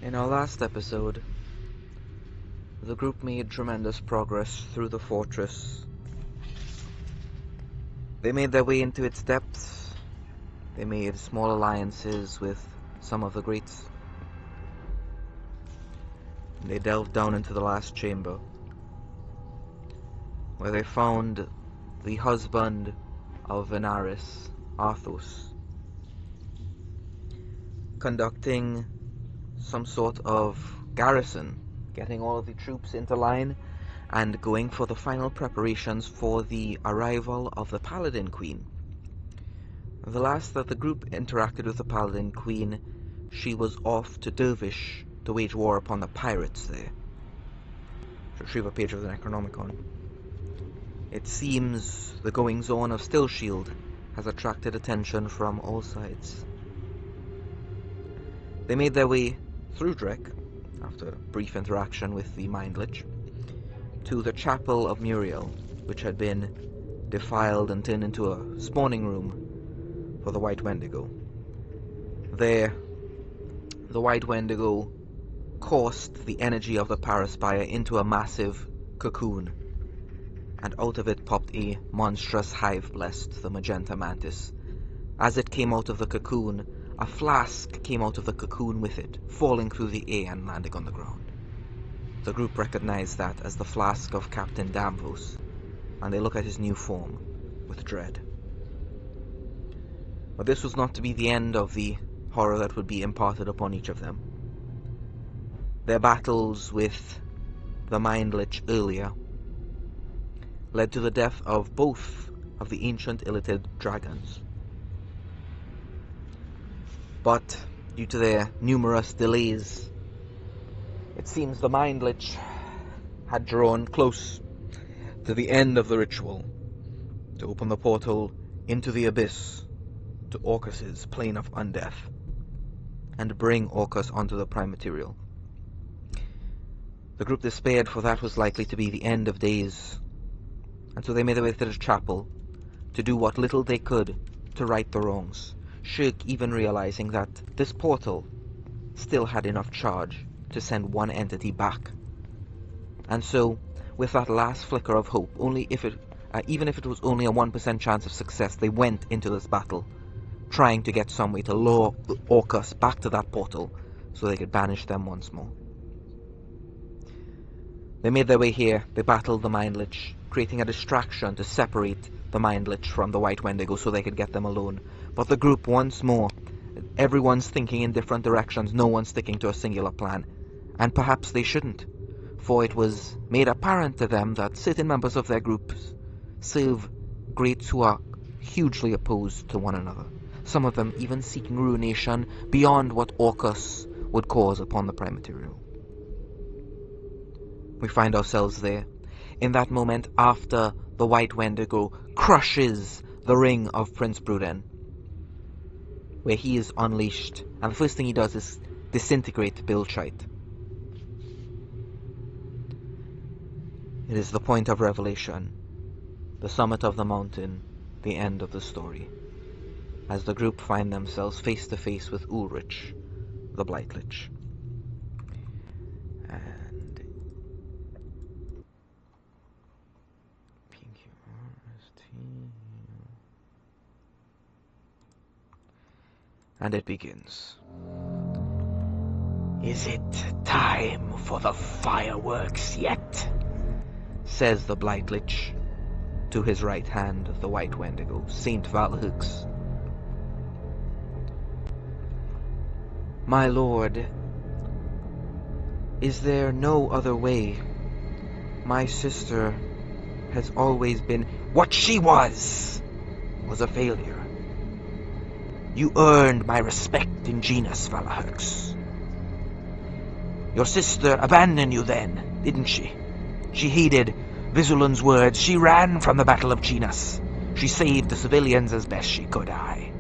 In our last episode, the group made tremendous progress through the fortress. They made their way into its depths. They made small alliances with some of the greats. They delved down into the last chamber, where they found the husband of Venaris, Arthos, conducting some sort of garrison, getting all of the troops into line and going for the final preparations for the arrival of the Paladin Queen. The last that the group interacted with the Paladin Queen, she was off to Dervish to wage war upon the pirates there. Retrieve a page of the Necronomicon. It seems the goings-on of Stillshield has attracted attention from all sides. They made their way through Drek, after a brief interaction with the Mind Lich, to the Chapel of Muriel, which had been defiled and turned into a spawning room for the White Wendigo. There, the White Wendigo coursed the energy of the Paraspire into a massive cocoon, and out of it popped a monstrous hive-blessed, the Magenta Mantis. As it came out of the cocoon, a flask came out of the cocoon with it, falling through the air and landing on the ground. The group recognized that as the flask of Captain Damvos, and they look at his new form with dread. But this was not to be the end of the horror that would be imparted upon each of them. Their battles with the Mind Lich earlier led to the death of both of the ancient Illithid dragons. But due to their numerous delays, it seems the Mind Lich had drawn close to the end of the ritual to open the portal into the abyss to Orcus's plane of undeath and bring Orcus onto the prime material. The group despaired, for that was likely to be the end of days, and so they made their way to the chapel to do what little they could to right the wrongs. Shirk even realizing that this portal still had enough charge to send one entity back. And so, with that last flicker of hope, even if it was only a 1% chance of success, they went into this battle, trying to get some way to lure Orcus back to that portal so they could banish them once more. They made their way here. They battled the Mind Lich, creating a distraction to separate the Mind Lich from the White Wendigo so they could get them alone. But the group, once more, everyone's thinking in different directions, no one's sticking to a singular plan. And perhaps they shouldn't, for it was made apparent to them that certain members of their groups serve greats who are hugely opposed to one another, some of them even seeking ruination beyond what Orcus would cause upon the prime material. We find ourselves there, in that moment after the White Wendigo crushes the ring of Prince Bruden, where he is unleashed, and the first thing he does is disintegrate Bilchite. It is the point of revelation, the summit of the mountain, the end of the story, as the group find themselves face to face with Ulrich, the Blight Lich. And it begins. "Is it time for the fireworks yet?" says the Blight Lich to his right hand, the White Wendigo, Saint Valhux. "My lord, is there no other way? My sister has always been—" "What she was a failure. You earned my respect in Genus, Valhux. Your sister abandoned you then, didn't she? She heeded Visulan's words. She ran from the Battle of Genus. She saved the civilians as best she could, aye.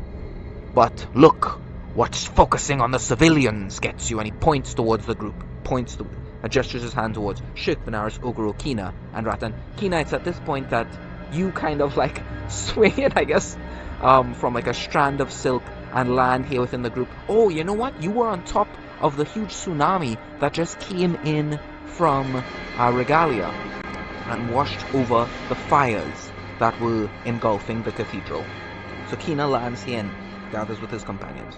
But look, what focusing on the civilians gets you." And he points towards the group, gestures his hand towards Shirk, Benaris, Ogro, Kina, and Ratan. Kina, it's at this point that you kind of like swing it, I guess, from like a strand of silk and land here within the group. "Oh, you know what? You were on top of the huge tsunami that just came in from Regalia and washed over the fires that were engulfing the cathedral. So Kina lands here and gathers with his companions.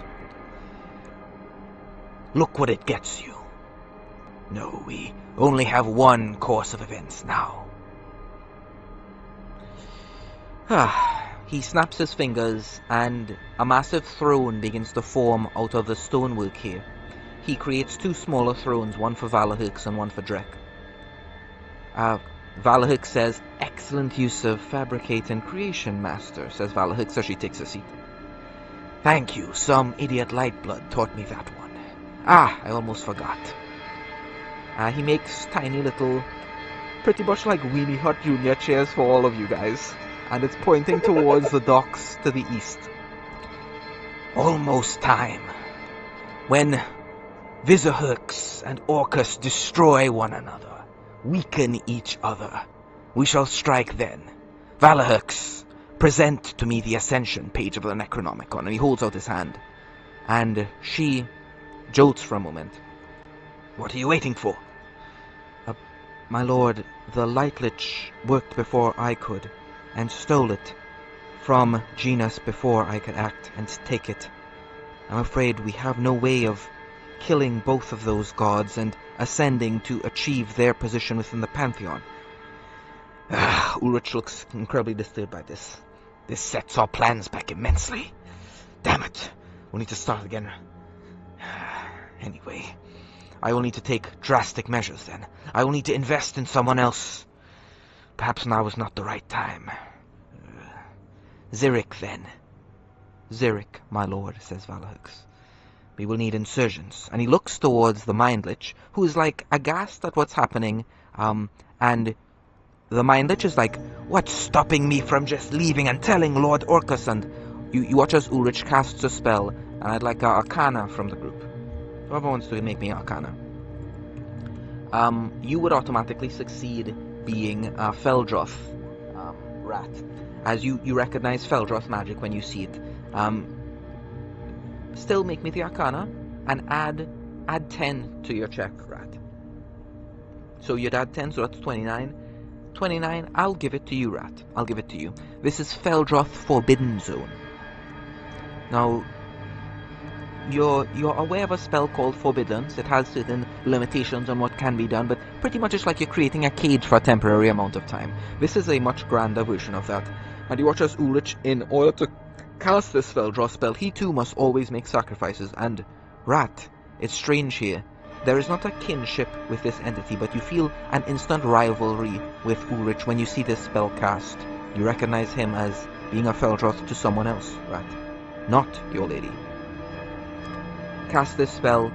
Look what it gets you. No, we only have one course of events now. He snaps his fingers and a massive throne begins to form out of the stonework here. He creates two smaller thrones, one for Valahux and one for Drek. Valahux says, "Excellent use of fabricate and creation, master," says Valahux as she takes a seat. "Thank you, some idiot lightblood taught me that one. I almost forgot." He makes tiny little, pretty much like Weenie Hut Jr. chairs for all of you guys. And it's pointing towards the docks to the east. Almost time. When Visahux and Orcus destroy one another, weaken each other, we shall strike then. Valahux, present to me the Ascension page of the Necronomicon. And he holds out his hand. And she jolts for a moment. What are you waiting for? My lord, the Lightlich worked before I could, and stole it from Genus before I could act and take it. I'm afraid we have no way of killing both of those gods and ascending to achieve their position within the Pantheon. Ulrich looks incredibly disturbed by this. This sets our plans back immensely. Damn it, we'll need to start again. Anyway, I will need to take drastic measures then. I will need to invest in someone else. Perhaps now is not the right time. Zirik, then. Zirik, my lord, says Valahux. We will need insurgents. And he looks towards the Mindlich, who is like aghast at what's happening, and the Mindlich is like, what's stopping me from just leaving and telling Lord Orcus? And you watch as Ulrich casts a spell, and I'd like Arcana from the group. Whoever wants to make me Arcana. You would automatically succeed being a Feldroth rat, as you recognize Feldroth magic when you see it. Still make me the Arcana, and add 10 to your check, rat. So you'd add 10, so that's 29. 29, I'll give it to you, rat. I'll give it to you. This is Feldroth Forbidden Zone. Now, you're aware of a spell called Forbiddance. It has certain limitations on what can be done, but pretty much it's like you're creating a cage for a temporary amount of time. This is a much grander version of that. And you watch as Ulrich, in order to cast this Feldroth spell, he too must always make sacrifices. And, rat, it's strange here. There is not a kinship with this entity, but you feel an instant rivalry with Ulrich when you see this spell cast. You recognize him as being a Feldroth to someone else, rat. Not your lady. Cast this spell,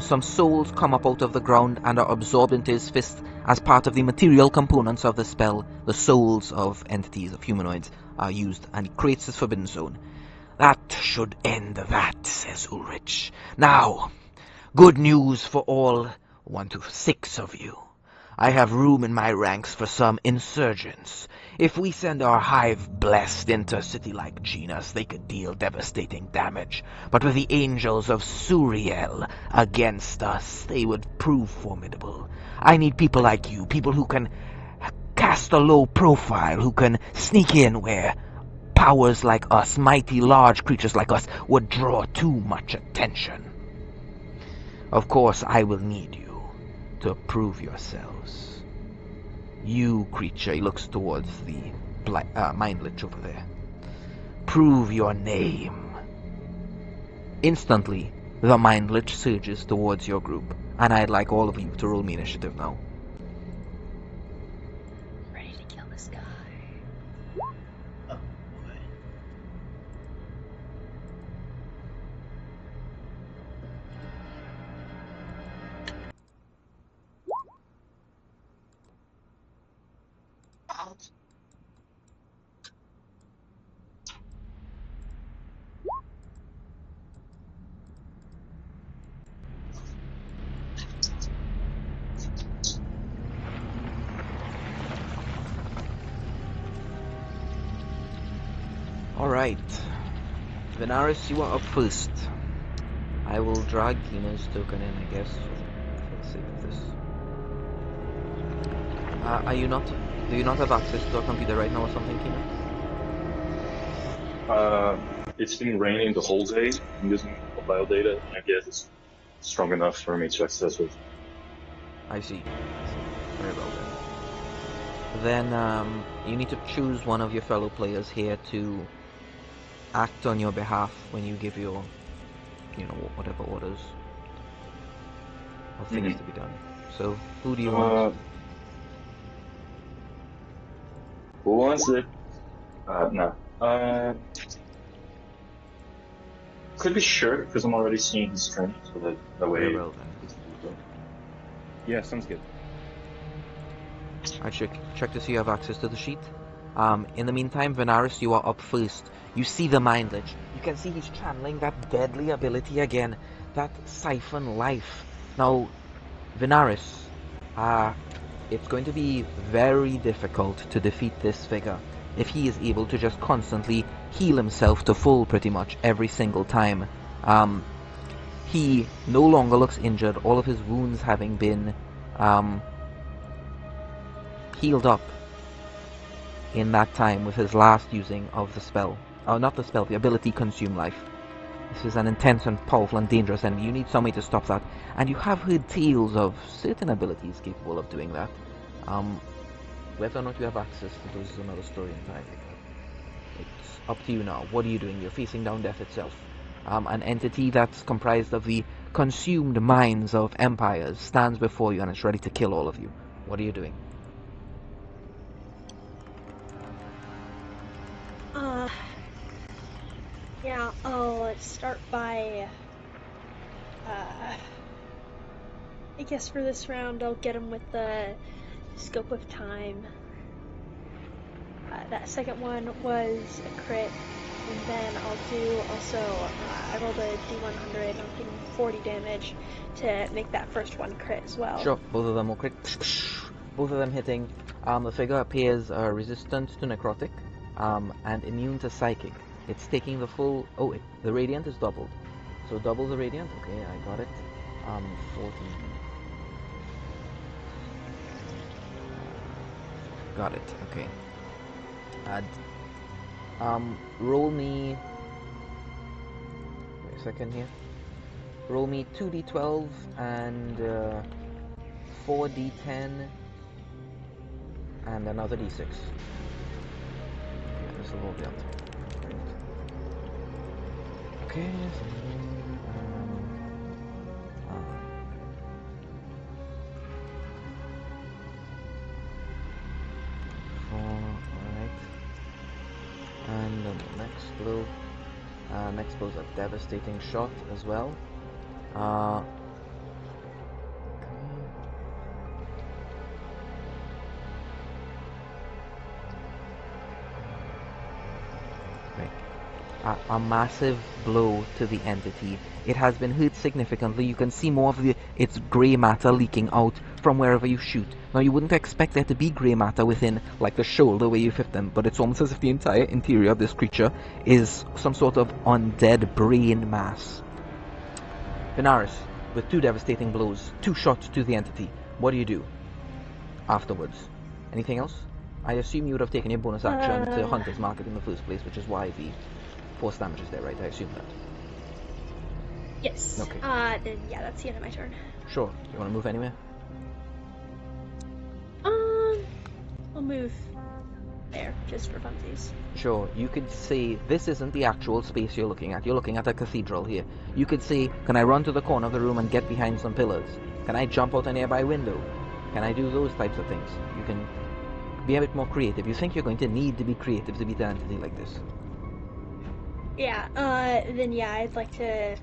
some souls come up out of the ground and are absorbed into his fist as part of the material components of the spell. The souls of entities, of humanoids, are used, and he creates this forbidden zone. That should end that, says Ulrich. Now, good news for all 1 to 6 of you. I have room in my ranks for some insurgents. If we send our hive blessed into a city like Genus, they could deal devastating damage. But with the angels of Suriel against us, they would prove formidable. I need people like you, people who can cast a low profile, who can sneak in where powers like us, mighty large creatures like us, would draw too much attention. Of course, I will need you to prove yourselves. You, creature, he looks towards the Mindlich over there. Prove your name. Instantly, the Mindlich surges towards your group, and I'd like all of you to roll me initiative now. Ready to kill this guy. Oh, boy. Alright. Venaris, you are up first. I will drag Kina's token in, I guess, for the sake of this. Are you not? Do you not have access to a computer right now or something, Kina? It's been raining the whole day. I'm using mobile data, and I guess it's strong enough for me to access it. I see. Very well then. Then you need to choose one of your fellow players here to act on your behalf when you give your, whatever orders or things to be done. So, who do you want? Who wants it? No. Could be sure, because I'm already seeing his screen, so that Very way well then. it's easier. Yeah, sounds good. I check to see you have access to the sheet. In the meantime, Venaris, you are up first. You see the Mind Lich. You can see he's channeling that deadly ability again, that Siphon Life. Now, Venaris, it's going to be very difficult to defeat this figure if he is able to just constantly heal himself to full pretty much every single time. He no longer looks injured, all of his wounds having been healed up in that time with his last using of the spell. Oh, not the spell, the ability Consume Life. This is an intense and powerful and dangerous enemy. You need somebody to stop that. And you have heard tales of certain abilities capable of doing that. Whether or not you have access to those is another story entirely. It's up to you now. What are you doing? You're facing down death itself. An entity that's comprised of the consumed minds of empires stands before you and it's ready to kill all of you. What are you doing? Yeah, let's start by, I guess for this round I'll get him with the Scope of Time. That second one was a crit, and then I'll do also, I rolled a D100, and I'll give him 40 damage to make that first one crit as well. Sure, both of them will crit. Both of them hitting. The figure appears resistant to necrotic and immune to psychic. It's taking the full... Oh, the radiant is doubled. So double the radiant. Okay, I got it. 14. Got it. Okay. Add. Roll me... Wait a second here. Roll me 2d12 and 4d10 and another d6. Yeah, this will all be up. Great. Okay. Alright. And then the next blow. Next blow's a devastating shot as well. A massive blow to the entity. It has been hurt significantly. You can see more of its grey matter leaking out from wherever you shoot. Now, you wouldn't expect there to be grey matter within, like, the shoulder where you hit them, but it's almost as if the entire interior of this creature is some sort of undead brain mass. Venaris, with 2 devastating blows, 2 shots to the entity, what do you do afterwards? Anything else? I assume you would have taken your bonus action to Hunter's Market in the first place, which is why the force damage is there, right? I assume that. Yes. Okay. Then yeah, that's the end of my turn. Sure. You want to move anywhere? I'll move there, just for funsies. Sure. You could say, this isn't the actual space you're looking at. You're looking at a cathedral here. You could say, can I run to the corner of the room and get behind some pillars? Can I jump out a nearby window? Can I do those types of things? You can be a bit more creative. You think you're going to need to be creative to beat an entity like this. Yeah, then yeah, I'd like to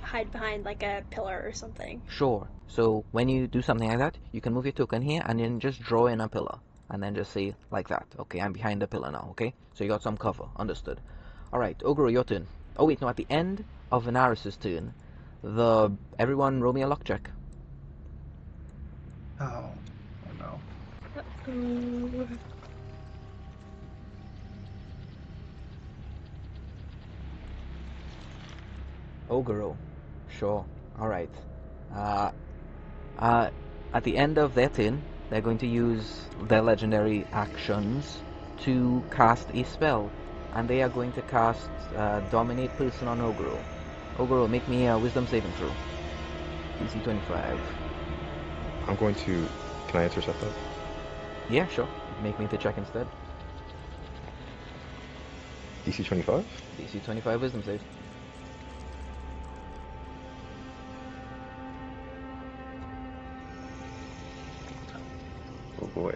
hide behind like a pillar or something. Sure. So when you do something like that, you can move your token here and then just draw in a pillar. And then just say like that. Okay, I'm behind the pillar now, okay? So you got some cover. Understood. Alright, Oguro, your turn. Oh wait, no, at the end of Venaris' turn, everyone roll me a luck check. Oh no. Oguro, Sure. Alright. Uh, at the end of their turn, they're going to use their legendary actions to cast a spell. And they are going to cast Dominate Person on Ogro. Ogro, make me a Wisdom saving throw. DC 25. I'm going to. Can I intercept that? Yeah, sure. Make me the check instead. DC 25? DC 25 Wisdom save. Oh boy.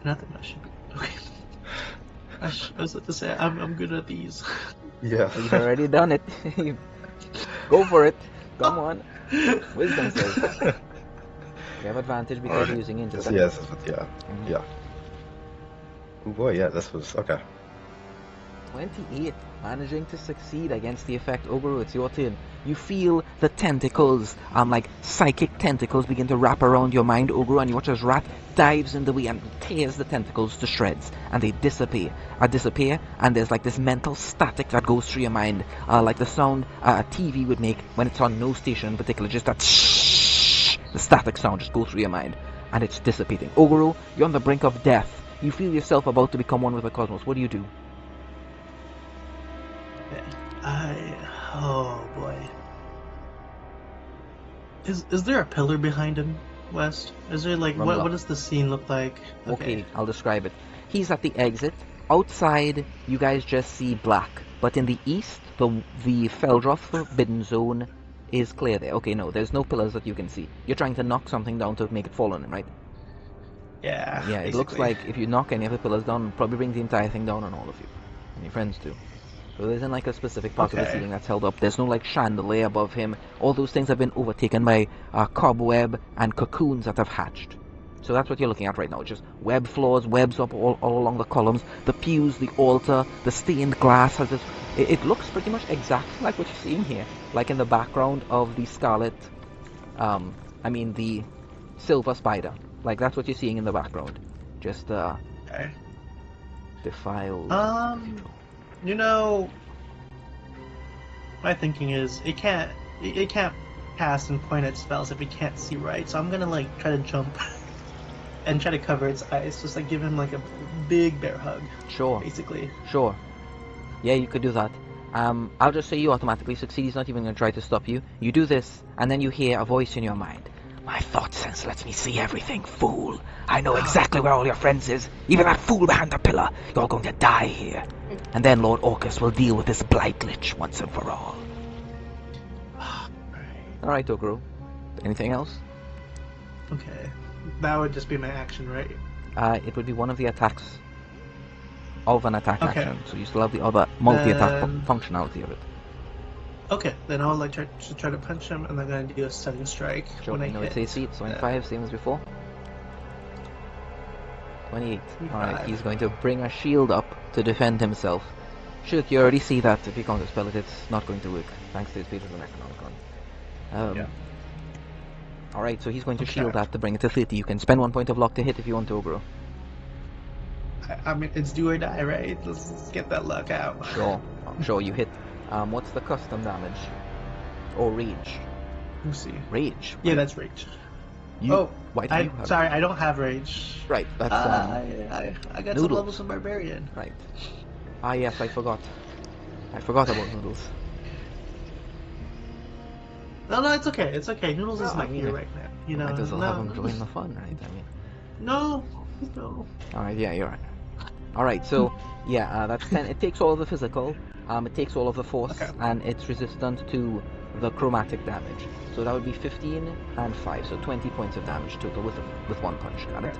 Nothing. I should be okay. I was about to say I'm good at these. Yeah. You've already done it. Go for it. Come on. Wisdom save. You have advantage because you're using intercept. Yes, yeah. Mhm. Yeah. Oh boy, yeah, this was. Okay. 28, managing to succeed against the effect. Ogoro, it's your turn. You feel the tentacles, like psychic tentacles, begin to wrap around your mind, Ogoro, and you watch as Rat dives in the way and tears the tentacles to shreds, and they disappear. And there's like this mental static that goes through your mind, like the sound a TV would make when it's on no station in particular, just that shh, the static sound just goes through your mind, and it's dissipating. Ogoro, you're on the brink of death. You feel yourself about to become one with the cosmos. What do you do? Oh boy. Is there a pillar behind him, West? Is there like what does the scene look like? Okay, I'll describe it. He's at the exit. Outside, you guys just see black. But in the east, the Feldroth Forbidden Zone is clear there. Okay, no, there's no pillars that you can see. You're trying to knock something down to make it fall on him, right? Yeah. Yeah, it looks like if you knock any of the pillars down, it'll probably bring the entire thing down on all of you. And your friends too. So there isn't like a specific part of the ceiling that's held up. There's no like chandelier above him. All those things have been overtaken by cobweb and cocoons that have hatched. So that's what you're looking at right now. Just web floors, webs up all along the columns, the pews, the altar, the stained glass has this. It looks pretty much exactly like what you're seeing here. Like in the background of the scarlet, the silver spider. Like that's what you're seeing in the background. Just defiled cathedral. You know, my thinking is it can't cast and point at spells if it can't see right. So I'm gonna like try to jump and try to cover its eyes, just like give him like a big bear hug. Sure. Basically. Sure. Yeah, you could do that. I'll just say you automatically succeed. He's not even going to try to stop you. You do this, and then you hear a voice in your mind. My thought sense lets me see everything, fool. I know exactly where all your friends is. Even that fool behind the pillar. You're going to die here. And then Lord Orcus will deal with this blight lich once and for all. Alright, Ogro. Anything else? Okay. That would just be my action, right? It would be one of the attacks of an attack action. So you still have the other multi-attack functionality of it. Okay, then I'll like try to punch him, and I'm gonna do a stunning strike. Sure, when I know hit. it's AC, it's 25, same as before. 28. Alright, he's going to bring a shield up to defend himself. Shoot, you already see that if you can't spell it, it's not going to work, thanks to his Speed of the Necronomicon. Alright, so he's going to shield that to bring it to 30. You can spend 1 point of luck to hit if you want to, Ogro. I mean, it's do or die, right? Let's get that luck out. Sure, sure, you hit. What's the custom damage? Or rage? Let's see. Rage? Yeah, that's rage. Why do you have sorry, I don't have rage. Right, that's I got noodles. some levels of barbarian. Right. Ah yes, I forgot. I forgot about noodles. No, it's okay. It's okay. Noodles is not here right now. You know. Might as well no, have him join the fun, right? I mean. No. Alright, yeah, you're right. Alright, so yeah, that's 10. It takes all of the physical, it takes all of the force, and it's resistant to the chromatic damage. So that would be 15 and 5, so 20 points of damage total with one punch. Got it?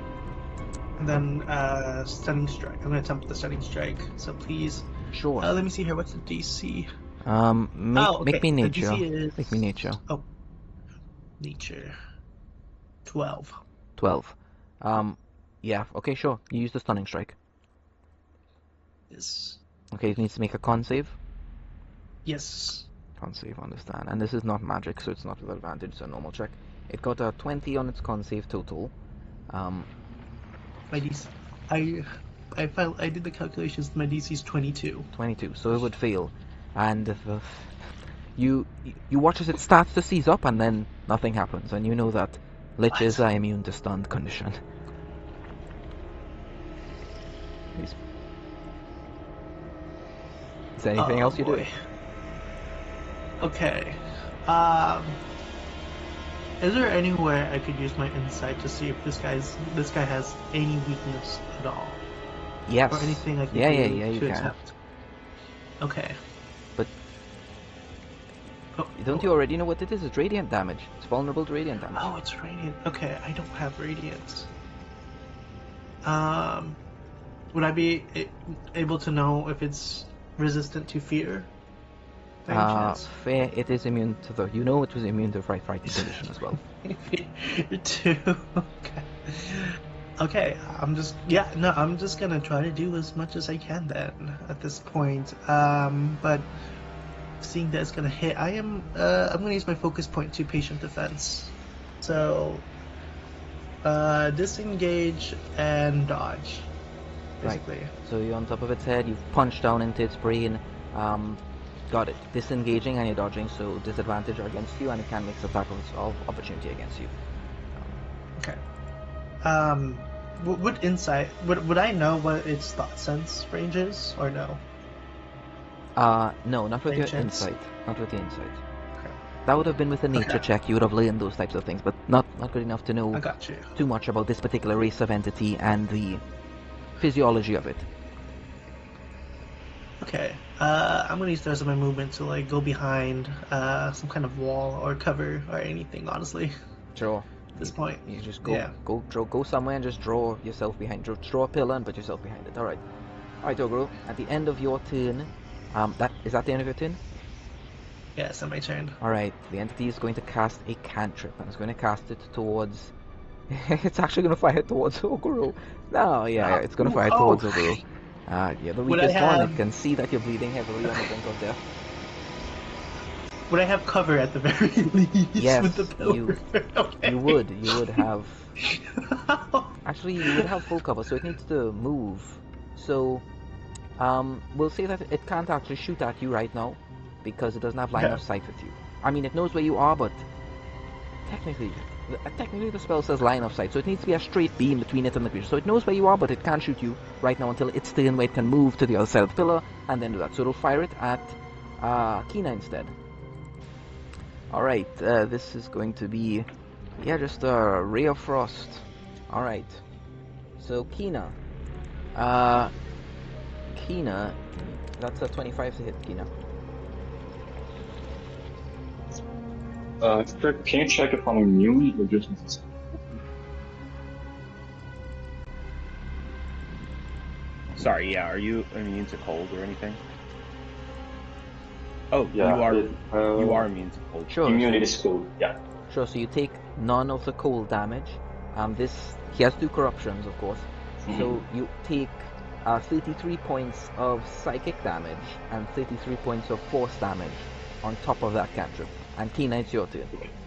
And then stunning strike. I'm gonna attempt the stunning strike. So please. Sure. Let me see here. What's the DC? Make me nature. The DC is... Make me nature. Oh, nature. 12. 12. Yeah. Okay, sure. You use the stunning strike. Yes. Okay, it needs to make a con save. Yes. Con save, understand. And this is not magic, so it's not with advantage. It's a normal check. It got a 20 on its con save total. My DC. I did the calculations. My DC is 22. 22, so it would fail. And You watch as it starts to seize up, and then nothing happens, and you know that liches are immune to stunned condition. Is there anything else you do? boy. Okay. Is there anywhere I could use my insight to see if this guy has any weakness at all? Yes. Or anything I can Yeah, do you to can. attempt? Okay. But Oh, don't you already know what it is? It's radiant damage. It's vulnerable to radiant damage. Oh, it's radiant. Okay, I don't have radiant. Would I be able to know if it's resistant to fear? By any chance? Fear, it is immune to the... You know it was immune to frightened condition as well. Two. Okay. Okay. I'm just gonna try to do as much as I can then at this point. But seeing that it's gonna hit, I'm gonna use my focus point to patient defense. So, disengage and dodge. Basically. Right. So you're on top of its head, you've punched down into its brain, got it. Disengaging and you're dodging, so disadvantage are against you, and it can make attacks of opportunity against you. Okay. Would insight would I know what its thought sense range is, or no? No, not with your Chance? insight. Not with the insight. Okay. That would have been with a nature Okay. check. You would have learned those types of things, but not good enough to know I got you. too much about this particular race of entity and the physiology of it. Okay. I'm gonna use the rest of my movement to like go behind some kind of wall or cover or anything. Honestly, Sure. at this point. You just go Yeah. go somewhere and just draw yourself behind. Draw a pillar and put yourself behind it. All right, Ogro. At the end of your turn, that the end of your turn. Yeah, it's not my turn. All right. The entity is going to cast a cantrip, and it's going to cast it towards. It's actually going to fire towards Ogro. No, yeah, it's going to fire towards Ogro. Yeah, the Would I weakest one. It have- can see that you're bleeding heavily on the brink of death. Would I have cover at the very least Yes, with the pillar? Okay. You would have. Actually, you would have full cover, so it needs to move. So, we'll say that it can't actually shoot at you right now because it doesn't have line of sight with you. I mean, it knows where you are, but technically the spell says line of sight, so it needs to be a straight beam between it and the creature. So it knows where you are, but it can't shoot you right now until its turn where it can move to the other side of the pillar and then do that. So it'll fire it at Kina instead. Alright, this is going to be, just a ray of frost. Alright, so Kina, that's a 25 to hit, Kina. Can you check if I'm immune or just... Sorry, yeah, are you immune to cold or anything? Oh, Yeah, you are immune to cold. Sure. Immunity is cool, yeah. Sure, so you take none of the cold damage. He has 2 corruptions, of course. So you take 33 points of psychic damage and 33 points of force damage on top of that cantrip. And Kina, it's your turn.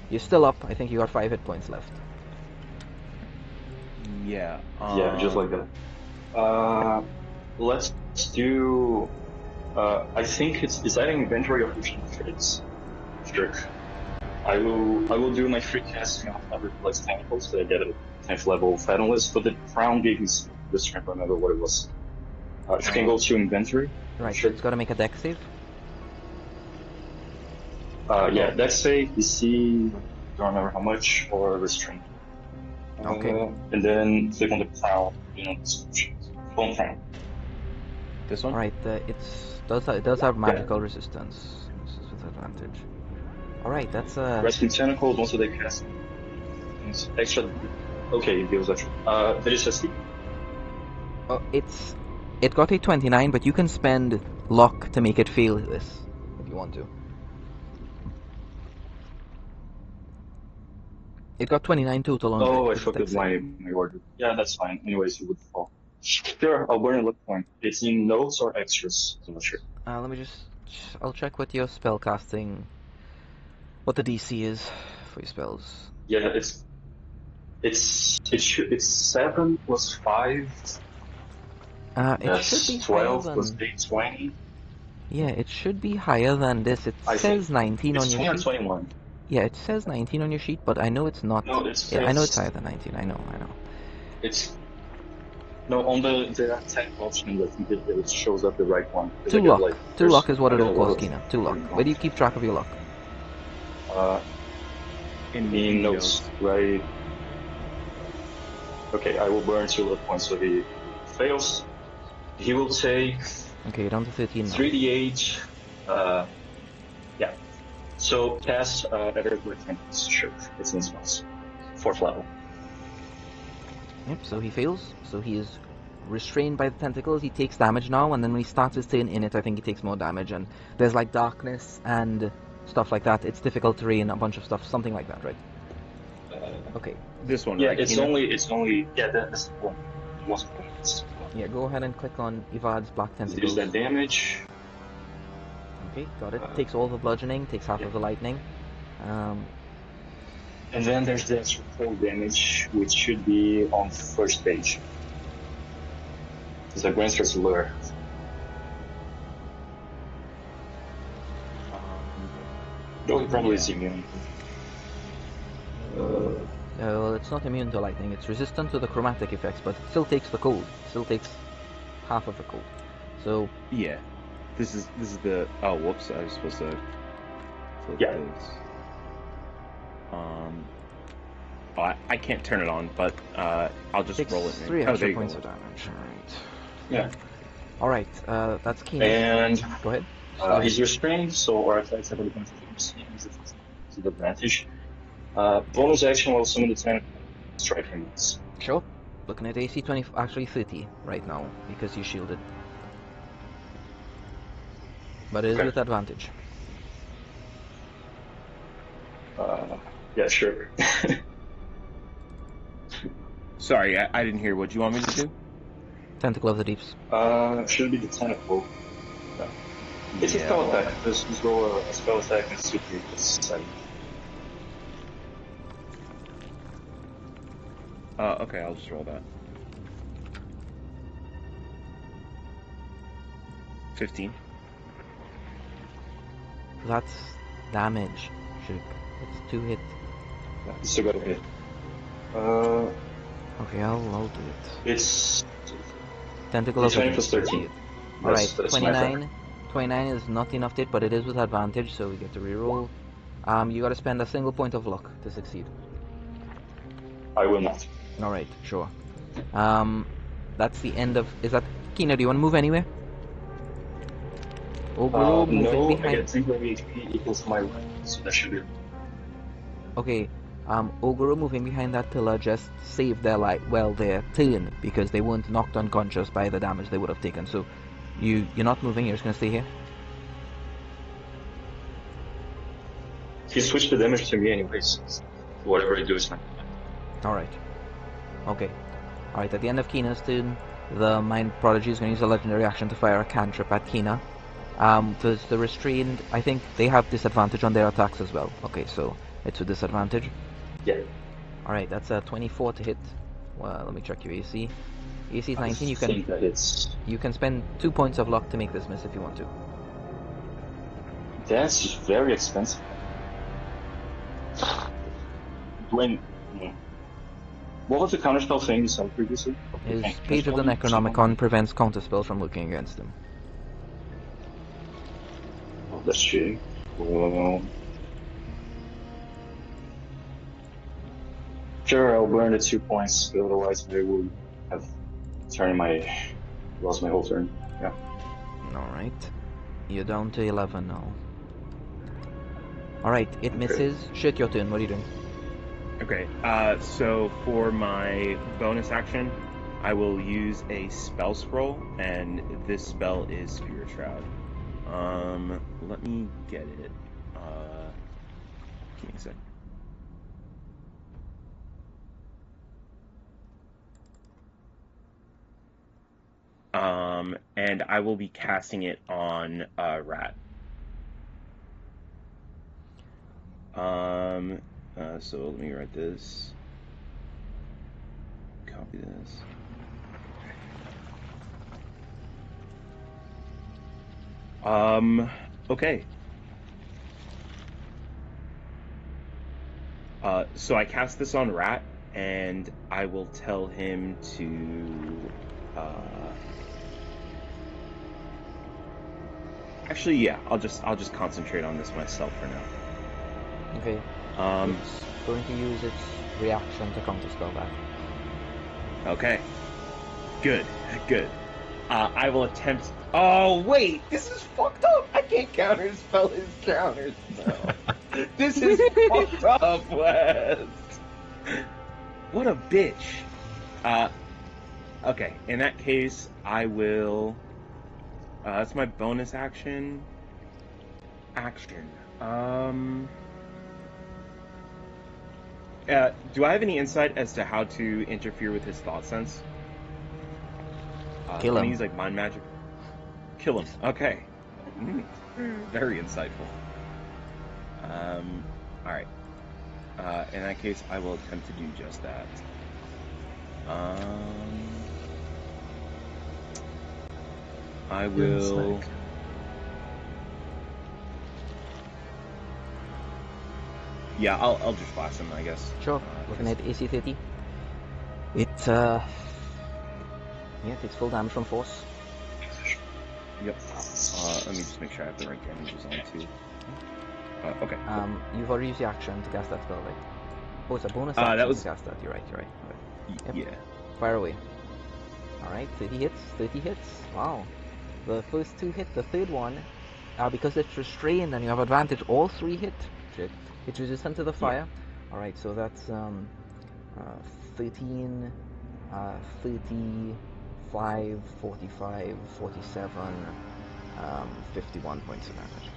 You're still up. I think you got 5 hit points left. Yeah. Yeah, just like that. Let's do... I think is that an inventory of fusion traits? Sure. I will do my free casting of Reflex Tentacles so I get a 10th level Fathomless, but the crown gave me this strength, I don't remember what it was. If you can go to inventory. Right, Sure. so it's got to make a dex save. Yeah, dex save, DC, don't remember how much, or restraint. Okay. And then click on the crown, descriptions. Bone crown. This one? Alright, it does have magical resistance. This is with advantage. Alright, that's Rescue Tentacles, once they cast. It's extra. Okay, it gives extra. That is just it got a 29, but you can spend luck to make it fail this if you want to. It got 29 total on Oh, I its fucked up dex my save. order. Yeah, that's fine. Anyways, it would fall. Sure, I'll burn a luck point. It's in notes or extras. I'm not sure. Let me I'll check what your spell casting, what the DC is for your spells. Yeah, it's 7 plus 5. It That's should be 12 higher plus than, 8, 20. Yeah, it should be higher than this. It I says think 19 it's on your 20 or sheet. 21. Yeah, it says 19 on your sheet, but I know it's not. No, it Yeah, I know it's says higher than 19. I know. it's no on the attack options. I think it shows up the right one because I Two get luck. like Two luck is what I get it'll a lot cost, of Kina. Two luck. different Where do you ones. keep track of your luck? In notes, right? Okay, I will burn 2 luck points so he fails. He will take Okay, you're down to 13 now. 3d8. Yeah. So cast Everett with Tempest. Sure, it's in spells. 4th level. Yep, so he fails. So he is restrained by the tentacles. He takes damage now, and then when he starts his turn in it, I think he takes more damage. And there's like darkness and stuff like that. It's difficult terrain, a bunch of stuff, something like that, right? Okay. This one, Yeah, right? it's Kina? only that's the one. Yeah, go ahead and click on Ivad's black Use tentacles. that damage. Okay, got it. Takes all the bludgeoning, takes half Yeah. of the lightning. And then there's the extra cold damage, which should be on first page. It's a Grandster's Lure. Though he probably is immune. Well, it's not immune to lightning. It's resistant to the chromatic effects, but it still takes the cold. It still takes half of the cold. So Yeah. This is the. Oh, whoops! I was supposed to flip Yeah. this. Oh, I can't turn it on, but I'll just takes roll it. 3 Oh, there extra you points go. of damage. Alright. Yeah. Alright, that's Keenan. And Go ahead. he's restrained, so our attacks have advantage against him. He's at advantage. Bonus action will summon the tentacle. Strike him once. Sure. Looking at AC 20, actually 30 right now, because you shielded. But it is Okay. with advantage. Yeah, sure. Sorry, I didn't hear. What do you want me to do? Tentacle of the Deeps. Should be the tentacle. No. It's a spell attack. Just roll a spell attack and see if it's 7. Okay, I'll just roll that. 15. That's damage, Shook. It's 2 hit. Yeah, you still got a hit. Okay, I'll do it. It's Tentacle of the 20 Deeps. plus 13. Alright, That's my attack. 29. 29 is not enough hit, but it is with advantage, so we get to reroll. You gotta spend a single point of luck to succeed. I will not. Alright, sure. That's the end of... Is that... Kina, do you want to move anywhere? Ogro moving No, I behind... get temporary HP equals to my rank, so that should be... Okay, Ogoro moving behind that pillar just saved their their turn, because they weren't knocked unconscious by the damage they would have taken. So, you're not moving, you're just gonna stay here? He switched the damage to me anyways. Whatever I do is fine. Alright. Okay. Alright, at the end of Kina's turn, the Mind Prodigy is going to use a legendary action to fire a cantrip at Kina. Does the Restrained... I think they have disadvantage on their attacks as well. Okay, so it's a disadvantage. Yeah. Alright, that's a 24 to hit. Well, let me check your AC. AC is 19, I think that it's... you can spend 2 points of luck to make this miss if you want to. That's very expensive. When... What was the counterspell thing you said previously? His Page of the Necronomicon prevents counterspells from looking against him. Oh, that's shitty. Sure, I'll burn the 2 points, but otherwise I will have lost my whole turn. Yeah. Alright. You're down to 11 now. Alright, it misses. Shit, your turn. What are you doing? Okay, so for my bonus action, I will use a spell scroll, and this spell is Spirit Shroud. Let me get it. Give me a sec. And I will be casting it on Rat. So let me write this. Copy this. Okay. So I cast this on Rat, and I will tell him to. Actually, yeah. I'll just concentrate on this myself for now. Okay. Um. It's going to use its reaction to counterspell that. Okay. Good. Good. I will attempt. Oh wait, this is fucked up. I can't counterspell his counters. No. This is fucked up, Wes. What a bitch. Okay. In that case, I will. That's my bonus action. Action. Do I have any insight as to how to interfere with his thought sense? Kill Can I him. use like mind magic? Kill him. Okay. Very insightful. All right. In that case, I will attempt to do just that. I will. Insight. Yeah, I'll just blast him, I guess. Sure. Looking at AC 30. It yeah, takes full damage from force. Yep. Let me just make sure I have the right damages on too. Okay. You've already used the action to cast that spell, right? Oh, it's a bonus action that was- to cast that. You're right. Okay. Yep. Yeah. Fire away. Alright, 30 hits. 30 hits. Wow. The first 2 hit. The third one, because it's restrained and you have advantage, all 3 hit. Shit. It's resistant to the fire. Alright, so that's 13, 35, 45, 47, 51 points of damage.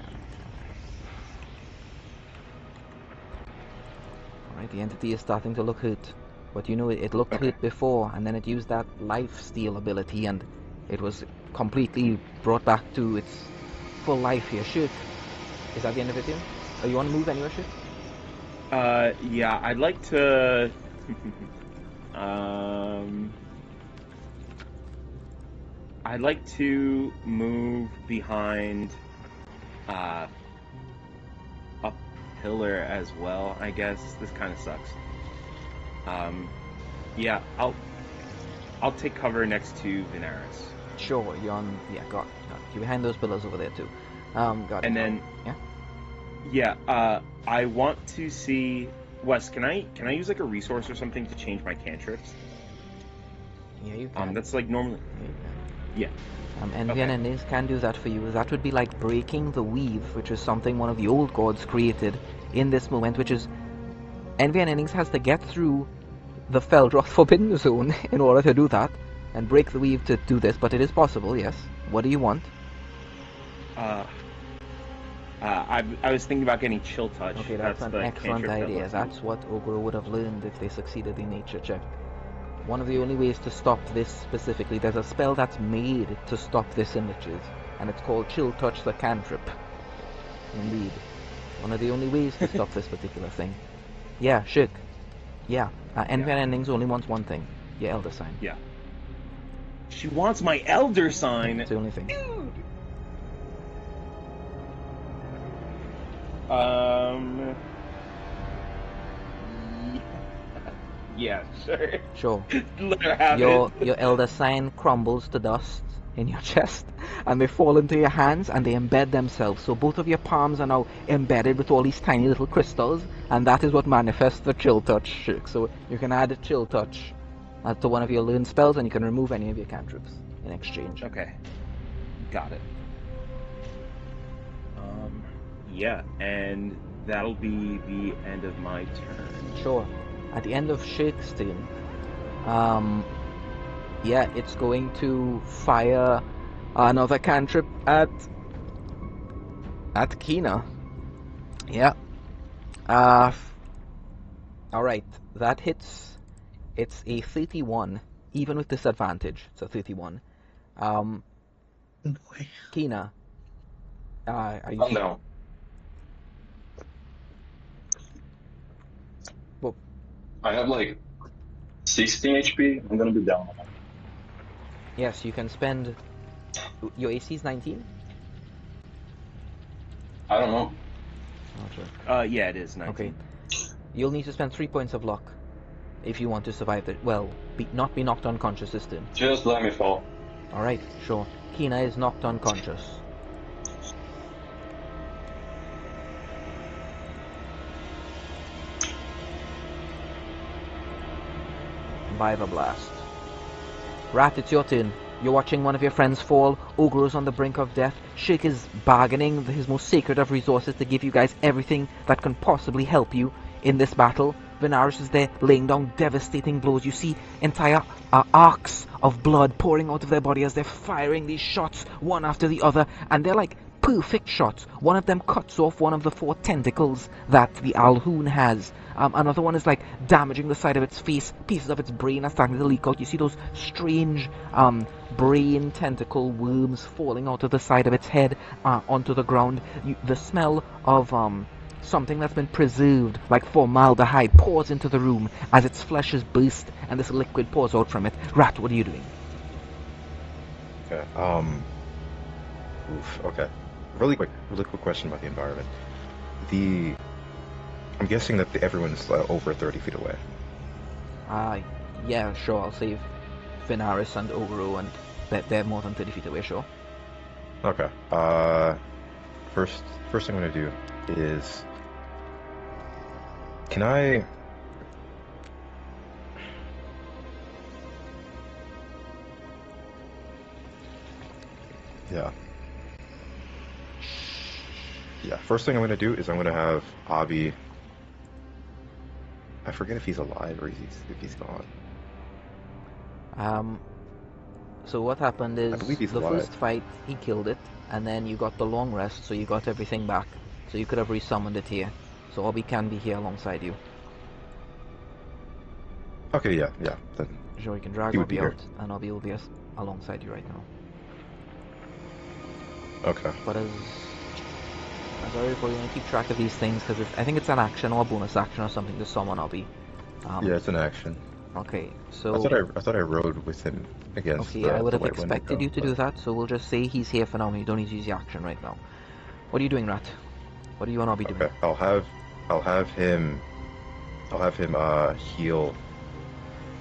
Alright, the entity is starting to look hurt. But you know, it looked hurt before, and then it used that life steal ability, and it was completely brought back to its full life here. Shirk, is that the end of it here? Oh, you want to move anywhere, Shirk? Yeah, I'd like to. I'd like to move behind a pillar as well. I guess this kind of sucks. Yeah, I'll take cover next to Venaris. Sure, you're on. Yeah, got it. You're behind those pillars over there too. Got it. And then I want to see Wes. Can I use like a resource or something to change my cantrips? Yeah, you can. That's like normally. Yeah. Envy and Endings can do that for you. That would be like breaking the weave, which is something one of the old gods created in this moment, which is Envy and Endings has to get through the Feldroth Forbidden Zone in order to do that, and break the weave to do this, but it is possible, yes. What do you want? I was thinking about getting Chill Touch. Okay, that's an the excellent cantrip that idea. lets That's what Ogre would have learned if they succeeded in nature check. One of the only ways to stop this specifically, there's a spell that's made to stop this in witches, and it's called Chill Touch the Cantrip. Indeed. One of the only ways to stop this particular thing. Yeah, Shirk. Yeah. Envy and Endings only wants one thing. Your Elder Sign. Yeah. She wants my Elder Sign. It's the only thing. Dude. Yeah, sure. Sure. Let her have Your it. Elder Sign crumbles to dust in your chest, and they fall into your hands, and they embed themselves. So both of your palms are now embedded with all these tiny little crystals, and that is what manifests the Chill Touch. Shirk. So you can add a Chill Touch to one of your learned spells, and you can remove any of your cantrips in exchange. Okay. Got it. Yeah, and that'll be the end of my turn. Sure. At the end of Shirk's turn, yeah, it's going to fire another cantrip at Kina. Yeah. Alright, that hits. It's a 31, even with disadvantage. It's a 31. Boy. Kina, are you? Oh no. Well, I have like 16 HP. I'm gonna be down. yes, you can spend. Your AC is 19. I don't know. Not sure. Yeah, it is 19. Okay. You'll need to spend 3 points of luck if you want to survive the not be knocked unconscious this turn. Just let me fall. Alright, sure. Kina is knocked unconscious. By the blast. Rat, it's your turn. You're watching one of your friends fall. Ogre is on the brink of death. Shake is bargaining his most sacred of resources to give you guys everything that can possibly help you in this battle. Venaris is there laying down devastating blows. You see entire arcs of blood pouring out of their body as they're firing these shots one after the other, and they're like perfect shots. One of them cuts off one of the 4 tentacles that the Alhoon has. Another one is like damaging the side of its face. Pieces of its brain are starting to leak out. You see those strange brain tentacle worms falling out of the side of its head onto the ground. The smell of something that's been preserved, like formaldehyde, pours into the room as its flesh is burst and this liquid pours out from it. Rat, what are you doing? Okay. Okay. Really quick question about the environment. I'm guessing that everyone's over 30 feet away. Yeah, sure. I'll save Venaris and Ogro, and they're more than 30 feet away, sure. Okay. First thing I'm gonna do is, can I? Yeah. Yeah. First thing I'm gonna do is I'm gonna have Avi. I forget if he's alive or if he's gone. So what happened is, I believe he's the alive. first fight, he killed it, and then you got the long rest, so you got everything back. So you could have resummoned it here. So Obi can be here alongside you. Okay, yeah. Then Sure, you can drag he would Obi be here. out, and Obi will be alongside you right now. Okay. But as I recall, you want to keep track of these things, because I think it's an action or a bonus action or something to summon Obi. Yeah, it's an action. Okay, so... I thought I rode with him against Okay, the, I would the have White expected Wendigo, you to do that, so we'll just say he's here for now and you don't need to use the action right now. What are you doing, Rat? What do you want Obi doing? Okay, I'll have him heal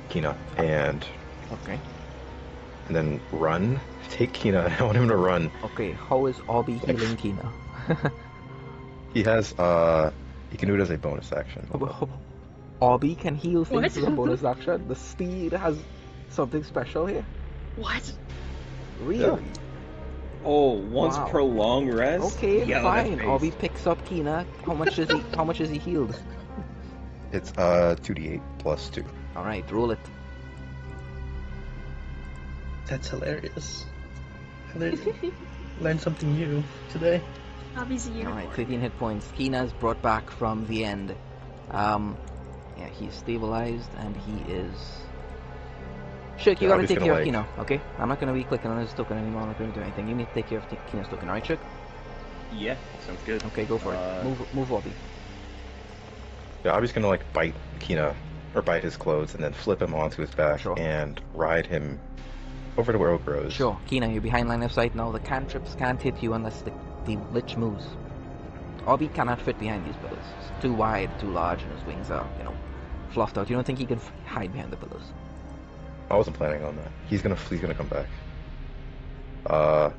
Kina and Okay. then run. Take Kina. I want him to run. Okay, how is Obi healing Kina? He has he can do it as a bonus action. Obi can heal things What? as a bonus action? The steed has something special here? What? Really? Oh, once Wow. per long rest? Okay, Yeah, fine. that's Obi picks up Kina. How much is he healed? It's 2d8 plus 2. Alright, roll it. That's hilarious. I learned something new today. Hobby's a unicorn. Alright, 15 hit points. Kina's brought back from the end. Yeah, he's stabilized and he is... Shirk, you Yeah, gotta Obi's take gonna, care of like- Kina, okay? I'm not gonna be clicking on his token anymore, I'm not gonna do anything. You need to take care of Kina's token, alright, Shirk? Yeah, sounds good. Okay, go for it. Move Obi. Yeah, I'm just gonna like bite Kina or bite his clothes and then flip him onto his back Sure. and ride him over to where Oak grows. Sure, Kina, you're behind line of sight now. The cantrips can't hit you unless the lich moves. Obi cannot fit behind these pillars. It's too wide, too large, and his wings are, fluffed out. You don't think he can hide behind the pillars? I wasn't planning on that. He's gonna come back. I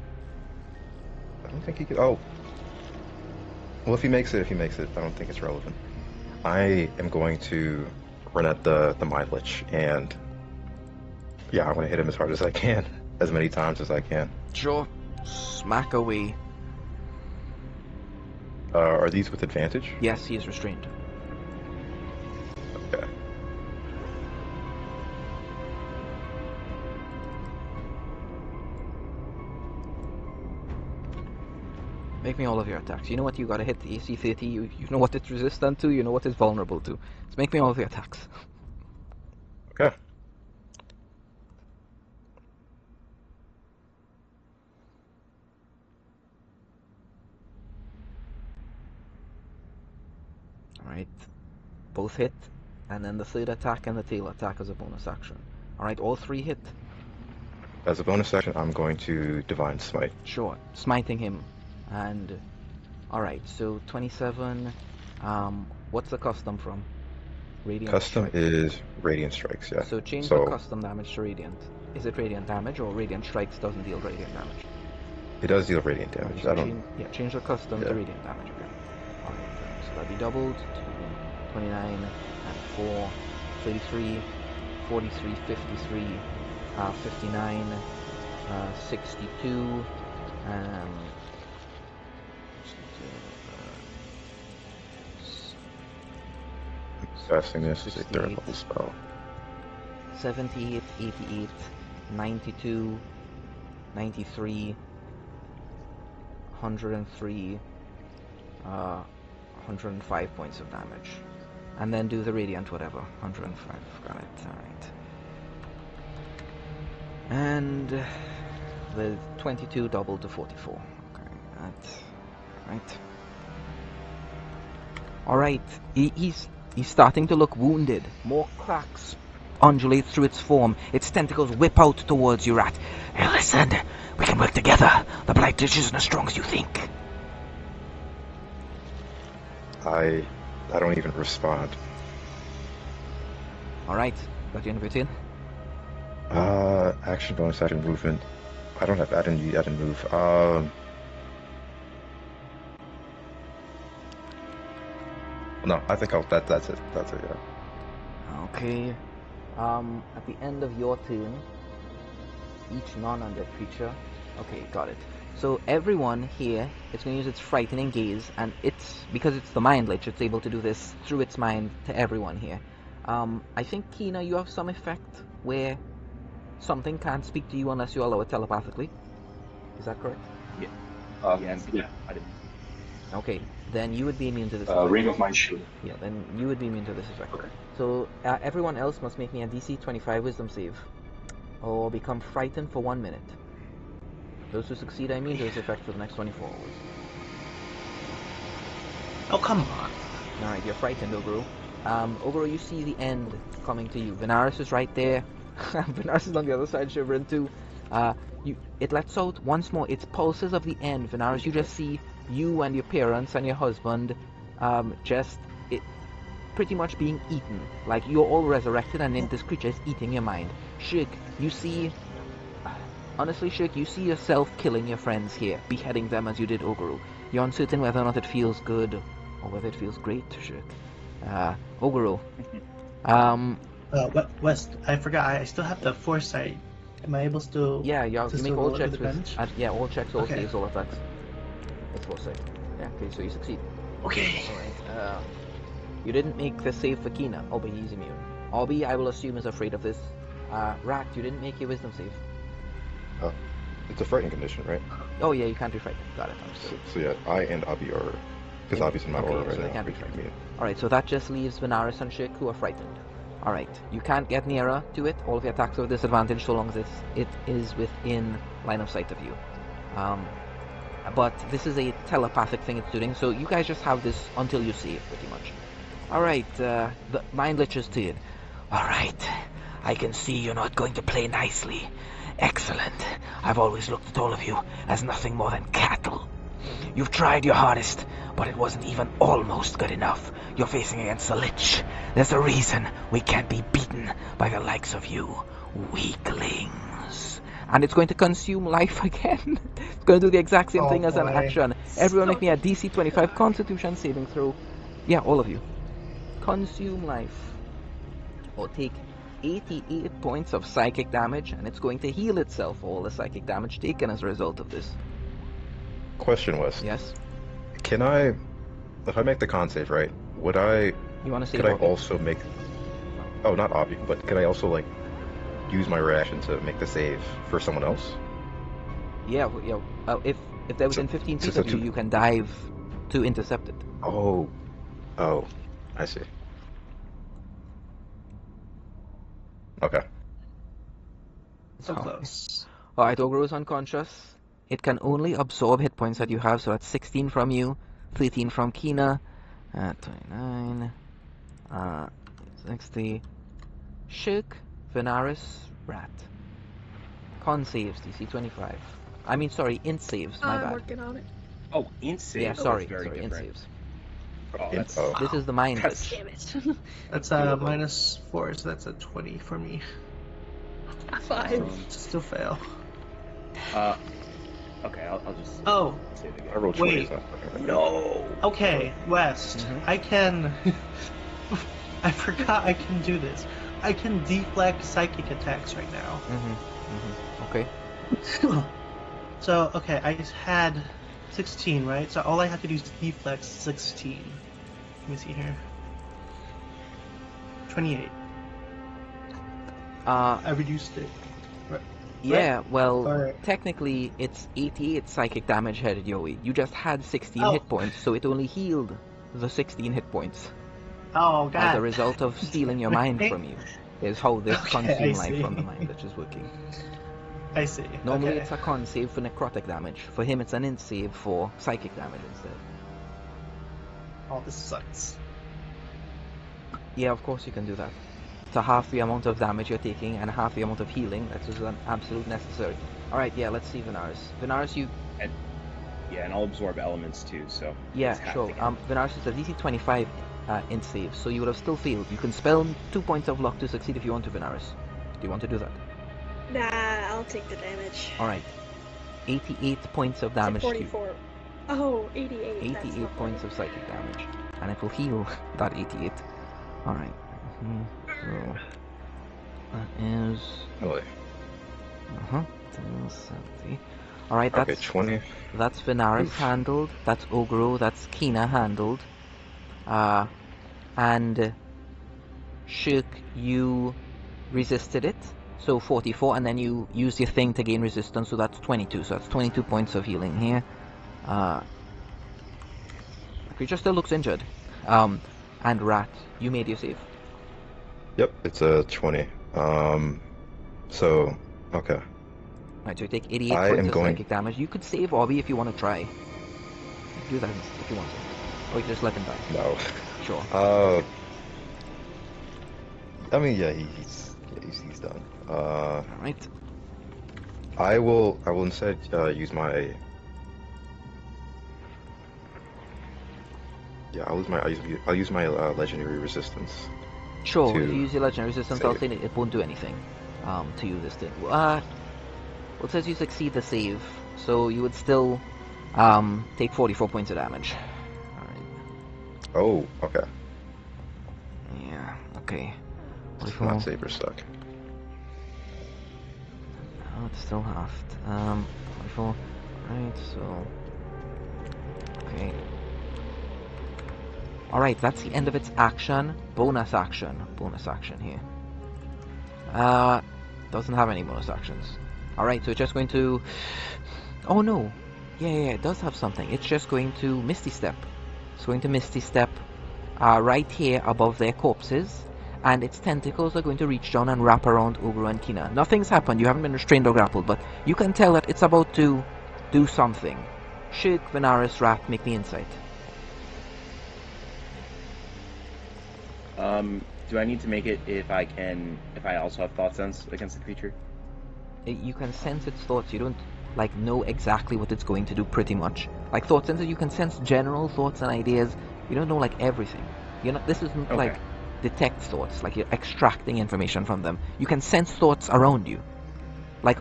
don't think he could. Oh. Well, if he makes it, I don't think it's relevant. I am going to run at the Mind Lich, and yeah, I'm gonna hit him as hard as I can, as many times as I can. Sure. Smack away. Are these with advantage? Yes, he is restrained. Okay. Make me all of your attacks. You know what you gotta hit the AC 30, you know what it's resistant to, you know what it's vulnerable to. Just make me all of your attacks. Okay. Alright. Both hit, and then the third attack and the tail attack as a bonus action. Alright, all 3 hit. As a bonus action, I'm going to Divine Smite. Sure. Smiting him. And Alright, so 27. What's the custom from? Radiant Custom strike. is radiant strikes, yeah. So change the So custom damage to radiant. Is it radiant damage or radiant strikes doesn't deal radiant damage? it does deal radiant damage. Okay, so I don't. change the custom to Yeah. radiant damage again. Alright, so that'd be doubled to 29 and 4, 33, 43, 53, 59, 62, and Casting this is a 68. third level spell. 78, 88, 92, 93, 103, 105 points of damage. And then do the radiant whatever. 105, got it, alright. And the 22 doubled to 44. Okay, that's right. Alright, he's starting to look wounded. More cracks undulate through its form. Its tentacles whip out towards you, Rat. Hey, listen, we can work together. The Blight Lich isn't as strong as you think. I don't even respond. Alright, got the end of your turn. Action bonus, action movement. I didn't move. No, I think that's it. That's it, yeah. Okay. At the end of your turn, each non-undead creature. Okay, got it. So everyone here is going to use its frightening gaze, and because it's the Mind Lich, it's able to do this through its mind to everyone here. I think, Kina, you have some effect where something can't speak to you unless you allow it telepathically. Is that correct? Yes. Yeah. I didn't. Okay, then you would be immune to this effect. Ring of Mind Shield. Yeah, then you would be immune to this effect. Okay. So everyone else must make me a DC 25 Wisdom save, or become frightened for 1 minute. Those who succeed are immune to this effect for the next 24 hours. Oh, come on. Alright, you're frightened, Oguru. Oguru, you see the end coming to you. Venaris is right there. Venaris is on the other side, shivering too. It lets out once more its pulses of the end. Venaris, you just see you and your parents and your husband pretty much being eaten. Like, you're all resurrected and then this creature is eating your mind. Shig, you see... Honestly, Shig, you see yourself killing your friends here, beheading them as you did Oguru. You're uncertain whether or not it feels good, or whether it feels great, Shig. Oguru. West, I forgot, I still have the foresight. Am I able to... Yeah, you to make all roll checks with with... advantage? yeah, all checks, all Okay. saves, all attacks. It's foresight. Yeah, okay, so you succeed. Okay. Alright, you didn't make the save for Kina. Obi, he's immune. Obi, I will assume, is afraid of this. Rat, you didn't make your wisdom save. It's a frightening condition, right? Oh yeah, you can't be frightened. Got it, So, understood. so yeah, I and Abi are, because Yeah. Abi's in my Okay, aura yeah, right so they now. can't be we frightened. can- Alright, so that just leaves Venaris and Shik, who are frightened. Alright, you can't get nearer to it. All of your attacks are with disadvantage so long as it is within line of sight of you. But this is a telepathic thing it's doing, so you guys just have this until you see it, pretty much. Alright, the Mind Lich's turn. Alright, I can see you're not going to play nicely. Excellent. I've always looked at all of you as nothing more than cattle. You've tried your hardest, but it wasn't even almost good enough. You're facing against a lich. There's a reason we can't be beaten by the likes of you, weaklings. And it's going to consume life again. It's going to do the exact same thing as an boy. action. Everyone make me a DC 25 Constitution saving throw. Yeah, all of you. Consume life. Or take 88 points of psychic damage, and it's going to heal itself for all the psychic damage taken as a result of this. Question, West. Yes? Can I, if I make the con save, right, would I, You want to save could I Obi? also make, oh, not Abi, but could I also, like, use my reaction to make the save for someone else? Yeah, if they're within 15 feet of you, you can dive to intercept it. Oh, I see. Okay. So close. Alright, Ogre is unconscious. It can only absorb hit points that you have, so that's 16 from you, 13 from Kina, 29, 60, Shik, Venaris, Rat. Con saves, DC 25. I mean, sorry, int saves, my I'm bad. working on it. Oh, int save. Yeah, That's sorry, very int different. saves. Oh, that's Oh. This is the mind That's- glitch. Damn it. That's doable. -4, so that's a 20 for me. A 5. Still fail. Okay, I'll just Oh, save again. I rolled 20. Wait. It's not fucking right. No. okay, West. Mhm. I can. I forgot I can do this. I can deflect psychic attacks right now. Okay. So, okay, I had 16, right? So all I have to do is deflect 16. Let me see here. 28. I reduced it. Yeah, well, Or- technically it's 88 psychic damage headed your way. You just had 16 Oh. hit points, so it only healed the 16 hit points Oh, God. as a result of stealing your mind from you. Is how this Okay, I consume life see. from the mind glitch is working. I see. Normally okay. it's a con save for necrotic damage. For him it's an int save for psychic damage instead. Oh, this sucks. Yeah, of course you can do that. To half the amount of damage you're taking and half the amount of healing, that is an absolute necessary. Alright, yeah, let's see Venaris. Venaris, you... Yeah, and I'll absorb elements too, so it's Yeah, halved sure. again. Venaris is a DC 25 int save, so you would have still failed. You can spell 2 points of luck to succeed if you want to, Venaris. Do you want to do that? Nah, I'll take the damage. Alright. 88 points of damage to you. 44. Oh, 88. 88 points of psychic damage. And it will heal that 88. Alright. So... That is... Oh, Uh-huh. 270. Alright, okay, that's... 20. That's Venaris Oof. handled. That's Ogro. That's Kina handled. And Shirk, you resisted it. So 44, and then you use your thing to gain resistance. So that's 22. So that's 22 points of healing here. The creature still looks injured. And Rat, you made your save. Yep, it's a 20. So, okay. Right, so you take 88 I points am of going- psychic damage. You could save Obby if you want to try. You can do that if you want to. Or you can just let him die. No. Sure. I mean, yeah, he's done. Alright. I will instead use my. Yeah, I'll use my legendary resistance. Sure, to if you use your legendary resistance, I'll save. say it won't do anything to you this turn. Well, it says you succeed the save, so you would still take 44 points of damage. Alright. Oh, okay. Yeah, okay. Not saber stuck. Oh, it's still halved. 44. Right, so... Okay. Alright, that's the end of its action. Bonus action. Bonus action here. Doesn't have any bonus actions. Alright, so it's just going to... Oh no! Yeah, it does have something. It's just going to Misty Step. It's going to Misty Step right here above their corpses. And its tentacles are going to reach down and wrap around Ogro and Kina. Nothing's happened, you haven't been restrained or grappled, but you can tell that it's about to do something. Shirk, Venaris, Rat, make the insight. Do I need to make it if I also have thought sense against the creature? You can sense its thoughts, you don't know exactly what it's going to do pretty much. Like thought sensor, you can sense general thoughts and ideas, you don't know everything. This isn't Okay. detect thoughts, you're extracting information from them. You can sense thoughts around you.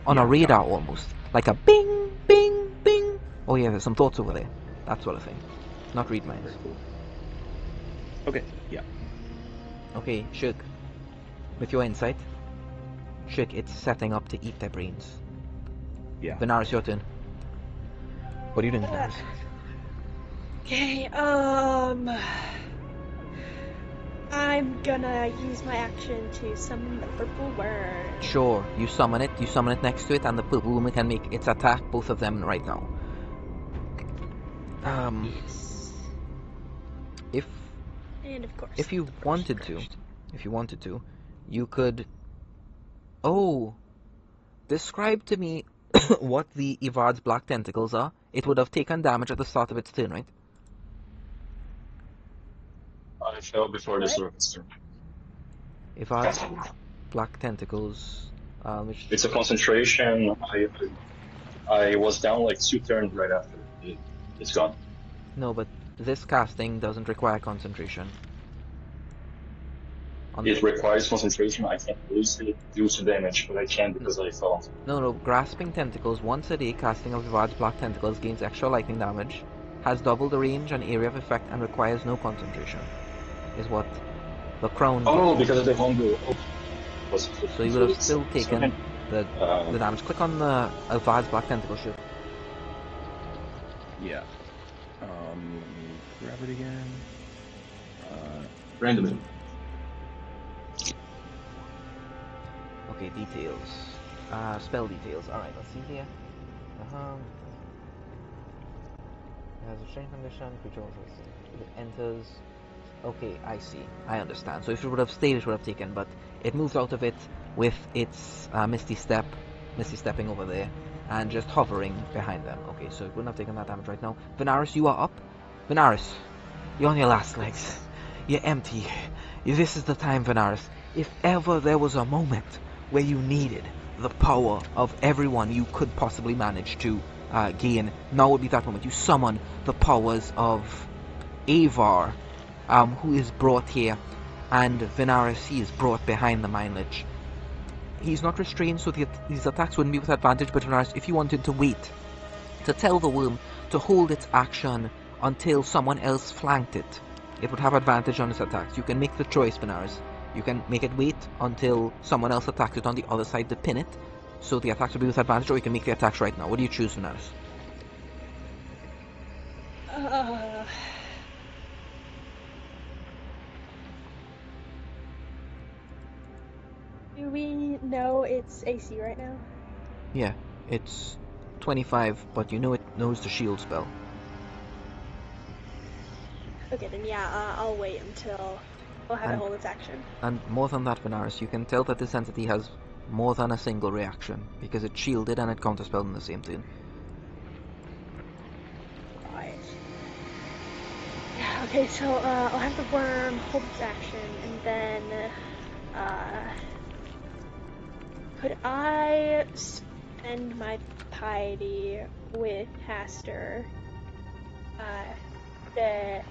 On a Yeah, radar got it. almost. Like a bing, bing, bing. Oh yeah, there's some thoughts over there. That sort of thing. Not read minds. Very cool. Okay, yeah. Okay, Shirk. With your insight, Shirk, it's setting up to eat their brains. Yeah. Venaris, your turn. What are you doing, Venaris? Okay, I'm gonna use my action to summon the purple worm. Sure, you summon it next to it, and the purple woman can make its attack, both of them right now. Yes. If And of course. If you the first wanted to, you could... Oh! Describe to me what the Ivard's black tentacles are. It would have taken damage at the start of its turn, right? I fell before this What? turn. Ivard's black tentacles, which... It's a concentration. I was down 2 turns right after it. it's gone. No, but this casting doesn't require concentration. It requires concentration. I can't lose it due to damage, but I can because I fell. No, grasping tentacles once a day, casting of Vivard's black tentacles gains extra lightning damage, has double the range and area of effect, and requires no concentration. Is what the crown Oh, gives you. because of the hunger. Oh, So you would have still taken the damage. Click on the Vivard's black tentacle shield. Yeah. Let me grab it again. Randomly. Okay, details. Spell details. Alright, let's see here. It has a strength condition, creature also it enters. Okay, I see. I understand. So if it would have stayed, it would have taken, but it moves out of it with its Misty Stepping over there, and just hovering behind them. Okay, so it wouldn't have taken that damage right now. Venaris, you are up. Venaris, you're on your last legs. You're empty. This is the time, Venaris. If ever there was a moment where you needed the power of everyone you could possibly manage to gain, now would be that moment. You summon the powers of Avar, who is brought here, and Venaris, he is brought behind the Mind Lich. He's not restrained, so his attacks wouldn't be with advantage, but Venaris, if you wanted to wait, to tell the worm to hold its action until someone else flanked it, it would have advantage on its attacks. You can make the choice, Venaris. You can make it wait until someone else attacks it on the other side to pin it, so the attacks will be with advantage, or you can make the attacks right now. What do you choose, Venaris? Do we know its AC right now? Yeah, it's 25, but you know it knows the shield spell. Okay, then yeah, I'll wait until I'll have it hold its action. And more than that, Venaris, you can tell that this entity has more than a single reaction, because it's shielded and it counterspelled in the same turn. Right. Yeah, okay, so I'll have the worm hold its action, and then could I spend my piety with Haster to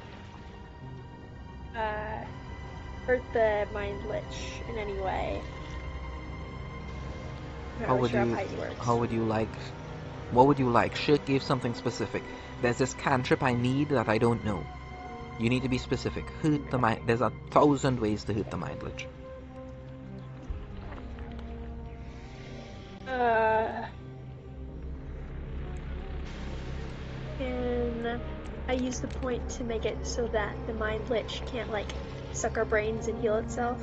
hurt the Mind Lich in any way? How would you like? What would you like? Shirk gave something specific. There's this cantrip I need that I don't know. You need to be specific. Hurt the mind. There's 1,000 ways to hurt the Mind Lich. Can I use the point to make it so that the Mind Lich can't, like, suck our brains and heal itself?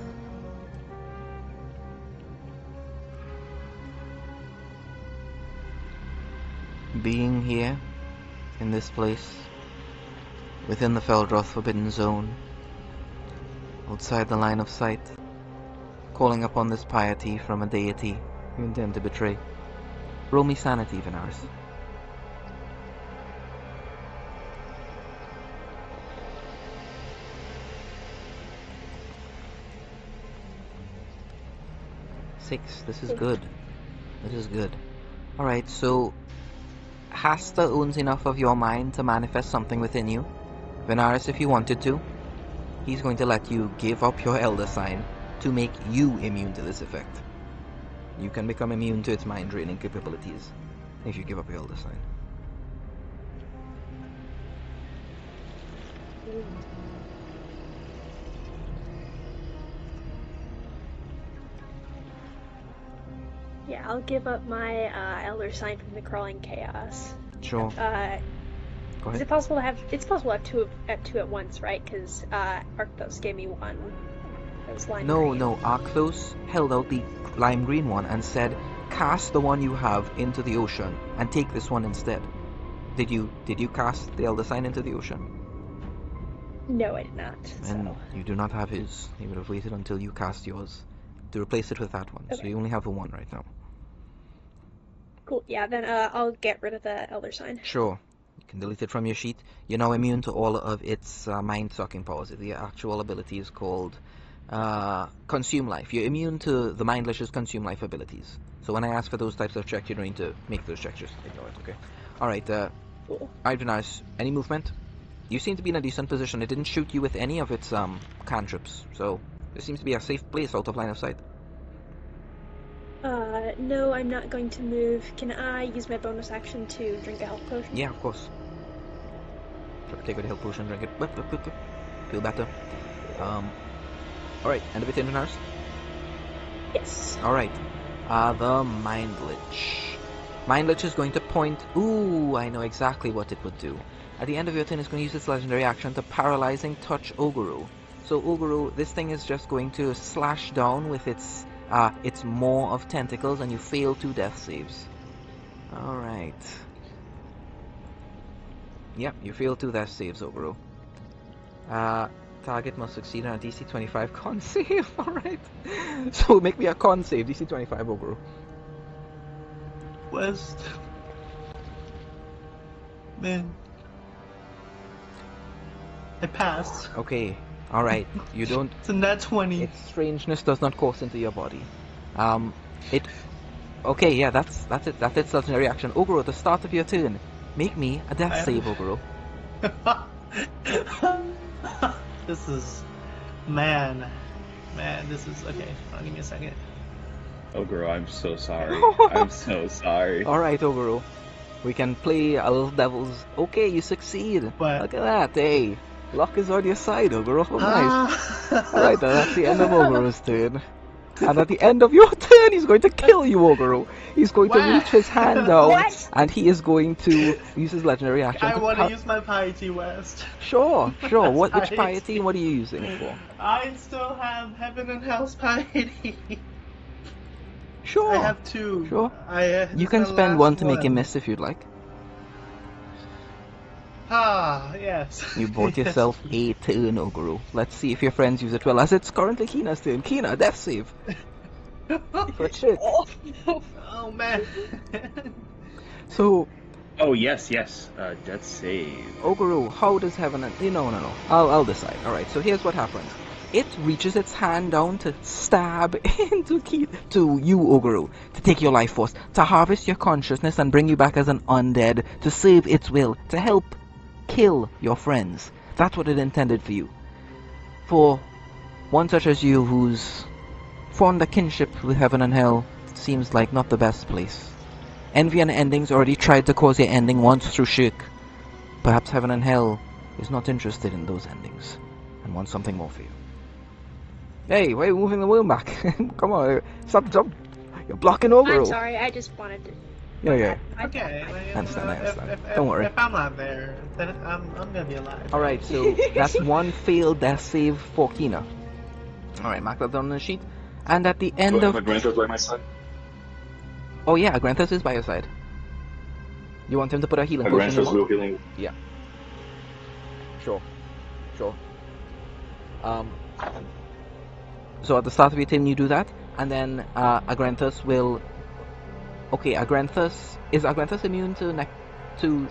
Being here, in this place, within the Feldroth Forbidden Zone, outside the line of sight, calling upon this piety from a deity you intend to betray. Roll me sanity, Venaris. Six. This is good. This is good. Alright, so Hasta owns enough of your mind to manifest something within you. Venaris, if you wanted to, he's going to let you give up your Elder Sign to make you immune to this effect. You can become immune to its mind draining capabilities if you give up your Elder Sign. Yeah, I'll give up my Elder Sign from the Crawling Chaos. Sure. Go ahead. Is it possible to have? It's possible to have two at once, right? Because Arctos gave me one. That was lime green. No. Arctos held out the lime green one and said, "Cast the one you have into the ocean and take this one instead." Did you cast the Elder Sign into the ocean? No, I did not. And So. you do not have his. He would have waited until you cast yours to replace it with that one. Okay. So you only have the one right now. Cool. Yeah, then I'll get rid of the Elder Sign. Sure. You can delete it from your sheet. You're now immune to all of its mind-sucking powers. The actual ability is called Consume Life. You're immune to the Mind Lich's Consume Life abilities. So when I ask for those types of checks, you're going to make those checks. Just ignore it, okay? Alright, Cool. Alright, nice. Any movement? You seem to be in a decent position. It didn't shoot you with any of its cantrips, so this seems to be a safe place out of line of sight. No, I'm not going to move. Can I use my bonus action to drink a health potion? Yeah, of course. Take a health potion, drink it. Feel better. Alright, end of it, Internars? Yes. Alright. The Mind Lich. Mind Lich is going to point... Ooh, I know exactly what it would do. At the end of your turn, it's going to use its legendary action to paralyzing touch Oguru. So Oguru, this thing is just going to slash down with its maw of tentacles, and you fail 2 death saves. Alright. Yep, you fail 2 death saves, Oguru. Target must succeed on a DC 25 con save, alright. So make me a con save, DC 25, Oguru. West. Man. I passed. Okay, alright. You don't... It's a nat 20. Its strangeness does not course into your body. It... Okay, yeah, that's it. That's its legendary action. Oguru, at the start of your turn, make me a death save, Oguru. This is... Man, this is... Okay, give me a second. Ogre, I'm so sorry. I'm so sorry. Alright, Oguru. We can play a little devil's... Okay, you succeed. What? Look at that, hey. Luck is on your side, Oguru. Oh, nice. Alright, then that's the end of Oguru's turn. And at the end of your turn, he's going to kill you, Oguru. He's going to reach his hand out, What? and he is going to use his legendary action. I want to use my piety, West. Sure. Which Piety. piety? What are you using it for? I still have heaven and hell's piety. Sure. I have 2. Sure. This You is can the spend last one to make him miss if you'd like. Ah, yes. You bought Yes. yourself a turn, Oguru. Let's see if your friends use it well, as it's currently Kina's turn. Kina, death save. For shit. Oh man. So, Oh, yes. Death save. Oguru, how does heaven and... No. I'll decide. Alright, so here's what happens. It reaches its hand down to stab into you, Oguru, to take your life force, to harvest your consciousness and bring you back as an undead, to serve its will, to help kill your friends. That's what it intended for you. For one such as you, who's formed a kinship with heaven and hell, it seems like not the best place. Envy and Endings already tried to cause your ending once through shirk. Perhaps heaven and hell is not interested in those endings, and wants something more for you. Hey, why are you moving the wheel back? Come on, stop. You're blocking Oguru. I'm sorry, I just wanted to... Yeah. Okay. I understand. If, Don't worry. If I'm not there, then I'm gonna be alive. Alright, so that's one failed death save for Kina. Alright, mark that down on the sheet. And at the end of... My grandfather's by my side. Oh yeah, Agranthus is by your side. You want him to put a healing My potion in grandfather's your will healing. Sure. So at the start of your turn you do that, and then Agranthus will... Okay, Is Agranthus immune to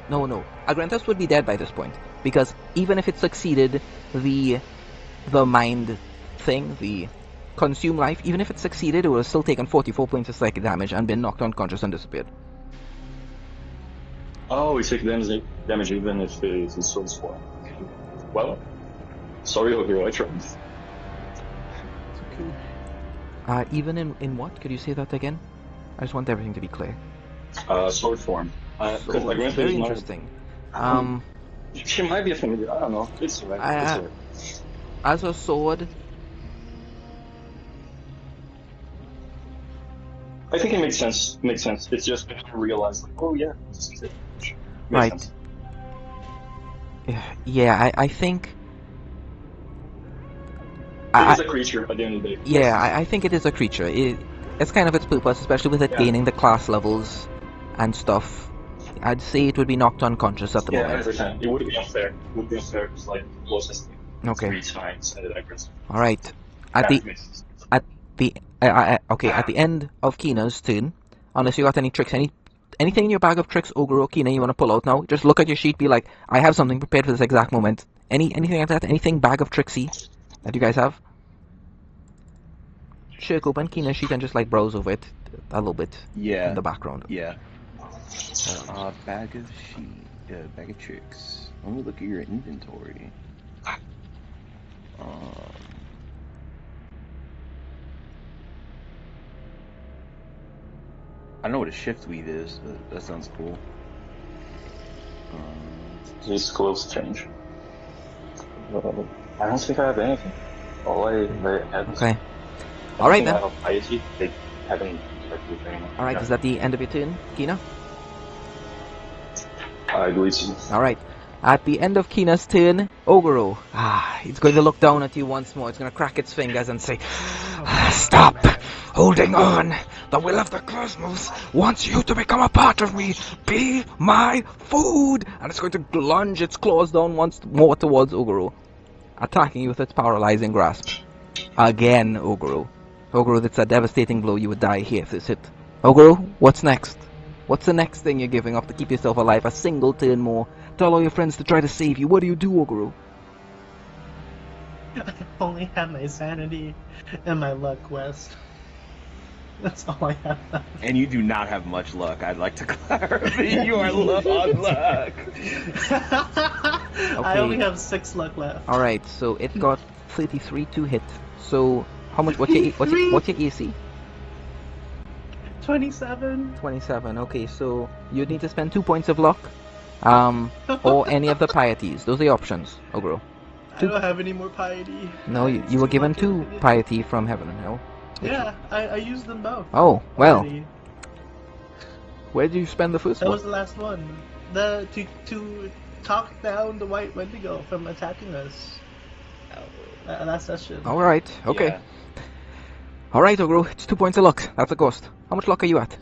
No. Agranthus would be dead by this point, because even if it succeeded the mind thing, the consume life, even if it succeeded, it would have still taken 44 points of psychic damage and been knocked unconscious and disappeared. Oh, he takes damage even if his soul's form. Okay. Well, sorry, Ogre, I tried. It's okay. Even in what? Could you say that again? I just want everything to be clear. Sword form. Because my grandfather Very is not... interesting. She might be a familiar. I don't know. It's alright. It's alright. As a sword, I think it makes sense. It's just I didn't realize, like, oh yeah, this is it. Makes Right. sense. yeah, I think... It is a creature at the end of the day. Yeah, I think it is a creature. It's kind of its purpose, especially with it gaining the class levels and stuff. I'd say it would be knocked unconscious at the Yeah, moment. 100%. It would be unfair. It would be unfair because, like, the closest thing. Okay. 3 times and aggressive. Alright. At the end of Kina's turn, unless you got any tricks, anything in your bag of tricks, Ogre or Kina, you want to pull out now, just look at your sheet, be like, I have something prepared for this exact moment. Anything like that? Anything bag of tricksy that you guys have? Shake open Kina's sheet and just like browse over it a little bit Yeah. in the background. Yeah. Bag of sheet. bag of tricks. Let me look at your inventory. I don't know what a shift weave is, but that sounds cool. His clothes change. I don't think I have anything. All I have is... Okay. I Alright think then. I have piety. They haven't started with anyone. Alright, Yeah. is that the end of your turn, Kina? I believe so. Alright. At the end of Kina's turn, Ogoro. It's going to look down at you once more. It's going to crack its fingers and say, "Stop holding on. The will of the cosmos wants you to become a part of me. Be my food." And it's going to lunge its claws down once more towards Ogoro, attacking you with its paralyzing grasp. Again, Ogoro. Ogoro, that's a devastating blow. You would die here if this hit. Ogoro, what's next? What's the next thing you're giving up to keep yourself alive? A single turn more. Tell all your friends to try to save you. What do you do, Ogoro? I only have my sanity and my luck, West. That's all I have left. And you do not have much luck. I'd like to clarify. You are low on luck. I only have 6 luck left. Alright, so it got 33 to hit. So, how much? What's your AC? 27. 27. Okay, so you need to spend 2 points of luck. Or any of the pieties. Those are the options, Ogoro. I don't have any more piety. No, you were given 2 piety from heaven, no? Yeah, I used them both. Oh, well. already. Where did you spend the first That one? was the last one. To talk down the white Wendigo from attacking us. Last session. Alright, okay. Yeah. Alright, Ogoro, it's 2 points of luck. That's a cost. How much luck are you at?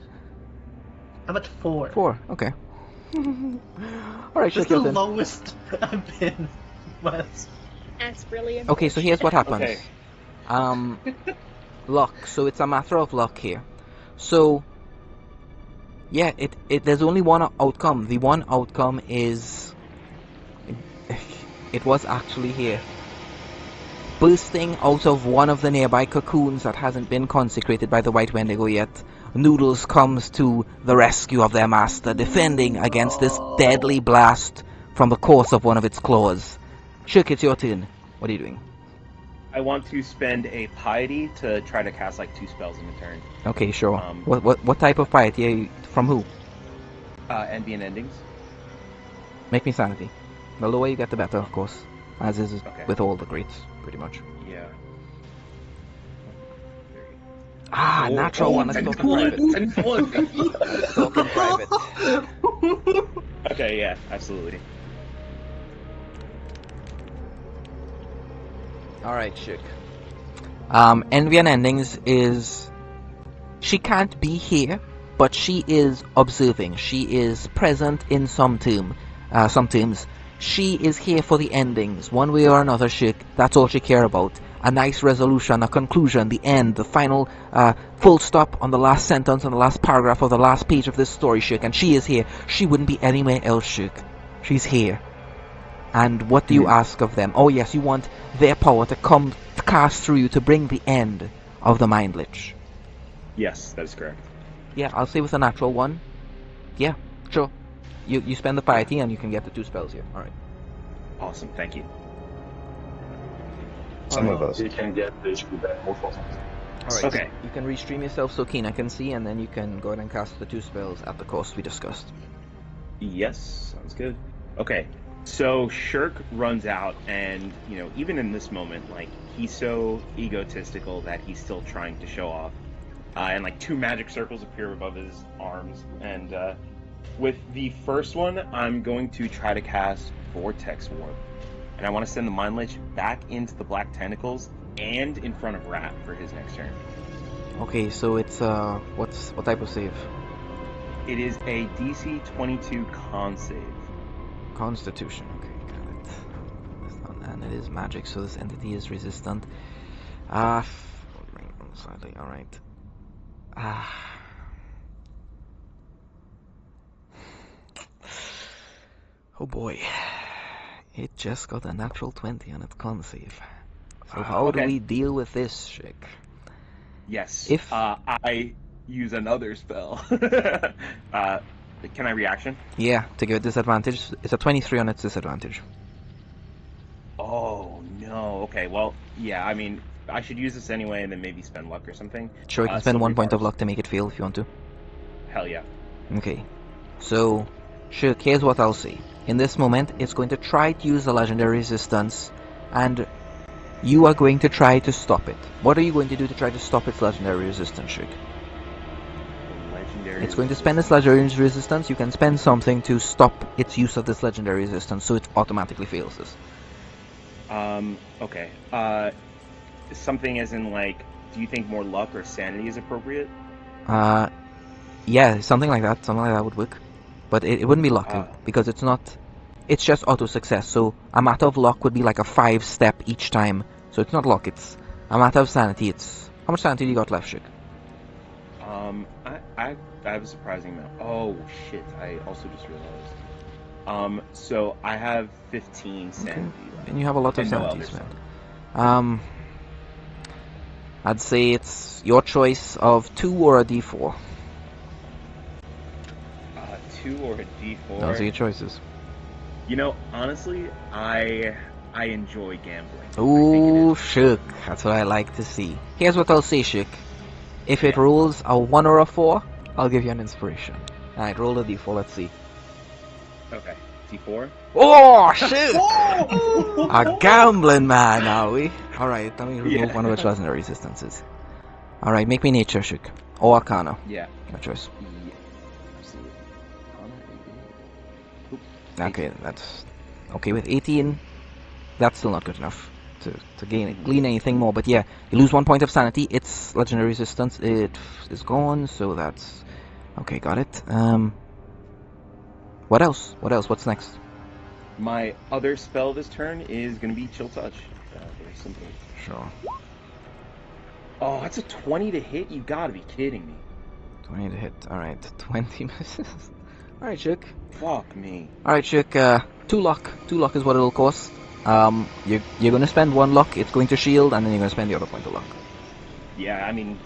I'm at 4. 4, okay. Alright, That's check the your turn. lowest I've been, Wes. That's brilliant. Okay, so here's what happens. Okay. Luck. So it's a matter of luck here. So, yeah, there's only one outcome. The one outcome is... It was actually here. Bursting out of one of the nearby cocoons that hasn't been consecrated by the White Wendigo yet, Noodles comes to the rescue of their master, defending against this deadly blast from the course of one of its claws. Shirk, it's your turn. What are you doing? I want to spend a piety to try to cast like 2 spells in a turn. Okay, sure. Um, What type of piety are you, from who? Ambient endings. Make me sanity. The lower you get, the better, of course. As is Okay. with all the greats, pretty much. Yeah. Natural one. Let's talk in private. Let's talk in private. Okay, yeah, absolutely. Alright, Shik. Envy and Endings is... She can't be here, but she is observing. She is present in some terms. She is here for the endings, one way or another, Shik. That's all she cares about. A nice resolution, a conclusion, the end, the final full stop on the last sentence, on the last paragraph of the last page of this story, Shik. And she is here. She wouldn't be anywhere else, Shik. She's here. And what do you ask of them? Oh yes, you want their power to come to cast through you to bring the end of the Mind Lich. Yes, that is correct. Yeah, I'll say with a natural one. Yeah, sure. You spend the piety and you can get the 2 spells here. Alright. Awesome, thank you. Some of us. You can get the HP back multiple times. Alright. Okay. You can restream yourself so Kina can see, and then you can go ahead and cast the 2 spells at the cost we discussed. Yes, sounds good. Okay, so Shirk runs out, and, you know, even in this moment, like, he's so egotistical that he's still trying to show off. And, like, 2 magic circles appear above his arms, and, with the first one, I'm going to try to cast Vortex Warp. And I want to send the Mind Lich back into the Black Tentacles and in front of Rat for his next turn. Okay, so it's what type of save? It is a DC 22 con save. Constitution. Okay, got it. And it is magic, so this entity is resistant. Slightly. All right. Oh boy. It just got a natural 20 on its con save. So how do okay. we deal with this, Shik? Yes. If- I use another spell. Can I reaction? Yeah, to give it disadvantage. It's a 23 on its disadvantage. Oh no. Okay. Well, yeah. I mean, I should use this anyway, and then maybe spend luck or something. Sure, you can So spend 1 point of regardless- luck to make it fail if you want to. Hell yeah. Okay. So, Shirk, here's what I'll say. In this moment, it's going to try to use the legendary resistance, and you are going to try to stop it. What are you going to do to try to stop its legendary resistance, Shirk? Legendary. It's going to spend its legendary resistance. You can spend something to stop its use of this legendary resistance, so it automatically fails this. Okay. Something as in like, do you think more luck or sanity is appropriate? Yeah, something like that. Something like that would work. But it wouldn't be luck, because it's not... It's just auto success, so a matter of luck would be like a 5-step each time. So it's not luck, it's a matter of sanity. It's... How much sanity do you got left, Shik? I have a surprising amount. Oh shit! I also just realized. So I have 15 sanity. Okay. And you have a lot of And no sanity other spent. I'd say it's your choice of 2 or a D4. 2 or a D4. Those are your choices. You know, honestly, I enjoy gambling. Ooh, Shik. That's what I like to see. Here's what I'll say, Shik. If it rolls a 1 or a 4, I'll give you an inspiration. Alright, roll a D4, let's see. Okay, D4. Oh, shit! A gambling man, are we? Alright, let me remove one of its legendary resistances. Alright, make me nature, Shik. Or Arcana. Yeah. My choice. Yeah. Absolutely. Okay, that's... Okay, with 18, that's still not good enough to glean anything more. But yeah, you lose 1 point of sanity. Its legendary resistance, it is gone, so that's... Okay, got it. What else? What else? What's next? My other spell this turn is going to be Chill Touch. Very simple. Sure. Oh, that's a 20 to hit? You gotta be kidding me. 20 to hit. Alright, 20 misses. Alright, Shook. Fuck me. Alright, Shook, 2 luck. 2 luck is what it'll cost. You're gonna spend 1 luck, it's going to shield, and then you're gonna spend the other point of luck. Yeah, I mean,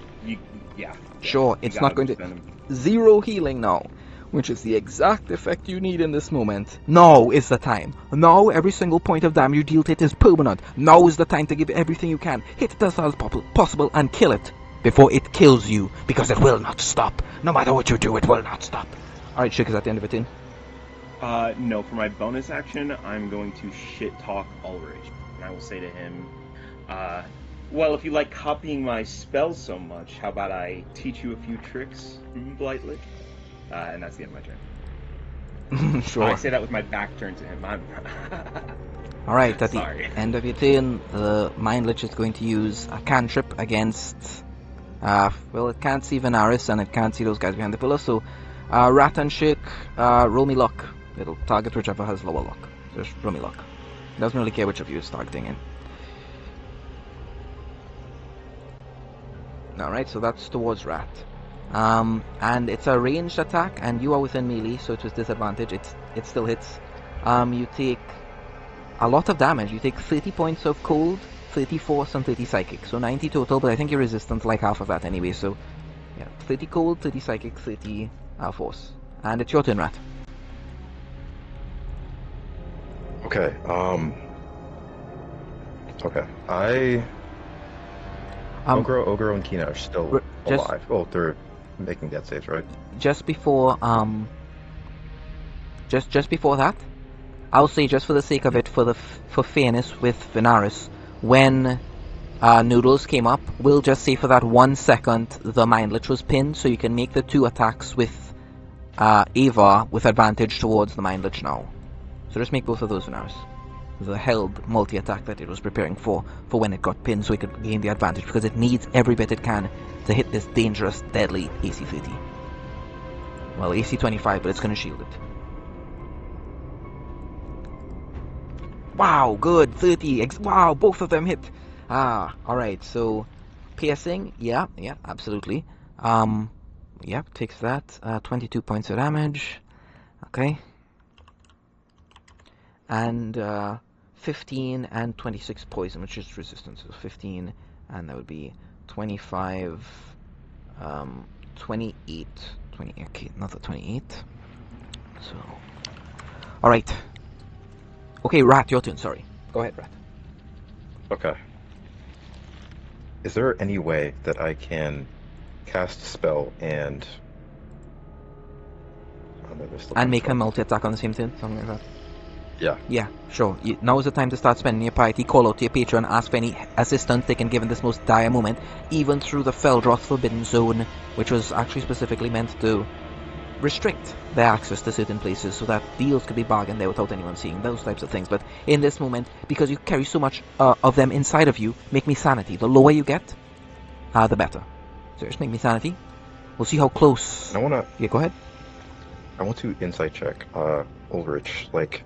yeah. Sure, it's not going to... 0 healing now, which is the exact effect you need in this moment. Now is the time. Now every single point of damage you deal to it is permanent. Now is the time to give it everything you can. Hit it as hard as possible and kill it before it kills you, because it will not stop. No matter what you do, it will not stop. Alright, Shook, is that the end of it in? No, for my bonus action, I'm going to shit talk Ulrich. And I will say to him, well, if you like copying my spells so much, how about I teach you a few tricks, Blightly? And that's the end of my turn. Sure. I say that with my back turned to him. Alright, at the Sorry. end of your turn, the Mind Lich is going to use a cantrip against... well, it can't see Venaris, and it can't see those guys behind the pillar, so... Rat and Shik, roll me luck. It'll target whichever has lower luck. Just roll me luck. Doesn't really care which of you is targeting in. Alright, so that's towards Rat. And it's a ranged attack, and you are within melee, so it was disadvantage. It still hits. You take a lot of damage. You take 30 points of cold, 30 force, and 30 psychic. So 90 total, but I think you're resistant to like half of that anyway, so... Yeah, 30 cold, 30 psychic, 30 force. And it's your turn, Rat. Okay, okay. Ogre and Kina are still alive. Oh, they're making death saves, right? Just before, just before that, I'll say, just for the sake of it, for fairness with Venaris, when Noodles came up, we'll just say for that 1 second the Mind Lich was pinned, so you can make the 2 attacks with Ava with advantage towards the Mind Lich now. So just make both of those Venaris. The held multi-attack that it was preparing for when it got pinned, so it could gain the advantage, because it needs every bit it can to hit this dangerous, deadly AC 30. Well, AC 25, but it's going to shield it. Wow, good, 30, wow, both of them hit. Alright, so, piercing, yeah, absolutely. Yeah, takes that, 22 points of damage, okay. And, 15 and 26 poison, which is resistance, so 15, and that would be 25, 28, okay, another 28, So, all right. Okay, Rat, your turn. Sorry. Go ahead, Rat. Okay. Is there any way that I can cast spell and... Oh, no, there's still And make a 20. multi-attack on the same turn, something like that. Yeah. Yeah, sure. Now is the time to start spending your piety. Call out to your patron, ask for any assistance they can give in this most dire moment, even through the Feldroth Forbidden Zone, which was actually specifically meant to restrict their access to certain places so that deals could be bargained there without anyone seeing, those types of things. But in this moment, because you carry so much of them inside of you, make me sanity. The lower you get, the better. So just make me sanity. We'll see how close. Yeah, go ahead. I want to insight check Ulrich, like,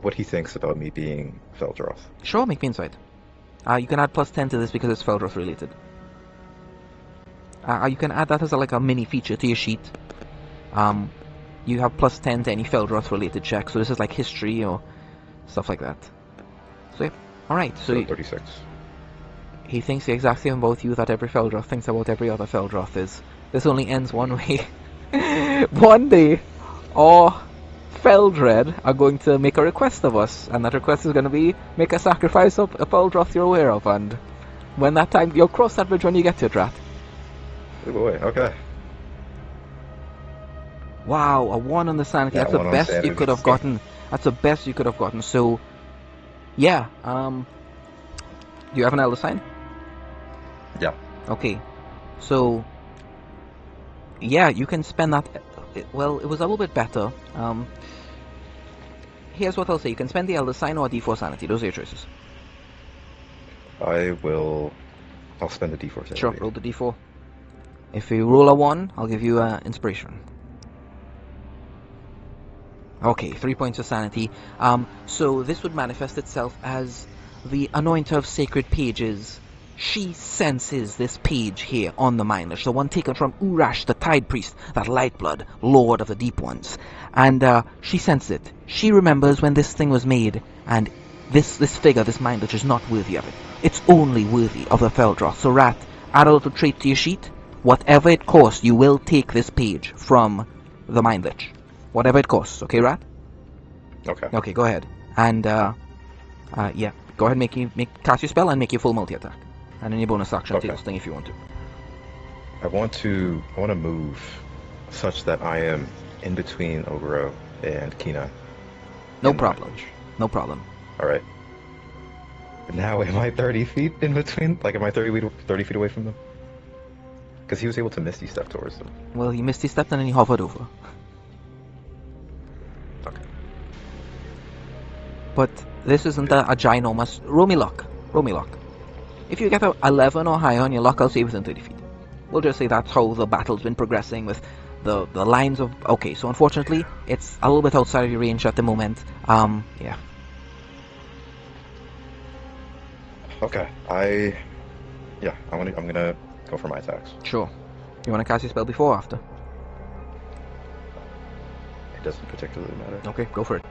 what he thinks about me being Feldroth. Sure, make me insight. You can add plus 10 to this because it's Feldroth related. You can add that as a mini feature to your sheet. You have plus 10 to any Feldroth related check, so this is like history or stuff like that. So yeah, alright, so 36. He thinks the exact same about you that every Feldroth thinks about every other Feldroth is. This only ends one way. One day, all Feldred are going to make a request of us, and that request is going to be make a sacrifice of a Feldroth you're aware of, and when that time, you'll cross that bridge when you get to it, Rat. Oh boy, okay. Wow, a 1 on the sanity. Yeah, That's the 1 on best you sanity. could have gotten. That's the best you could have gotten. So, yeah. Do you have an Elder Sign? Yeah. Okay. So, yeah, you can spend that. Well, it was a little bit better. Here's what I'll say. You can spend the Elder Sign or a D4 sanity. Those are your choices. I'll spend the D4 sanity. Sure, roll the D4. If you roll a 1, I'll give you inspiration. Okay, 3 points of sanity. So this would manifest itself as the Anointer of Sacred Pages. She senses this page here on the Mindlish, the one taken from Urash, the Tide Priest, that Lightblood, Lord of the Deep Ones. And she senses it. She remembers when this thing was made, and this figure, this Mindlish, is not worthy of it. It's only worthy of the Feldroth. So Rat, add a little trait to your sheet. Whatever it costs, you will take this page from the Mindlich. Whatever it costs, okay, Rat? Okay. Okay, go ahead. And, yeah. Go ahead and cast your spell and make your full multi-attack. And any bonus action Okay. tail sting if you want to. I want to move such that I am in between Ogoro and Kina. No in the problem. Mindlich. No problem. Alright. Now am I 30 feet in between? Like, am I 30 feet away from them? Because he was able to Misty Step towards them. Well, you Misty stepped and then you hovered over. Okay. But this isn't a ginormous... Roll me luck. Roll me luck. If you get a 11 or higher on your luck, I'll say within 30 feet. We'll just say that's how the battle's been progressing with the lines of... Okay, so unfortunately, it's a little bit outside of your range at the moment. Yeah. Okay. I'm gonna go for my attacks. Sure. You want to cast your spell before or after? It doesn't particularly matter. Okay, go for it.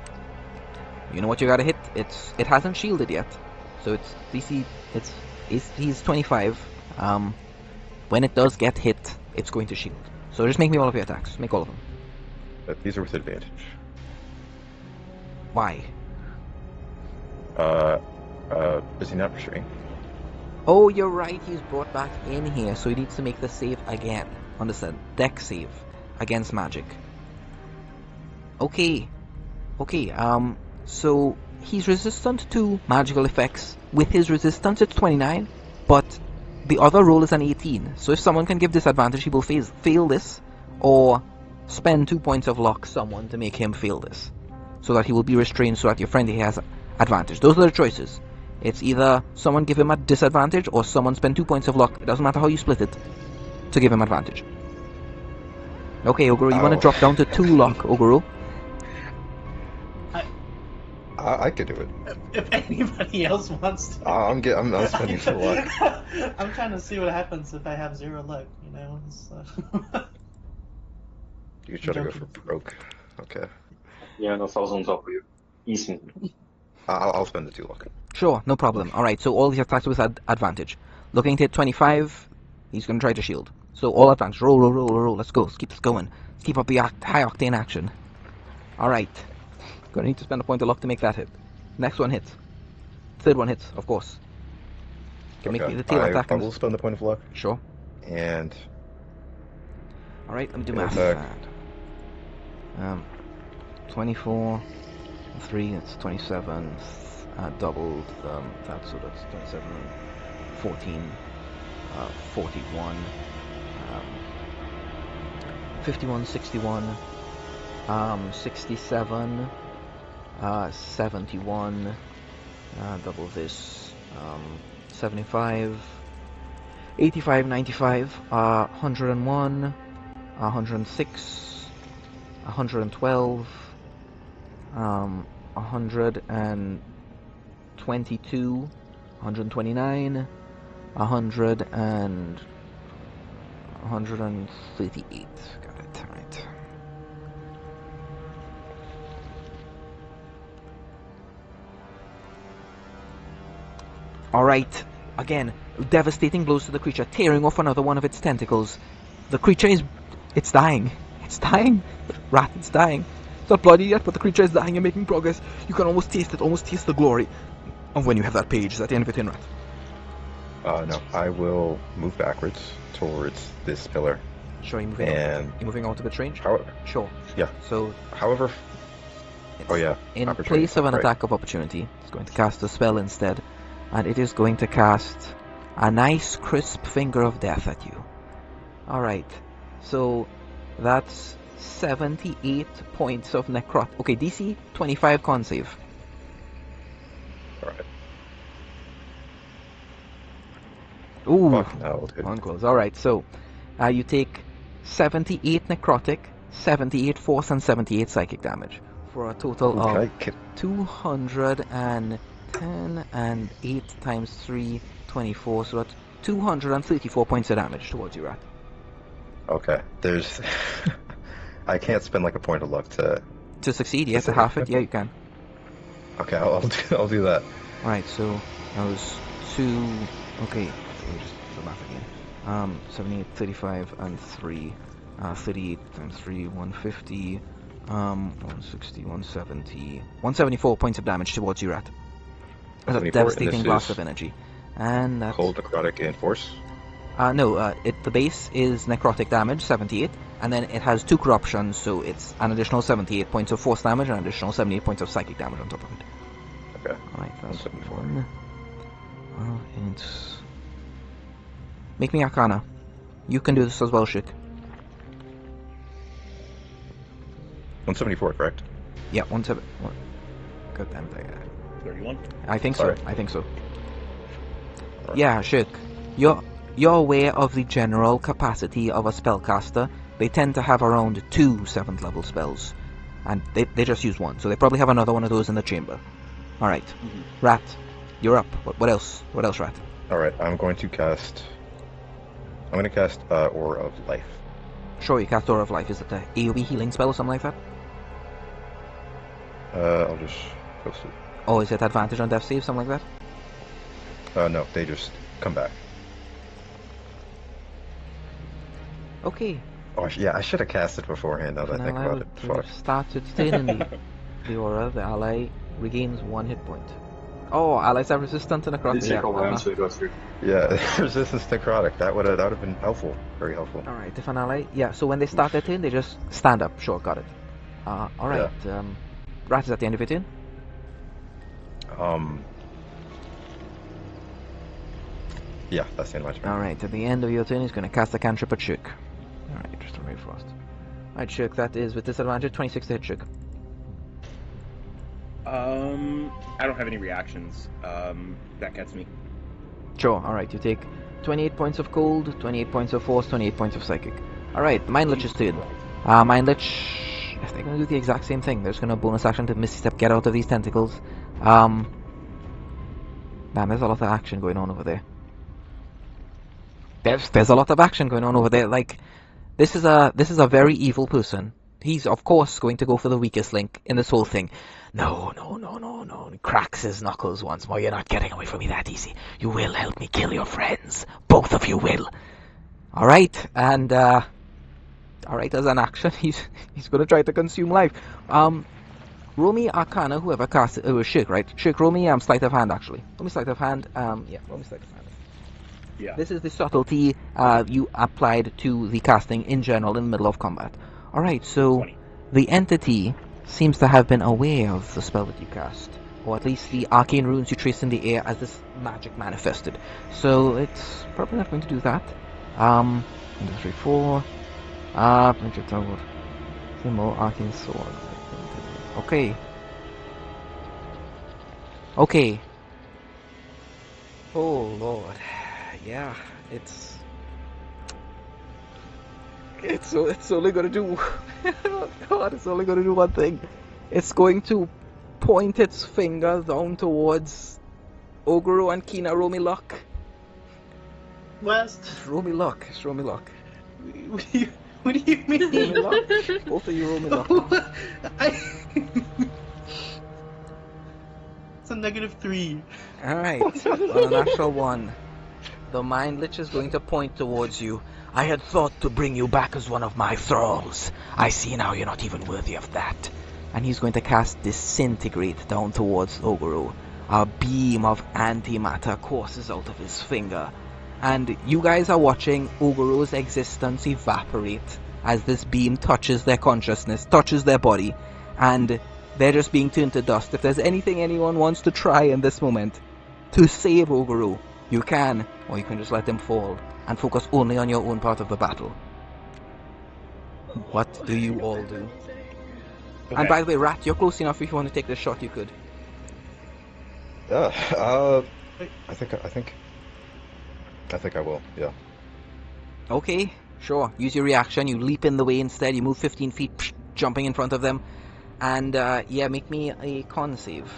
You know what you gotta hit. It hasn't shielded yet, so it's DC. He's 25. When it does get hit, it's going to shield. So just make me all of your attacks. Make all of them. But these are with advantage. Why? Is he not restrained? Oh, you're right. He's brought back in here, so he needs to make the save again. Understood. Deck save against magic. Okay. So he's resistant to magical effects. With his resistance, it's 29, but the other roll is an 18. So if someone can give disadvantage, he will fail this, or spend 2 points of luck someone to make him fail this, so that he will be restrained, so that your friend here has advantage. Those are the choices. It's either someone give him a disadvantage, or someone spend 2 points of luck. It doesn't matter how you split it, to give him advantage. Okay, Ogoro, you want to drop down to 2 luck, Ogoro? I could do it. If anybody else wants to. I'm spending full luck. I'm trying to see what happens if I have 0 luck, you know? You try to go for broke. Okay. Yeah, no, I was on top of you. Easy. I'll spend the 2 luck. Sure, no problem. Alright, so all these attacks with advantage. Looking to hit 25, he's going to try to shield. So all advantage. Roll. Let's go. Let's keep this going. Let's keep up the high octane action. Alright. Gonna need to spend a point of luck to make that hit. Next one hits. Third one hits, of course. Can make me the tail attack. I will spend the point of luck. Sure. And... Alright, let me do tail math. attack. 24, 3, it's 27, doubled, that's 27, 14, 41, 51, 61, 67, 71, double this, 75, 85, 95, 101, 106, 112, 122, 129, 100 and 138. Got it, right. Alright, again, devastating blows to the creature, tearing off another one of its tentacles. The creature it's dying. It's dying. Rat, it's dying. It's not bloody yet, but the creature is dying and making progress. You can almost taste it, almost taste the glory of when you have that page. Is that the end of your turn, Rat? No, I will move backwards towards this pillar. Sure, you're moving And... out. You're moving out of its range? However, Sure. yeah. So, However... Oh yeah. in opportunity, place of an right. attack of opportunity, it's going to cast a spell instead. And it is going to cast a nice crisp finger of death at you. Alright. So, that's 78 points of necrot. Okay, DC 25 con save. Alright. Ooh, Fuck no, dude. one close. Alright, so you take 78 necrotic, 78 force, and 78 psychic damage for a total of 210 and 8 times 3, 24. So that's 234 points of damage towards you, Rat. Okay, there's... I can't spend like a point of luck to... To succeed, yeah, to half it, yeah, you can. Okay, I'll do that. Alright, so that was 2... Okay, let me just do the math again. 78, 35, and 3. 38 times 3, 150, 160, 170... 174 points of damage towards you, Rat. That's a 174, devastating and this blast is of energy. And that's... Cold, necrotic, and force? No, the base is necrotic damage, 78, and then it has 2 corruptions, so it's an additional 78 points of force damage and an additional 78 points of psychic damage on top of it. Okay. Alright, that's 174. 1. Well, it's... Make me Arcana. You can do this as well, Shik. 174, correct? Yeah, 17... God damn it, 31? I think Sorry. so, I think so. Alright. Yeah, Shik. You're aware of the general capacity of a spellcaster. They tend to have around 2 7th level spells. And they just use 1, so they probably have another one of those in the chamber. Alright. Rat, you're up. What else? What else, Rat? Alright, I'm going to cast Aura of Life. Sure, you cast Aura of Life. Is it a AoE healing spell or something like that? I'll just post it. Oh, is it advantage on death save, something like that? No, they just come back. Okay. Oh, I should have cast it beforehand, now that I think about it. Fuck. Started staying the aura. The ally regains 1 hit point. Oh, allies are resistant to necrotic. Did you call him so he goes through? Yeah, resistance to necrotic. That would have been helpful. Very helpful. Alright, if an ally... Yeah, so when they start their turn, they just stand up. Sure, got it. Alright, Rat is at the end of your turn? Yeah, that's the end of my turn. Alright, at the end of your turn, he's going to cast a cantrip at Shirk. Alright, just a Ray Frost. Alright, Shirk, that is with disadvantage, 26 to hit Shirk. I don't have any reactions. That gets me. Sure, alright, you take 28 points of cold, 28 points of force, 28 points of psychic. Alright, Mind Lich's turn. Mind Lich, if they're going to do the exact same thing, they're just going to bonus action to Misty Step, get out of these tentacles. Man, there's a lot of action going on over there. There's a lot of action going on over there. Like, this is a very evil person. He's of course going to go for the weakest link in this whole thing. No. He cracks his knuckles once more. You're not getting away from me that easy. You will help me kill your friends. Both of you will. Alright, and Alright, as an action, he's gonna try to consume life. Roll me Arcana, whoever cast it. It was Shirk, right? Shirk, roll me sleight of hand, actually. Roll me sleight of hand. Yeah, roll me sleight of hand. Yeah. This is the subtlety you applied to the casting in general in the middle of combat. Alright, so 20. the entity seems to have been aware of the spell that you cast, or at least the arcane runes you traced in the air as this magic manifested. So it's probably not going to do that. 1, 2, 3, 4. Magic tower. Symbol, arcane sword. Okay. Okay. Oh lord. Yeah, it's only gonna do oh god, it's only gonna do one thing. It's going to point its finger down towards Oguru and Kina. Roll me luck. West. Roll me luck. Roll me luck. What do you mean? Roll me luck. Both of you roll me luck. It's a -3. Alright, on a natural 1. The Mind Lich is going to point towards you. I had thought to bring you back as one of my thralls. I see now you're not even worthy of that. And he's going to cast Disintegrate down towards Oguru. A beam of antimatter courses out of his finger. And you guys are watching Oguru's existence evaporate as this beam touches their consciousness, touches their body. And they're just being turned to dust. If there's anything anyone wants to try in this moment to save Oguru, you can, or you can just let him fall and focus only on your own part of the battle. What do you all do? And by the way, Rat, you're close enough. If you want to take this shot, you could. Yeah. I think I will. Yeah. Okay, sure. Use your reaction. You leap in the way instead. You move 15 feet, jumping in front of them. And, yeah, make me a con save.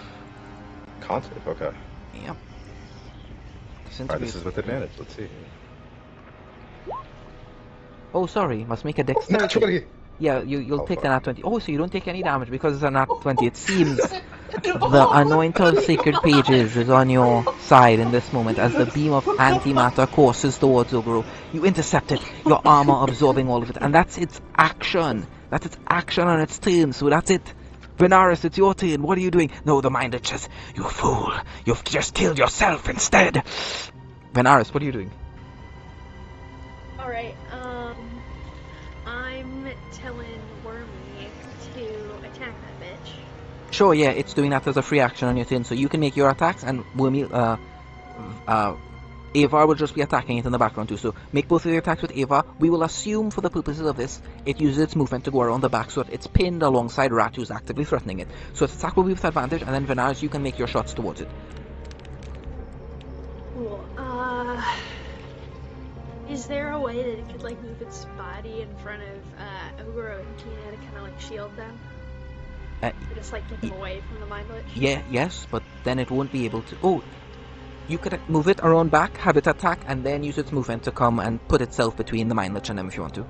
Con save, okay. Yep. Alright, this is with advantage. Let's see. Oh, sorry. Must make a dexterity. Nat 20! Yeah, you'll Oh, take fuck. the nat 20. Oh, so you don't take any damage because it's a nat 20. It seems the anointer of sacred pages is on your side in this moment as the beam of antimatter courses towards Oguru. You intercept it, your armor absorbing all of it, and that's its action. That's its action on its turn, so that's it. Venaris, it's your turn. What are you doing? No, the Mind Lich says, you fool. You've just killed yourself instead. Venaris, what are you doing? Alright, I'm telling Wormy to attack that bitch. Sure, yeah, it's doing that as a free action on your turn, so you can make your attacks, and Wormy, Ava will just be attacking it in the background too, so make both of your attacks with Ava. We will assume for the purposes of this, it uses its movement to go around the back, so it's pinned alongside Rat, who's actively threatening it. So its attack will be with advantage, and then Venaris, you can make your shots towards it. Cool. Is there a way that it could like move its body in front of Oguro and Tina to kind of like shield them? Uh, Or just like get them away from the Mind Lich? Yeah, yes, but then it won't be able to... Oh, you could move it around back, have it attack, and then use its movement to come and put itself between the Mind Lich and them if you want to.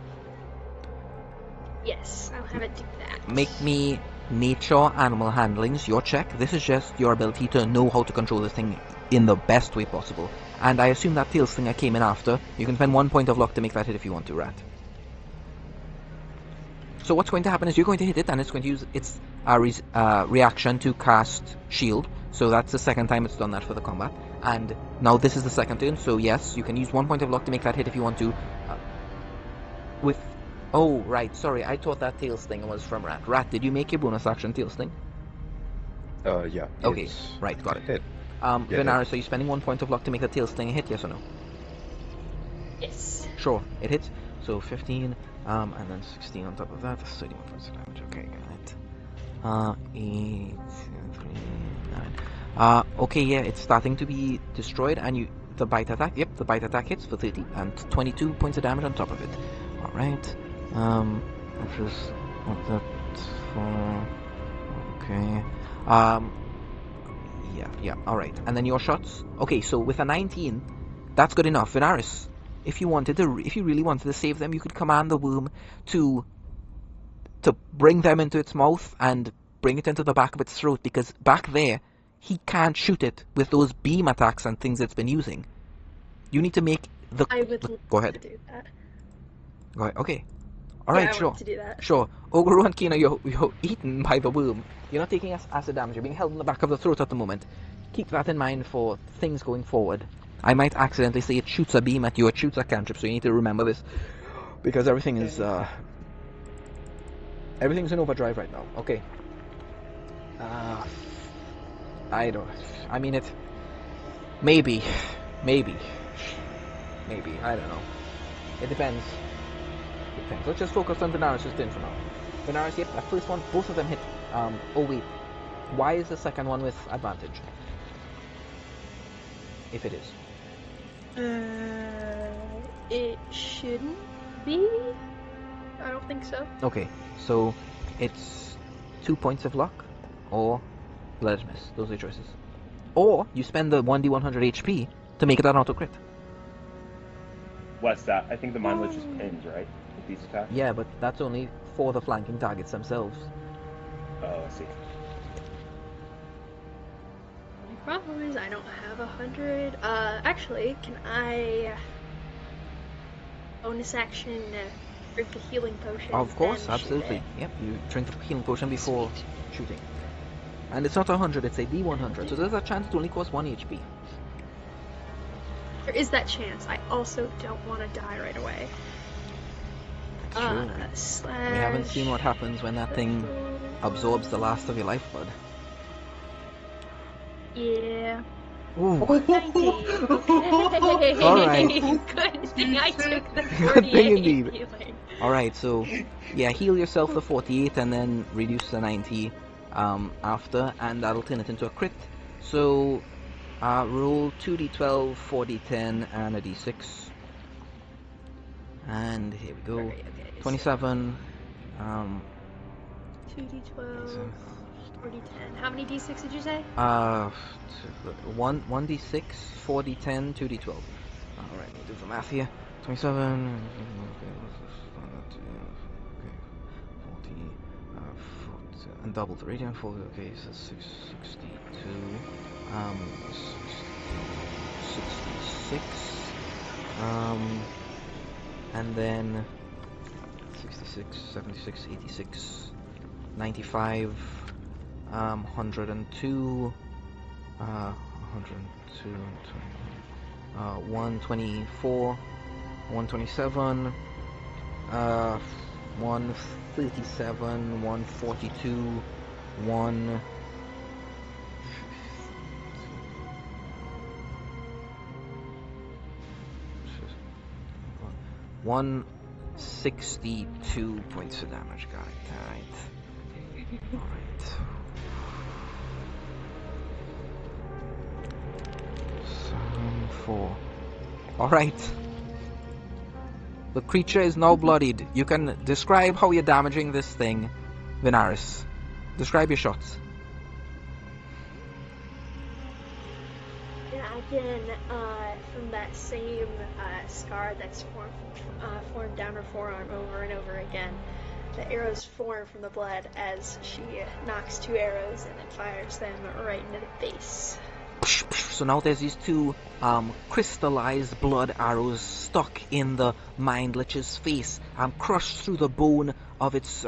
Yes, I'll have it do that. Make me nature animal handlings, your check. This is just your ability to know how to control this thing in the best way possible. And I assume that tail stinger came in after. You can spend 1 point of luck to make that hit if you want to, Rat. So what's going to happen is you're going to hit it, and it's going to use its reaction to cast shield. So that's the second time it's done that for the combat. And now this is the second turn, so yes, you can use 1 point of luck to make that hit if you want to. Oh, right, sorry, I thought that tail sting was from Rat. Rat, did you make your bonus action tail sting? Yeah. Okay, it's right, got it. hit. Venaris, are you spending 1 point of luck to make the tail sting a hit, yes or no? Yes. Sure, it hits. So 15, and then 16 on top of that. That's 31 points of damage. Okay, got it. 8, 3, 9. Okay, yeah, it's starting to be destroyed, and the bite attack. Yep, the bite attack hits for 30, and 22 points of damage on top of it. All right. Which is what that's for. Okay. Yeah. All right. And then your shots. Okay, so with a 19, that's good enough. Venaris, if you really wanted to save them, you could command the worm to bring them into its mouth and bring it into the back of its throat, because back there he can't shoot it with those beam attacks and things it's been using. You need to make the. I would Go ahead. to do that. Go ahead. Okay. Alright, I sure. wanted to do that. Sure. Oguru and Kina, you're eaten by the worm. You're not taking acid damage. You're being held in the back of the throat at the moment. Keep that in mind for things going forward. I might accidentally say it shoots a beam at you, it shoots a cantrip, so you need to remember this. Because everything is, everything's in overdrive right now. Okay. I don't... I mean, it... Maybe. Maybe. I don't know. It depends. Let's just focus on Venaris' turn for now. Venaris, yep, that first one, both of them hit. Oh wait. Why is the second one with advantage? If it is. It shouldn't be? I don't think so. Okay, so it's 2 points of luck, or let it miss. Those are your choices. Or you spend the 1d100 HP to make it an auto crit. What's that? I think the Mind Lich just pins, right? With these attacks? Yeah, but that's only for the flanking targets themselves. Oh, I see. The problem is I don't have 100. Actually, can I bonus action drink a healing potion? Of course, then shoot absolutely. it? Yep, you drink the healing potion before Sweet. shooting. And it's not 100, it's a D100, so there's a chance it only costs 1 HP. There is that chance. I also don't want to die right away. True. Slash... We haven't seen what happens when that thing absorbs the last of your lifeblood. Yeah. Ooh. 90. Okay. Alright. Good thing I took the Good 48 thing indeed. healing. Alright, so yeah, heal yourself the 48 and then reduce the 90 after, and that'll turn it into a crit. So roll 2d12, 4d10, and a d6. And here we go. Okay, 27. 2d12, 4d10. How many d6 did you say? 1d6, 4d10, 2d12. Alright, we'll do the math here. 27, 40, and double the radiant, 40, okay, so 62, 66, and then 66, 76, 86, 95, 102, 102, 124, 127, 137, 142, 162 points of damage, got it. Alright. 4. Alright. The creature is now bloodied. You can describe how you're damaging this thing, Venaris. Describe your shots. Yeah, again, from that same scar that's formed down her forearm over and over again. The arrows form from the blood as she knocks 2 arrows and then fires them right into the base. So now there's these 2 crystallized blood arrows stuck in the Mind Lich's face, crushed through the bone of its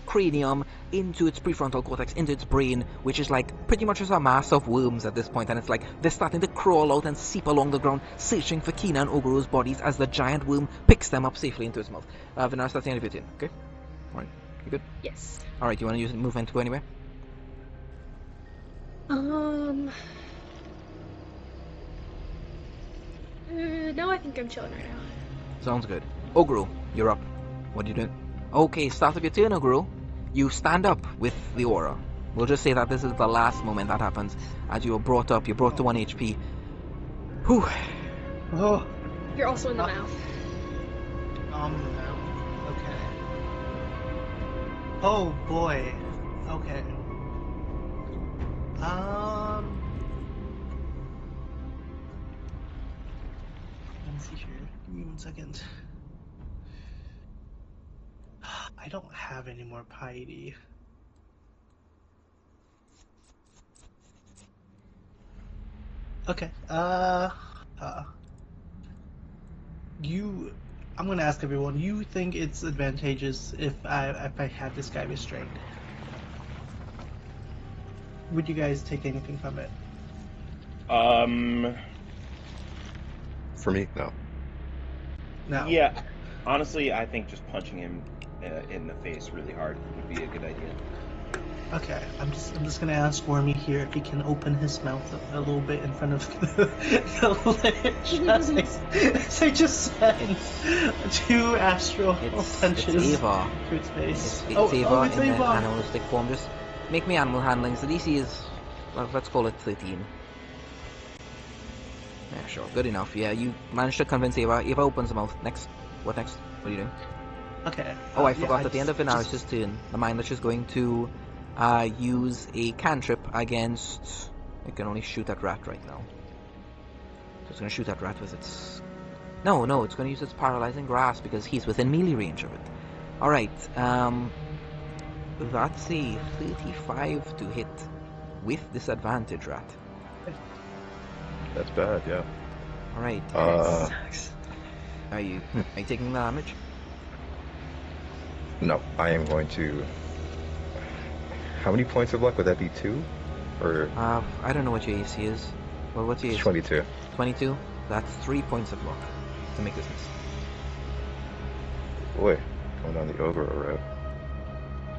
cranium into its prefrontal cortex, into its brain, which is like pretty much just a mass of worms at this point, and it's like they're starting to crawl out and seep along the ground, searching for Kina and Oguru's bodies as the giant worm picks them up safely into its mouth. Venaris, that's the end of your turn, okay? Alright, you good? Yes. Alright, you want to use movement to go anywhere? No, I think I'm chilling right now. Sounds good. Oguru, you're up. What are you doing? Okay, start of your turn, Oguru. You stand up with the aura. We'll just say that this is the last moment that happens. As you are brought up, you're brought to 1 HP. Whew. Oh, You're also in the mouth. okay. Oh boy. Okay. Let me see here. Give me 1 second. I don't have any more piety. Okay. You I'm gonna ask everyone. You think it's advantageous if I have this guy restrained? Would you guys take anything from it? For me, no. No. Yeah. Honestly, I think just punching him in the face really hard would be a good idea. Okay, I'm just gonna ask Wormy here if he can open his mouth a little bit in front of the lich. As I just sent two astral It's punches Ava. to its face. It's Ava it's in the Ava. animalistic form. Just make me animal handling. So DC is, well, let's call it 13. Yeah, sure, good enough. Yeah, you managed to convince Ava. Ava opens the mouth. Next. What next? What are you doing? Okay. Oh, I yeah, forgot. At the end of Venaris' just- turn, the Mind Lich is going to use a cantrip against... It can only shoot at Rat right now. So it's going to shoot at Rat with its... No, it's going to use its Paralyzing Grasp because he's within melee range of it. Alright, that's a 35 to hit with disadvantage, Rat. That's bad, yeah. Alright, Sucks. are you taking the damage? No, I am going to... How many points of luck? Would that be 2? Or I don't know what your AC is. Well, what's your AC? 22? 22? That's 3 points of luck to make this miss. Boy, going down the ogre route.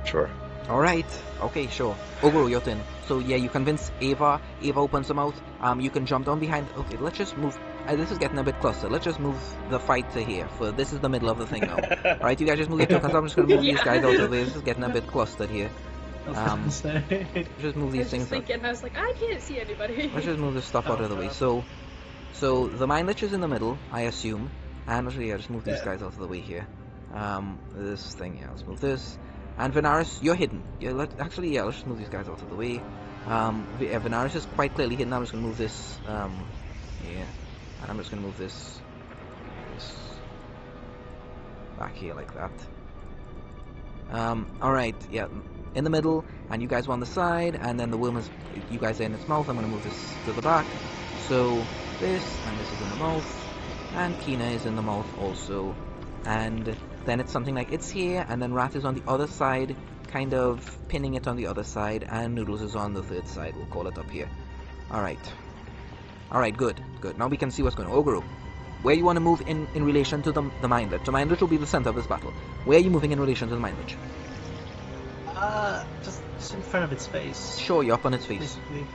Sure. Alright, okay, sure. Ogro, your turn. So yeah, you convince Ava. Ava opens her mouth. You can jump down behind. Okay, let's just move. This is getting a bit closer. Let's just move the fight to here. For this is the middle of the thing now. Alright, you guys just move your tokens. I'm just gonna move these guys out of the way. This is getting a bit clustered here. I was gonna say. Just move I these was things just out. thinking, I was like, I can't see anybody. Let's just move this stuff out of the way. So the Mind Lich is in the middle, I assume. And yeah, just move these guys out of the way here. This thing, yeah, let's move this. And Venaris, you're hidden. Yeah, let's just move these guys out of the way. Venaris is quite clearly hidden. I'm just gonna move this, yeah. And I'm just gonna move this back here like that. Alright, yeah, in the middle, and you guys are on the side, and then the worm is, you guys are in its mouth. I'm gonna move this to the back. So, this, and this is in the mouth, and Kina is in the mouth also. And then it's something like it's here, and then Rat is on the other side, kind of pinning it on the other side, and Noodles is on the third side. We'll call it up here. Alright, good. Now we can see what's going on. Oguru, where you want to move in relation to the Mind Lich? The Mind Lich will be the center of this battle. Where are you moving in relation to the Mind Lich? Just in front of its face. Sure, you're up on its face. Basically.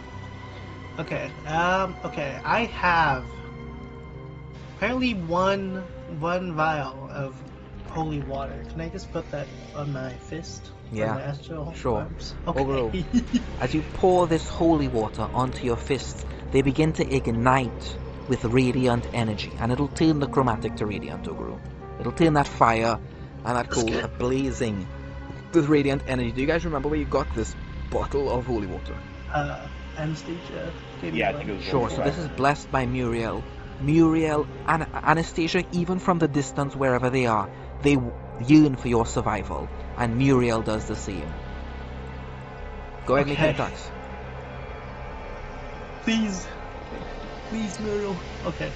Okay. Okay. I have apparently one vial of holy water. Can I just put that on my fist? Yeah, on my astral sure. arms? Oguru, Okay. as you pour this holy water onto your fists, they begin to ignite with radiant energy, and it'll turn the chromatic to radiant, Oguru. It'll turn that fire and that coal blazing with radiant energy. Do you guys remember where you got this bottle of holy water? Anastasia. gave me Yeah, I one. think it was Sure, so this is blessed by Muriel. Muriel and Anastasia, even from the distance wherever they are, they yearn for your survival, and Muriel does the same. Go ahead and make your Okay. attacks. Please, Muriel. Okay.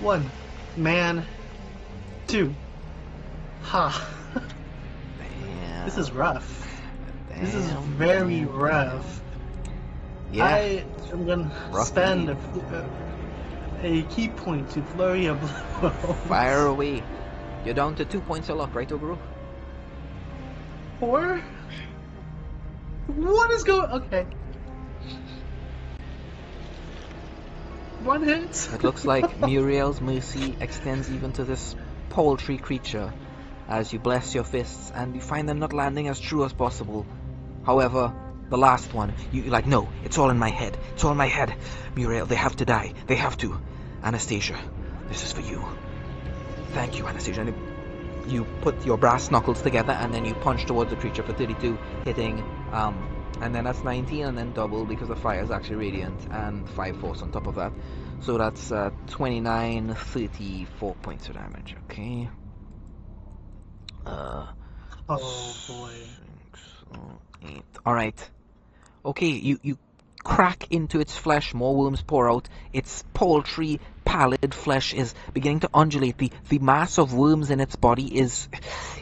1. Man. 2. Ha. Damn. This is rough. This is Damn. very rough. Yeah. I am gonna Rough spend indeed. a key point to flurry of blows. Fire away. You're down to 2 points of luck, right, Oguru? 4? What is going? Okay. 1 hit. It looks like Muriel's mercy extends even to this paltry creature as you bless your fists, and you find them not landing as true as possible. However, the last one, you're like, no, it's all in my head. It's all in my head. Muriel, they have to die. They have to. Anastasia, this is for you. Thank you, Anastasia. And you put your brass knuckles together, and then you punch towards the creature for 32, hitting, and then that's 19, and then double because the fire is actually radiant, and 5 force on top of that. So that's 29, 34 points of damage, okay? Oh boy. 8. Alright. Okay, you crack into its flesh, more worms pour out. Its paltry, pallid flesh is beginning to undulate. The mass of worms in its body is...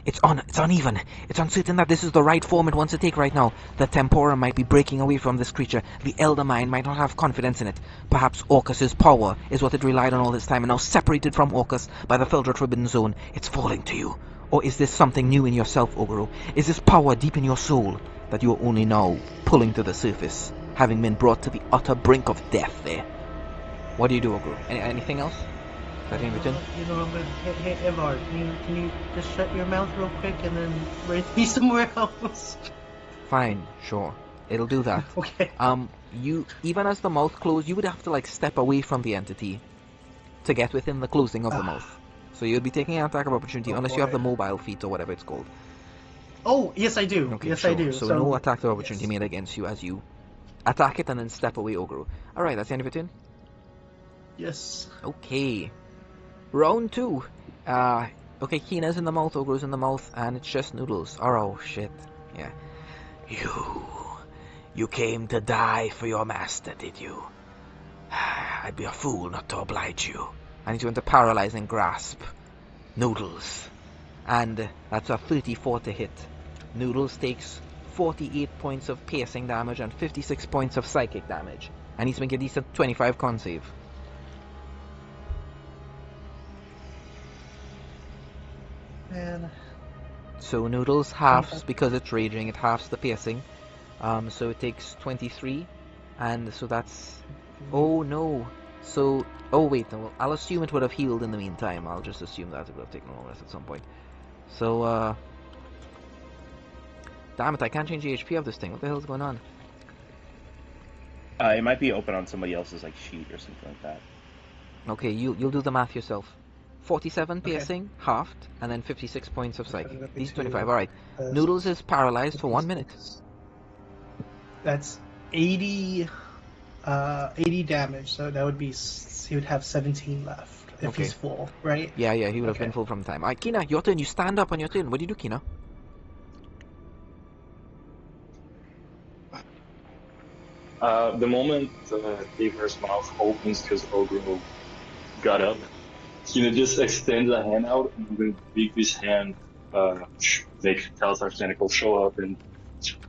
It's uneven. It's uncertain that this is the right form it wants to take right now. The tempora might be breaking away from this creature. The elder mind might not have confidence in it. Perhaps Orcus's power is what it relied on all this time, and now separated from Orcus by the Feldred Forbidden Zone, it's falling to you. Or is this something new in yourself, Ogro? Is this power deep in your soul that you are only now pulling to the surface, having been brought to the utter brink of death there? What do you do, Ogro? Anything else? Is that in return? You know, hey, Evar, can you just shut your mouth real quick and then raise me somewhere else? Fine, sure. It'll do that. Okay. You, even as the mouth closed, you would have to, like, step away from the entity to get within the closing of the mouth. So you'll be taking an attack of opportunity unless you have the mobile feat or whatever it's called. Oh, yes I do. Okay, yes sure. I do. So no attack of opportunity made against you as you attack it and then step away, Ogro. Alright, that's the end of your turn? Yes. Okay. Round 2. Okay, Kina's in the mouth, Ogro's in the mouth, and it's just Noodles. Oh, shit. Yeah. You came to die for your master, did you? I'd be a fool not to oblige you. And he's going to paralyzing grasp Noodles. And that's a 34 to hit. Noodles takes 48 points of piercing damage and 56 points of psychic damage. And he's making a decent 25 con save. Man. So Noodles halves, because it's raging, it halves the piercing. So it takes 23. And so that's... Oh no. So... Oh wait, no, I'll assume it would have healed in the meantime. I'll just assume that it would have taken a long rest at some point. So, damn it, I can't change the HP of this thing. What the hell's going on? It might be open on somebody else's like sheet or something like that. Okay, you'll do the math yourself. 47 piercing, halved, and then 56 points of psychic. These 25, alright. Noodles is paralyzed for 1 minute. That's 80 damage, so that would be... He would have 17 left if Okay. he's full, right? Yeah, he would have been full from the time. Alright, Kina, your turn. You stand up on your turn. What do you do, Kina? The moment Daver's mouth opens because Ogro got up, he just extends a hand out and with his hand make Talzar's tentacle show up, and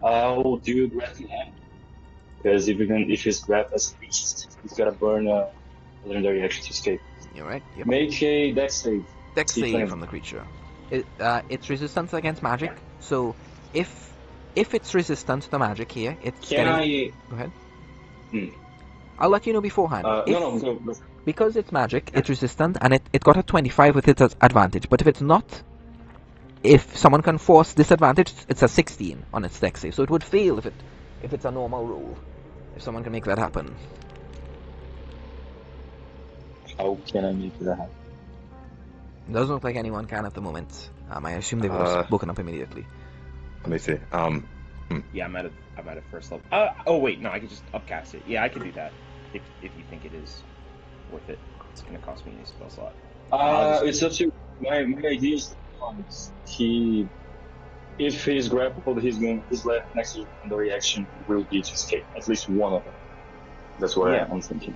I'll do grabbing hand. Because if he's grabbed as least, he's gotta burn a legendary action to escape. You're right. Yep. Make a dex save. Dex See if save I- from the creature. It's resistance against magic. So if it's resistant to magic here, it's Can getting... I? Go ahead. Hmm. I'll let you know beforehand. No, go. Because it's magic, it's resistant, and it got a 25 with its advantage. But if it's not, if someone can force disadvantage, it's a 16 on its dex save. So it would fail if it's a normal roll. If someone can make that happen. How can I make that happen? It doesn't look like anyone can at the moment. I assume they would have woken up immediately. Let me see. Yeah, I'm at a first level. Oh wait, no, I can just upcast it. Yeah, I can do that if you think it is worth it. It's gonna cost me a spell slot. It's up to my idea is if he's grappled, his left next legendary action will be to escape. At least one of them. That's what Yeah. I'm thinking.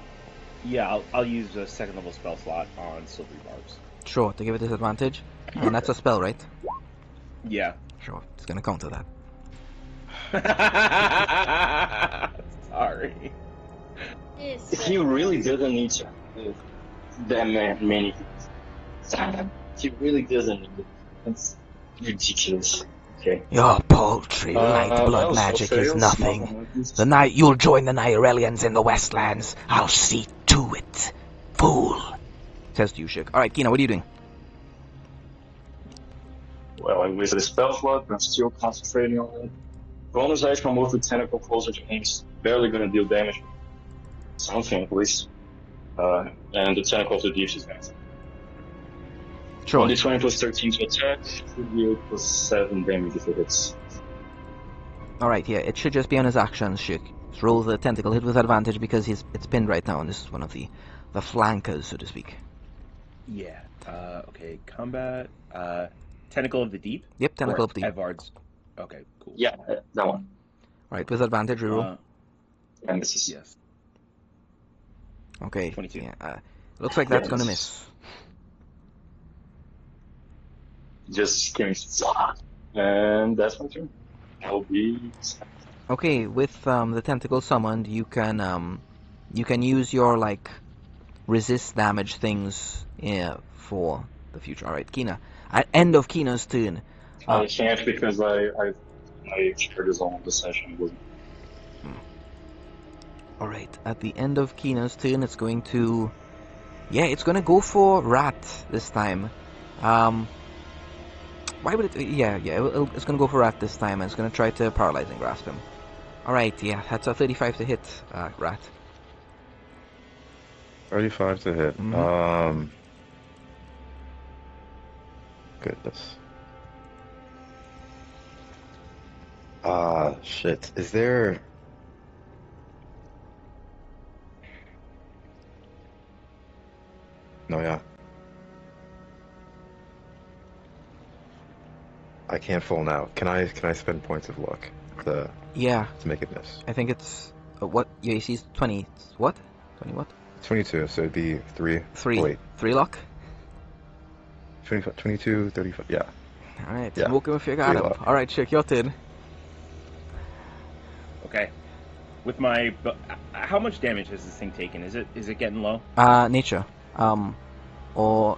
Yeah, I'll use a second level spell slot on Silvery Barbs. Sure, to give it disadvantage. And that's a spell, right? Yeah. Sure, it's gonna counter that. Sorry. Yes. He really doesn't need to have that many. He really doesn't need it. That's ridiculous. Okay. Your paltry light blood also magic is fails. nothing. You'll join the Nihirelians in the Westlands. I'll see to it. Fool. Says Dushik. Alright, Kina, what are you doing? Well, I wasted a spell slot, but I'm still concentrating on it. Bonus action, I'll move the tentacle closer to him. It's barely gonna deal damage. Something, at least. And the tentacle of the deep is nice. Sure. 1d20 plus 13 to attack, 2d8 plus 7 damage if it hits. Alright, yeah, it should just be on his actions, Shik. Just roll the tentacle hit with advantage because it's pinned right now, and this is one of the flankers, so to speak. Yeah. Okay. Combat. Tentacle of the Deep. Yep, tentacle of the... Edvard's. Okay. Cool. Yeah, that one. Alright, with advantage, reroll. And this is... Yes. Okay. 22. Yeah, Looks like that's Yeah, gonna it's miss. just screaming, and that's my turn. I'll be. Okay, with the tentacle summoned, you can use your like resist damage things for the future. All right, Kina. At end of Kina's turn. I can't because my charge is on the session. Wasn't. All right, at the end of Kina's turn, it's going to, yeah, it's going to go for Rat this time. Why would it? Yeah, it's going to go for Rat this time, and it's going to try to paralyzing grasp him. All right, yeah, that's a 35 to hit, Rat. 35 to hit. Mhm. Goodness. Shit. Is there... No, yeah. I can't fall now. Can I spend points of luck to Yeah, make it miss? I think it's what your AC is 20. What? 20 what? 22, so it'd be 3. 3. Oh, wait. 3 luck. 25, 22, 35. Yeah. All right, Yeah. smoke him if you got 3 him. luck. All right, Chick, your turn. Okay. With my, how much damage has this thing taken? Is it getting low? Nature. Or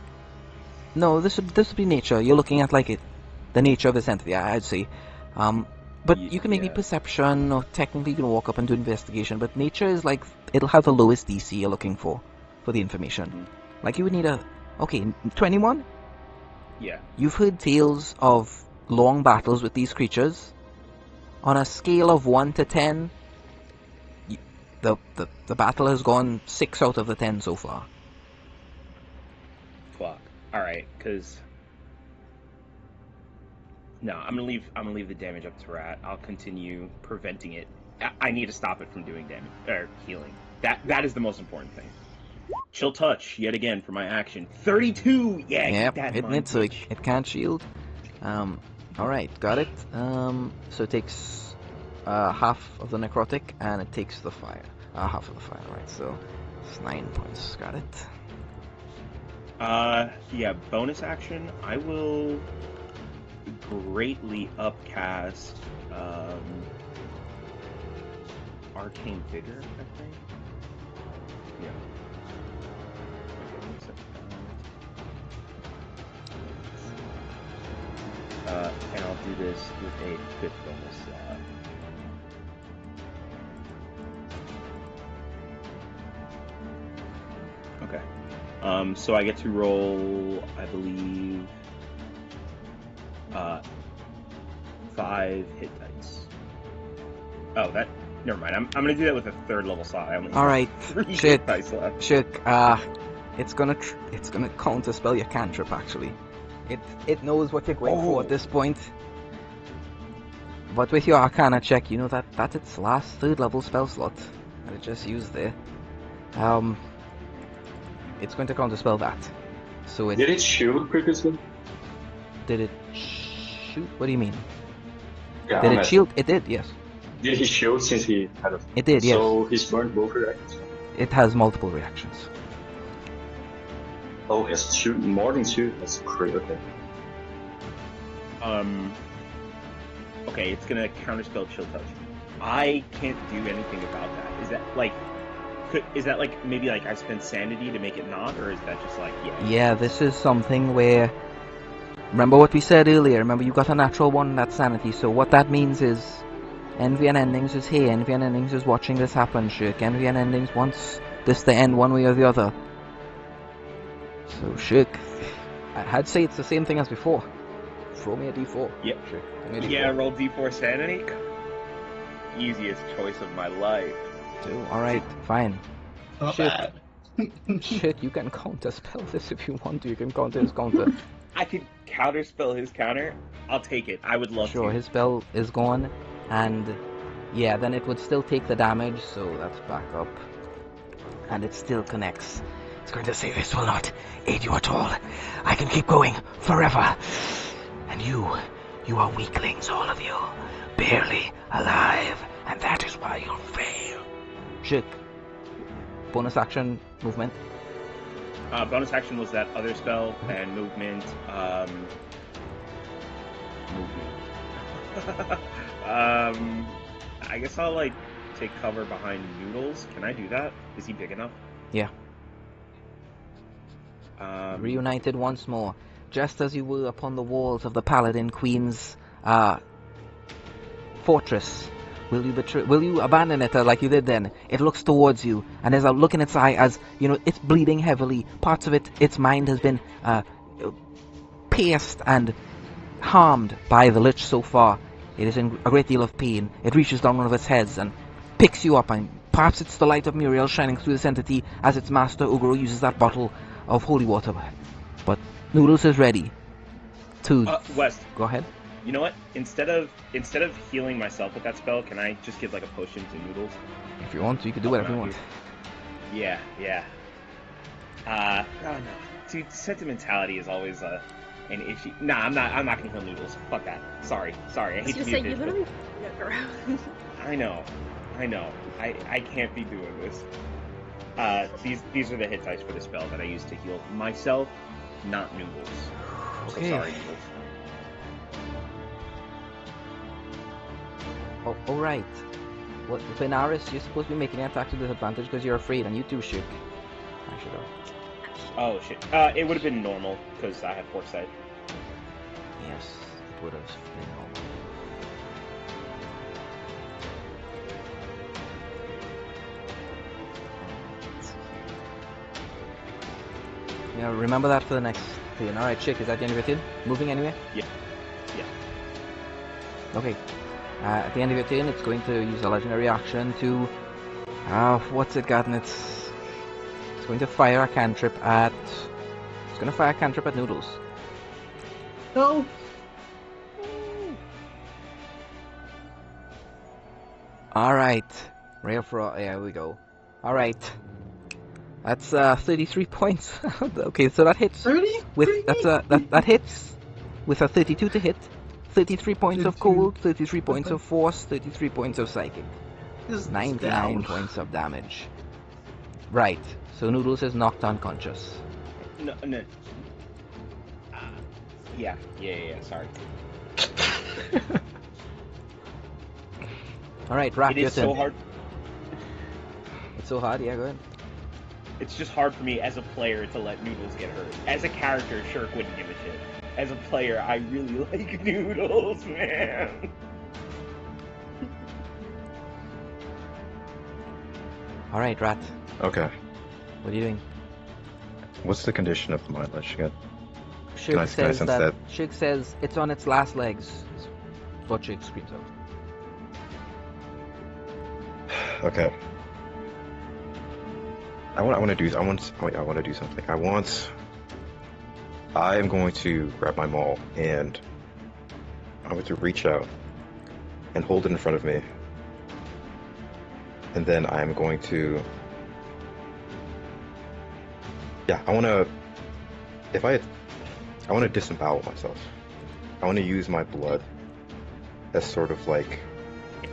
no, this would be nature. You're looking at like the nature of this entity, I'd say. But you can maybe Yeah. perception, or technically you can walk up and do investigation. But nature is like it'll have the lowest DC you're looking for the information. Mhm. Like you would need a 21. Yeah. You've heard tales of long battles with these creatures. On a scale of 1 to 10, the battle has gone 6 out of the 10 so far. Fuck. All right, because no, I'm gonna leave the damage up to Rat. I'll continue preventing it. I need to stop it from doing damage or healing. That is the most important thing. Chill touch yet again for my action. 32. Yeah, Yep, keep that in hitting mind, it so bitch. it can't shield. Alright, got it. So it takes half of the necrotic and it takes the fire. Half of the fire, right? So it's 9 points. Got it. Yeah, bonus action. I will greatly upcast Arcane Vigor, I think. Yeah. Okay, 1 second. And I'll do this with a 5th bonus slot. Okay. So I get to roll, I believe, 5 hit dice. Oh, never mind. I'm gonna do that with a 3rd level slot. I only have Alright, 3 shit. hit dice left. Shook, it's gonna counter spell your cantrip actually. It knows what you're going for at this point. But with your Arcana check, you know that's its last 3rd level spell slot that it just used there. It's going to counterspell that. So Did it shield previously? Did it shoot? What do you mean? Yeah, Did I'm it asking. shield? It did, yes. Did he shield since he had a? It did, yes. So he's burned both reactions. It has multiple reactions. Oh, he has two, more than 2. That's great. Okay. Okay, it's gonna counterspell Chill Touch. I can't do anything about that. Is that like, is that like maybe like I spend sanity to make it not, or is that just like Yeah, this is something where. Remember what we said earlier. Remember you got a natural 1 in that sanity. So what that means is, Envy and Endings is here. Envy and Endings is watching this happen. Shirk. Envy and Endings wants this to end one way or the other. So Shirk, I'd say it's the same thing as before. Throw me a D4. Yep. Shirk, throw me a D4. Yeah, roll D4 sanity. Easiest choice of my life. Alright, fine. Not Shit. bad. Shit, you can counter spell this if you want to. You can counter his counter. I could counterspell his counter. I'll take it. I would love Sure, to. his spell is gone, and yeah, then it would still take the damage, so that's back up. And it still connects. It's going to say this will not aid you at all. I can keep going forever. And you are weaklings, all of you. Barely alive, and that is why you'll fail. Shik. Bonus action movement. Bonus action was that other spell, and movement. Movement. I guess I'll like take cover behind Noodles. Can I do that? Is he big enough? Yeah. Reunited once more, just as you were upon the walls of the Paladin Queen's fortress. Will you abandon it like you did then? It looks towards you, and as I look in its eye, as you know, it's bleeding heavily. Parts of its mind has been pierced and harmed by the Lich so far. It is in a great deal of pain. It reaches down one of its heads and picks you up, and perhaps it's the light of Muriel shining through this entity as its master Ugro uses that bottle of holy water. But Noodles is ready to... West. Go ahead. You know what? Instead of healing myself with that spell, can I just give like a potion to Noodles? If you want to, you can do whatever you want. Yeah. Oh no, dude, sentimentality is always an issue. Nah, I'm not gonna heal Noodles. Fuck that. Sorry. I hate to be a bitch, literally but... I know. I can't be doing this. These are the hit dice for the spell that I use to heal myself, not Noodles. So Okay. sorry, Noodles. Oh, alright. What, Benaris, you're supposed to be making an attack to disadvantage because you're afraid, and you too, Shirk. I should have. Oh shit. It would have been normal because I have foresight. Yes, it would have been normal. Yeah, remember that for the next turn. Alright, Chick, is that the end of your turn? Moving anyway? Yeah. Okay. At the end of your turn, it's going to use a legendary action to... what's it got in its... It's going to fire a cantrip at... It's going to fire a cantrip at Noodles. No. Alright. Ray of Frost. Yeah, here we go. Alright. That's 33 points. Okay, so that hits 30? with that hits with a 32 to hit, 33 points of cold, 33 points of force, 33 points of psychic, Just 99 down. points of damage. Right. So Noodles is knocked unconscious. No. Yeah. Sorry. Alright, Rat, It your is turn. so hard. It's so hard, yeah, go ahead. It's just hard for me as a player to let Noodles get hurt. As a character, Shirk wouldn't give a shit. As a player, I really like Noodles, man. Alright, Rat, Okay. what are you doing? What's the condition of the mind lich again? Shig can I says sense that that? Shig says it's on its last legs. Is what Shig screams out. Okay. I want to do something. I am going to grab my maul and I'm going to reach out and hold it in front of me. And then I'm going to... Yeah, I want to disembowel myself. I want to use my blood as sort of like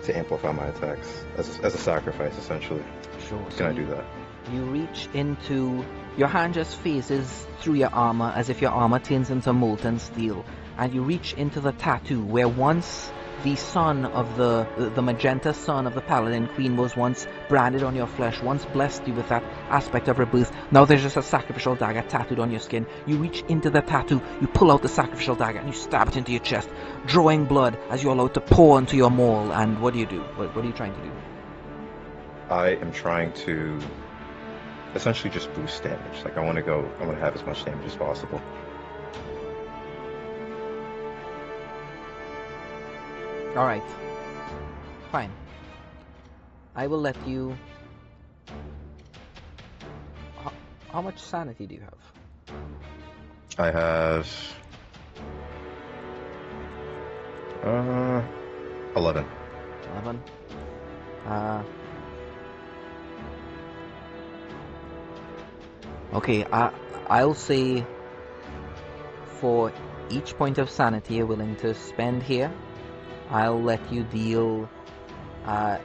to amplify my attacks as a sacrifice, essentially. Sure. Can I do that? You reach into... Your hand just phases through your armor as if your armor turns into molten steel. And you reach into the tattoo where once the sun of the magenta sun of the Paladin Queen was once branded on your flesh, once blessed you with that aspect of rebirth. Now there's just a sacrificial dagger tattooed on your skin. You reach into the tattoo, you pull out the sacrificial dagger, and you stab it into your chest, drawing blood as you're allowed to pour into your maul. And what do you do? What are you trying to do? I am trying to essentially just boost damage. Like I want to have as much damage as possible. Alright. Fine. I will let you... How much sanity do you have? I have 11. 11. Okay, I'll say for each point of sanity you're willing to spend here, I'll let you deal a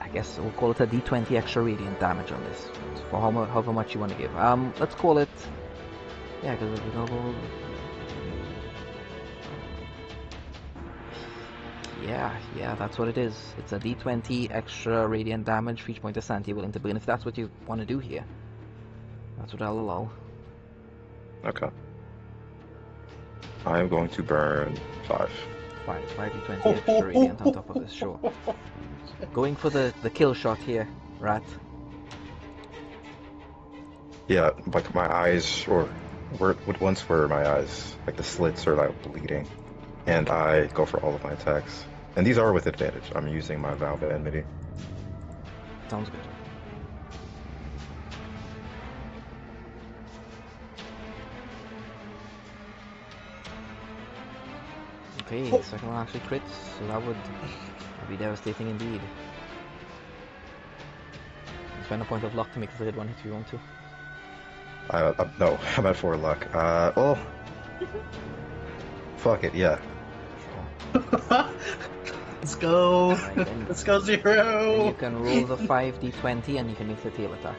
I guess we'll call it a D20 extra radiant damage on this, for however much you want to give. Let's call it, yeah, because we double. Yeah, that's what it is. It's a D20 extra radiant damage for each point of sanity you're willing to burn. If that's what you want to do here, that's what I'll allow. Okay. I am going to burn 5. 5 D20 extra radiant on top of this, sure. Going for the kill shot here, Rat. Yeah, like my eyes, or what once were my eyes, like the slits are like bleeding, and I go for all of my attacks. And these are with advantage. I'm using my Valve Enmity. Sounds good. Okay, second one actually crits, so that would be devastating indeed. Spend a point of luck to make the third one if you want to. No, I'm at 4 luck. Well, fuck it, yeah. Let's go. Right, then, Let's go, then Zero. you can roll the 5d20 and you can make the tail attack.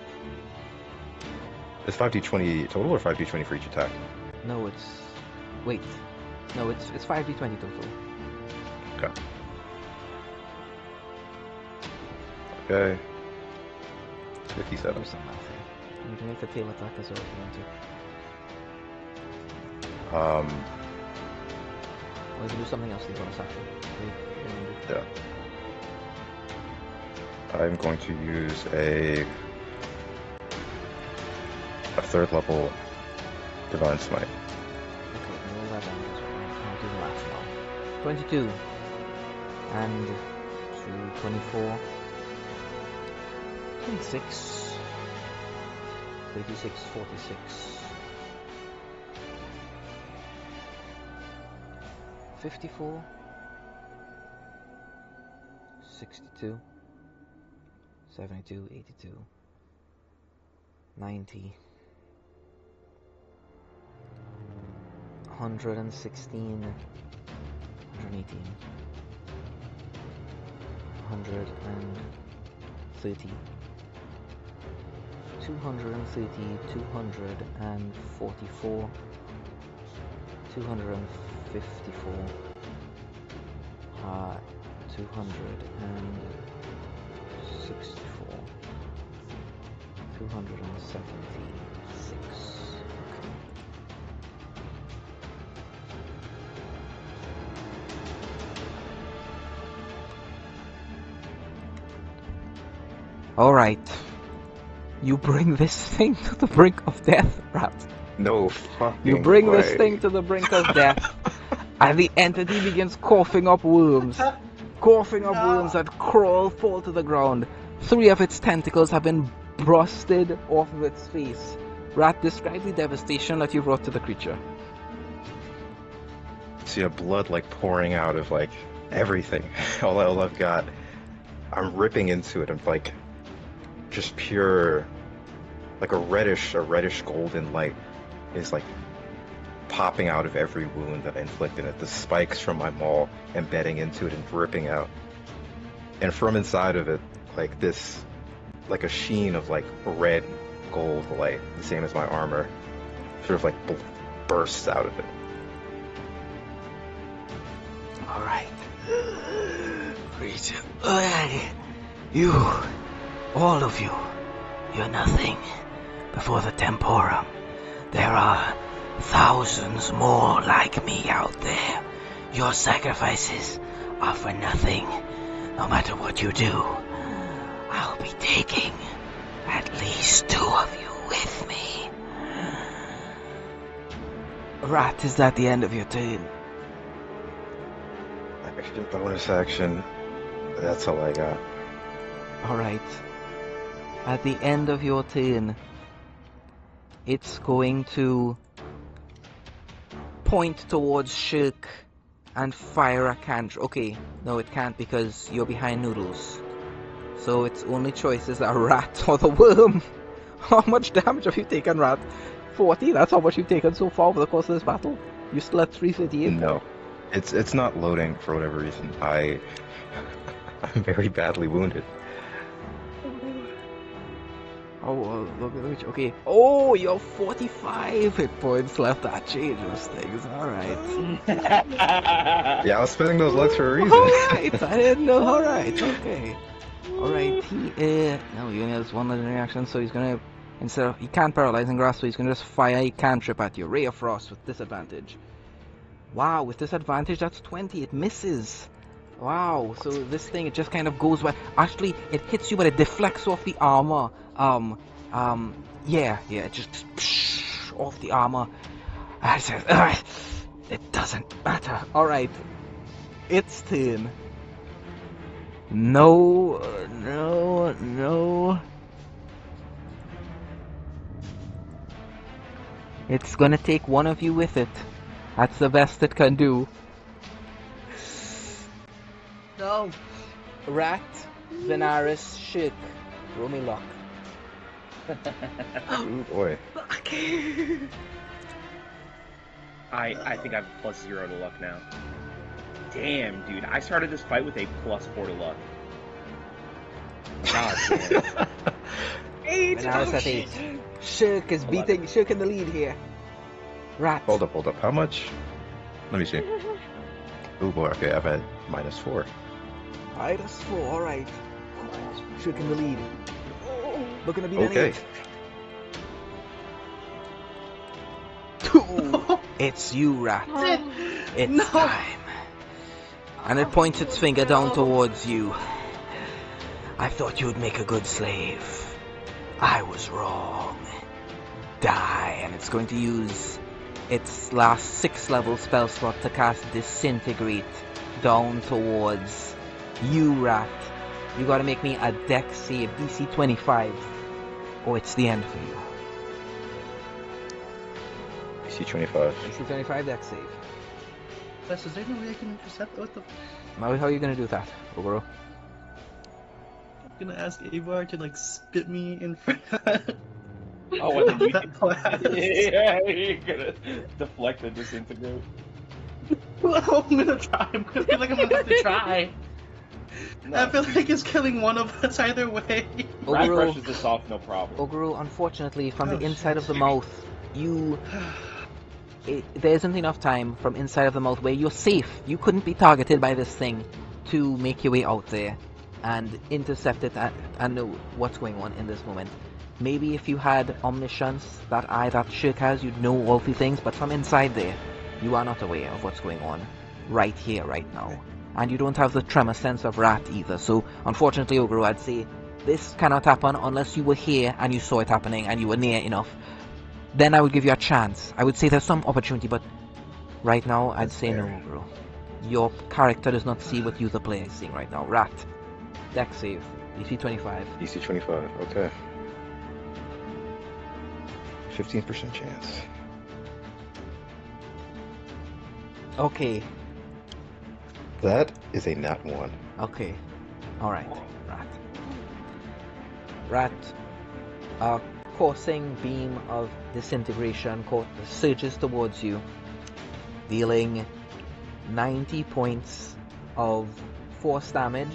Is 5d20 total or 5d20 for each attack? No, it's... Wait. No, it's 5d20 total. Okay. Okay. 57. Do some math here. You can make the tail attack as well if you want to. Or you can do something else in the bonus action. Yeah. I'm going to use a 3rd level Divine Smite. Okay, roll that down. I'll do the last now. 22. And 2, 24. 26. 36, 46. 54. 62. 72, 82. 90. 116. 118. 130. 230, 244, 254, 264, 276. Okay. All right. You bring this thing to the brink of death, Rat. No fucking You bring way. this thing to the brink of death, and the entity begins coughing up worms. Coughing up worms that fall to the ground. 3 of its tentacles have been busted off of its face. Rat, describe the devastation that you brought to the creature. See a blood like pouring out of like everything. all I've got. I'm ripping into it. I'm like just pure, like a reddish golden light is like popping out of every wound that I inflict in it. The spikes from my maul embedding into it and dripping out. And from inside of it, like this, like a sheen of like red gold light, the same as my armor, sort of like bursts out of it. Alright. Creature. You, all of you, you're nothing before the Temporum. There are thousands more like me out there. Your sacrifices are for nothing. No matter what you do, I'll be taking at least 2 of you with me. Rat, is that the end of your turn? Action, bonus action. That's all I got. Alright. At the end of your turn, it's going to point towards Shirk and fire a cantrip. Okay, no it can't because you're behind Noodles. So its only choices are Rat or the Worm. How much damage have you taken, Rat? 40? That's how much you've taken so far over the course of this battle? You still at 338? No. It's not loading for whatever reason. I'm very badly wounded. Oh, look. Okay. Oh, you're 45 hit points left. That changes things. All right. Yeah, I was spending those lugs for a reason. All right. I didn't know. All right. Okay. All right. No, he only has one legendary action, so he's gonna he can't paralyze and grasp, so he's gonna just fire a cantrip at you. Ray of Frost with disadvantage. Wow, with disadvantage, that's 20. It misses. Wow, so this thing, it just kind of goes by. Actually, it hits you, but it deflects off the armor. Yeah, it just off the armor. I said, it doesn't matter. All right, it's turn. No. It's gonna take one of you with it. That's the best it can do. No. Rat, Venaris, Shik. Roll me luck. Oh boy. I think I have a +0 to luck now. Damn, dude. I started this fight with a +4 to luck. God damn. Venaris at 8. Shik is beating. Shik in the lead here. Rat. Hold up. How much? Let me see. Oh boy, okay, I've had -4. -4, alright. Shik in the lead. Looking to beat an Okay. 8. 2. It's you, Rat. It's time. And it points its finger down towards you. I thought you'd make a good slave. I was wrong. Die. And it's going to use its last 6th level spell slot to cast Disintegrate down towards you, Rat. You gotta make me a dex save, DC 25, or it's the end for you. DC 25. DC 25 dex save. Plus, is there no way I can intercept? What the? Now, how are you gonna do that, Ogoro? I'm gonna ask Avar to like spit me in front of Oh, what did you that blast. Yeah, you're gonna deflect the disintegrate. Well, I'm gonna try. I feel like I'm gonna have to try. I feel like it's killing one of us either way. Rat Ogoro, brushes this off, no problem. Ogoro, unfortunately, from Oh, the inside shit. of the mouth, there isn't enough time from inside of the mouth where you're safe. You couldn't be targeted by this thing to make your way out there and intercept it and know what's going on in this moment. Maybe if you had omniscience, that Shirk has, you'd know all the things, but from inside there, you are not aware of what's going on right here, right now. And you don't have the tremor sense of Rat either, so unfortunately, Ogoro, I'd say this cannot happen unless you were here and you saw it happening and you were near enough. Then I would give you a chance. I would say there's some opportunity, but right now, I'd say no, Ogoro. Your character does not see what you, the player, is seeing right now. Rat. Dex save. DC 25. DC 25, okay. 15% chance. Okay. That is a nat 1. Okay. Alright. Rat. A coursing beam of disintegration surges towards you, dealing 90 points of force damage.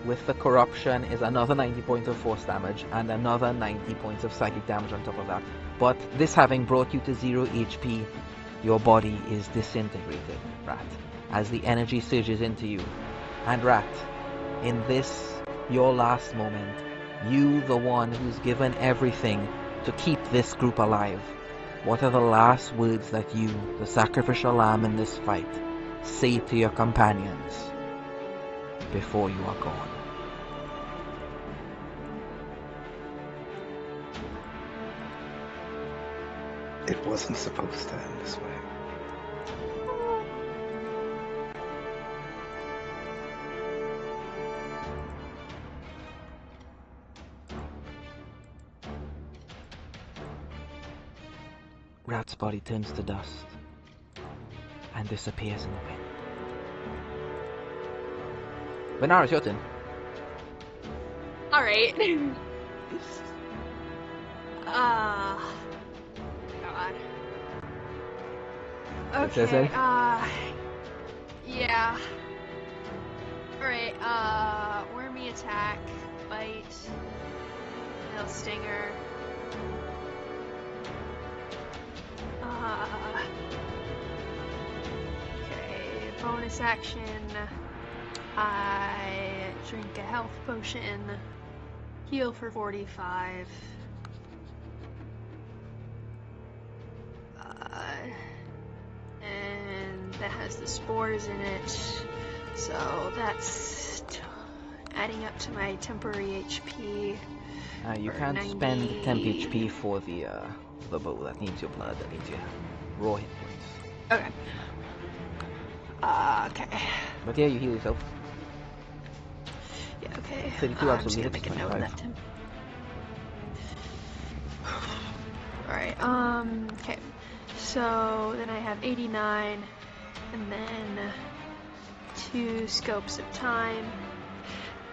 With the corruption is another 90 points of force damage and another 90 points of psychic damage on top of that. But this having brought you to 0 HP, your body is disintegrated, Rat, as the energy surges into you. And Rat, in this, your last moment, you, the one who's given everything to keep this group alive, what are the last words that you, the sacrificial lamb in this fight, say to your companions before you are gone? It wasn't supposed to end this way. Rat's body turns to dust and disappears in the wind. Venaris, your turn. Alright. God. It says Okay, it? yeah. Alright, wormy attack, bite. Nail Stinger. Okay, bonus action. I drink a health potion. Heal for 45. And that has the spores in it. So that's adding up to my temporary HP. You For can't 90. spend temp HP for the bow. That needs your blood. That needs your raw hit points. Okay. Okay. But yeah, you heal yourself. Yeah, okay. 32 I'm just absolutely gonna hits, make a note of 25. that, Tim. Alright, okay. So then I have 89, and then 2 scopes of time.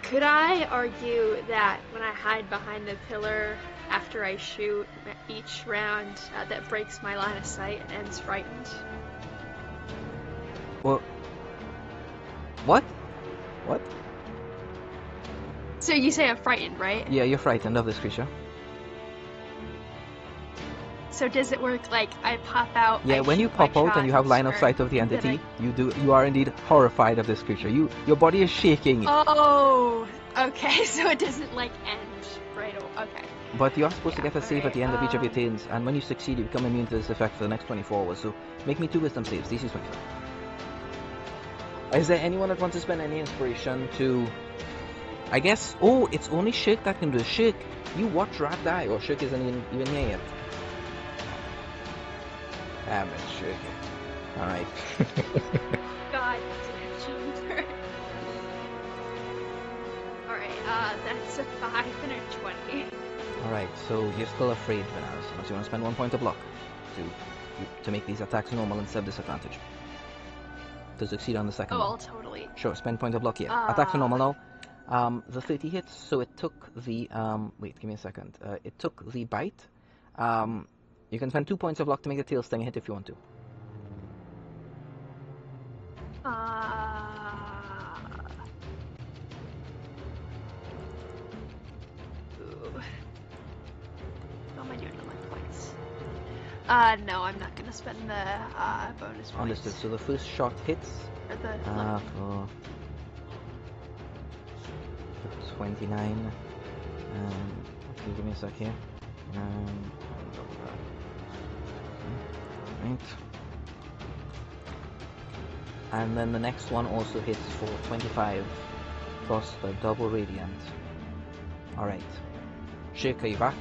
Could I argue that when I hide behind the pillar after I shoot each round, that breaks my line of sight and ends frightened? Well, what? What? So you say I'm frightened, right? Yeah, you're frightened of this creature. So does it work like I pop out? Yeah, I when you shoot my pop out shot and you have line of start, sight of the then entity, you are indeed horrified of this creature. Your body is shaking. Oh, okay. So it doesn't like end right away. Okay. But you are supposed to Yeah, get a save at the end of each of your alright, turns, and when you succeed, you become immune to this effect for the next 24 hours. So make me 2 wisdom saves. DC is 25. Is there anyone that wants to spend any inspiration to? I guess. Oh, it's only Shirk that can do it. Shirk, you watch Rat die, or Shirk isn't even here yet. Damn it, Shirk. Alright. God, Juniper. Alright, that's a 5 and a 20. Alright, so you're still afraid, Vanaz. So you want to spend 1 point of luck to make these attacks normal instead of disadvantage. To succeed on the second Oh, one. I'll totally. Sure, spend point of luck here. Attacks are normal now. The 30 hits, so it took the, wait, give me a second. It took the bite. You can spend 2 points of luck to make the tail sting a hit if you want to. Ooh. How am I doing on my points? No, I'm not gonna spend the bonus points. Understood, so the first shot hits. Or the For 29. Okay, give me a sec here. Right. And then the next one also hits for 25 plus the double radiant. Alright. Shirk, are you back?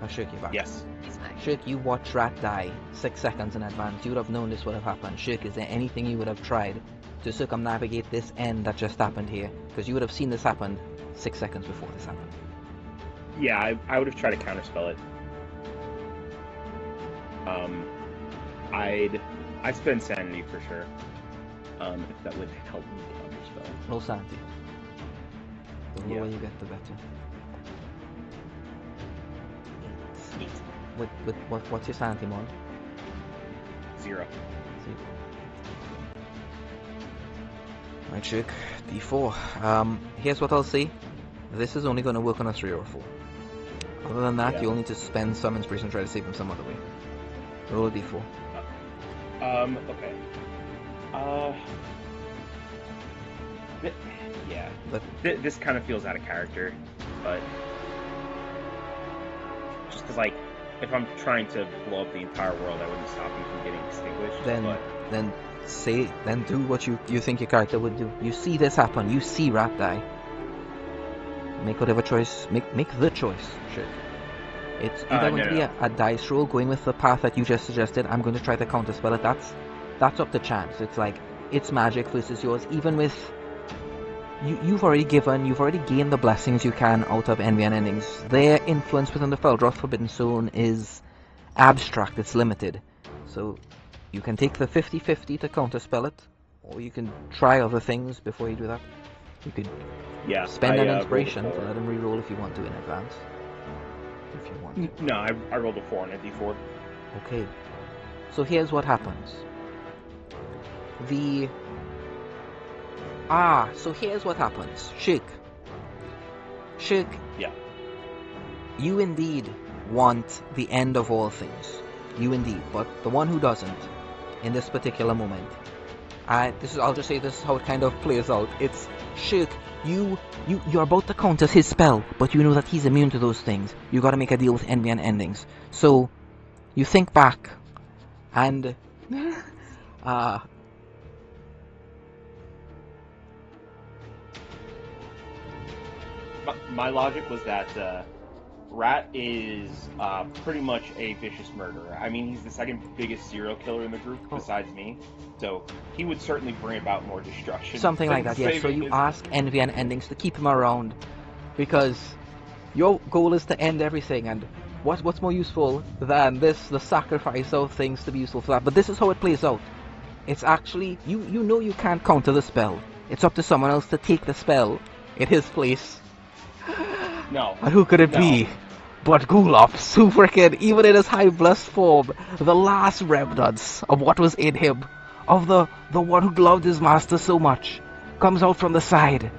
Oh, Shirk, you're back. Yes. he's back. Shirk, you watch Rat die 6 seconds in advance. You would have known this would have happened. Shirk, is there anything you would have tried to circumnavigate this end that just happened here? Because you would have seen this happen 6 seconds before this happened. Yeah, I would have tried to counterspell it. I'd spend sanity for sure. If that would help me counterspell. Roll sanity. The lower you get, the better. What's your sanity, Mon? 0. Right, Shirk. D4. Here's what I'll say. This is only going to work on a 3 or a 4. Other than that, Yeah. you'll need to spend some inspiration to try to save him some other way. Roll a D4. Okay. Yeah. But This kind of feels out of character, but just because, like, if I'm trying to blow up the entire world, I wouldn't stop you from getting extinguished. then do what you think your character would do. You see this happen. You see Rat die. Make whatever choice. Make the choice. Shit. It's either going to be a dice roll, going with the path that you just suggested. I'm going to try to counterspell it. That's up to chance. It's like it's magic versus yours. Even with you've already gained the blessings you can out of Envy and Endings. Their influence within the Feldroth Forbidden Zone is abstract. It's limited. So you can take the 50-50 to counterspell it, or you can try other things before you do that. You could spend an inspiration to let him reroll if you want to in advance. If you want. No, I rolled a 4 on a D4. Okay. So here's what happens. So here's what happens. Shirk. Yeah. You indeed want the end of all things. You indeed. But the one who doesn't, in this particular moment, I'll just say this is how it kind of plays out. It's Shirk, you're about to counter his spell, but you know that he's immune to those things. You gotta make a deal with envy and endings. So you think back and My logic was that Rat is pretty much a vicious murderer. I mean, he's the second biggest serial killer in the group besides me, so he would certainly bring about more destruction. something like that, yes. So you ask envy and endings to keep him around because your goal is to end everything, and what's more useful than this, the sacrifice of things to be useful for that. But this is how it plays out. It's actually, you know you can't counter the spell. It's up to someone else to take the spell in his place. No. And who could it be but Gulops, who frickin', even in his high blessed form, the last remnants of what was in him, of the one who loved his master so much, comes out from the side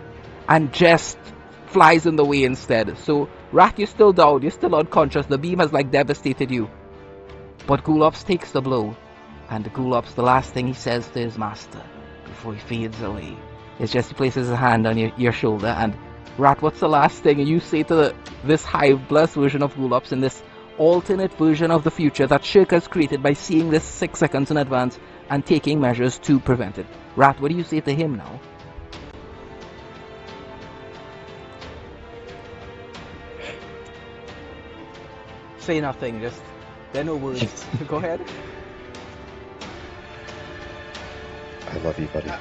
and just flies in the way instead. So, Rat, you're still down, you're still unconscious, the beam has like devastated you. But Gulops takes the blow, and Gulops, the last thing he says to his master before he fades away is just he places his hand on your shoulder and, Rat, what's the last thing you say to this high-blessed version of Gulops in this alternate version of the future that Shirk has created by seeing this 6 seconds in advance and taking measures to prevent it? Rat, what do you say to him now? Say nothing, just... There are no words. Go ahead. I love you, buddy.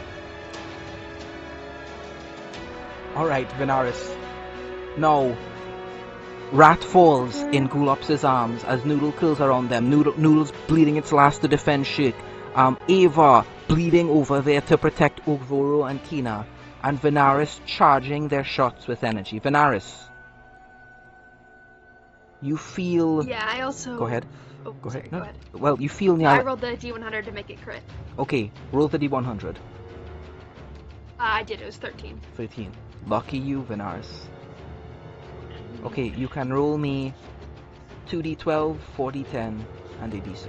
Alright, Venaris. Now, Rat falls in Gulops' arms as Noodle curls around them. Noodle's bleeding its last to defend Shirk. Ava bleeding over there to protect Ogvoro and Kina. And Venaris charging their shots with energy. Venaris, you feel... Yeah, I also... Go ahead. Oh, Go sorry, ahead. go No. ahead. Well, you feel... I rolled the D100 to make it crit. Okay, roll the D100. I did, it was 13. 13. Lucky you, Venaris. Okay, you can roll me 2d12, 4d10, and a d6.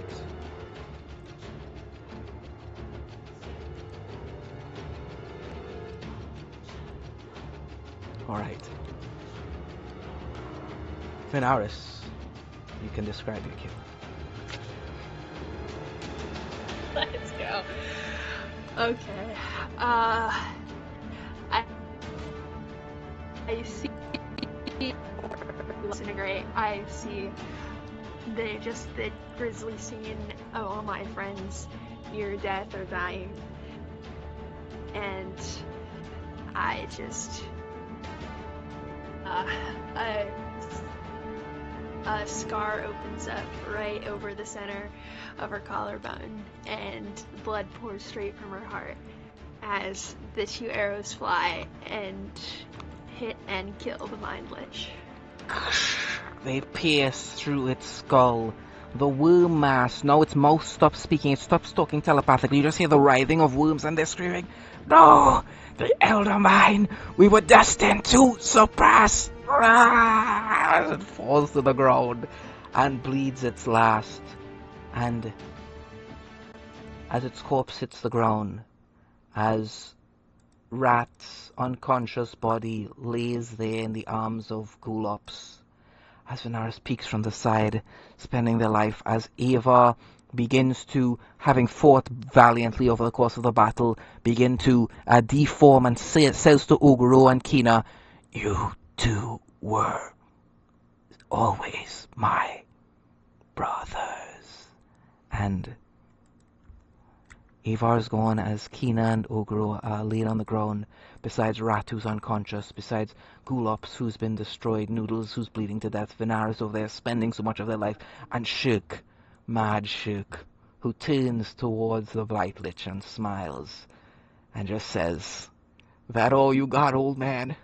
Alright. Venaris, you can describe your kill. Let's go. Okay. I see disintegrate. I see the grisly scene of all my friends near death or dying, and I just a scar opens up right over the center of her collarbone, and blood pours straight from her heart as the 2 arrows fly and hit and kill the Mind Lich. They pierce through its skull. The worm mass, now its mouth stops speaking, it stops talking telepathically. You just hear the writhing of worms and they're screaming, "No! The Elder Mind! We were destined to surpass!" As it falls to the ground and bleeds its last. And as its corpse hits the ground, as Rat's unconscious body lays there in the arms of Gulops, as Venaris peeks from the side, spending their life, as Ava begins to, having fought valiantly over the course of the battle, begin to deform and says to Oguro and Kina, "You two were always my brothers." And Avar's gone as Kina and Oguro are laid on the ground, besides Rat, who's unconscious, besides Gulops, who's been destroyed, Noodles, who's bleeding to death, Venaris over there spending so much of their life, and Shirk, mad Shirk, who turns towards the Blight Lich and smiles, and just says, "That all you got, old man?"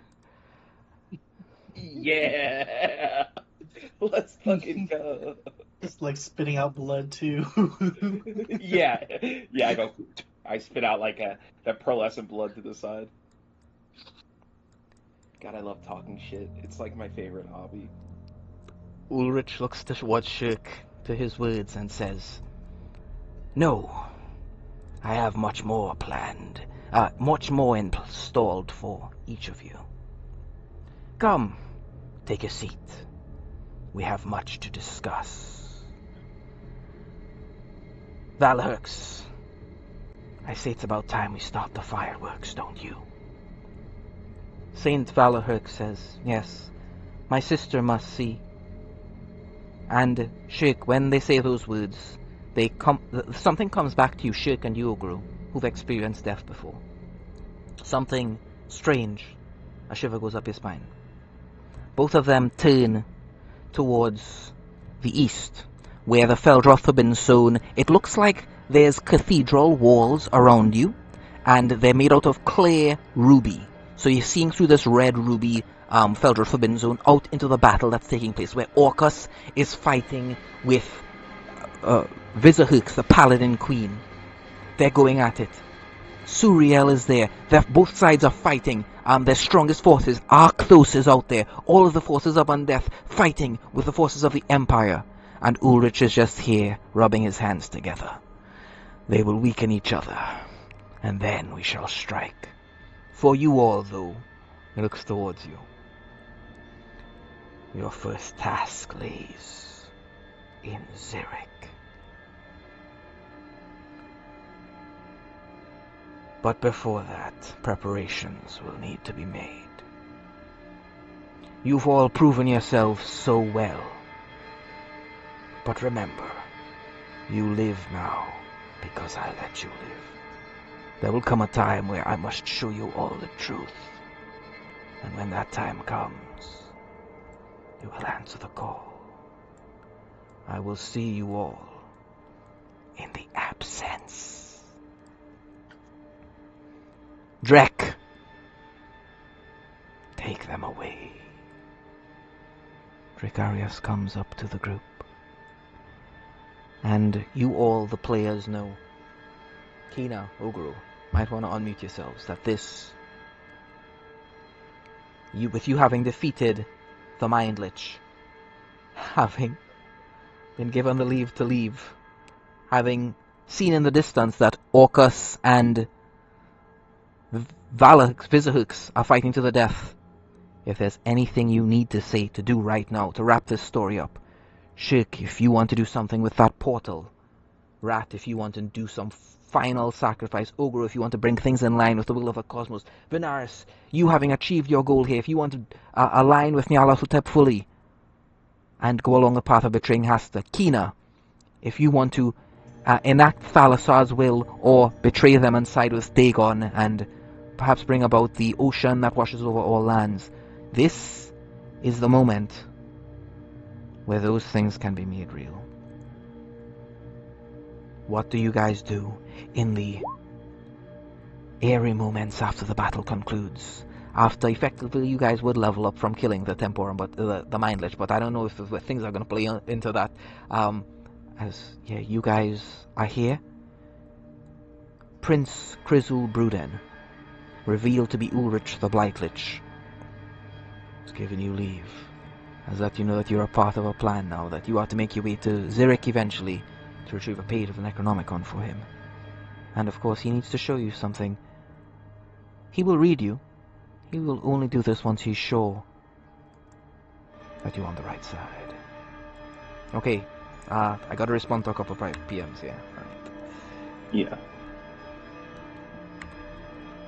Yeah! Let's fucking go. Just like spitting out blood too. Yeah, I spit out like that pearlescent blood to the side. God, I love talking shit. It's like my favorite hobby. Ulrich looks towards Shirk, to his words, and says, "No, I have much more planned, much more installed for each of you. Come, take a seat. We have much to discuss. Valherx, I say it's about time we start the fireworks, don't you?" Saint Valherx says, "Yes, my sister must see." And Shirk, when they say those words, something comes back to you, Shirk and Yogru, who've experienced death before. Something strange. A shiver goes up your spine. Both of them turn towards the east, where the Feldroth have been sown. It looks like there's cathedral walls around you, and they're made out of clear ruby. So you're seeing through this red ruby Feldroth Forbidden Zone out into the battle that's taking place, where Orcus is fighting with Visahux, the Paladin Queen. They're going at it. Suriel is there. Both sides are fighting. Their strongest forces, Arcthos is out there. All of the forces of Undeath fighting with the forces of the Empire. And Ulrich is just here, rubbing his hands together. They will weaken each other, and then we shall strike. For you all, though, he looks towards you. Your first task lays in Zurich. But before that, preparations will need to be made. You've all proven yourselves so well. But remember, you live now because I let you live. There will come a time where I must show you all the truth. And when that time comes, you will answer the call. I will see you all in the absence. Drek, take them away. Dracarius comes up to the group. And you all, the players, know. Kina, Ogru, might want to unmute yourselves, that this... with you having defeated the Mind Lich, having been given the leave to leave, having seen in the distance that Orcus and Visahux are fighting to the death, if there's anything you need to say to do right now to wrap this story up, Shirk, if you want to do something with that portal, Rat, if you want to do some final sacrifice, Ogre, if you want to bring things in line with the will of the cosmos, Venaris, you having achieved your goal here, if you want to align with Nyarlathotep fully and go along the path of betraying Hasta, Kina, if you want to enact Thalassar's will or betray them and side with Dagon and perhaps bring about the ocean that washes over all lands, this is the moment where those things can be made real. What do you guys do in the airy moments after the battle concludes? After effectively you guys would level up from killing the Temporum, but the Mind Lich, but I don't know if things are going to play into that. You guys are here. Prince Krizul Bruden, revealed to be Ulrich the Blight Lich, has given you leave, as that you know that you're a part of a plan now, that you are to make your way to Zurich eventually to retrieve a page of the Necronomicon for him. And of course he needs to show you something. He will read you. He will only do this once he's sure that you're on the right side. Okay, I gotta respond to a couple of PMs here. Yeah.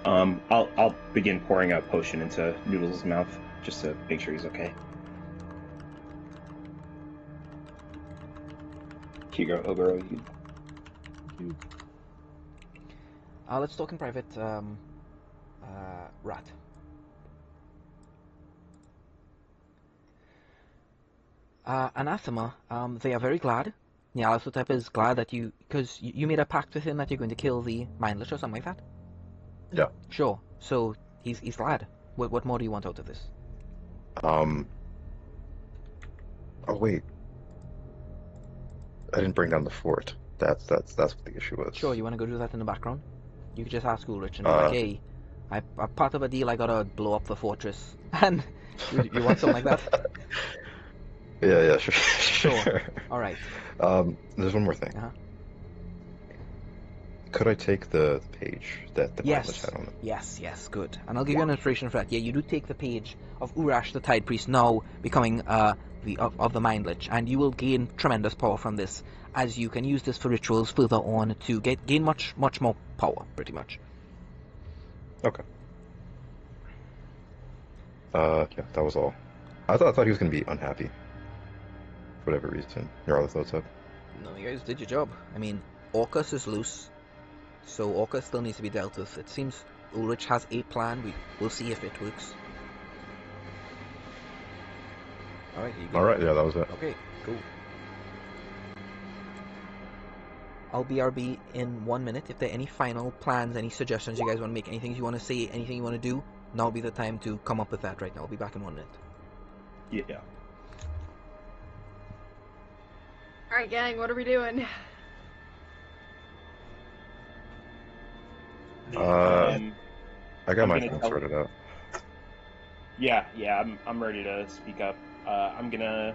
I'll begin pouring out potion into Noodles' mouth just to make sure he's okay. Kigo, Ogoro, you. Let's talk in private. Rat. Anathema, they are very glad. Nyarlathotep is glad that because you made a pact with him that you're going to kill the Mind Lich or something like that? Yeah. Sure. So he's glad. What more do you want out of this? Oh wait. I didn't bring down the fort. That's what the issue was. Sure, you want to go do that in the background? You could just ask Ulrich and be like, hey, I'm part of a deal, I gotta blow up the fortress. And you want something like that? Yeah, sure. Sure. All right. There's one more thing. Uh-huh. Could I take the page that the mindless Yes. had on it? Yes, good. And I'll give you an inspiration for that. Yeah, you do take the page of Urash the Tide Priest, now becoming of the Mind Lich, and you will gain tremendous power from this, as you can use this for rituals further on to gain much more power, pretty much. Okay. Yeah, that was all. I thought he was gonna be unhappy. For whatever reason. Your other thoughts up? No, you guys did your job. I mean, Orcus is loose, so Orcus still needs to be dealt with. It seems Ulrich has a plan. We'll see if it works. Alright, you go. Alright, yeah, that was it. Okay, cool. I'll BRB in 1 minute. If there are any final plans, any suggestions you guys want to make, anything you want to say, anything you want to do, now would be the time to come up with that right now. I'll be back in 1 minute. Yeah. Alright, gang, what are we doing? I got I'm my gonna thing tell- sorted out. Yeah, I'm ready to speak up. I'm gonna.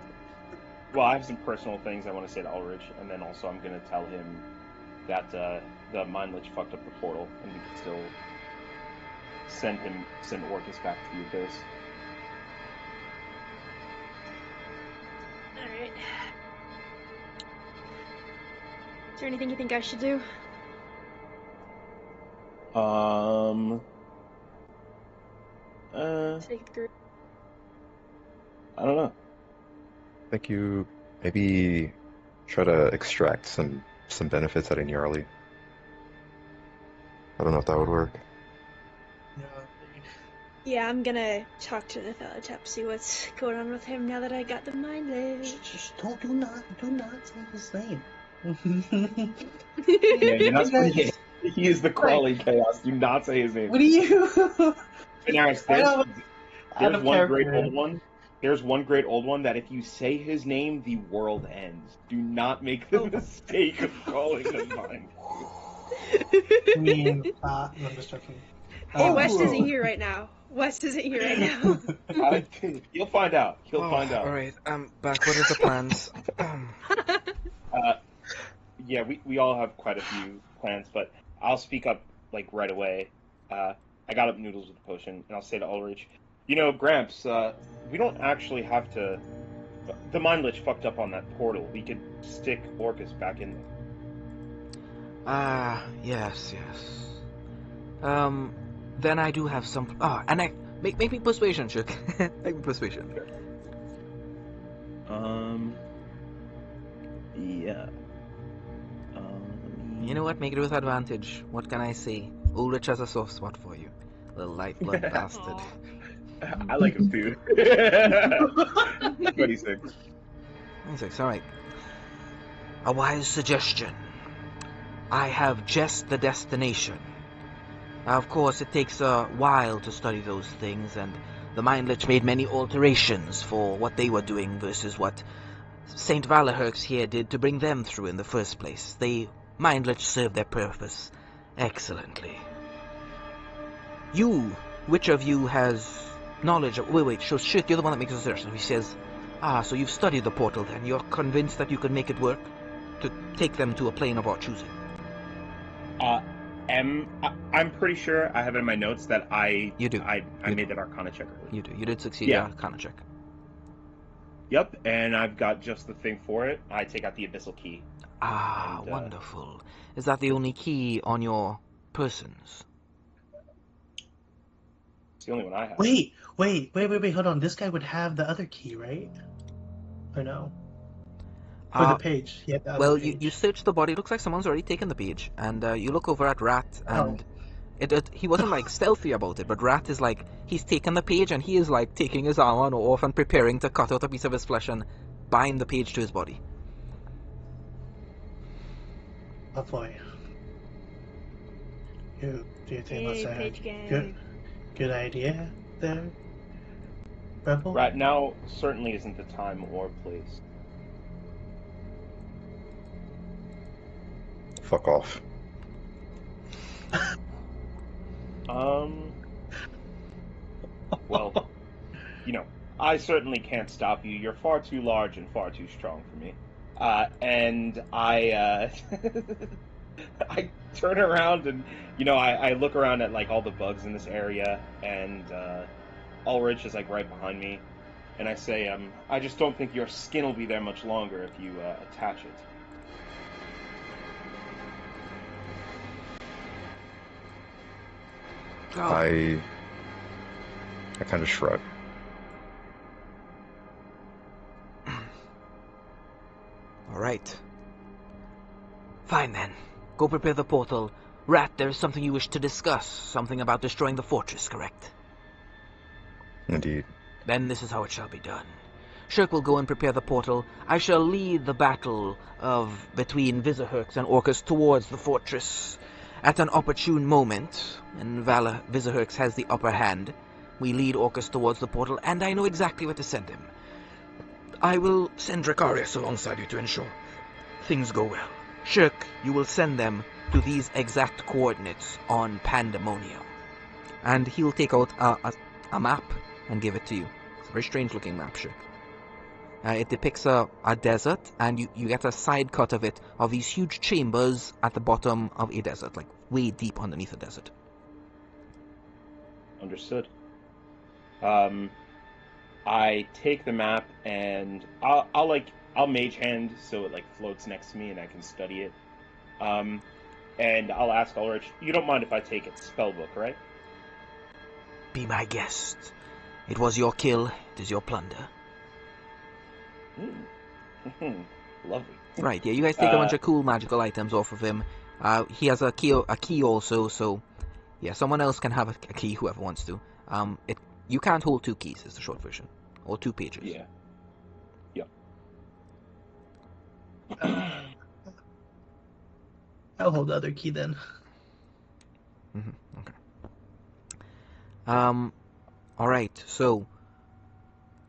Well, I have some personal things I want to say to Ulrich, and then also I'm gonna tell him that the Mind Lich fucked up the portal, and we can still send Orcus back to the Abyss. Alright. Is there anything you think I should do? Take the group. I don't know. I think you maybe try to extract some benefits out of Gnarly. I don't know if that would work. Yeah, I'm gonna talk to the Thalatep, see what's going on with him now that I got the Mind Lich. Just do not say his name. Yeah, you're not You guys- He is the crawling chaos. Do not say his name. What are you? There's I don't- out of one great character. old one. There's one great old one that if you say his name, the world ends. Do not make the mistake of calling him mine. I mean, no, I'm just joking. Hey, Oh. West isn't here right now. West isn't here right now. You'll find out. He'll find out. Alright, I'm back. What are the plans? Yeah, we all have quite a few plans, but I'll speak up like right away. I got up noodles with the potion, and I'll say to Ulrich, you know, Gramps, we don't actually have to. The Mind Lich fucked up on that portal. We could stick Orcus back in there. Yes. Then I do have some. And I make me persuasion check. Make me persuasion. Yeah. You know what? Make it with advantage. What can I say? Ulrich has a soft spot for you, little lifeblood bastard. I like him too. 26. 26. All right. A wise suggestion. I have just the destination. Now, of course, it takes a while to study those things, and the Mind Lich made many alterations for what they were doing versus what Saint Valahurx here did to bring them through in the first place. They Mind Lich served their purpose excellently. You, which of you has knowledge of... Wait, so shit, you're the one that makes the suggestion. He says, so you've studied the portal then. You're convinced that you can make it work to take them to a plane of our choosing. I'm pretty sure I have it in my notes that You do. I made that Arcana check earlier. You do. You did succeed Yeah. in Arcana check. Yep, and I've got just the thing for it. I take out the Abyssal Key. And, Wonderful. Is that the only key on your persons? It's the only one I have. Wait, hold on. This guy would have the other key, right? Or no? For the page. Yeah, the other Well, page. you search the body. It looks like someone's already taken the page. And you look over at Rat, and he wasn't like stealthy about it, but Rat is like, he's taken the page and he is like taking his armor off and preparing to cut out a piece of his flesh and bind the page to his body. Oh boy. Do you think Hey, that's page a gang. good idea there, Rebel? Right now, certainly isn't the time or place. Fuck off. Well, you know, I certainly can't stop you. You're far too large and far too strong for me. And I turn around and I look around at like all the bugs in this area, and Ulrich is like right behind me, and I say, I just don't think your skin will be there much longer if you attach it. Oh, I kind of shrug. all right. Fine then. Go prepare the portal. Rat, there is something you wish to discuss. Something about destroying the fortress, correct? Indeed. Then this is how it shall be done. Shirk will go and prepare the portal. I shall lead the battle between Vizahurks and Orcus towards the fortress. At an opportune moment, when Vizahurks has the upper hand, we lead Orcus towards the portal, and I know exactly where to send him. I will send Dracarius alongside you to ensure things go well. Shirk, you will send them to these exact coordinates on Pandemonium. And he'll take out a map and give it to you. It's a very strange looking map, Shirk. It depicts a desert, and you get a side cut of it, of these huge chambers at the bottom of a desert, like way deep underneath the desert. Understood. I take the map and I'll mage hand so it like floats next to me and I can study it. And I'll ask Ulrich, you don't mind if I take its spellbook, right? Be my guest. It was your kill, it is your plunder. Lovely. Right, yeah, you guys take a bunch of cool magical items off of him. He has a key also, so yeah, someone else can have a key, whoever wants to. You can't hold 2 keys, is the short version. Or 2 pages. Yeah. Yep. I'll hold the other key then. Okay. Alright, so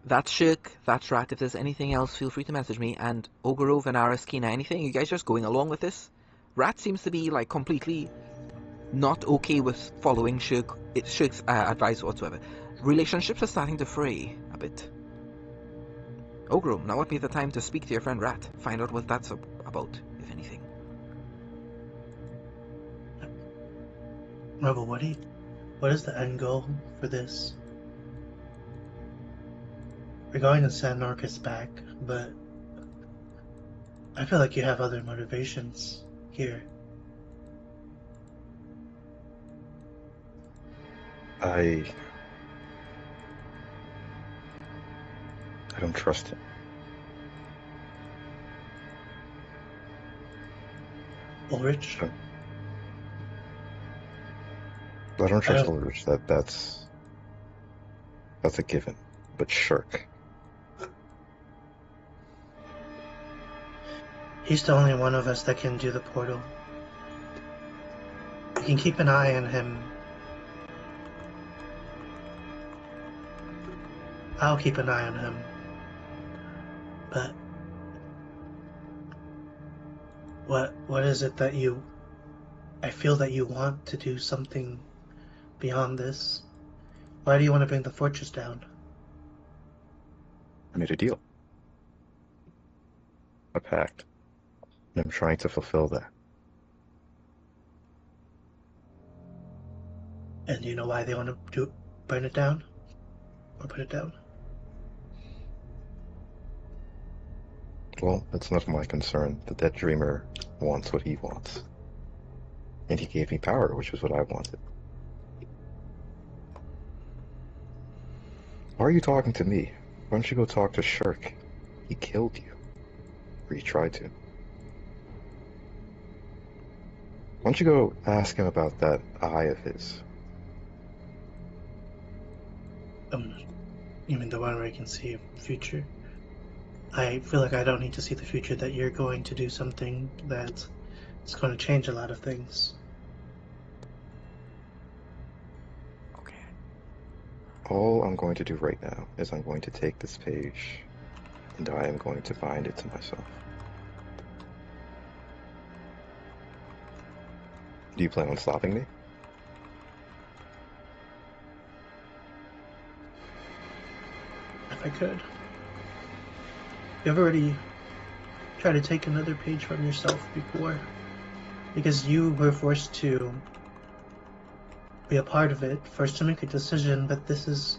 that's Shirk, that's Rat. If there's anything else, feel free to message me. And Ogorov and Araskina, anything? You guys just going along with this? Rat seems to be like completely not okay with following Shirk's advice whatsoever. Relationships are starting to fray a bit. Ogorov, now would be the time to speak to your friend Rat. Find out what that's about, if anything. Rebel, what is the end goal for this? We're going to send Orcus back, but I feel like you have other motivations here. I don't trust him. Ulrich? I don't trust Ulrich. That's a given. But Shirk. He's the only one of us that can do the portal. You can keep an eye on him. I'll keep an eye on him. But what is it that I feel that you want to do something beyond this? Why do you want to bring the fortress down? I made a deal. A pact. And I'm trying to fulfill that. And do you know why they want to burn it down? Or put it down? Well, it's not my concern. The dead dreamer wants what he wants. And he gave me power, which was what I wanted. Why are you talking to me? Why don't you go talk to Shirk? He killed you. Or he tried to. Why don't you go ask him about that eye of his? You mean the one where I can see a future? I feel like I don't need to see the future, that you're going to do something that's going to change a lot of things. Okay. All I'm going to do right now is I'm going to take this page and I am going to bind it to myself. Do you plan on stopping me? If I could. You've already tried to take another page from yourself before, because you were forced to be a part of it, forced to make a decision, but this is...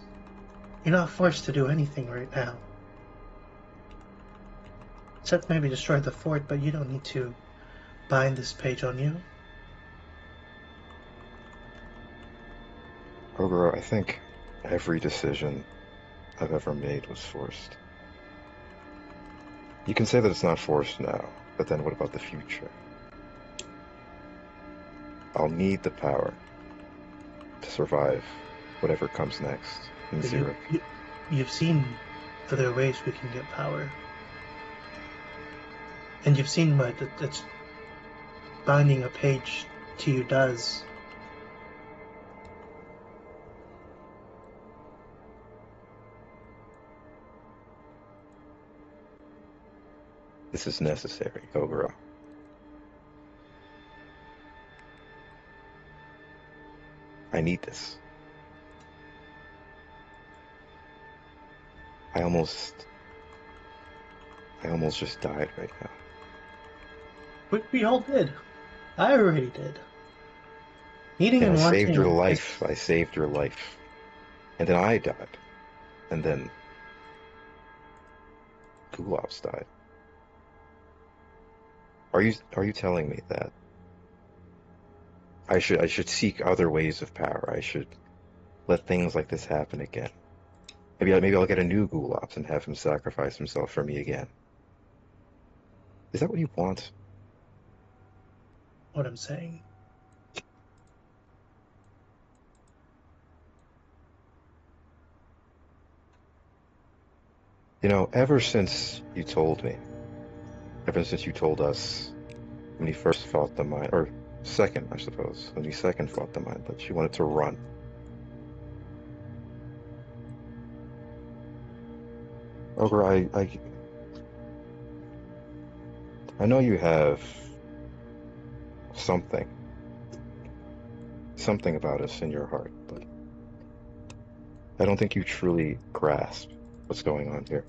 You're not forced to do anything right now. Except maybe destroy the fort, but you don't need to bind this page on you. Ogre, I think every decision I've ever made was forced. You can say that it's not forced now, but then what about the future? I'll need the power to survive whatever comes next in But Zurich. you've seen other ways we can get power. And you've seen what it's binding a page to you does. This is necessary, Ogre. I need this. I almost just died right now. We all did. I already did. Needing And and I wanting saved your is- life. I saved your life. And then I died. And then Gulav's died. Are you telling me that I should seek other ways of power? I should let things like this happen again. Maybe I'll get a new Gulav and have him sacrifice himself for me again. Is that what you want? what I'm saying. You know, ever since you told me, ever since you told us when you first fought the mind, or second, I suppose, when you second fought the mind, that you wanted to run. Ogre, I know you have something about us in your heart, but I don't think you truly grasp what's going on here.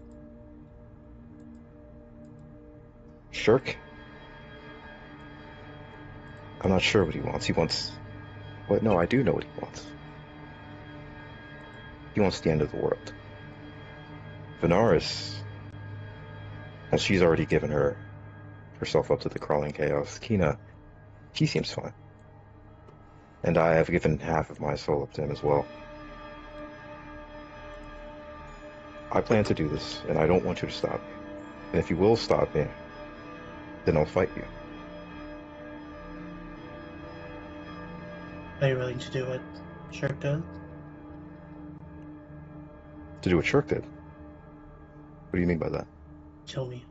Shirk? I'm not sure what he wants. He wants... What? No, I do know what he wants. He wants the end of the world. Venaris... Well, she's already given herself up to the crawling chaos. Kina, he seems fine. And I have given half of my soul up to him as well. I plan to do this, and I don't want you to stop me. And if you will stop me, then I'll fight you. Are you willing to do what Shirk does? To do what Shirk did? What do you mean by that? Kill me.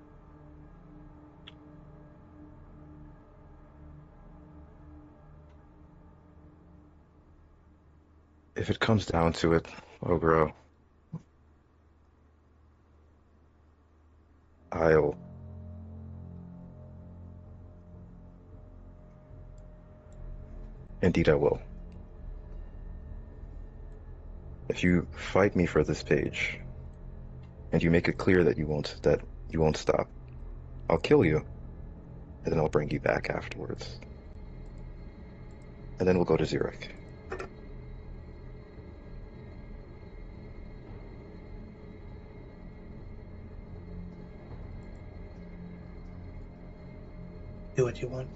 If it comes down to it, Ogro, I'll... Indeed I will. If you fight me for this page, and you make it clear that you won't stop, I'll kill you, and then I'll bring you back afterwards. And then we'll go to Zurich. Do what you want.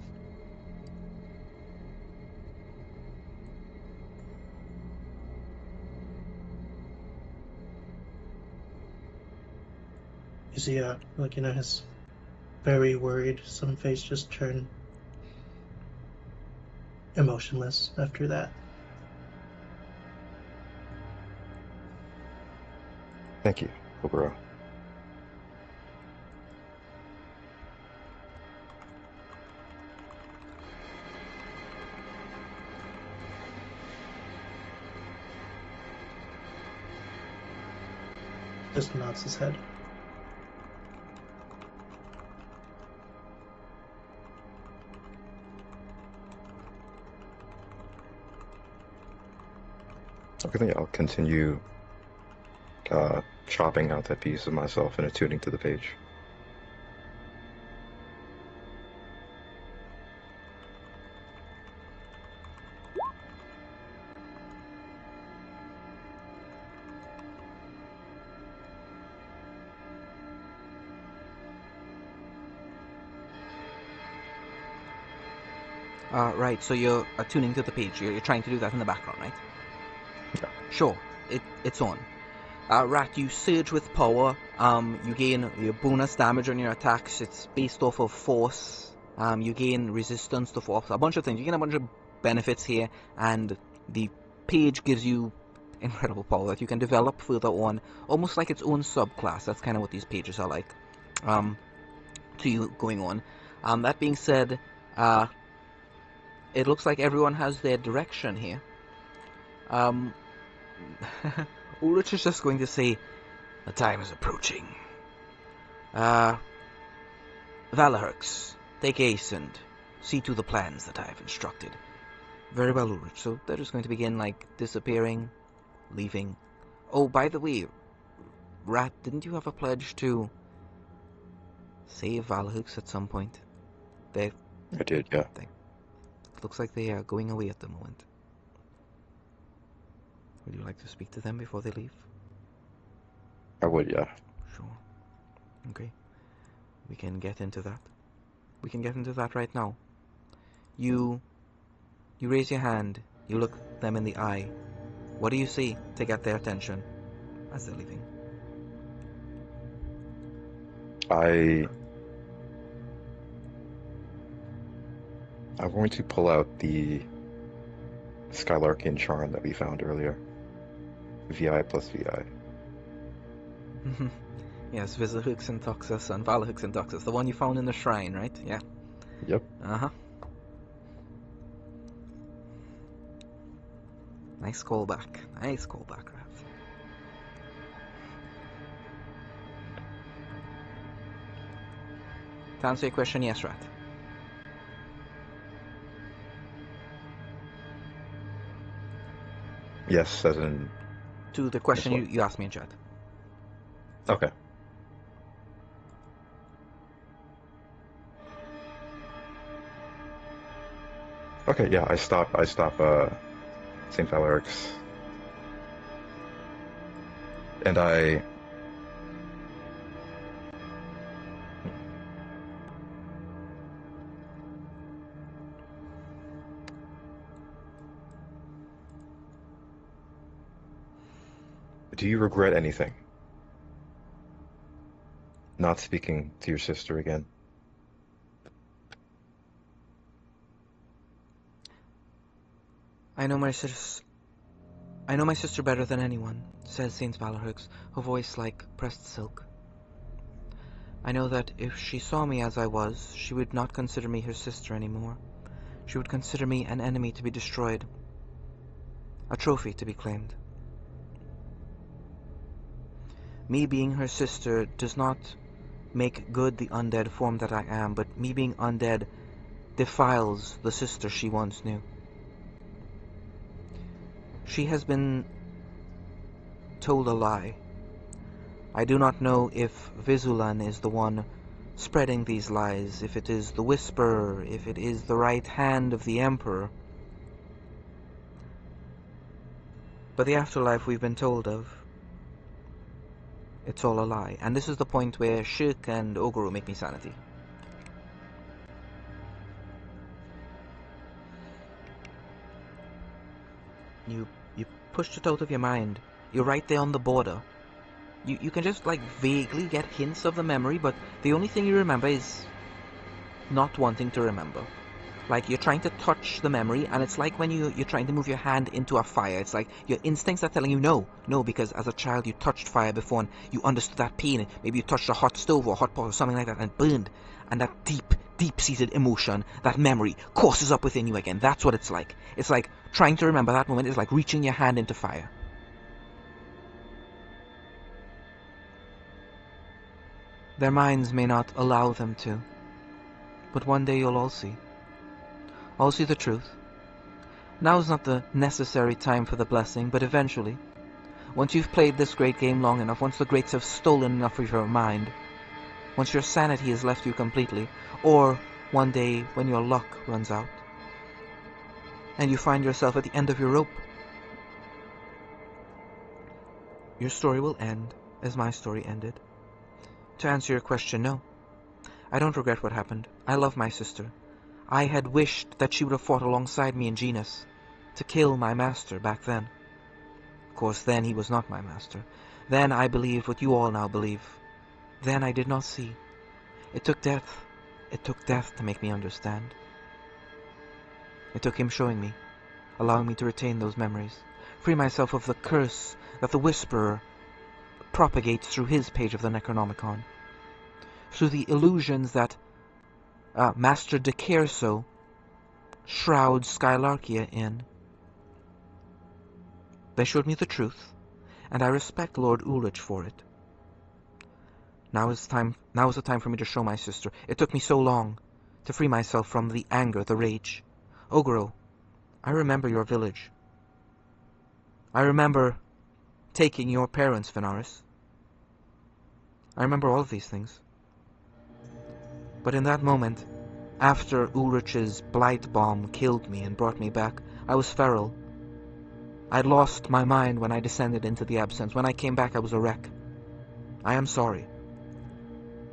You see, his very worried, some face just turned emotionless after that. Thank you, Ogro. Just nods his head. I think I'll continue chopping out that piece of myself and attuning to the page. Right, so you're attuning to the page. You're trying to do that in the background, right? Yeah. Sure, it's on. Rat, you surge with power. You gain your bonus damage on your attacks. It's based off of force. You gain resistance to force. A bunch of things. You gain a bunch of benefits here, and the page gives you incredible power that you can develop further on, almost like its own subclass. That's kind of what these pages are like. To you going on. That being said, it looks like everyone has their direction here. Ulrich is just going to say, the time is approaching. Valahurx, take Ace and see to the plans that I have instructed. Very well, Ulrich. So they're just going to begin, like, disappearing, leaving. Oh, by the way, Rat, didn't you have a pledge to save Valahurx at some point? I did, yeah. Looks like they are going away at the moment. Would you like to speak to them before they leave? I would, yeah. Sure. Okay. We can get into that. We can get into that right now. You raise your hand. You look them in the eye. What do you see to get their attention as they're leaving? I'm going to pull out the Skylarkian charm that we found earlier. VI plus VI. Yes, Visahux and Toxus and Valahux and Toxus. The one you found in the shrine, right? Yeah. Yep. Uh-huh. Nice callback. Nice callback, Rat. To answer your question, yes, Rat. Yes, as in... To the question Yes, you asked me in chat. Okay. Okay, yeah, I stop, St. Valerick's. And I... Do you regret anything? Not speaking to your sister again? I know my sister better than anyone, says Saint Valahurx, her voice like pressed silk. I know that if she saw me as I was, she would not consider me her sister anymore. She would consider me an enemy to be destroyed, a trophy to be claimed. Me being her sister does not make good the undead form that I am, but me being undead defiles the sister she once knew. She has been told a lie. I do not know if Visulan is the one spreading these lies, if it is the Whisperer, if it is the right hand of the Emperor. But the afterlife we've been told of, it's all a lie. And this is the point where Shirk and Oguru make me sanity. You pushed it out of your mind. You're right there on the border. You can just like vaguely get hints of the memory, but the only thing you remember is not wanting to remember. Like you're trying to touch the memory, and it's like when you're trying to move your hand into a fire. It's like your instincts are telling you no, because as a child you touched fire before and you understood that pain. Maybe you touched a hot stove or a hot pot or something like that and burned, and that deep-seated emotion, that memory, courses up within you again. That's what it's like. It's like trying to remember that moment is like reaching your hand into fire. Their minds may not allow them to, but one day you'll all see. All see the truth. Now is not the necessary time for the blessing, but eventually, Once you've played this great game long enough, once the greats have stolen enough of your mind, once your sanity has left you completely, or one day when your luck runs out, and you find yourself at the end of your rope, your story will end as my story ended. To answer your question, no. I don't regret what happened. I love my sister. I had wished that she would have fought alongside me in Genus to kill my master back then. Of course, then he was not my master. Then I believed what you all now believe. Then I did not see. It took death. It took death to make me understand. It took him showing me, allowing me to retain those memories, free myself of the curse that the Whisperer propagates through his page of the Necronomicon, through the illusions that Master De Kerso shrouds Skylarkia in. They showed me the truth, and I respect Lord Ulrich for it. Now is the time for me to show my sister. It took me so long to free myself from the anger, the rage. Ogro, I remember your village. I remember taking your parents, Venaris. I remember all of these things. But in that moment, after Ulrich's blight bomb killed me and brought me back, I was feral. I'd lost my mind when I descended into the absence. When I came back, I was a wreck. I am sorry.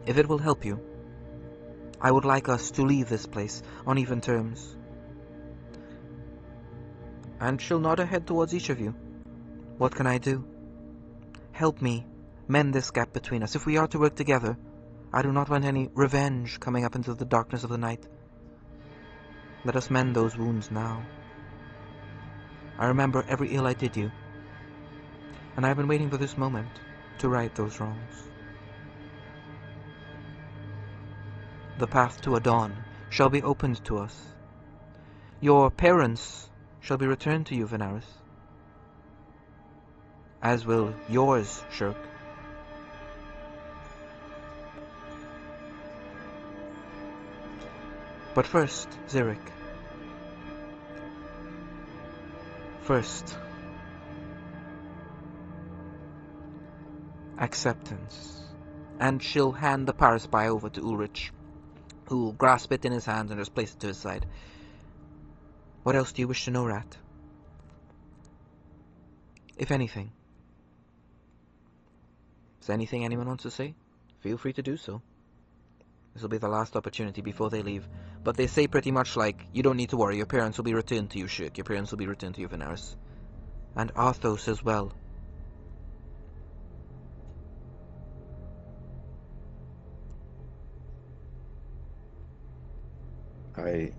If it will help you, I would like us to leave this place on even terms. And she'll nod her head towards each of you. What can I do? Help me mend this gap between us. If we are to work together, I do not want any revenge coming up into the darkness of the night. Let us mend those wounds now. I remember every ill I did you, and I have been waiting for this moment to right those wrongs. The path to a dawn shall be opened to us. Your parents shall be returned to you, Venaris, as will yours, Shirk. But first, Zirik. First, acceptance. And she'll hand the Paris Spy over to Ulrich, who'll grasp it in his hands and just place it to his side. What else do you wish to know, Rat? If anything. Is there anything anyone wants to say? Feel free to do so. This will be the last opportunity before they leave. But they say pretty much like, you don't need to worry, your parents will be returned to you, Shirk. Your parents will be returned to you, Venaris. And Arthos as well. I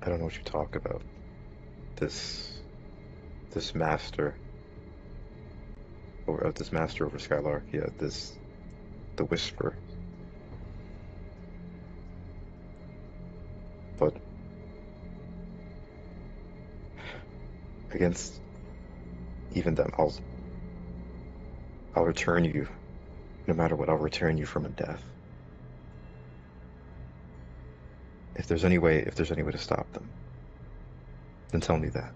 don't know what you talk about. This master over Skylarkia, the Whisper. But against even them, I'll return you. No matter what, I'll return you from a death. If there's any way to stop them, then tell me that.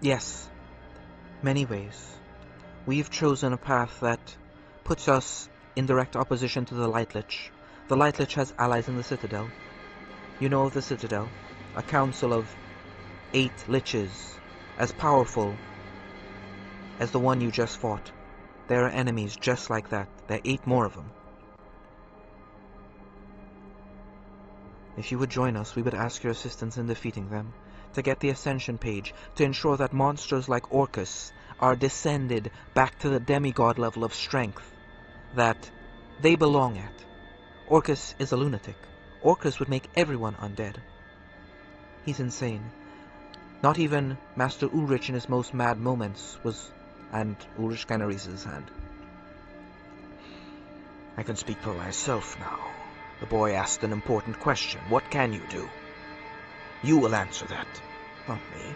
Yes, many ways. We've chosen a path that puts us in direct opposition to the Light Lich. The Light Lich has allies in the Citadel. You know of the Citadel, a council of 8 Liches, as powerful as the one you just fought. There are enemies just like that. There are 8 more of them. If you would join us, we would ask your assistance in defeating them, to get the Ascension page, to ensure that monsters like Orcus are descended back to the demigod level of strength that they belong at. Orcus is a lunatic. Orcus would make everyone undead. He's insane. Not even Master Ulrich in his most mad moments was... And Ulrich kind of raises his hand. I can speak for myself now. The boy asked an important question. What can you do? You will answer that, not me.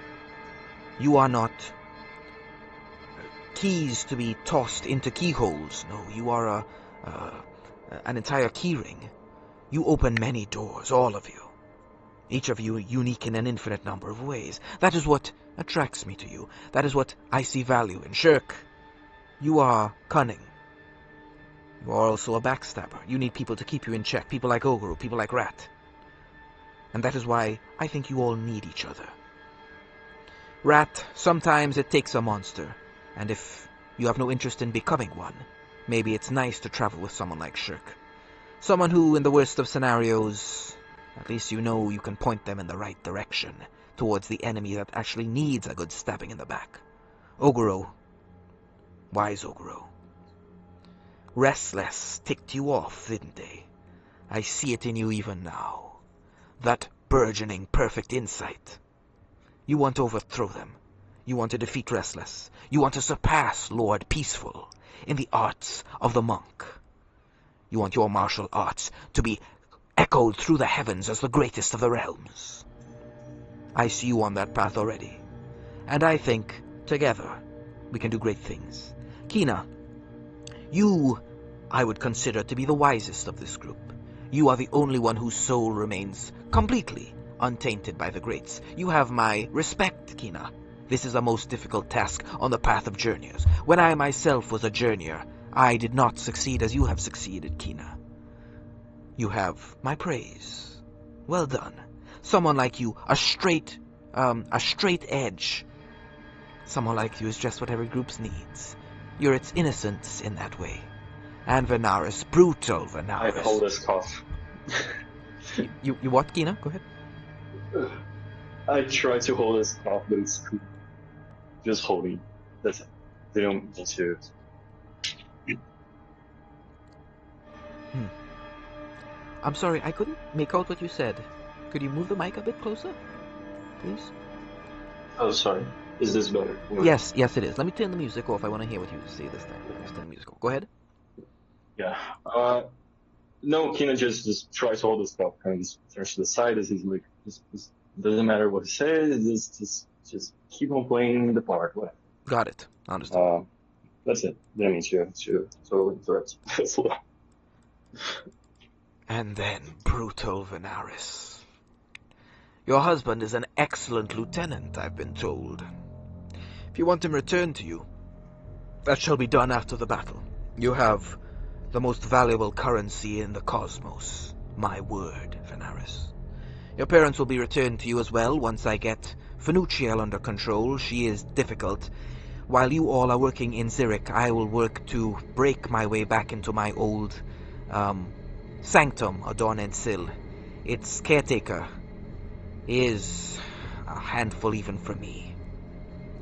You are not keys to be tossed into keyholes. No, you are an entire keyring. You open many doors, all of you. Each of you unique in an infinite number of ways. That is what attracts me to you. That is what I see value in. Shirk, you are cunning. You are also a backstabber. You need people to keep you in check. People like Oguru, people like Rat. And that is why I think you all need each other. Rat, sometimes it takes a monster. And if you have no interest in becoming one, maybe it's nice to travel with someone like Shirk. Someone who, in the worst of scenarios, at least you know you can point them in the right direction, towards the enemy that actually needs a good stabbing in the back. Oguro. Wise Oguro. Restless ticked you off, didn't they? I see it in you even now. That burgeoning perfect insight. You want to overthrow them. You want to defeat Restless. You want to surpass Lord Peaceful in the arts of the monk. You want your martial arts to be echoed through the heavens as the greatest of the realms. I see you on that path already. And I think, together, we can do great things. Kina, you, I would consider to be the wisest of this group. You are the only one whose soul remains completely untainted by the greats. You have my respect, Kina. This is a most difficult task on the path of journeyers. When I myself was a journeyer, I did not succeed as you have succeeded, Kina. You have my praise. Well done. Someone like you, a straight edge. Someone like you is just what every group needs. You're its innocence in that way. And Venaris, brutal Venaris. I hold this cough. You what, Kina? Go ahead. I try to hold this cough, but it's just holding. That's it. They don't need to. I'm sorry, I couldn't make out what you said. Could you move the mic a bit closer, please? Oh, sorry. Is this better? Yes, it is. Let me turn the music off. I want to hear what you say this time. Let's turn the music off. Go ahead. Yeah. No, Kina just tries to hold this stuff, kind of just turns to the side as he's like, just doesn't matter what he says, just keep on playing the part. Whatever. Got it. Understood. That's it. Didn't mean to totally interrupt. And then brutal Venaris. Your husband is an excellent lieutenant, I've been told. If you want him returned to you, that shall be done after the battle. You have the most valuable currency in the cosmos. My word, Venaris. Your parents will be returned to you as well once I get Fenuciel under control. She is difficult. While you all are working in Zurich, I will work to break my way back into my old sanctum, Adon and Sil. Its caretaker is a handful even for me.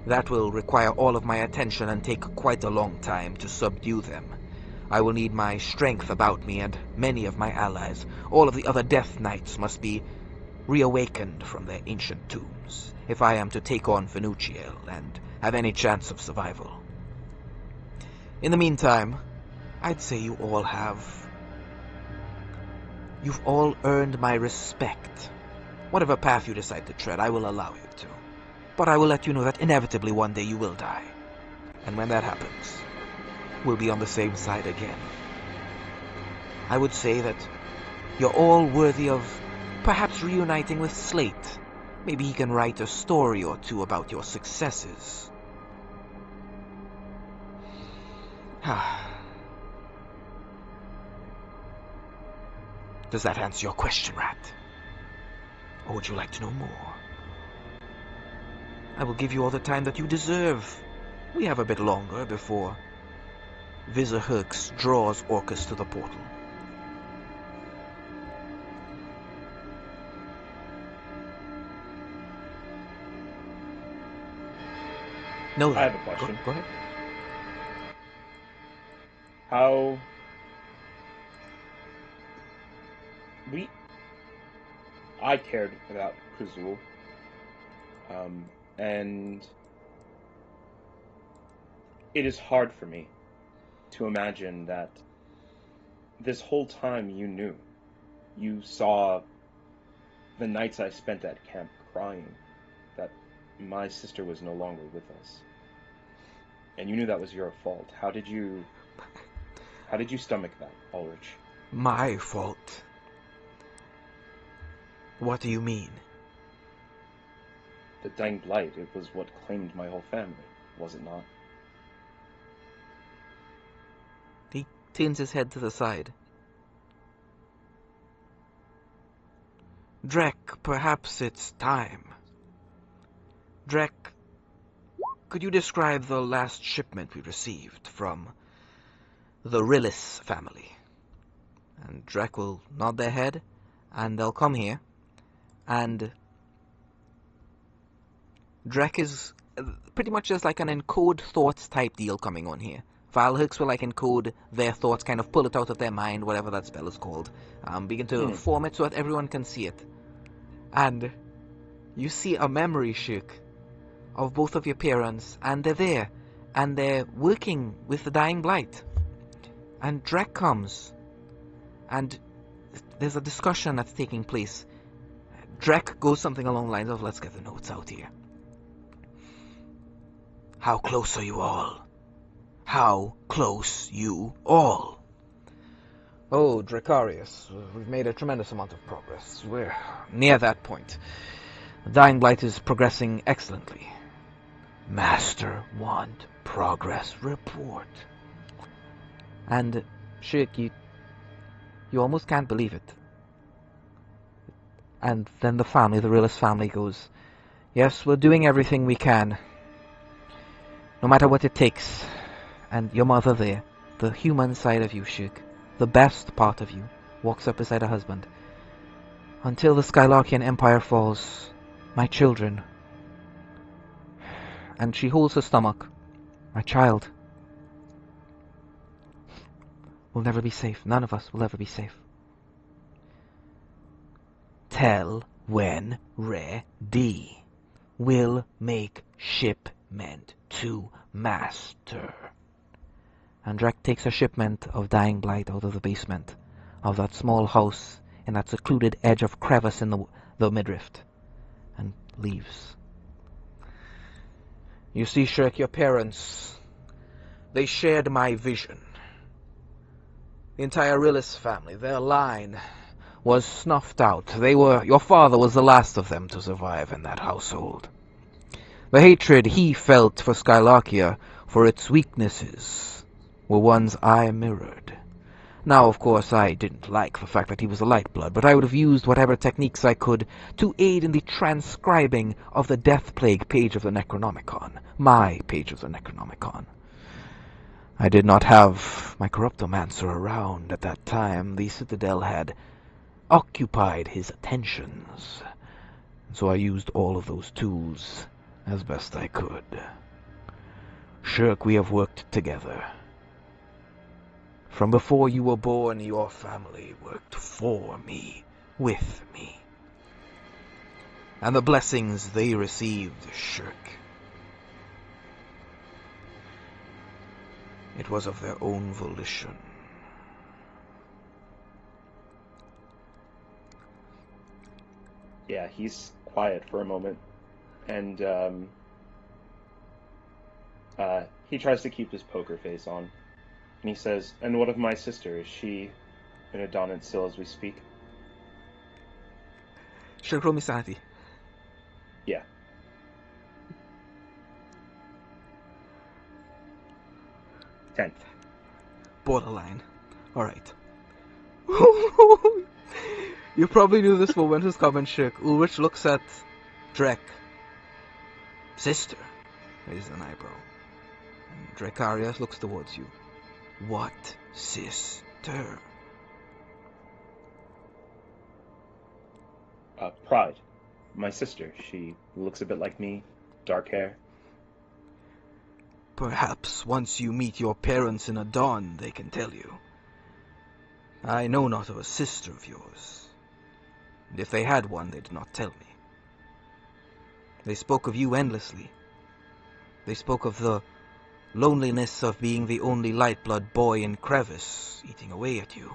That will require all of my attention and take quite a long time to subdue them. I will need my strength about me and many of my allies. All of the other Death Knights must be reawakened from their ancient tombs if I am to take on Fenuciel and have any chance of survival. In the meantime, I'd say you've all earned my respect. Whatever path you decide to tread, I will allow you to. But I will let you know that inevitably one day you will die. And when that happens, we'll be on the same side again. I would say that you're all worthy of perhaps reuniting with Slate. Maybe he can write a story or two about your successes. Does that answer your question, Rat? Or would you like to know more? I will give you all the time that you deserve. We have a bit longer before Visor Herx draws Orcus to the portal. No, I have a question. Go ahead. I cared about Kazul, and it is hard for me to imagine that this whole time you saw the nights I spent at camp crying that my sister was no longer with us, and you knew that was your fault. How did you stomach that, Ulrich? My fault. What do you mean? The Dying Blight, it was what claimed my whole family, was it not? He turns his head to the side. Drek, perhaps it's time. Drek, could you describe the last shipment we received from the Rillis family? And Drek will nod their head, and they'll come here, and Drek is pretty much just like an encode thoughts type deal coming on here. File hooks will like encode their thoughts, kind of pull it out of their mind, whatever that spell is called. Begin to form it so that everyone can see it. And you see a memory shook of both of your parents, and they're there, and they're working with the Dying Blight. And Drek comes, and there's a discussion that's taking place. Drek goes something along the lines of, let's get the notes out here. How close are you all? How close you all? Oh, Drakarius, we've made a tremendous amount of progress. We're near that point. The Dying Blight is progressing excellently. Master want progress report. And Shirk, you almost can't believe it. And then the Rillis family goes, yes, we're doing everything we can. No matter what it takes. And your mother there, the human side of you, Shirk, the best part of you, walks up beside her husband. Until the Skylarkian Empire falls, my children. And she holds her stomach. My child. We'll never be safe. None of us will ever be safe. Tell when ready. Will make shipment to master. And Drek takes a shipment of Dying Blight out of the basement of that small house in that secluded edge of crevice in the midriff, and leaves. You see, Shirk, your parents, they shared my vision. The entire Rillis family, their line was snuffed out. Your father was the last of them to survive in that household. The hatred he felt for Skylarkia, for its weaknesses, were ones I mirrored. Now, of course, I didn't like the fact that he was a Lightblood, but I would have used whatever techniques I could to aid in the transcribing of the Death Plague page of the Necronomicon, my page of the Necronomicon. I did not have my Corruptomancer around at that time. The Citadel had occupied his attentions, so I used all of those tools as best I could. Shirk, we have worked together. From before you were born, your family worked for me, with me. And the blessings they received, Shirk, it was of their own volition. Yeah, he's quiet for a moment, and he tries to keep his poker face on. And he says, and what of my sister? Is she in Adonant still as we speak? Shirk, roll me sanity. Yeah. Ten. Borderline. Alright. You probably knew this moment was coming, Shirk. Ulrich looks at Drek. Sister, raises an eyebrow. And Drakarius looks towards you. What sister? Pride. My sister. She looks a bit like me. Dark hair. Perhaps once you meet your parents in Adon, they can tell you. I know not of a sister of yours. And if they had one, they did not tell me. They spoke of you endlessly. They spoke of the loneliness of being the only Lightblood boy in Crevice, eating away at you.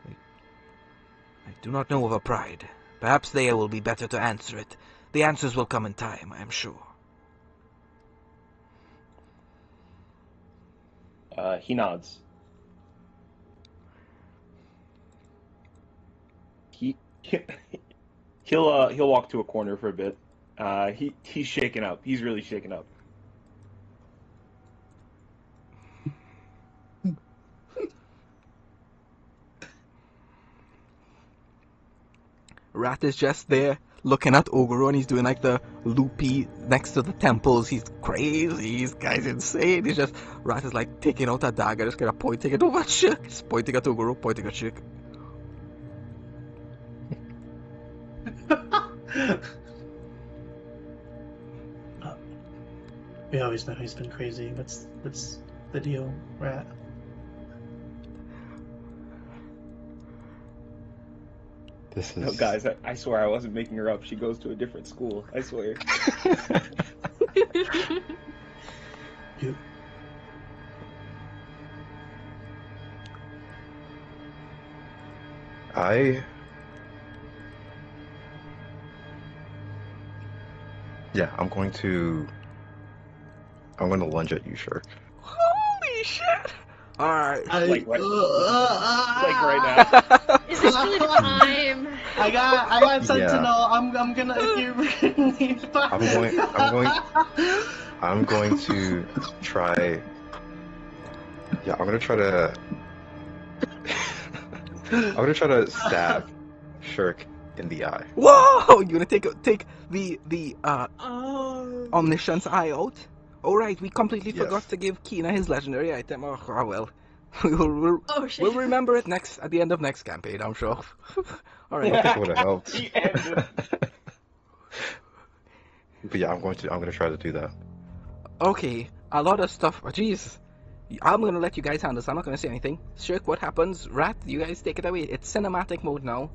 I do not know of a pride. Perhaps they will be better to answer it. The answers will come in time, I am sure. He nods. He'll walk to a corner for a bit. He's shaken up. He's really shaken up. Rat is just there looking at Ogoro, and he's doing like the loopy next to the temples. He's crazy. This guy's insane. He's just Rat is like taking out a dagger, just kind of pointing it over at Shirk. Just pointing at Ogoro, pointing at Shirk. We always know he's been crazy. What's the deal, Rat? This is. No, guys, I swear I wasn't making her up. She goes to a different school. I swear. You. Yeah, I'm going to lunge at you, Shirk. Holy shit! Alright. Like right now. Is this really the time? I got Sentinel. Yeah. I'm gonna if you really I'm going to try. Yeah, I'm gonna try to. I'm gonna try to stab Shirk in the eye. Whoa! You gonna take the Oh. omniscience eye out? Alright, we completely Yes. forgot to give Kina his legendary item. Oh well. we'll Oh shit. we'll remember it at the end of next campaign, I'm sure. I Alright. don't think it would have helped. He ended. But yeah, I'm gonna try to do that. Okay, a lot of stuff. Oh, jeez. I'm gonna let you guys handle this. I'm not gonna say anything. Shirk, what happens? Rat, you guys take it away. It's cinematic mode now.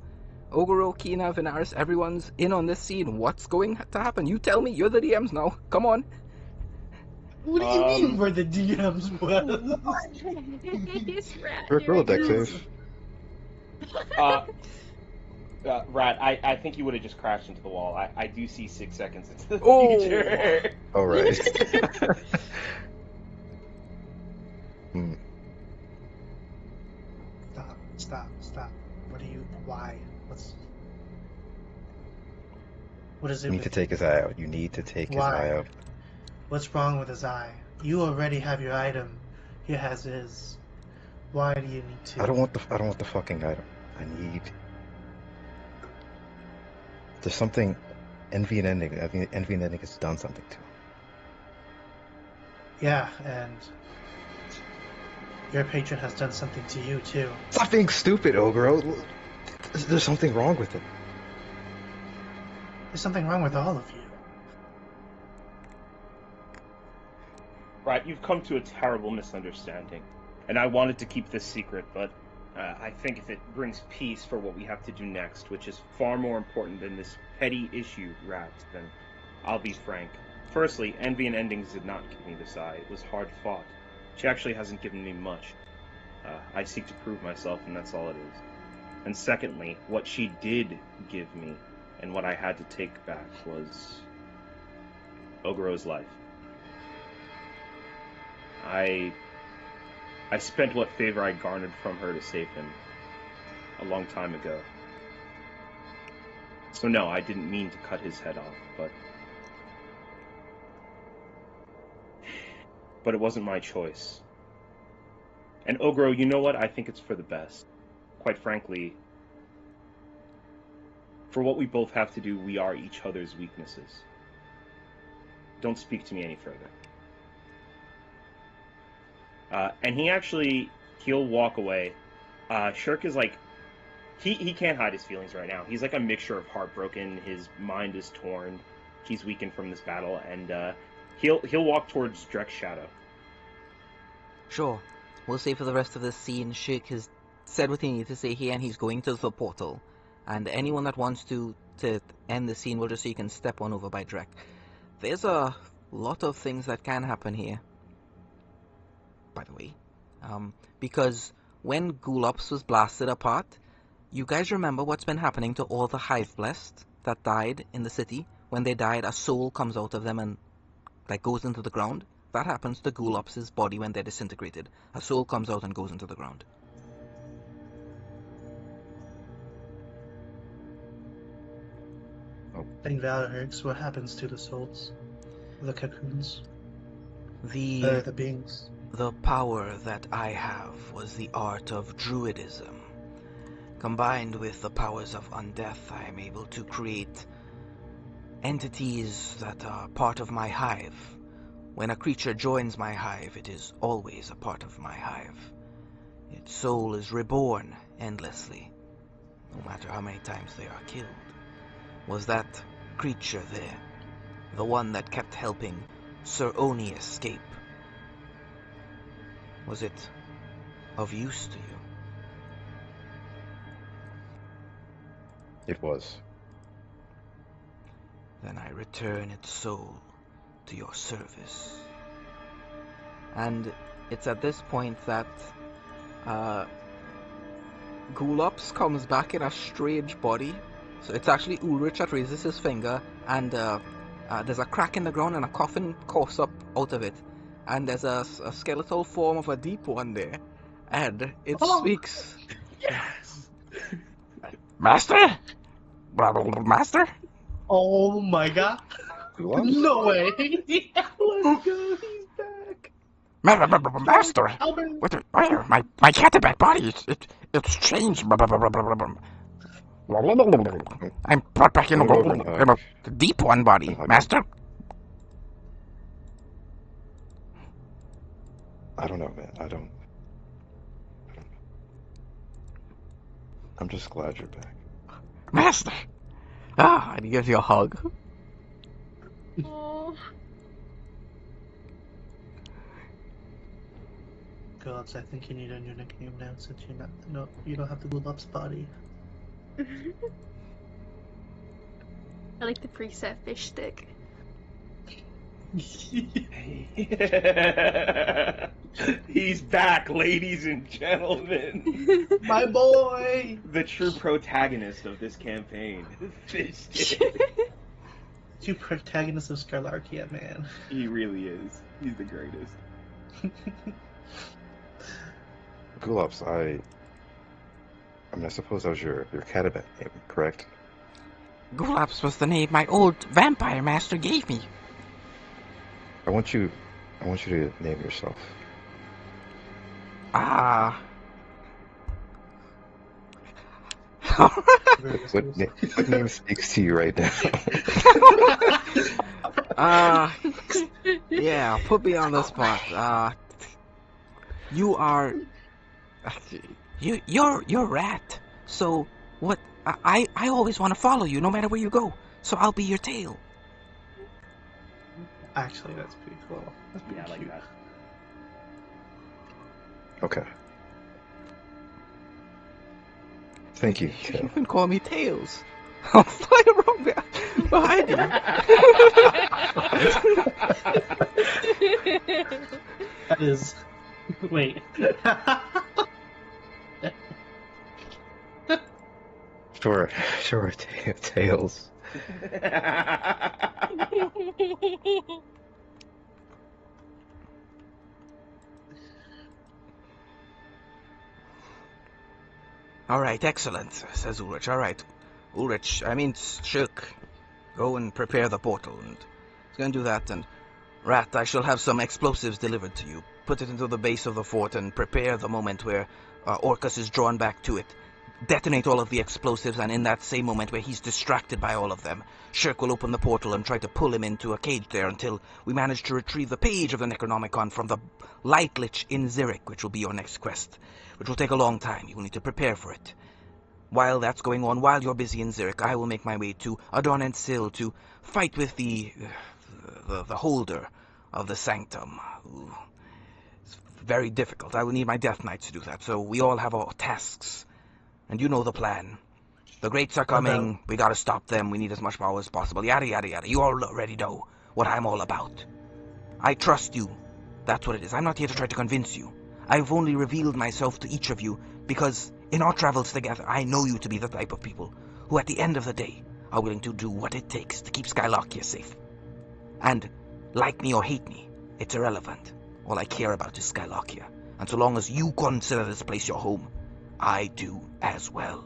Ogoro, Kina, Vinaris, everyone's in on this scene. What's going to happen? You tell me. You're the DMs now. Come on. What do you mean we're the DMs? This rat. Shirk, roll a deck doing save. Rat, I think you would have just crashed into the wall. I do see 6 seconds into the Oh. future. All right. Hmm. Stop. What do you? Why? What is it? You need with to take his eye out. You need to take his Why? eye out. What's wrong with his eye? You already have your item. He has his. Why do you need to? I don't want the fucking item. I need. There's something. Envy and Ending. I think Envy and Ending has done something to him. Yeah, and your patron has done something to you too. Stop being stupid, Ogro. There's something wrong with it. There's something wrong with all of you. Right, you've come to a terrible misunderstanding. And I wanted to keep this secret, but I think if it brings peace for what we have to do next, which is far more important than this petty issue, Rat, then I'll be frank. Firstly, Envy and Endings did not give me this eye. It was hard fought. She actually hasn't given me much. I seek to prove myself, and that's all it is. And secondly, what she did give me, and what I had to take back, was Ogoro's life. I spent what favor I garnered from her to save him a long time ago. So no, I didn't mean to cut his head off, but it wasn't my choice. And Ogro, you know what? I think it's for the best. Quite frankly, for what we both have to do, we are each other's weaknesses. Don't speak to me any further. And he'll walk away. Shirk is like, he can't hide his feelings right now. He's like a mixture of heartbroken, his mind is torn, he's weakened from this battle, and he'll walk towards Drek's shadow. Sure. We'll say for the rest of this scene, Shirk has said what he needs to say here, and he's going to the portal. And anyone that wants to end the scene will just so you can step on over by Drek. There's a lot of things that can happen here, by the way. Because when Gul'ops was blasted apart, you guys remember what's been happening to all the Hive Blessed that died in the city? When they died, a soul comes out of them and like goes into the ground. That happens to Gul'ops' body when they're disintegrated. A soul comes out and goes into the ground. In Valorix, what happens to the souls? The cocoons? The The beings? The power that I have was the art of druidism. Combined with the powers of undeath, I am able to create entities that are part of my hive. When a creature joins my hive, it is always a part of my hive. Its soul is reborn endlessly, no matter how many times they are killed. Was that creature there, the one that kept helping Sir Oni escape? Was it of use to you? It was. Then I return its soul to your service. And it's at this point that Gulops comes back in a strange body. So it's actually Ulrich that raises his finger, and there's a crack in the ground and a coffin coughs up out of it. And there's a skeletal form of a deep one there. And it speaks. Yes! Master? Master? Oh my god! Gulops? No way! Let's go. He's back. Master? Albert! Where? My catabet body, it's changed. I'm brought back in the deep one body, Master. I don't know, man. I don't. I'm just glad you're back. Master! Ah, and he gives you a hug. Oh. Gods, I think you need a new nickname now since you're not. No, you don't have the Gulops body. I like the preset fish stick. He's back, ladies and gentlemen. My boy! The true protagonist of this campaign. Fish stick. Two protagonists of Skylarkia, man. He really is. He's the greatest. Gulops, I mean, I suppose that was your catabet name, correct? Gulops was the name my old vampire master gave me. I want you to name yourself. Ah. What name speaks to you right now? Yeah, put me on the spot. You are... You're Rat. So, what... I always want to follow you, no matter where you go. So I'll be your tail. Actually, that's pretty cool. That's pretty Yeah, I like cute. that. Okay. Thank you, You Tail. can call me Tails. I'll fly around behind you. That is. Wait. Sure, Tails. Alright, excellent, says Ulrich. Alright, Ulrich, Shirk, go and prepare the portal. And he's going to do that, and Rat, I shall have some explosives delivered to you. Put it into the base of the fort and prepare the moment where Orcus is drawn back to it. Detonate all of the explosives, and in that same moment where he's distracted by all of them, Shirk will open the portal and try to pull him into a cage there until we manage to retrieve the page of the Necronomicon from the Light Lich in Zurich, which will be your next quest, which will take a long time. You will need to prepare for it. While that's going on, while you're busy in Zurich, I will make my way to Adon and Sil to fight with the holder of the Sanctum. Ooh. It's very difficult. I will need my Death Knights to do that, so we all have our tasks. And you know the plan. The Greats are coming, we gotta stop them, we need as much power as possible, yada yada yada. You already know what I'm all about. I trust you. That's what it is. I'm not here to try to convince you. I've only revealed myself to each of you because in our travels together, I know you to be the type of people who at the end of the day are willing to do what it takes to keep Skylarkia safe. And, like me or hate me, it's irrelevant. All I care about is Skylarkia. And so long as you consider this place your home, I do as well.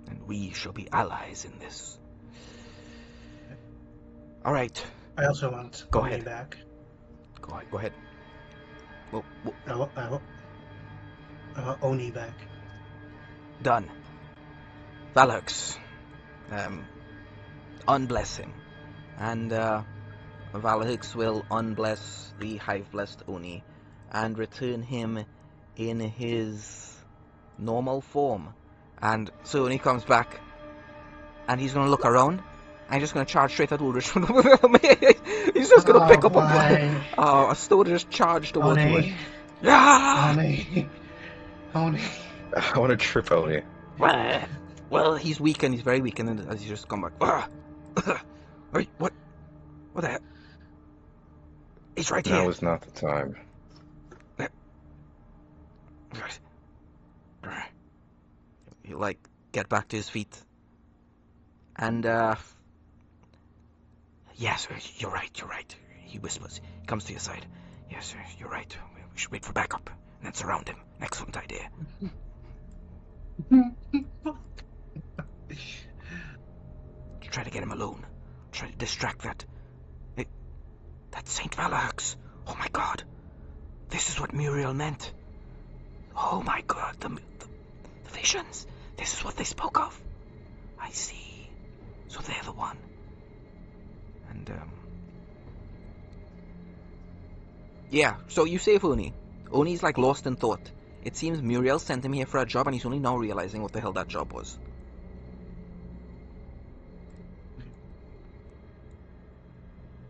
And we shall be allies in this. All right. I also want Go Oni ahead. back. Go ahead. Well, I want Oni back. done. Valhux. Unbless him. And Valhux will unbless the Hive-blessed Oni and return him in his normal form. And so when he comes back, and he's going to look around, and he's just going to charge straight at Ulrich. He's just going to pick up a stone and just charge towards Ulrich. Oni. Yeah! Oni. I want to trip Oni. Well, he's weak, and he's very weak, and then as he just come back. Wait, what? What the hell? He's right here. Now is not the time. He'll, like, get back to his feet. And, yes, you're right. He whispers. He comes to your side. Yes, sir, you're right. We should wait for backup and then surround him. Excellent idea. Try to get him alone. Try to distract that. That's Saint Valahux. Oh my god. This is what Muriel meant. Oh my god, the visions. This is what they spoke of. I see. So they're the one. And, yeah, so you save Oni. Oni's like lost in thought. It seems Muriel sent him here for a job and he's only now realizing what the hell that job was.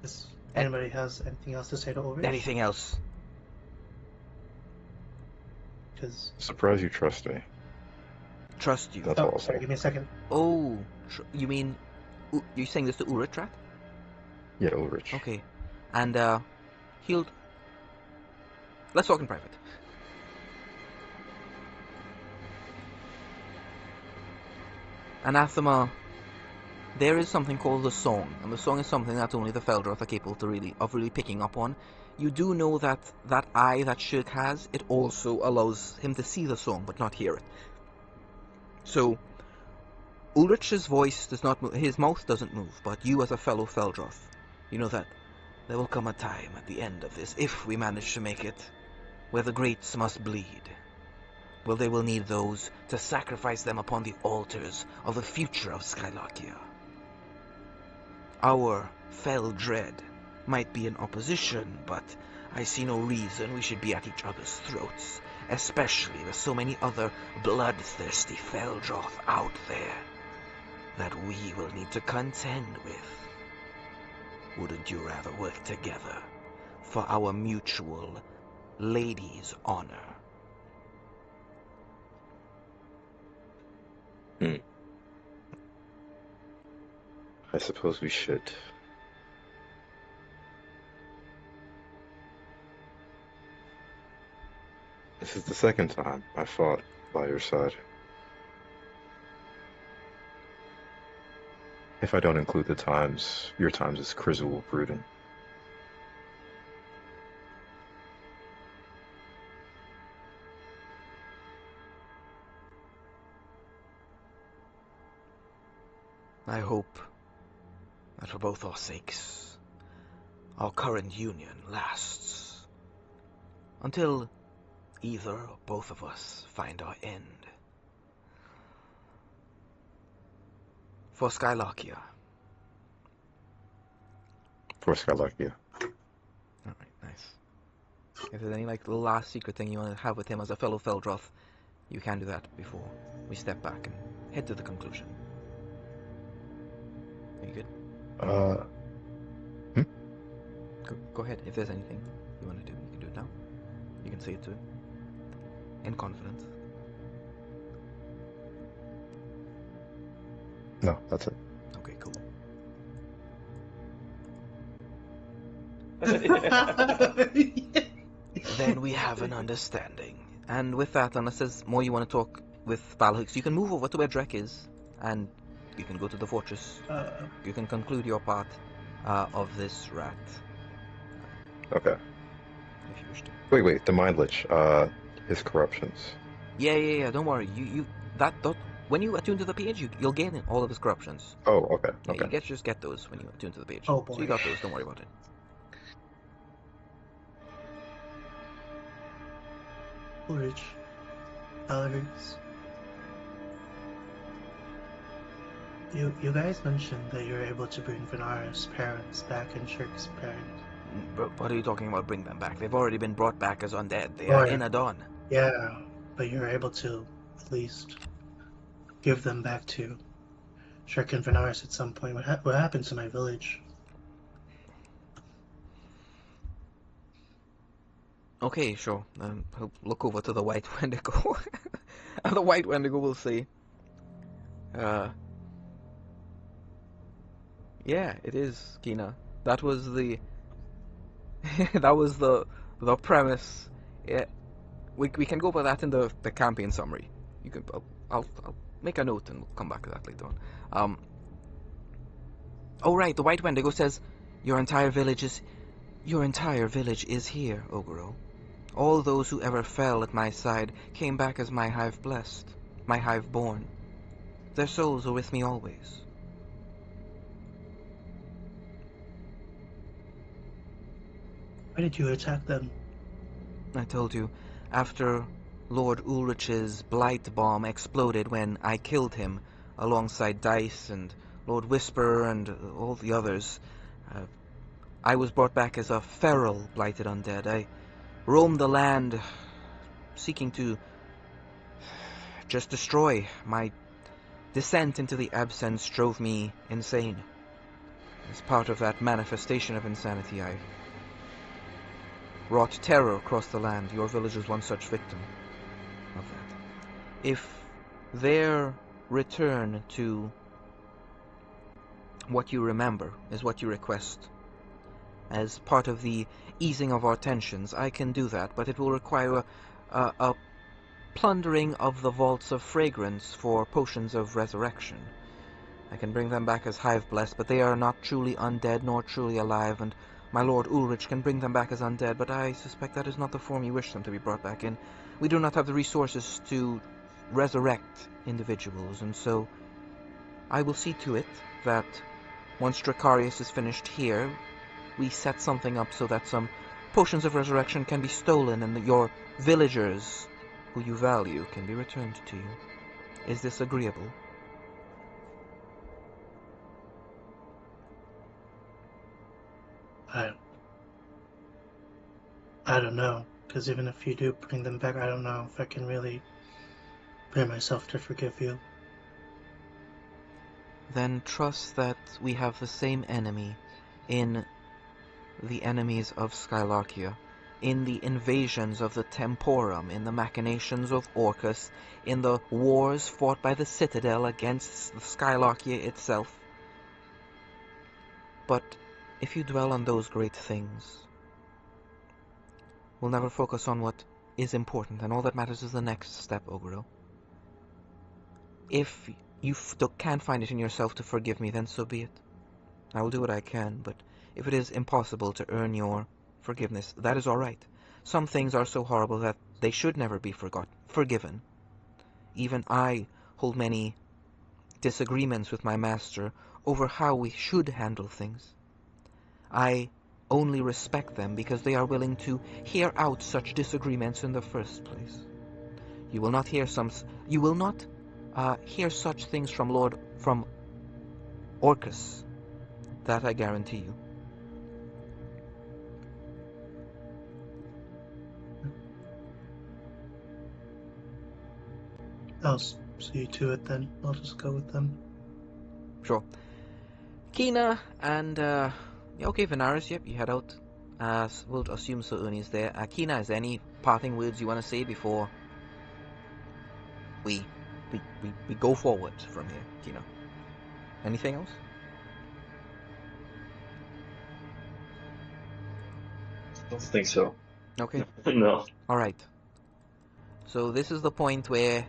Does anybody has anything else to say to Ulrich? Anything else? Because Surprised you trust me. Trust you. That's oh, all I'll sorry, say. give me a second. Oh, you mean... you saying this to Uritrat? Yeah, Ulrich. Okay. And, he'll... Let's talk in private. Anathema, there is something called the song, and the song is something that only the Feldroth are capable of really picking up on. You do know that that eye that Shirk has, it also allows him to see the song, but not hear it. So, Ulrich's voice does not move, his mouth doesn't move, but you as a fellow Feldroth, you know that there will come a time at the end of this, if we manage to make it, where the greats must bleed. Well, they will need those to sacrifice them upon the altars of the future of Skylarkia. Our fell dread might be in opposition, but I see no reason we should be at each other's throats, especially with so many other bloodthirsty Feldroth out there that we will need to contend with. Wouldn't you rather work together for our mutual lady's honor? I suppose we should. This is the second time I fought by your side. If I don't include the times, your times as Criswell Bruden. I hope that for both our sakes, our current union lasts until either or both of us find our end. For Skylarkia. For Skylarkia. Alright, nice. If there's any like last secret thing you want to have with him as a fellow Feldroth, you can do that before we step back and head to the conclusion. Are you good? Go ahead. If there's anything you want to do, you can do it now. You can say it to him. In confidence. No, that's it. Okay, cool. Then we have an understanding. And with that, unless there's more you want to talk with Valhux, you can move over to where Drek is, and you can go to the fortress. You can conclude your part of this rat. Okay. If you wish to. Wait, the Mind Lich, his corruptions. Yeah, don't worry. when you attune to the page, you'll gain all of his corruptions. Oh, okay, Yeah, okay. you just get those when you attune to the page. Oh, So you boy. got those, don't worry about it. Ulrich, Alex, you guys mentioned that you're able to bring Venara's parents back and Shirk's parents. But what are you talking about? Bring them back? They've already been brought back as undead. They Oh, are yeah. in Adon. Yeah, but you're able to at least give them back to Shirk and Venaris at some point. What happened to my village? Okay, sure. He'll look over to the White Wendigo. And the White Wendigo will say, yeah, it is, Kina. That was the... that was the premise. Yeah, we can go over that in the campaign summary. You can... I'll make a note and we'll come back to that later on. Oh right, the White Wendigo says, Your entire village is here, Ogoro. All those who ever fell at my side came back as my hive blessed, my hive born. Their souls are with me always. Why did you attack them? I told you, after Lord Ulrich's blight bomb exploded when I killed him, alongside Dice and Lord Whisper and all the others, I was brought back as a feral blighted undead. I roamed the land, seeking to just destroy. My descent into the absence drove me insane. As part of that manifestation of insanity, I wrought terror across the land. Your village is one such victim of that. If their return to what you remember is what you request, as part of the easing of our tensions, I can do that, but it will require a plundering of the vaults of fragrance for potions of resurrection. I can bring them back as hive-blessed, but they are not truly undead nor truly alive, and my Lord Ulrich can bring them back as undead, but I suspect that is not the form you wish them to be brought back in. We do not have the resources to resurrect individuals, and so I will see to it that once Dracarius is finished here, we set something up so that some potions of resurrection can be stolen and that your villagers, who you value, can be returned to you. Is this agreeable? I don't know, because even if you do bring them back, I don't know if I can really bring myself to forgive you. Then trust that we have the same enemy in the enemies of Skylarkia, in the invasions of the Temporum, in the machinations of Orcus, in the wars fought by the Citadel against Skylarkia itself. But if you dwell on those great things, we'll never focus on what is important, and all that matters is the next step, Oguro. If you can't find it in yourself to forgive me, then so be it. I will do what I can, but if it is impossible to earn your forgiveness, that is all right. Some things are so horrible that they should never be forgiven. Even I hold many disagreements with my master over how we should handle things. I only respect them because they are willing to hear out such disagreements in the first place. You will not hear hear such things from Orcus. That I guarantee you. I'll see to it then. I'll just go with them. Sure. Kina and okay, Venaris, yep, you head out. We'll assume So'uni's there. Kina, is there any parting words you want to say before we go forward from here, Kina? Anything else? I don't think so. Okay. No. Alright. So this is the point where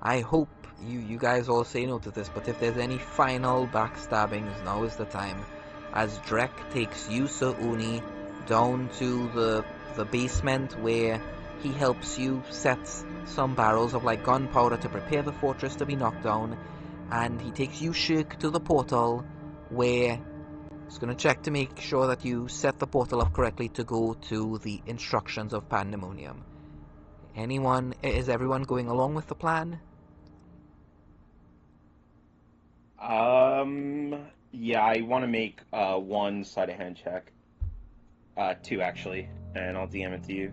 I hope you guys all say no to this, but if there's any final backstabbings, now is the time. As Drek takes you, So'uni, down to the basement where he helps you set some barrels of like gunpowder to prepare the fortress to be knocked down, and he takes you, Shirk, to the portal where he's going to check to make sure that you set the portal up correctly to go to the instructions of Pandemonium. Is everyone going along with the plan? Yeah, I want to make one sleight of hand check. Two actually, and I'll DM it to you.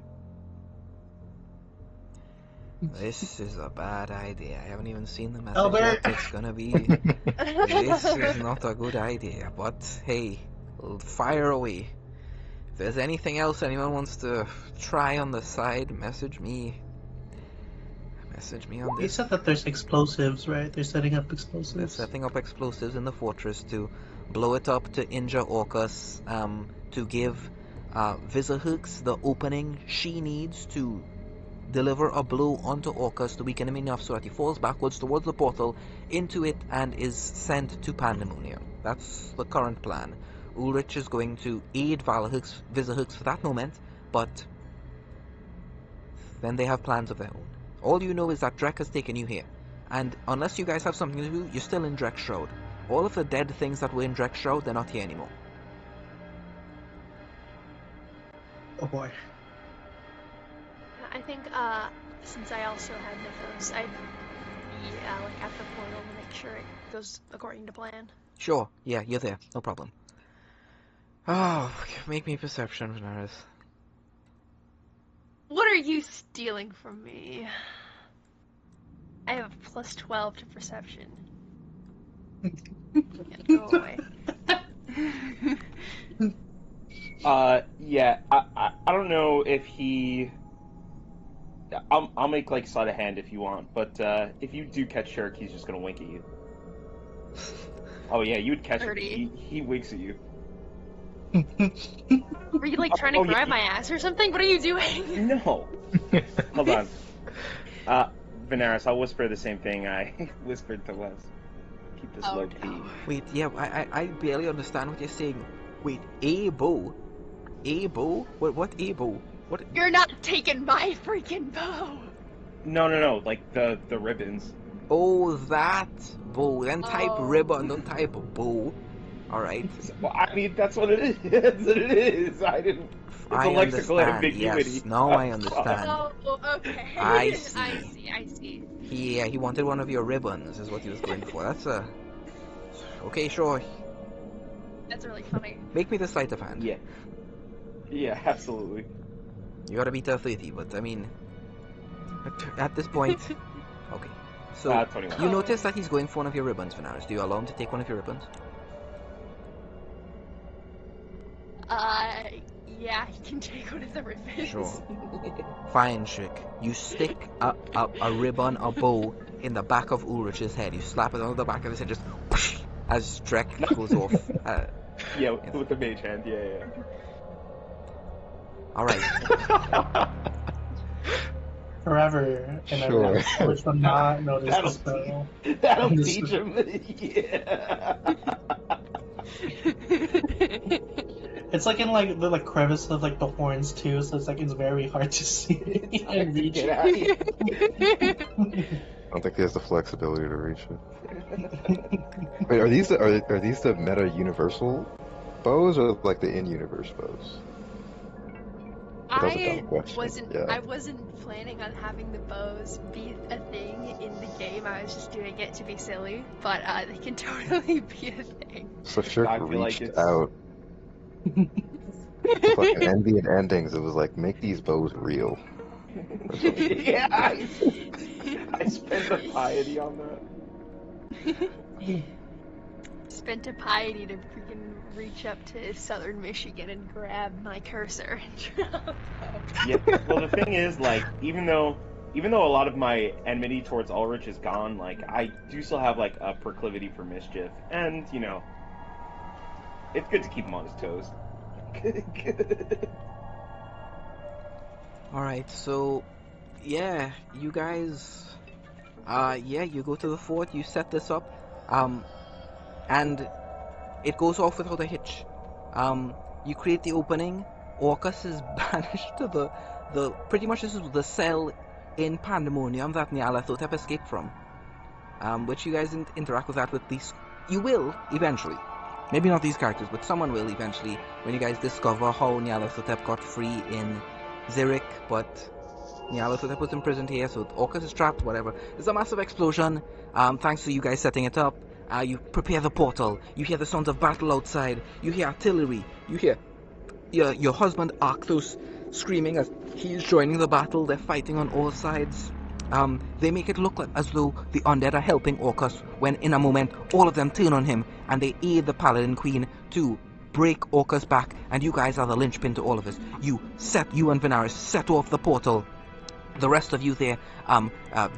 This is a bad idea. I haven't even seen the message Albert! yet. It's gonna be... This is not a good idea, but hey, fire away. If there's anything else anyone wants to try on the side, message me. Message me on You this. said that there's explosives, right? They're setting up They're explosives. setting up explosives in the fortress to blow it up to injure Orcus, to give Vizahooks the opening she needs to deliver a blow onto Orcus to weaken him enough so that he falls backwards towards the portal, into it, and is sent to Pandemonium. That's the current plan. Ulrich is going to aid Vizahooks for that moment, but then they have plans of their own. All you know is that Drek has taken you here, and unless you guys have something to do, you're still in Drek's Shroud. All of the dead things that were in Drek's Shroud, they're not here anymore. Oh boy. I think, since I also had Mythos, I'd be, like, at the portal to make sure it goes according to plan. Sure, yeah, you're there, no problem. Oh, make me perception, Venaris. What are you stealing from me? I have a plus 12 to perception. Yeah, go away. Yeah, I don't know if he... I'll make like sleight of hand if you want, but if you do catch Shirk, he's just gonna wink at you. Oh yeah, you would catch him. 30. He winks at you. Were you like trying to Oh, yeah, grab my ass or something? What are you doing? No. Hold on. Venaris, I'll whisper the same thing I whispered to Les. Keep this Oh, low key. no. Wait, yeah, I barely understand what you're saying. Wait, a bow? A bow? What a bow? What? You're not taking my freaking bow. No, like the ribbons. Oh, that bow. Then type Oh. ribbon, don't type bow. Alright. Well, I mean, that's what it is. That's what it is. I didn't. It's a I lexical understand, ambiguity. yes. Now I understand. Oh, okay. I see. I see. He wanted one of your ribbons, is what he was going for. That's a... Okay, sure. That's really funny. Make me the sleight of hand. Yeah. Yeah, absolutely. You gotta beat a 30, but I mean... At this point... Okay. So, 21. you notice that he's going for one of your ribbons, Venaris. Do you allow him to take one of your ribbons? Yeah, he can take one of the ribbons. Sure. Fine, Shik. You stick a ribbon, a bow, in the back of Ulrich's head. You slap it on the back of his head, just whoosh, as Drek goes off. Yeah, with the mage hand. Yeah. Alright. Forever and Sure. ever. Which will not notice the That'll spell. That'll This- teach him. Yeah. It's like in like the crevice of like the horns too, so it's like it's very hard to see and reach Get it. out of here. I don't think he has the flexibility to reach it. Wait, are these the meta universal bows or like the in-universe bows? That was a dumb question. Yeah. I wasn't planning on having the bows be a thing in the game. I was just doing it to be silly, but they can totally be a thing. So Shirk I feel like reached it's- out. Fucking envy and endings. It was like, make these bows real. Yeah, I spent the piety on that. Spent a piety to freaking reach up to southern Michigan and grab my cursor and drop. Yeah. Well, the thing is, like, even though a lot of my enmity towards Ulrich is gone, like, I do still have like a proclivity for mischief, and you know, it's good to keep him on his toes. Alright, so... Yeah, you guys... yeah, you go to the fort, you set this up, and it goes off without a hitch. You create the opening, Orcus is banished to the pretty much this is the cell in Pandemonium that Nyarlathotep escaped from. Which you guys interact with that with these. You will eventually. Maybe not these characters, but someone will eventually when you guys discover how Nyarlathotep got free in Zurich, but Nyarlathotep was imprisoned here, so Orcus is trapped, whatever. There's a massive explosion, thanks to you guys setting it up. You prepare the portal, you hear the sounds of battle outside, you hear artillery, you hear your husband Arctos screaming as he's joining the battle. They're fighting on all sides. They make it look like as though the undead are helping Orcus, when in a moment all of them turn on him and they aid the Paladin Queen to break Orcus back, and you guys are the linchpin to all of this. You and Venaris set off the portal. The rest of you there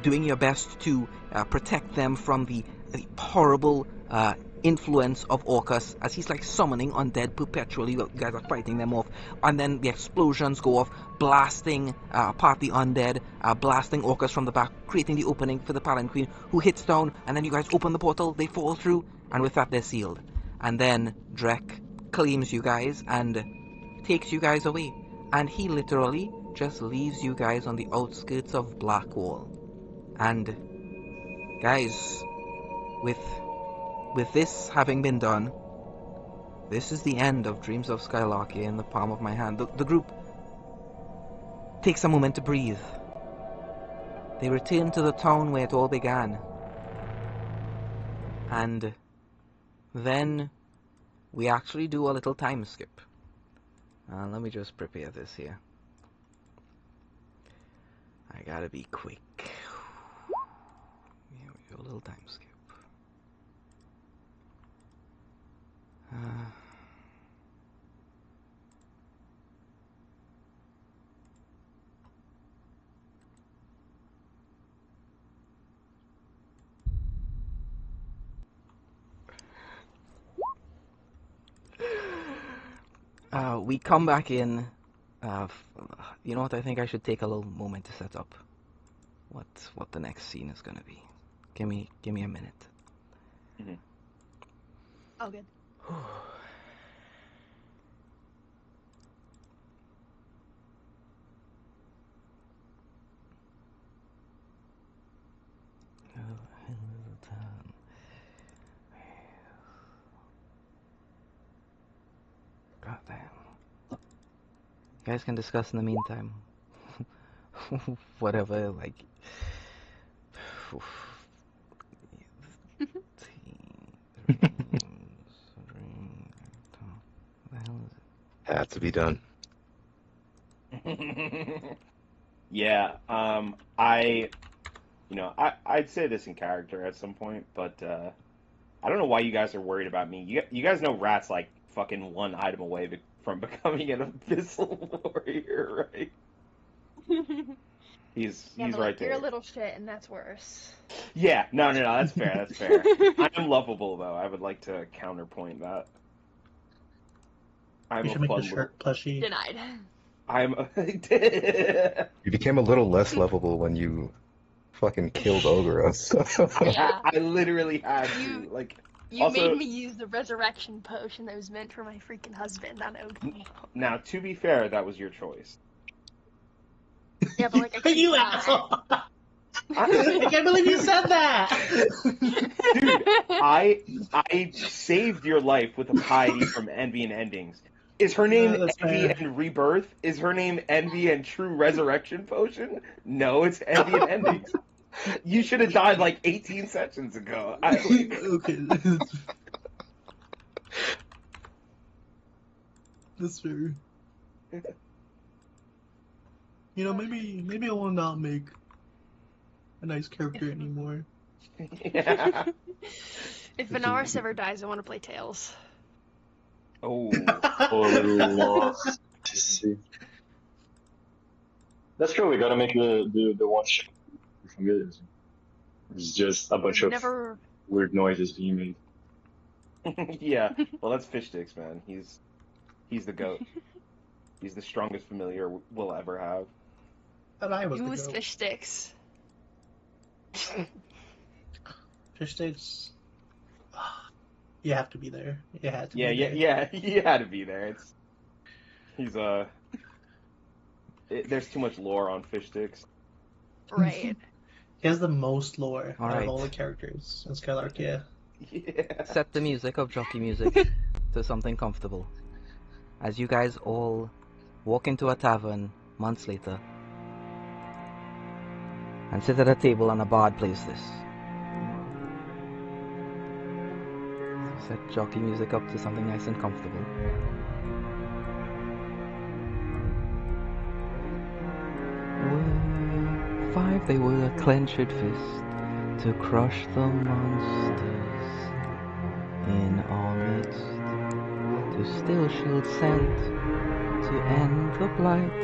doing your best to protect them from the horrible influence of Orcus, as he's like summoning undead perpetually. You guys are fighting them off, and then the explosions go off, blasting apart the undead, blasting Orcus from the back, creating the opening for the Paladin Queen, who hits down, and then you guys open the portal, they fall through, and with that they're sealed. And then Drek claims you guys and takes you guys away, and he literally just leaves you guys on the outskirts of Blackwall. And guys, with this having been done, this is the end of Dreams of Skylarkia in the palm of my hand. The group takes a moment to breathe. They return to the town where it all began. And then we actually do a little time skip. Let me just prepare this here. I gotta be quick. Here we go, a little time skip. We come back in. You know what? I think I should take a little moment to set up what the next scene is gonna be. Give me a minute. Mm-hmm. Oh, good. God damn. You guys can discuss in the meantime. Whatever, like. Had to be done. Yeah, I'd say this in character at some point, but I don't know why you guys are worried about me. You guys know Rat's like fucking one item away from becoming an abyssal warrior, right? He's but, right there. You're a little shit, and that's worse. Yeah, no, that's fair, that's fair. I am lovable, though. I would like to counterpoint that. You should make the shirt plushie. Denied. You became a little less lovable when you fucking killed Ogros. Yeah. I literally had to, like... You also, made me use the resurrection potion that was meant for my freaking husband on Ogre. Now, to be fair, that was your choice. Yeah, but like, You asshole! I can't believe you said that! Dude, I saved your life with a piety from Envy and Endings. Is her name Envy and Rebirth? Is her name Envy and True Resurrection Potion? No, it's Envy and Endings. You should have died like 18 sessions ago. Okay. That's fair. You know, maybe I will not make a nice character anymore. Yeah. If Venaris ever dies, I want to play Tails. Oh. Oh, to see. That's true. We gotta make the one shot from it. It's just a bunch of weird noises being made. Yeah. Well, that's Fish Sticks, man. He's the goat. He's the strongest familiar we'll ever have. And I was Who's the goat. Fish Sticks? Fish Sticks. You have to be there. You had to. Yeah. He had to be there. He's There's too much lore on fish sticks. Right. He has the most lore All out of right. all the characters in Skylarkia. Yeah. Set the music of jockey music to something comfortable. As you guys all walk into a tavern months later and sit at a table and a bard plays this. Set jockey music up to something nice and comfortable. Five, they were a clenched fist to crush the monsters in our midst, to still shield scent, to end the blight,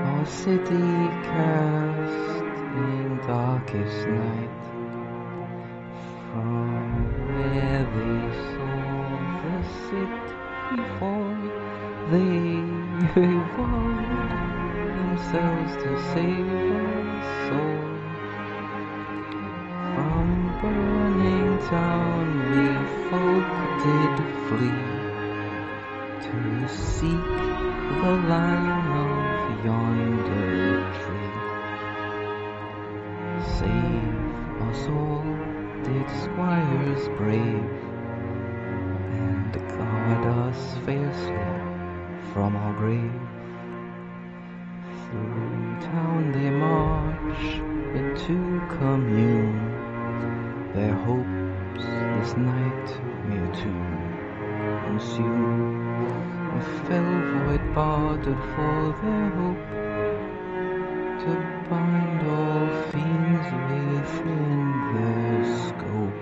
our city cast in darkest night. From where they saw the city fall, they evolved themselves to save us all. From burning town we folk did flee to seek the line of yonder tree. Save us all, did squires brave, and guard us fiercely from our grave. Through town they march to commune their hopes this night may to consume. A fell void bartered for their hope to bind all fiends within their scope.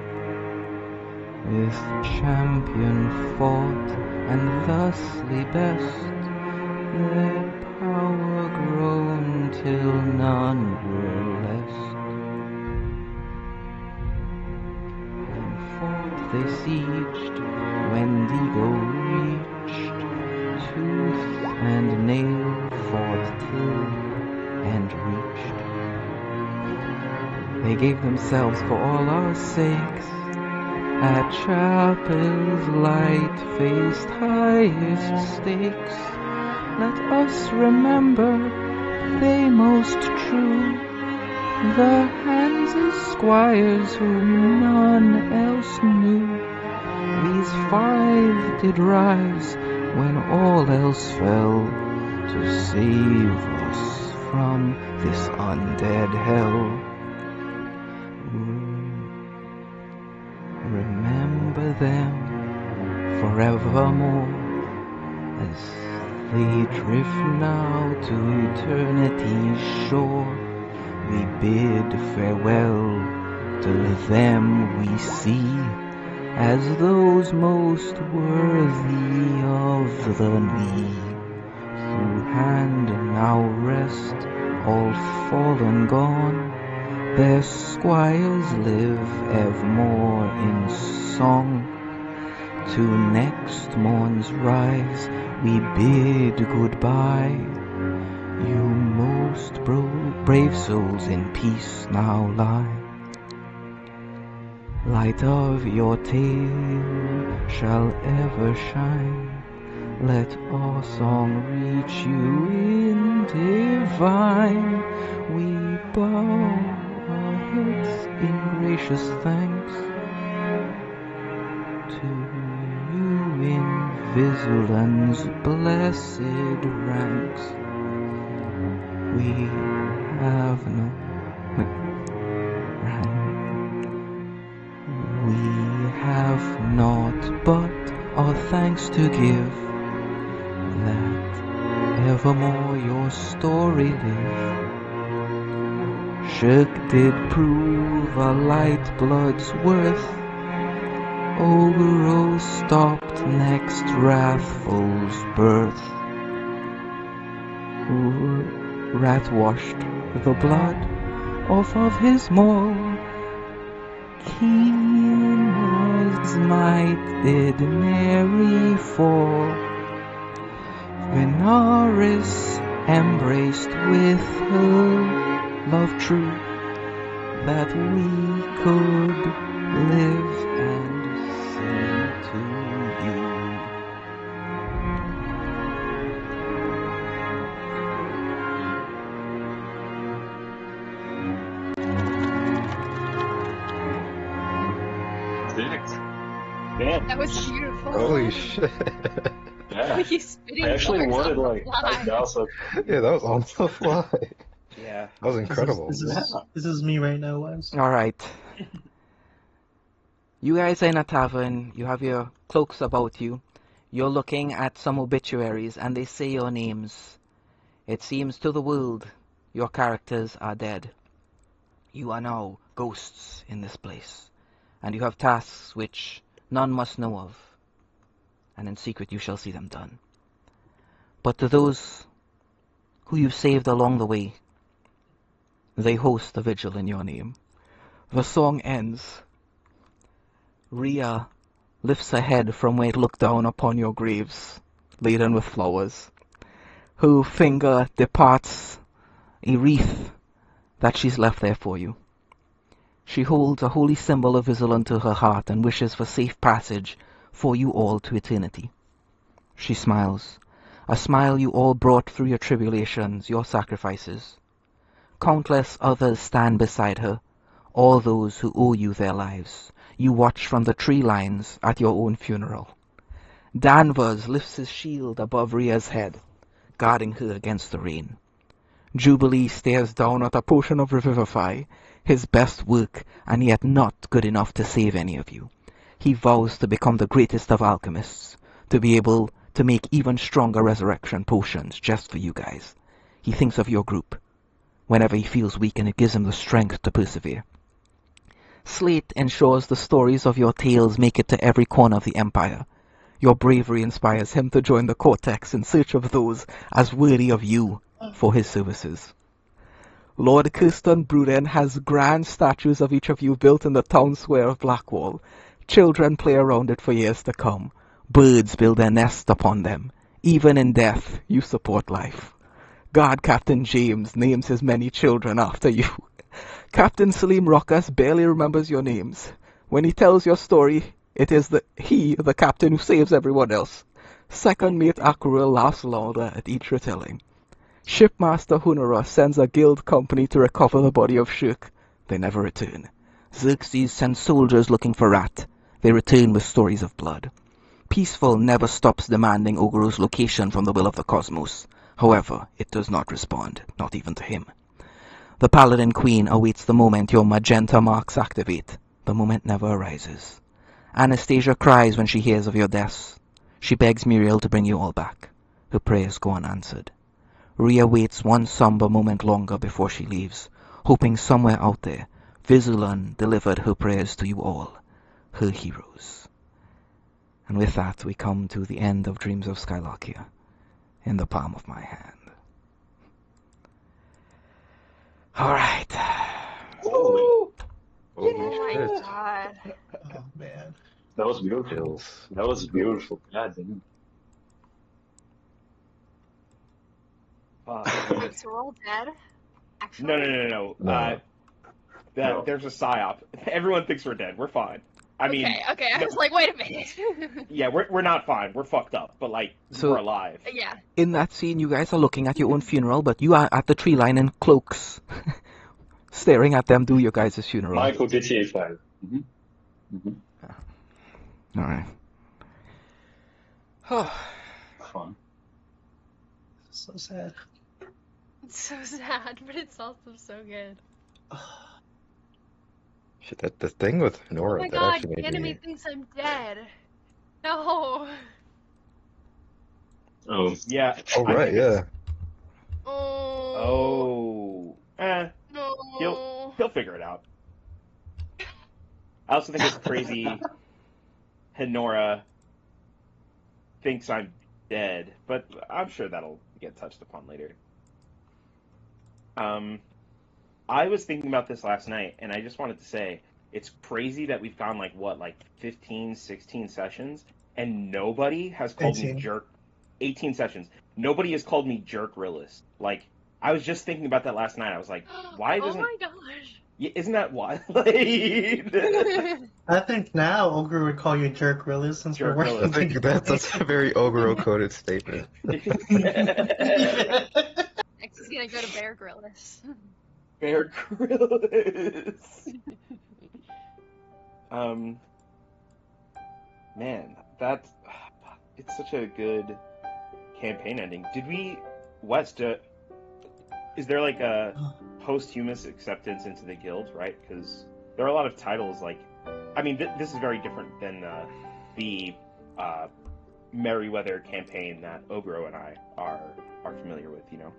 With champion fought and thusly best, their power grown till none were less. Then fought they sieged, Wendigo reached, tooth and nail fought till and reached. They gave themselves for all our sakes, at chapel's light faced highest stakes. Let us remember they most true, the hands of squires whom none else knew. These five did rise when all else fell, to save us from this undead hell. Remember them forevermore, as they drift now to eternity's shore. We bid farewell to them we see as those most worthy of the knee. Who hand now rest, all fallen gone, their squires live evermore in song. To next morn's rise we bid goodbye. You most brave souls in peace now lie. Light of your tale shall ever shine. Let our song reach you in divine. We bow our heads in gracious thanks to you in Visulan's blessed ranks. We have no we have naught but our thanks to give, that evermore your story live. Shirk did prove a light blood's worth. Ogro stopped next wrathful's birth. Rat washed the blood off of his maul. Keen was might did Mary fall. Venaris embraced with her love true, that we could live and sing to you. Damn. That was beautiful. Holy shit. Yeah. He's spitting I actually bars worded on the like fly. that was like Yeah, that was on the fly. Yeah. That was incredible. This is me right now, Wes. Alright. You guys are in a tavern, you have your cloaks about you. You're looking at some obituaries and they say your names. It seems to the world your characters are dead. You are now ghosts in this place, and you have tasks which none must know of, and in secret you shall see them done. But to those who you saved along the way, they host a vigil in your name. The song ends. Rhea lifts her head from where it looked down upon your graves, laden with flowers. Her finger departs a wreath that she's left there for you. She holds a holy symbol of Vigil unto her heart and wishes for safe passage for you all to eternity. She smiles, a smile you all brought through your tribulations, your sacrifices. Countless others stand beside her, all those who owe you their lives. You watch from the tree lines at your own funeral. Danvers lifts his shield above Rhea's head, guarding her against the rain. Jubilee stares down at a potion of Revivify, his best work, and yet not good enough to save any of you. He vows to become the greatest of alchemists, to be able to make even stronger resurrection potions just for you guys. He thinks of your group whenever he feels weak, and it gives him the strength to persevere. Slate ensures the stories of your tales make it to every corner of the Empire. Your bravery inspires him to join the Cortex in search of those as worthy of you for his services. Lord Kirsten Bruden has grand statues of each of you built in the town square of Blackwall. Children play around it for years to come. Birds build their nest upon them. Even in death, you support life. Guard Captain James names his many children after you. Captain Salim Rokas barely remembers your names. When he tells your story, it is the captain who saves everyone else. Second mate Akuril laughs louder at each retelling. Shipmaster Hunara sends a guild company to recover the body of Shirk. They never return. Xerxes sends soldiers looking for Rat. They return with stories of blood. Peaceful never stops demanding Ogoro's location from the will of the cosmos. However, it does not respond, not even to him. The Paladin Queen awaits the moment your magenta marks activate. The moment never arises. Anastasia cries when she hears of your deaths. She begs Muriel to bring you all back. Her prayers go unanswered. Rhea waits one somber moment longer before she leaves, hoping somewhere out there, Vizulan delivered her prayers to you all, her heroes. And with that, we come to the end of Dreams of Skylarkia, in the palm of my hand. Alright. holy. Holy Oh my shit. god. Oh man. That was beautiful. Chills. That was beautiful. God damn. Wait, so we're all dead? Actually? No. No. No. There's a psyop. Everyone thinks we're dead. We're fine. I mean, Okay. I no. was like, wait a minute. yeah, we're not fine. We're fucked up, but like So- we're alive. Yeah. In that scene, you guys are looking at your own funeral, but you are at the tree line in cloaks, staring at them do your guys' funeral. Michael GTA 5. Alright. Fun. So sad. It's so sad, but it's also so good. Shit, the thing with Oh Nora, my that god, actually the made enemy me... thinks I'm dead. No. Oh. Yeah. Oh, I right, think yeah. it's- Oh. Oh. No. He'll figure it out. I also think it's crazy Hinora thinks I'm dead, but I'm sure that'll get touched upon later. I was thinking about this last night, and I just wanted to say, it's crazy that we've gone, 15, 16 sessions, and nobody has called 18. me jerk... 18 sessions. Nobody has called me jerk realist. I was just thinking about that last night. I was like, why doesn't... Oh my gosh. Isn't that wild? I think now Ogre would call you jerk realist since Jerk we're working I think that's a very Ogro-coded statement. Next he's gonna go to Bear Grylls. Bear Grylls. Man, it's such a good campaign ending. Did we, West? Is there like a posthumous acceptance into the guild, right? Because there are a lot of titles like, I mean, this is very different than the Merryweather campaign that Ogro and I are familiar with, you know.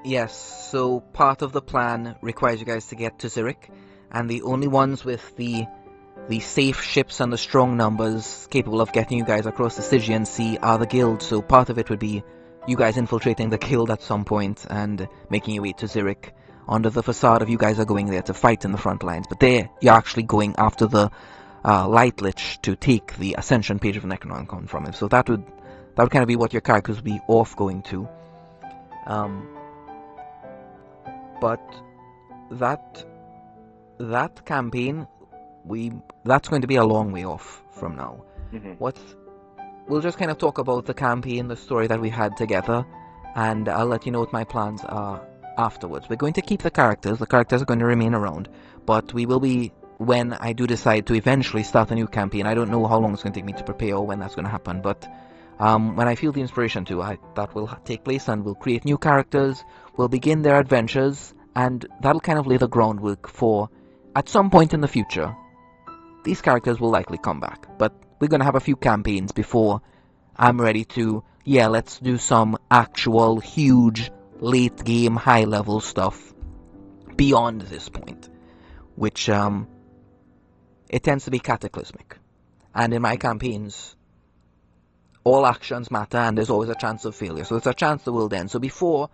Yes, so part of the plan requires you guys to get to Zurich, and the only ones with the safe ships and the strong numbers capable of getting you guys across the Stygian Sea are the guild. So part of it would be you guys infiltrating the guild at some point and making your way to Zurich under the facade of you guys are going there to fight in the front lines. But there, you're actually going after the Light Lich to take the Ascension page of Necronomicon from him. So that would kind of be what your characters would be off going to. But that campaign, that's going to be a long way off from now. We'll just kind of talk about the campaign, the story that we had together, and I'll let you know what my plans are afterwards. We're going to keep the characters are going to remain around, but we will be, when I do decide to eventually start a new campaign, I don't know how long it's going to take me to prepare or when that's going to happen, but when I feel the inspiration to, that will take place, and we'll create new characters, we'll begin their adventures, and that'll kind of lay the groundwork for, at some point in the future, these characters will likely come back. But we're going to have a few campaigns before I'm ready to, let's do some actual huge late game high level stuff beyond this point, which it tends to be cataclysmic. And in my campaigns, all actions matter, and there's always a chance of failure. So there's a chance the world ends. So before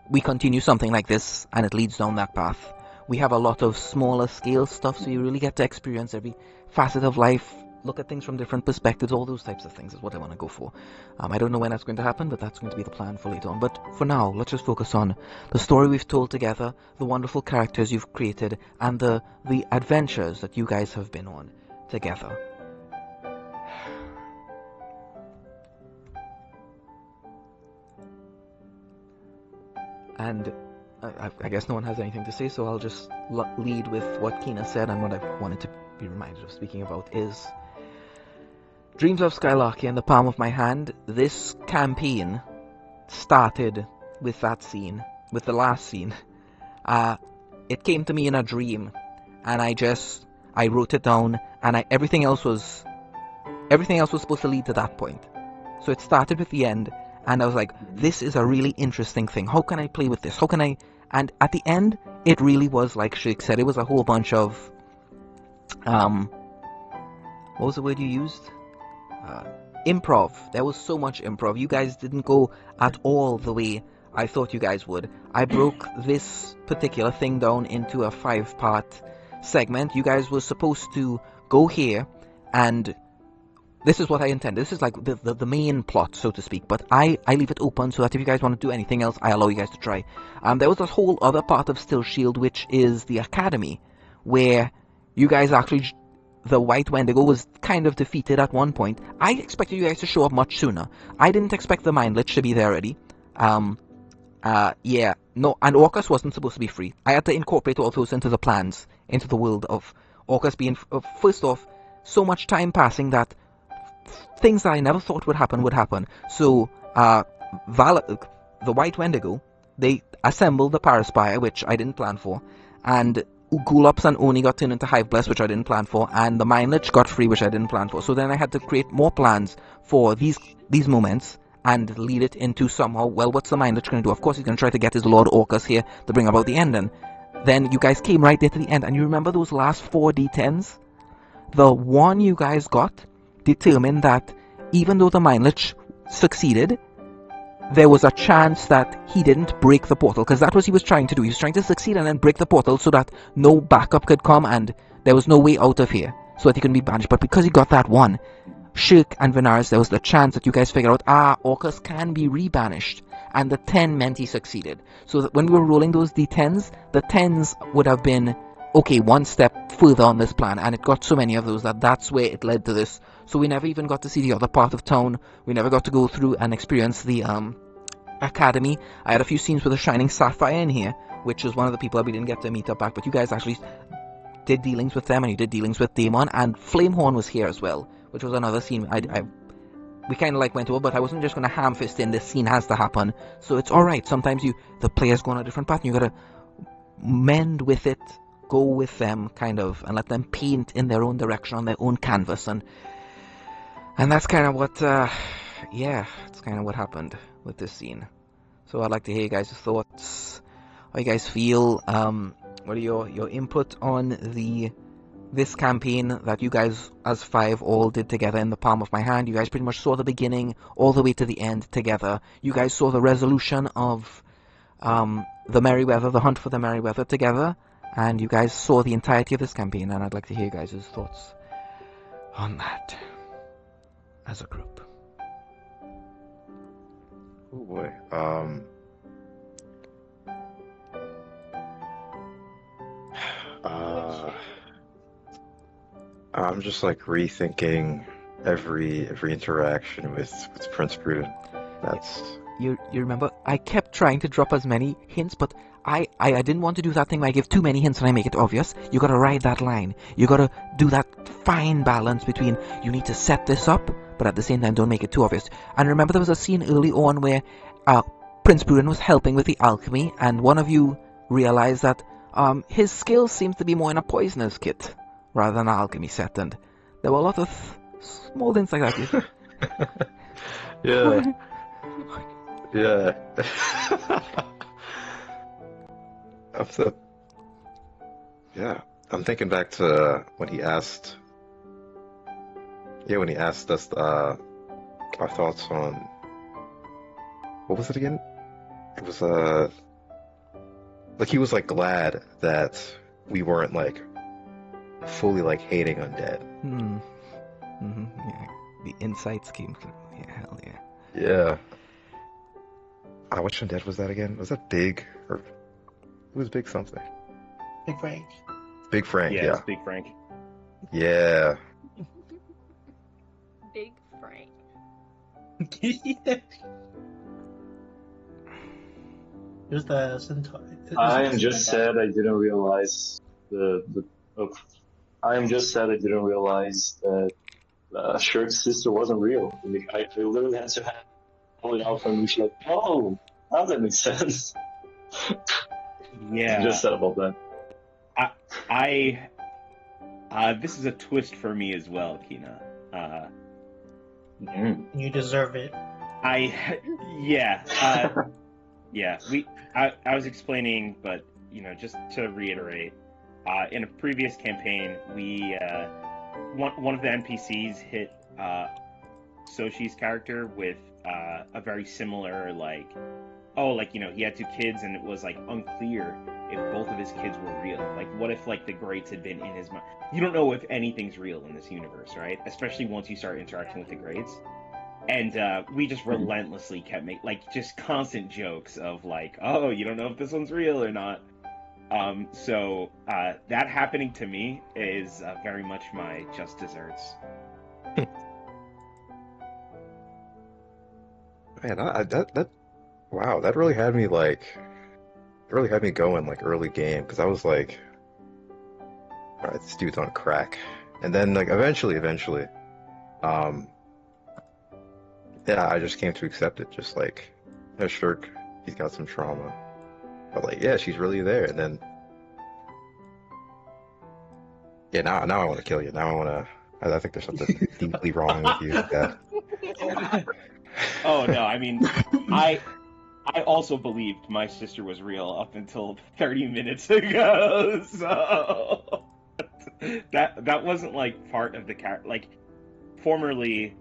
we continue something like this, and it leads down that path, we have a lot of smaller scale stuff, so you really get to experience every facet of life, look at things from different perspectives, all those types of things is what I want to go for. I don't know when that's going to happen, but that's going to be the plan for later on. But for now, let's just focus on the story we've told together, the wonderful characters you've created, and the adventures that you guys have been on together. And I guess no one has anything to say, so I'll just lead with what Kina said, and what I wanted to be reminded of speaking about is Dreams of Skylarkia in the palm of my hand. This campaign started with that scene, with the last scene. It came to me in a dream, and I wrote it down, and everything else was supposed to lead to that point. So it started with the end, and I was like, this is a really interesting thing. How can I play with this? How can I... And at the end, it really was, like Shake said, it was a whole bunch of... what was the word you used? Improv. There was so much improv. You guys didn't go at all the way I thought you guys would. I broke this particular thing down into a 5-part segment. You guys were supposed to go here, and... this is what I intended. This is like the main plot, so to speak. But I leave it open so that if you guys want to do anything else, I allow you guys to try. There was this whole other part of Still Shield, which is the Academy, where you guys actually... the White Wendigo was kind of defeated at one point. I expected you guys to show up much sooner. I didn't expect the Mind Lich to be there already. No, and Orcus wasn't supposed to be free. I had to incorporate all those into the plans, into the world of Orcus being... first off, so much time passing that things that I never thought would happen. So, the White Wendigo, they assembled the Paraspire, which I didn't plan for, and Gulops and Oni got turned into Hivebless, which I didn't plan for, and the Mind Lich got free, which I didn't plan for. So then I had to create more plans for these moments, and lead it into somehow, well, what's the Mind Lich going to do? Of course he's going to try to get his Lord Orcus here to bring about the end, and then you guys came right there to the end, and you remember those last 4 D10s? The one you guys got determined that even though the Mind Lich succeeded, there was a chance that he didn't break the portal, because that's what he was trying to do. He was trying to succeed and then break the portal so that no backup could come and there was no way out of here, so that he couldn't be banished. But because he got that one, Shirk and Venaris, there was the chance that you guys figured out, Orcus can be rebanished, and the 10 meant he succeeded. So that when we were rolling those D10s, the 10s would have been, okay, one step further on this plan, and it got so many of those that's where it led to this. So we never even got to see the other part of town. We never got to go through and experience the Academy. I had a few scenes with a Shining Sapphire in here, which was one of the people that we didn't get to meet up back, but you guys actually did dealings with them, and you did dealings with Daemon, and Flamehorn was here as well, which was another scene we kind of like went over, but I wasn't just going to ham-fist in this scene has to happen, so it's alright. Sometimes the player's going on a different path, and you got to mend with it, go with them, kind of, and let them paint in their own direction on their own canvas, and that's kind of what, it's kind of what happened with this scene. So I'd like to hear you guys' thoughts, how you guys feel, what are your input on this campaign that you guys as 5 all did together in the palm of my hand. You guys pretty much saw the beginning all the way to the end together. You guys saw the resolution of the Merryweather, the hunt for the Merryweather together, and you guys saw the entirety of this campaign, and I'd like to hear you guys' thoughts on that as a group. Oh boy. I'm just like rethinking every interaction with Prince Prudent. That's You remember, I kept trying to drop as many hints, but I didn't want to do that thing where I give too many hints and I make it obvious. You gotta ride that line. You gotta do that fine balance between you need to set this up, but at the same time don't make it too obvious. And remember there was a scene early on where Prince Prudent was helping with the alchemy, and one of you realized that his skills seemed to be more in a poisoner's kit rather than an alchemy set, and there were a lot of small things like that. yeah. Yeah. I'm thinking back to when he asked us our thoughts on, what was it again? It was like he was like glad that we weren't like fully like hating undead. Yeah. The insights came through. Yeah, hell yeah. Yeah. Which undead was that again? Was that Big, or who was Big something? Big Frank. Big Frank, Yeah, yeah. it's Big Frank. Yeah. Big Frank. There's the centaur. I am just sad I didn't realize I am just sad I didn't realize that Shirk's sister wasn't real. Like, I literally had to pull it out from me. She's like, oh, now that makes sense. Yeah. I'm just sad about that. This is a twist for me as well, Kina. You deserve it. Yeah. I was explaining, but just to reiterate, in a previous campaign, we one of the NPCs hit Soshi's character with a very similar he had 2 kids and it was like unclear if both of his kids were real. Like, what if like the Greats had been in his mind? You don't know if anything's real in this universe, right? Especially once you start interacting with the Greats. And we just relentlessly kept just constant jokes of like, oh, you don't know if this one's real or not. So that happening to me is very much my just desserts. Man, that really had me going like early game, because I was like, all right, this dude's on crack. And then like eventually, I just came to accept it. Just like, Shirk, he's got some trauma, but like, yeah, she's really there. And then, yeah, now I want to kill you. I think there's something deeply wrong with you. Yeah. Oh no, I mean, I also believed my sister was real up until 30 minutes ago. So that wasn't like part of the character. Like, formerly,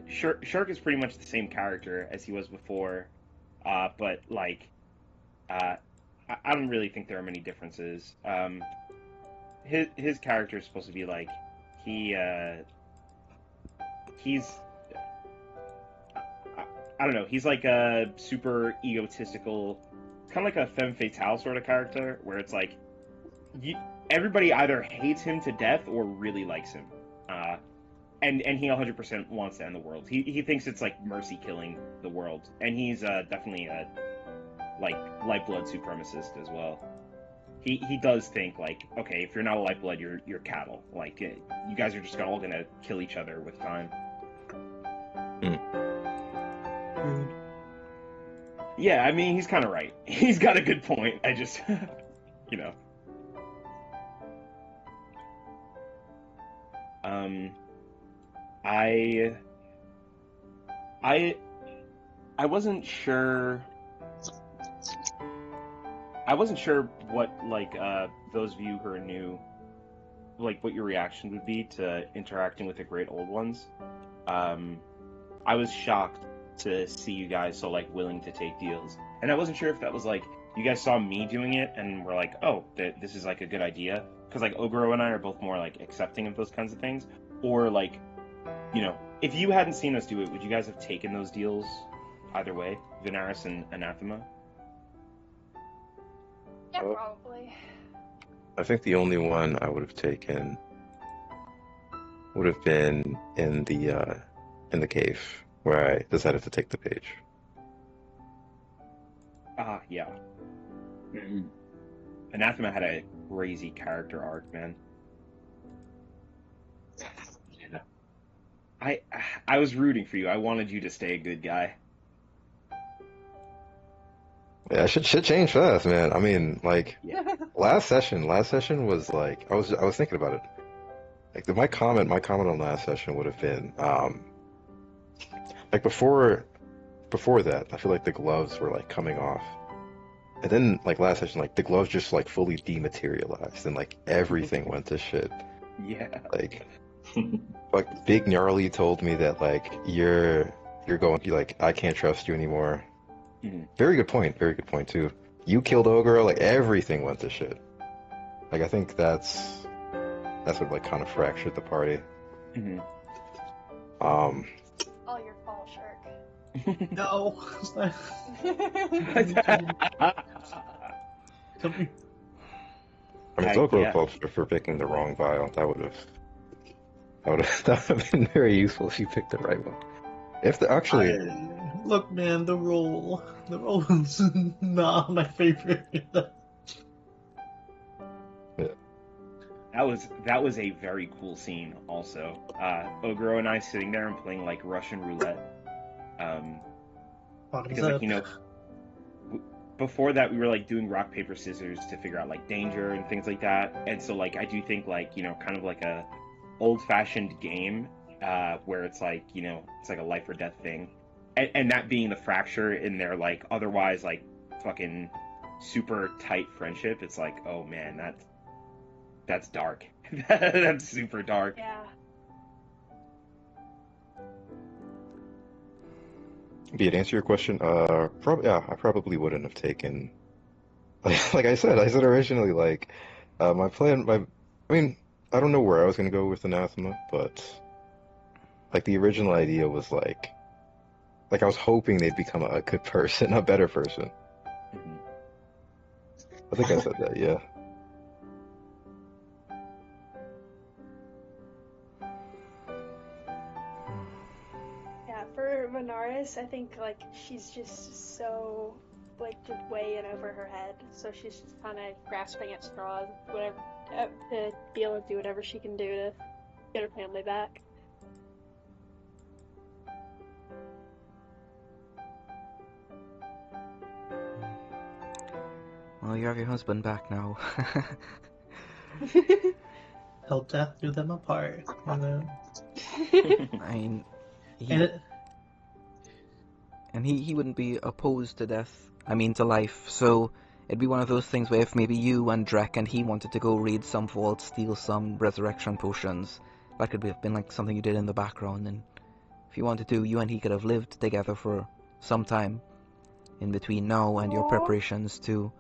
Shirk is pretty much the same character as he was before, but like, I don't really think there are many differences. His character is supposed to be like, he's I don't know, he's like a super egotistical, kind of like a femme fatale sort of character, where it's like, everybody either hates him to death or really likes him. And he 100% wants to end the world. He thinks it's like mercy killing the world. And he's definitely a like lifeblood supremacist as well. he does think like, okay, if you're not a lifeblood, you're cattle. Like you guys are just all gonna kill each other with time. Rude. Yeah, I mean he's kind of right. He's got a good point. I just, you know. I wasn't sure. I wasn't sure what like those of you who are new, like what your reaction would be to interacting with the great old ones. I was shocked to see you guys so like willing to take deals, and I wasn't sure if that was like you guys saw me doing it and were like, oh, this is like a good idea, because like Ogro and I are both more like accepting of those kinds of things, or like, you know, if you hadn't seen us do it, would you guys have taken those deals either way, Venaris and Anathema? Yeah, probably. I think the only one I would have taken would have been in the cave where I decided to take the page. Yeah. Anathema had a crazy character arc, man. Yeah. I was rooting for you. I wanted you to stay a good guy. Yeah, shit changed fast, man. I mean, like Yeah. last session was like I was thinking about it. Like my comment on last session would have been like before that, I feel like the gloves were like coming off. And then like last session, like the gloves just like fully dematerialized and like everything went to shit. Yeah. Like Big Gnarly told me that like you're like I can't trust you anymore. Very good point too. You killed Ogre, like everything went to shit. Like I think that's what like kind of fractured the party. All your fault, Shark. No. Come here. I mean, it's Ogre yeah. fault for picking the wrong vial. That would have been very useful if you picked the right one. If the actually. Look, man, the roll is not my favorite. That was a very cool scene. Also, Ogro and I sitting there and playing like Russian roulette. Because like, you know, before that we were like doing rock paper scissors to figure out like danger and things like that. And so like I do think like, you know, kind of like a old-fashioned game where it's like, you know, it's like a life or death thing. And that being the fracture in their like otherwise like fucking super tight friendship, it's like, oh man, that's dark. That's super dark. Yeah. To answer your question, I probably wouldn't have taken. Like I said originally, like my plan. I mean, I don't know where I was gonna go with Anathema, but like the original idea was like I was hoping they'd become a good person, a better person. I think I said that, yeah. Yeah, for Venaris, I think like she's just so like just way in over her head, so she's just kind of grasping at straws, whatever, to be able to do whatever she can do to get her family back. Well, you have your husband back now. Help death do them apart. You know? I mean, And he wouldn't be opposed to death. I mean, to life. So it'd be one of those things where if maybe you and Drek and he wanted to go raid some vault, steal some resurrection potions, that could have been like something you did in the background. And if you wanted to, you and he could have lived together for some time in between now and your preparations to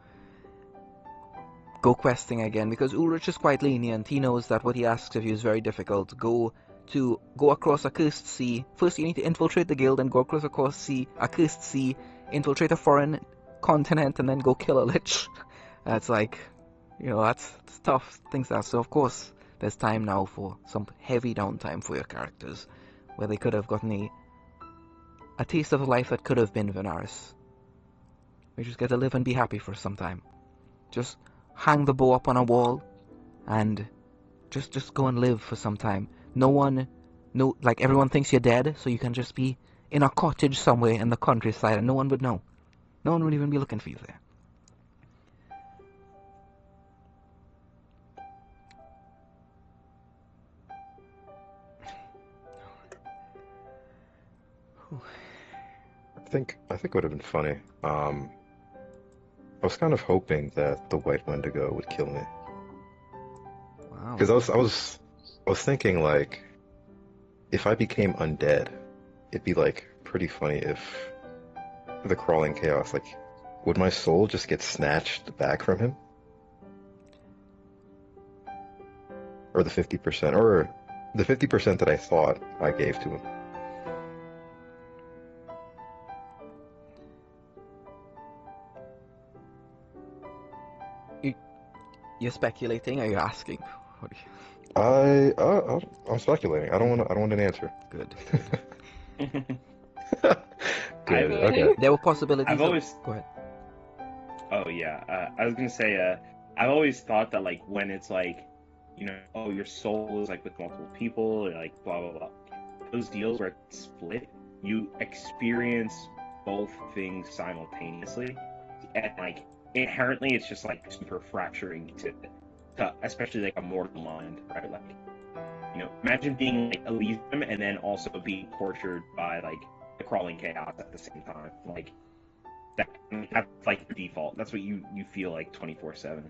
go questing again, because Ulrich is quite lenient. He knows that what he asks of you is very difficult. Go across a cursed sea. First you need to infiltrate the guild and go across a cursed sea, infiltrate a foreign continent, and then go kill a lich. That's like, you know, that's tough things. So of course there's time now for some heavy downtime for your characters, where they could have gotten a taste of a life that could have been Venaris. We just get to live and be happy for some time. Just hang the bow up on a wall and just go and live for some time. Like everyone thinks you're dead, so you can just be in a cottage somewhere in the countryside and no one would know. No one would even be looking for you there. I think it would have been funny. I was kind of hoping that the white Wendigo would kill me. Wow. Because I was thinking like, if I became undead, it'd be like pretty funny if the crawling chaos, like, would my soul just get snatched back from him? Or the 50%, or the 50% that I thought I gave to him. You're speculating? Are you asking? What do you... I'm speculating. I don't want an answer. Good. Good. Okay. There were possibilities. I've always. Go ahead. Oh yeah, I was gonna say. I've always thought that like when it's like, oh, your soul is like with multiple people, or like blah blah blah. Those deals where it's split, you experience both things simultaneously, and like inherently, it's just like super fracturing to especially like a mortal mind, right? Like, imagine being like Elysium and then also being tortured by like the crawling chaos at the same time. Like that's like the default. That's what you feel like 24/7.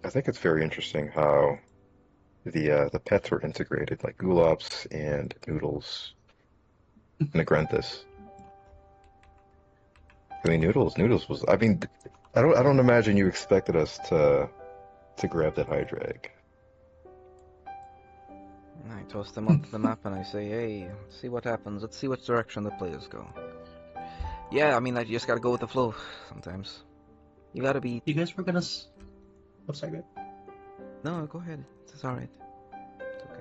I think it's very interesting how the pets were integrated, like Gulaps and Noodles and Agrenthus. I mean, Noodles was. I mean, I don't imagine you expected us to grab that Hydra egg. I toss them onto the map and I say, hey, let's see what happens. Let's see which direction the players go. Yeah, I mean, you just gotta go with the flow sometimes. You gotta be... You guys were gonna... I'm sorry, go ahead. No, go ahead. It's alright. It's okay.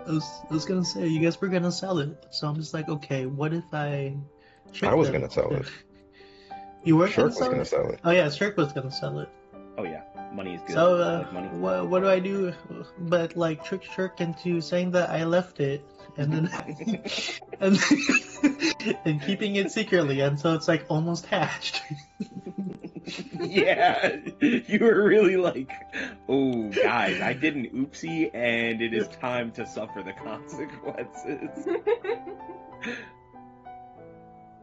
I was gonna say, you guys were gonna sell it. So I'm just like, okay, what if I... I was gonna sell it. You were Shirk gonna was sell gonna it? sell it. Oh yeah, Shirk was gonna sell it. Oh yeah, money is good. So, I like money. what do I do? But like trick Shirk into saying that I left it, and then and keeping it secretly, and so it's like almost hatched. Yeah, you were really like, oh guys, I did an oopsie, and it is time to suffer the consequences.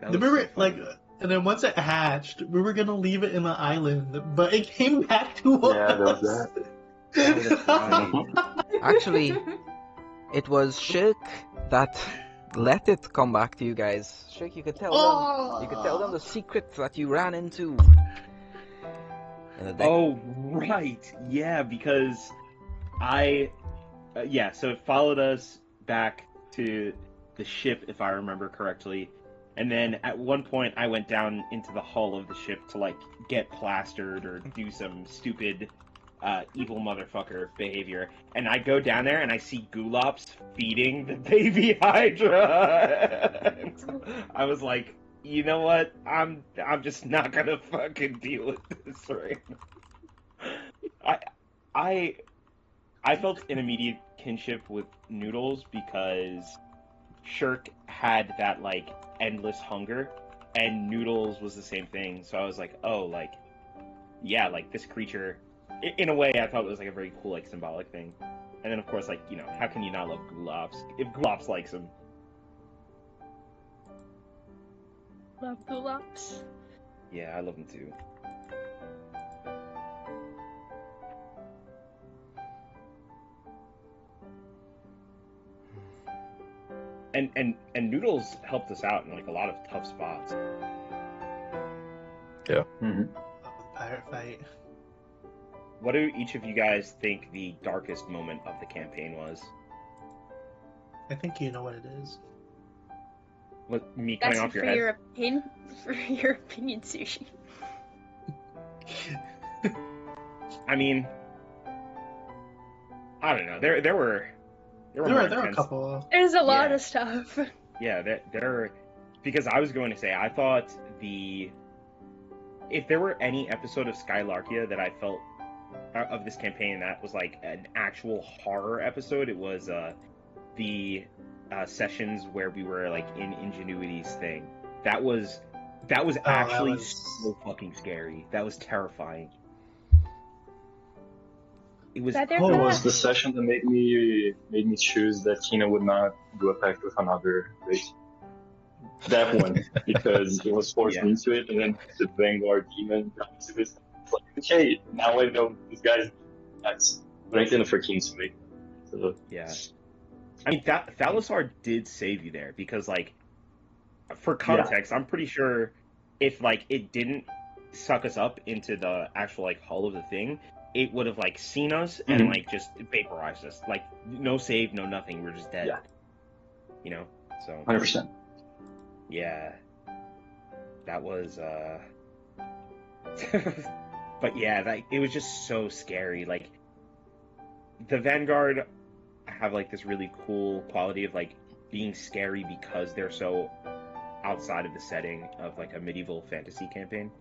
Remember, like. And then once it hatched, we were gonna leave it in the island, but it came back to us. Yeah, there was that. Actually, it was Shirk that let it come back to you guys. Shirk, you could tell them. You could tell them the secret that you ran into. Oh right, yeah, because so it followed us back to the ship, if I remember correctly. And then at one point, I went down into the hull of the ship to like get plastered or do some stupid, evil motherfucker behavior. And I go down there and I see Gulaps feeding the baby Hydra. I was like, you know what? I'm just not gonna fucking deal with this right now. I felt an immediate kinship with Noodles because Shirk had that like endless hunger, and Noodles was the same thing. So I was like, oh, like, yeah, like this creature. In a way, I thought it was like a very cool, like, symbolic thing. And then, of course, like, how can you not love Gulaps if Gulaps likes him? Love Gulaps. Yeah, I love him too. And Noodles helped us out in like a lot of tough spots. Yeah. Mm-hmm. Pirate fight. What do each of you guys think the darkest moment of the campaign was? I think you know what it is. What, me coming That's off for your head? your opinion, Sushi. I mean, I don't know. There were more There were a intense. couple. There's a lot Yeah. of stuff. Yeah, because I was going to say I thought if there were any episode of Skylarkia that I felt of this campaign that was like an actual horror episode, it was the sessions where we were like in Ingenuity's thing. That was actually so fucking scary. That was terrifying. It was. That they're Oh, It gonna- was the session that made me choose that Tina would not do a pact with another race. That one, because it was forced Yeah. into it, and then the Vanguard demon got into this. It's like, okay, now I know these guys. That's but I didn't for King to make. So, Yeah. I mean, Thalisar did save you there because, like, for context, I'm pretty sure if like it didn't suck us up into the actual like hull of the thing, it would have like seen us and Mhm. like just vaporized us. Like no save, no nothing. We're just dead. Yeah. You know. So 100%. yeah, that was. But yeah, like it was just so scary. Like the Vanguard have like this really cool quality of like being scary because they're so outside of the setting of like a medieval fantasy campaign.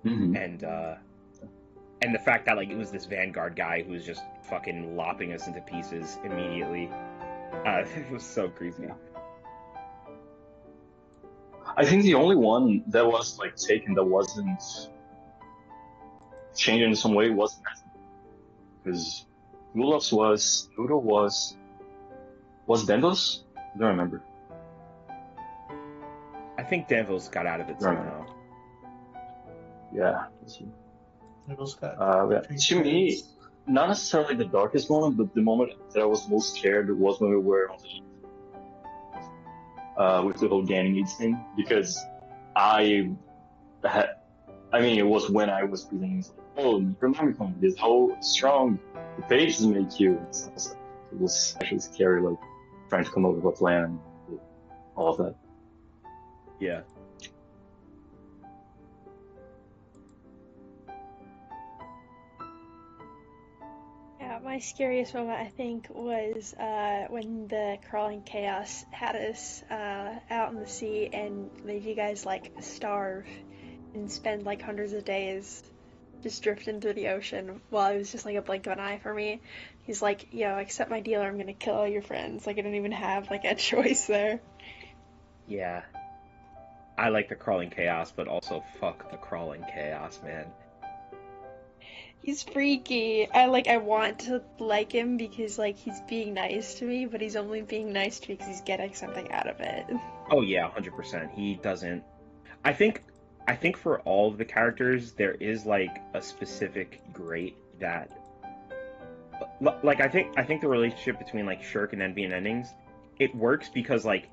Mm-hmm. And the fact that like it was this Vanguard guy who was just fucking lopping us into pieces immediately, it was so creepy. Yeah. I think the only one that was like taken that wasn't changed in some way was because Gulof's was Noodle was Dendos? I don't remember. I think Devils got out of it Right. somehow. Yeah. Noodles got Yeah. To me, not necessarily the darkest moment, but the moment that I was most scared was when we were on the with the whole Ganymede thing, because it was when I was feeling like, oh, Necronomicon is how strong the pages make you. It was actually scary, like trying to come up with a plan, and all of that. Yeah. Yeah, my scariest moment I think was when the crawling chaos had us out in the sea and made you guys like starve and spend like hundreds of days just drifting through the ocean while it was just like a blink of an eye for me. He's like, yo, accept my deal or I'm gonna kill all your friends. Like I didn't even have like a choice there. Yeah. I like the crawling chaos, but also fuck the crawling chaos, man. He's freaky. I want to like him because like he's being nice to me, but he's only being nice to me because he's getting something out of it. Oh yeah, 100%. He doesn't. I think for all of the characters there is like a specific great that, like I think the relationship between like Shirk and Envy and Endings, it works because like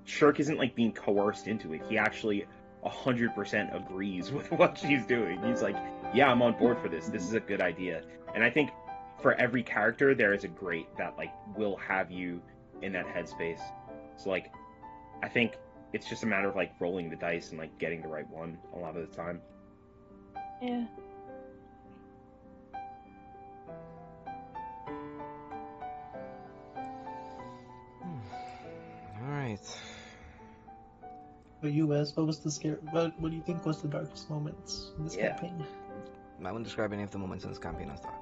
Shirk isn't like being coerced into it. He actually 100% agrees with what she's doing. He's like, yeah, I'm on board for this. This is a good idea. And I think for every character there is a great that like will have you in that headspace. So like I think it's just a matter of like rolling the dice and like getting the right one a lot of the time. Yeah. All right. For you, Wes, what was the scare? What do you think was the darkest moments in this Yeah. campaign? I wouldn't describe any of the moments in this campaign as dark.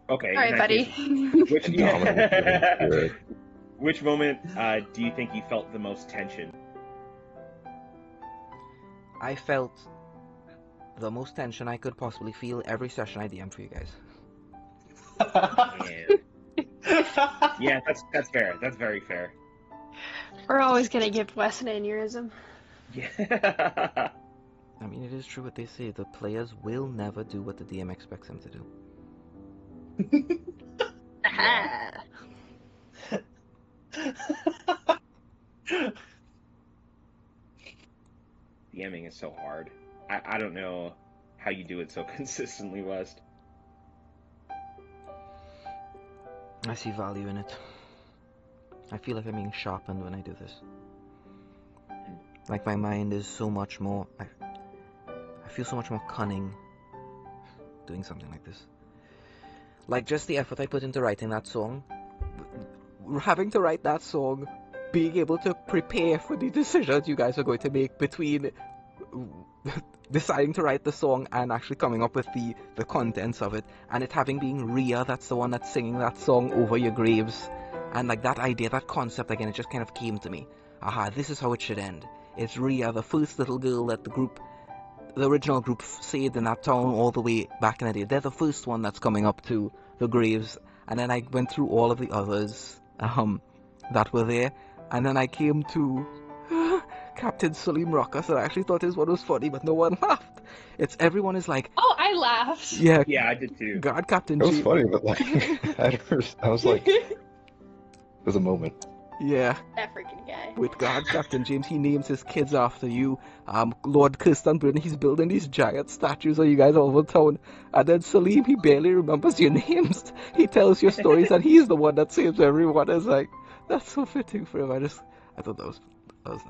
Okay. All right, in that buddy. case, which Dominant. which moment do you think you felt the most tension? I felt the most tension I could possibly feel every session I DM for you guys. Yeah, that's fair. That's very fair. We're always gonna give Wes an aneurysm. Yeah. I mean, it is true what they say. The players will never do what the DM expects them to do. Aha. DMing is so hard. I don't know how you do it so consistently, West. I see value in it. I feel like I'm being sharpened when I do this. Like, my mind is so much more... I feel so much more cunning doing something like this. Like, just the effort I put into writing that song, having to write that song, being able to prepare for the decisions you guys are going to make between deciding to write the song and actually coming up with the contents of it, and it having been Rhea that's the one that's singing that song over your graves, and like that idea, that concept again, it just kind of came to me. Aha, this is how it should end. It's Rhea, the first little girl that the original group saved in that town all the way back in the day. They're the first one that's coming up to the graves, and then I went through all of the others that were there, and then I came to Captain Salim Ruckus, and I actually thought his one was funny, but no one laughed. Everyone is like, Oh, I laughed. yeah, Yeah, I did too. God, Captain It was G. funny, but like at first I was like, it was a moment. Yeah, That freaking guy. with God, Captain James, he names his kids after you. Lord Kirsten Byrne, he's building these giant statues of you guys all over town. And then Salim, he barely remembers your names. He tells your stories, and he's the one that saves everyone. It's like, that's so fitting for him. I thought that was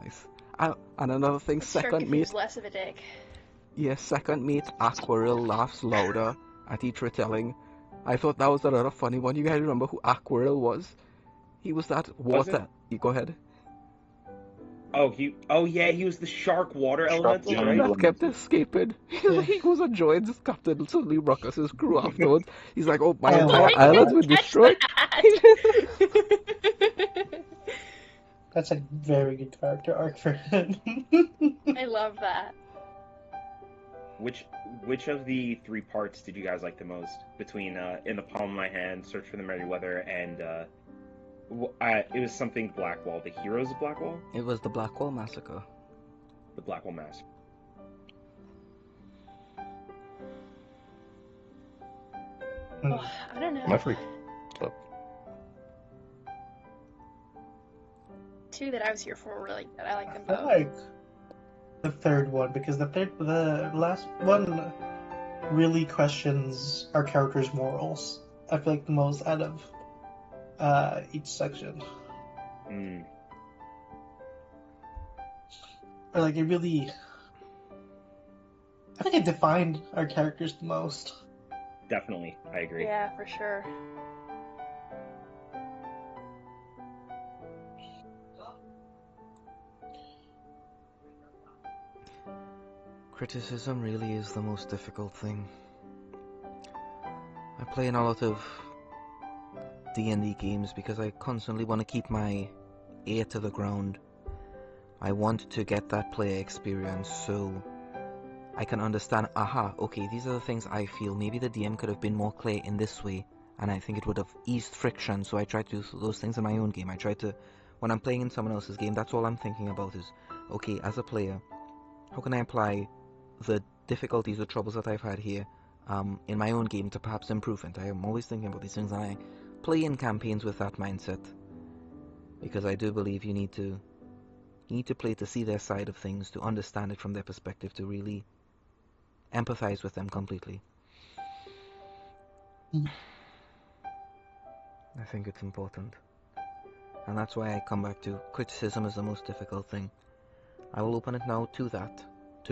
nice. And another thing, Sure second could mate, use less of a dick. second mate Aquarel laughs louder at each retelling. I thought that was another funny one. You guys remember who Aquarel was? He was that water. You go ahead. Oh, yeah, he was the shark water Shark elemental, water right? elemental. That kept escaping. He goes and joins Captain Salim Ruckus's crew afterwards. He's like, oh, my Oh, entire I island's been didn't catch destroyed. that. That's a very good character arc for him. I love that. Which of the three parts did you guys like the most? Between In the Palm of My Hand, Search for the Merryweather, and it was something Blackwall. The Heroes of Blackwall? It was the Blackwall Massacre. The Blackwall Mask. Oh, I don't know. My freak. Two that I was here for were like that. I like them I both. like the third one because the last one really questions our characters' morals. I feel like the most out of each section. Mm. Or like it really, I think it defined our characters the most. Definitely, I agree. Yeah, for sure. Criticism really is the most difficult thing. I play in a lot of D&D games because I constantly want to keep my ear to the ground. I want to get that player experience so I can understand, aha, okay, these are the things I feel. Maybe the DM could have been more clear in this way, and I think it would have eased friction, so I try to do those things in my own game. I try to, when I'm playing in someone else's game, that's all I'm thinking about is, okay, as a player, how can I apply the difficulties, the troubles that I've had here in my own game to perhaps improve it. I am always thinking about these things, and I play in campaigns with that mindset because I do believe you need to play to see their side of things, to understand it from their perspective, to really empathize with them completely. I think it's important, and that's why I come back to criticism is the most difficult thing. I will open it now to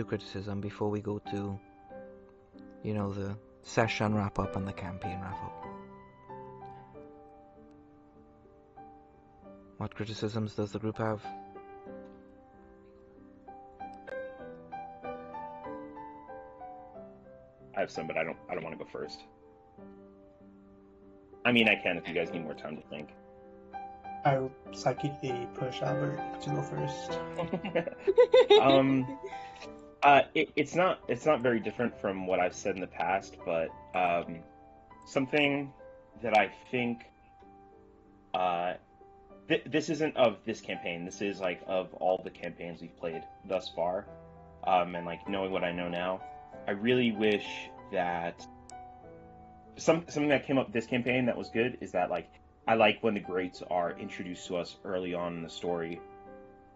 criticism before we go to, the session wrap up and the campaign wrap up. What criticisms does the group have? I have some, but I don't want to go first. I mean, I can if you guys need more time to think. I will psychically push Albert to go first. It's not very different from what I've said in the past, but something that I think this isn't of this campaign. This is like of all the campaigns we've played thus far, and like knowing what I know now, I really wish that something that came up this campaign that was good is that like I like when the greats are introduced to us early on in the story,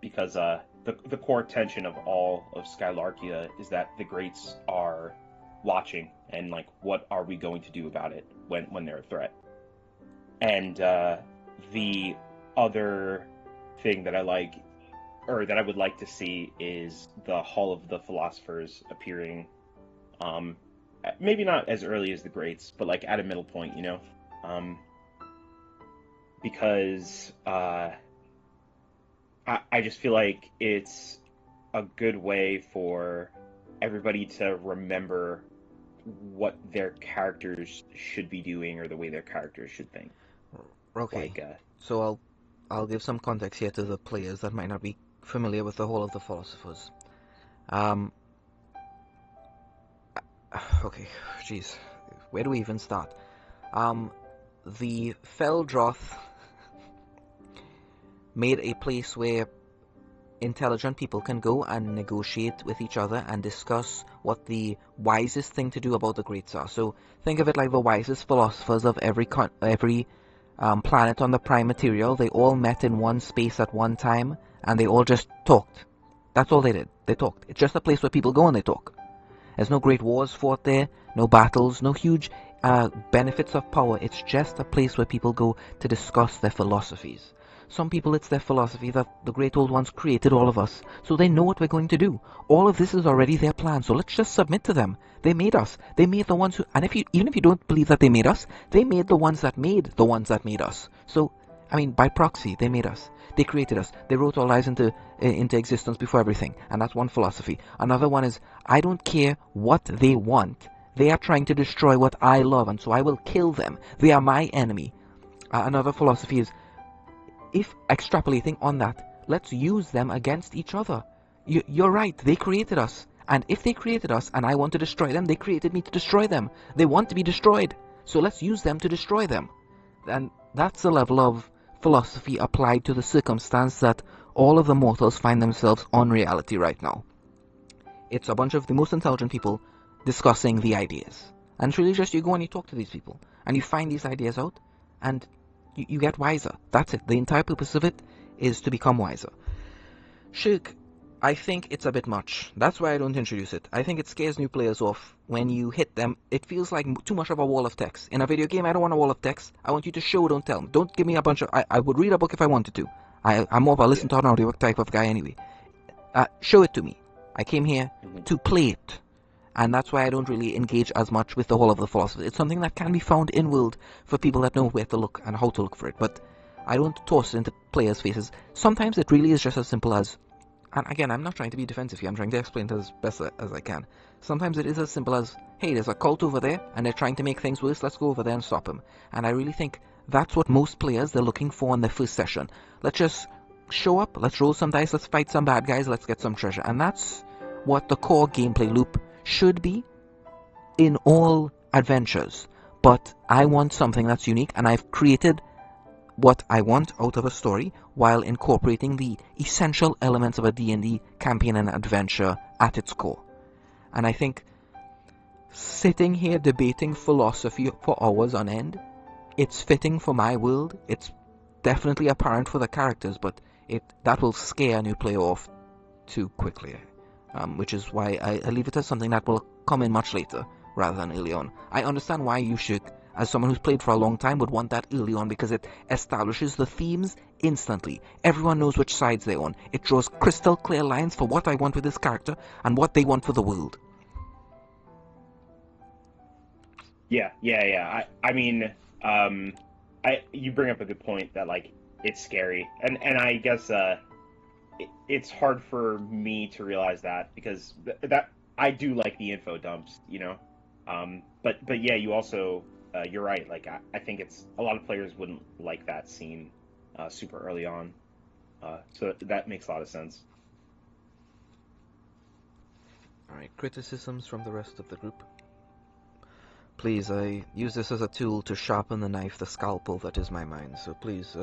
because the core tension of all of Skylarkia is that the greats are watching, and like what are we going to do about it when they're a threat. And the other thing that I like or that I would like to see, is the Hall of the Philosophers appearing. Maybe not as early as the Greats, but like at a middle point, you know, because I just feel like it's a good way for everybody to remember what their characters should be doing or the way their characters should think. Okay, Like, so I'll give some context here to the players that might not be familiar with the Hall of the Philosophers. Okay, jeez, where do we even start? The Feldroth made a place where intelligent people can go and negotiate with each other and discuss what the wisest thing to do about the Greats are. So think of it like the wisest philosophers of every planet on the prime material. They all met in one space at one time, and they all just talked. That's all they did. They talked. It's just a place where people go and they talk. There's no great wars fought there, no battles, no huge benefits of power. It's just a place where people go to discuss their philosophies. Some people, it's their philosophy that the great old ones created all of us, so they know what we're going to do. All of this is already their plan, so let's just submit to them. They made us. They made the ones who, and even if you don't believe that they made us, they made the ones that made the ones that made us. So, I mean, by proxy, they made us. They created us. They wrote our lives into existence before everything, and that's one philosophy. Another one is, I don't care what they want. They are trying to destroy what I love, and so I will kill them. They are my enemy. Another philosophy is, if extrapolating on that, let's use them against each other. You're right, they created us. And if they created us and I want to destroy them, they created me to destroy them. They want to be destroyed. So let's use them to destroy them. And that's the level of philosophy applied to the circumstance that all of the mortals find themselves on reality right now. It's a bunch of the most intelligent people discussing the ideas. And it's really just you go and you talk to these people. And you find these ideas out. And you get wiser. That's it. The entire purpose of it is to become wiser. Shirk, I think it's a bit much. That's why I don't introduce it. I think it scares new players off. When you hit them, it feels like too much of a wall of text. In a video game, I don't want a wall of text. I want you to show, don't tell. Don't give me a bunch of... I would read a book if I wanted to. I'm more of a listen to an audiobook type of guy anyway. Show it to me. I came here to play it. And that's why I don't really engage as much with the Hall of the Philosophers. It's something that can be found in-world for people that know where to look and how to look for it. But I don't toss it into players' faces. Sometimes it really is just as simple as... And again, I'm not trying to be defensive here. I'm trying to explain it as best as I can. Sometimes it is as simple as, hey, there's a cult over there, and they're trying to make things worse. Let's go over there and stop them. And I really think that's what most players, they're looking for in their first session. Let's just show up, let's roll some dice, let's fight some bad guys, let's get some treasure. And that's what the core gameplay loop should be in all adventures. But I want something that's unique, and I've created what I want out of a story while incorporating the essential elements of a D&D campaign and adventure at its core. And I think sitting here debating philosophy for hours on end, it's fitting for my world. It's definitely apparent for the characters, but that will scare a new player off too quickly. Which is why I leave it as something that will come in much later rather than early on. I understand why you should, as someone who's played for a long time, would want that early on because it establishes the themes instantly. Everyone knows which sides they're on. It draws crystal clear lines for what I want with this character and what they want for the world. Yeah. I mean, you bring up a good point that, like, it's scary. And I guess, it's hard for me to realize that because that I do like the info dumps, you know. But yeah, you also you're right. Like I think it's a lot of players wouldn't like that scene super early on, so that makes a lot of sense. All right, criticisms from the rest of the group. Please, I use this as a tool to sharpen the knife, the scalpel that is my mind. So please.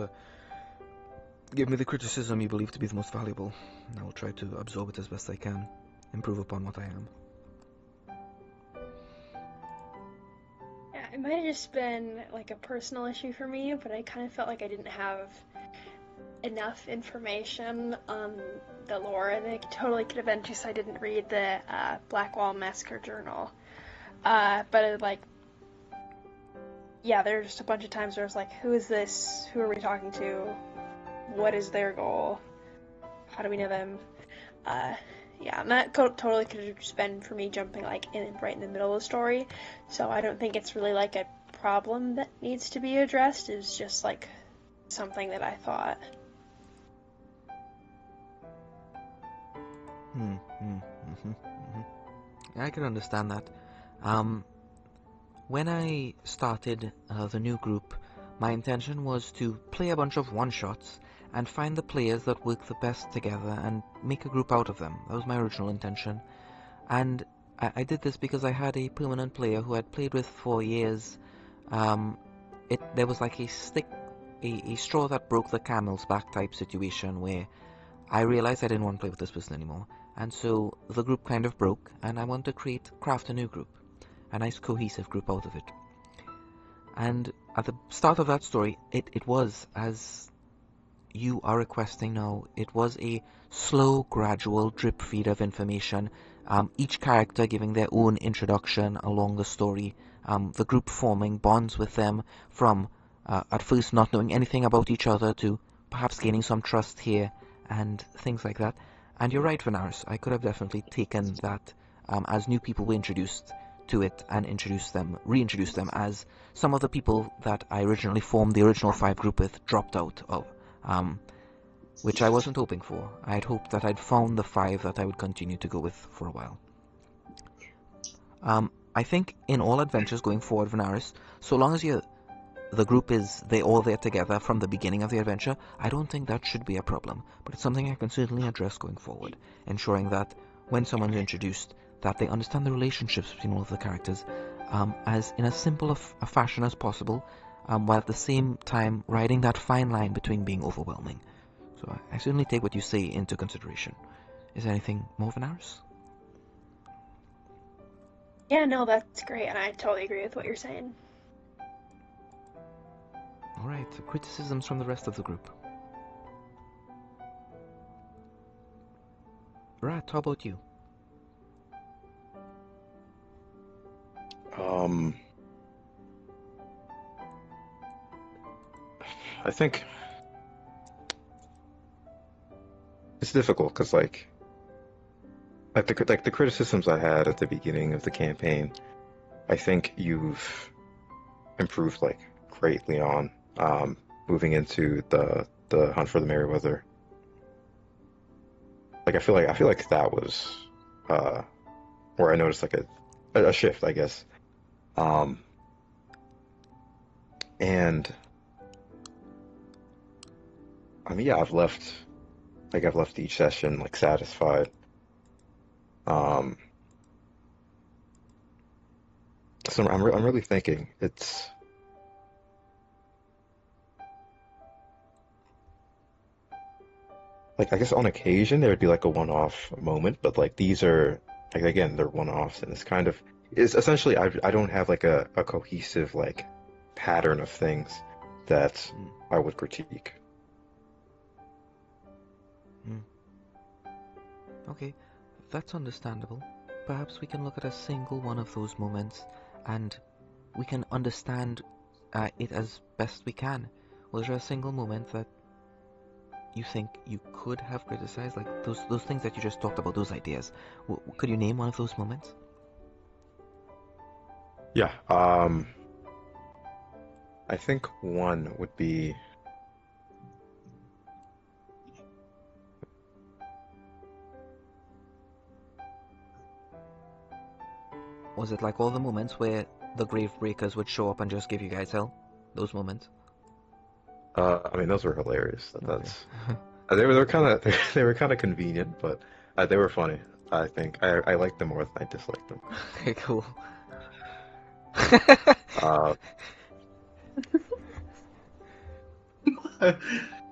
Give me the criticism you believe to be the most valuable, and I will try to absorb it as best I can, improve upon what I am. Yeah, it might have just been like a personal issue for me, but I kind of felt like I didn't have enough information on the lore, and it totally could have been just I didn't read the Blackwall Massacre Journal. But there's just a bunch of times where I was like, who is this? Who are we talking to? What is their goal? How do we know them? Yeah, and that totally could have just been for me jumping like right in the middle of the story. So I don't think it's really like a problem that needs to be addressed. It's just like something that I thought. I can understand that. When I started the new group, my intention was to play a bunch of one-shots and find the players that work the best together and make a group out of them. That was my original intention. And I did this because I had a permanent player who I'd played with for years. There was like a straw that broke the camel's back type situation where I realized I didn't want to play with this person anymore. And so the group kind of broke, and I wanted to craft a new group. A nice cohesive group out of it. And at the start of that story, it was, as you are requesting now, it was a slow, gradual drip feed of information, each character giving their own introduction along the story, the group forming bonds with them from at first not knowing anything about each other to perhaps gaining some trust here and things like that. And you're right, Venaris, I could have definitely taken that as new people were introduced to it and reintroduce them as some of the people that I originally formed the original 5 group with dropped out of, which I wasn't hoping for. I had hoped that I'd found the 5 that I would continue to go with for a while. I think in all adventures going forward, Venaris, so long as the group they're all there together from the beginning of the adventure, I don't think that should be a problem, but it's something I can certainly address going forward, ensuring that when someone's introduced, that they understand the relationships between all of the characters as in as simple a fashion as possible, while at the same time riding that fine line between being overwhelming. So I certainly take what you say into consideration. Is there anything more, Venaris? Yeah, no, that's great, and I totally agree with what you're saying. Alright, criticisms from the rest of the group. Rat, how about you? I think it's difficult because like the criticisms I had at the beginning of the campaign, I think you've improved like greatly on moving into the Hunt for the Merryweather. Like I feel like that was where I noticed like a shift, I guess. And I mean, yeah, I've left each session like satisfied. So I'm really thinking it's like I guess on occasion there would be like a one-off moment, but like these are like again they're one-offs, and it's essentially I don't have like a cohesive like pattern of things that I would critique. Okay, that's understandable. Perhaps we can look at a single one of those moments and we can understand it as best we can. Was there a single moment that you think you could have criticized? Like those things that you just talked about, those ideas. Could you name one of those moments? Yeah, I think one would be Was it like all the moments where the Grave Breakers would show up and just give you guys hell? Those moments? I mean those were hilarious. That's Okay. they were kind of they were kind of convenient, but they were funny. I think I liked them more than I disliked them. Okay, cool. Uh, They're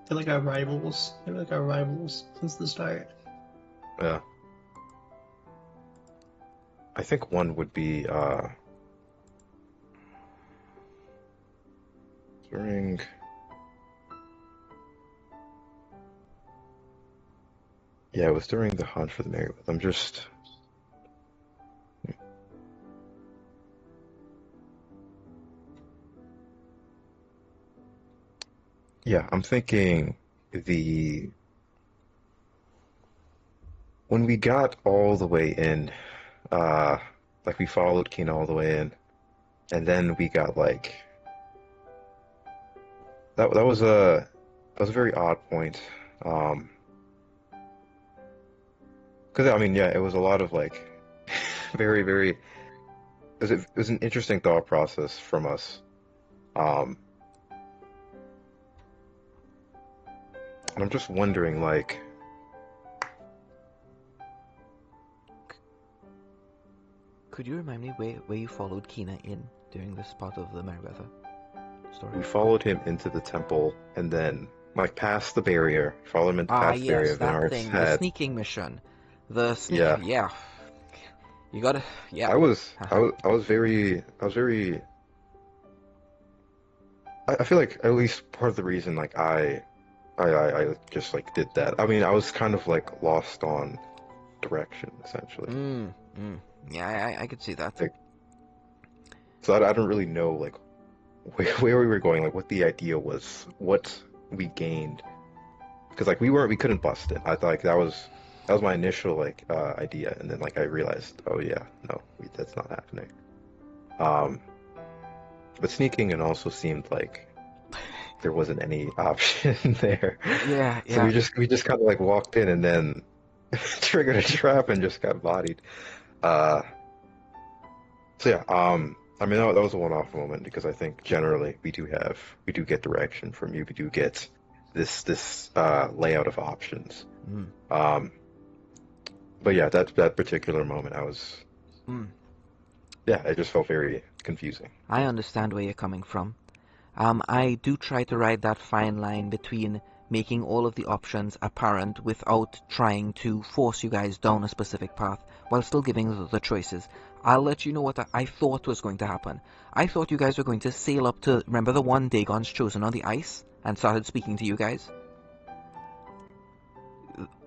like our rivals. They're like our rivals since the start. yeah. I think one would be during it was during the Hunt for the Merryweather. I'm just I'm thinking the when we got all the way in, like we followed Kina all the way in, and then we got like that was a very odd point. Because I mean, yeah, it was a lot of like very very. It was an interesting thought process from us. Um, and I'm just wondering, like, Could you remind me where you followed Kina in during this part of the Meriwether story? we followed him into the temple and then, like, past the barrier, followed him into past the barrier, Yes, then that our thing, the head. sneaking mission. The sneak, Yeah. yeah. You gotta, yeah. I was very, I feel like at least part of the reason, like, I just, like, did that. I mean, I was kind of, like, lost on direction, essentially. Yeah, I could see that. Like, so I don't really know, like, where we were going, like, what the idea was, what we gained. Because, like, we couldn't bust it. I thought, like, that was my initial, like, idea. And then, like, I realized, oh, yeah, no, that's not happening. But sneaking in also seemed like there wasn't any option there. Yeah, So yeah. we just kind of, like, walked in and then triggered a trap and just got bodied. So yeah, I mean that was a one-off moment because I think generally we do get direction from you. We do get this layout of options. But yeah, that particular moment, yeah, it just felt very confusing. I understand where you're coming from. I do try to ride that fine line between making all of the options apparent without trying to force you guys down a specific path while still giving the choices. I'll let you know what I thought was going to happen. I thought you guys were going to sail up to, remember the one Dagon's chosen on the ice and started speaking to you guys?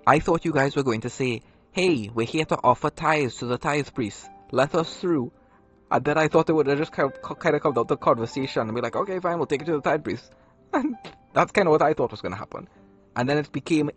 I thought you guys were going to say, hey, we're here to offer tithes to the tithe priest. Let us through. And then I thought they would have just kind of come down to conversation and be like, okay, fine, we'll take it to the tithe priest. And that's kind of what I thought was going to happen. And then it became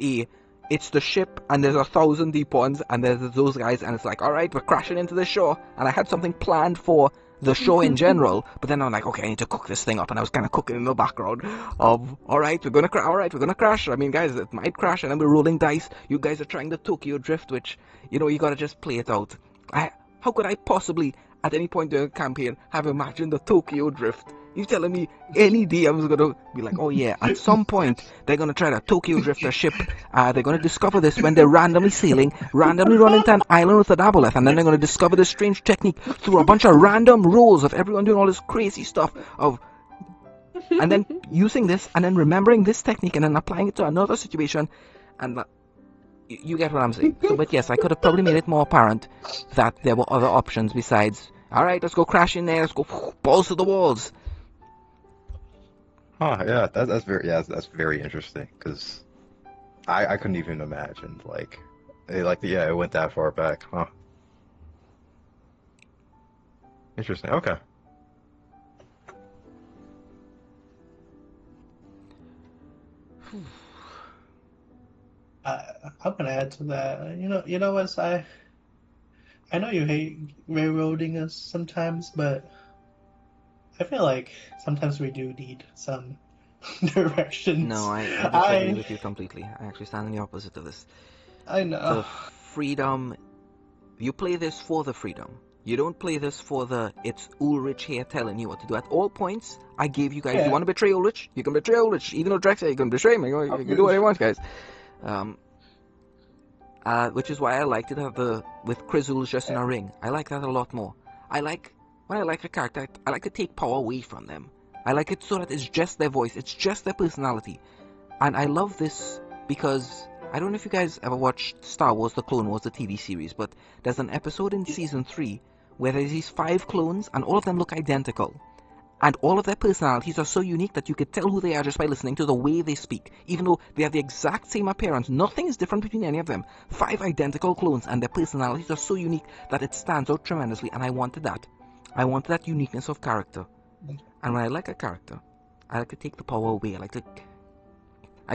it's the ship and there's 1,000 deep-ons and there's those guys and it's like, alright, we're crashing into the shore. And I had something planned for the shore in general, but then I'm like, okay, I need to cook this thing up, and I was kind of cooking in the background of, alright, we're gonna crash. I mean, guys, it might crash, and then we're rolling dice. You guys are trying the Tokyo drift, which, you know, you gotta just play it out. How could I possibly, at any point during the campaign, have imagined the Tokyo drift? You telling me any DM is gonna be like, oh yeah, at some point they're gonna try to Tokyo drift a ship. They're gonna discover this when they're randomly sailing, randomly run into an island with an aboleth, and then they're gonna discover this strange technique through a bunch of random rolls of everyone doing all this crazy stuff and then using this and then remembering this technique and then applying it to another situation, and you get what I'm saying. So, but yes, I could have probably made it more apparent that there were other options besides, alright, let's go crash in there, let's go balls to the walls. Oh yeah, that's very interesting because I couldn't even imagine it went that far back, huh? Interesting. Okay. I'm gonna add to that. You know what? I know you hate railroading us sometimes, but I feel like sometimes we do need some directions. No, I disagree with you completely. I actually stand on the opposite of this. I know. The freedom, you play this for the freedom. You don't play this for it's Ulrich here telling you what to do. At all points, I gave you guys, you want to betray Ulrich? You can betray Ulrich. Even though Drex said you can betray him, you can do what you want, guys. Which is why I liked it with Chryzules just in a ring. I like that a lot more. When I like a character, I like to take power away from them. I like it so that it's just their voice, it's just their personality. And I love this because, I don't know if you guys ever watched Star Wars The Clone Wars, the TV series, but there's an episode in Season 3 where there's these 5 clones and all of them look identical. And all of their personalities are so unique that you could tell who they are just by listening to the way they speak. Even though they have the exact same appearance, nothing is different between any of them. 5 identical clones and their personalities are so unique that it stands out tremendously, and I wanted that. I wanted that uniqueness of character. And when I like a character, I like to take the power away. I like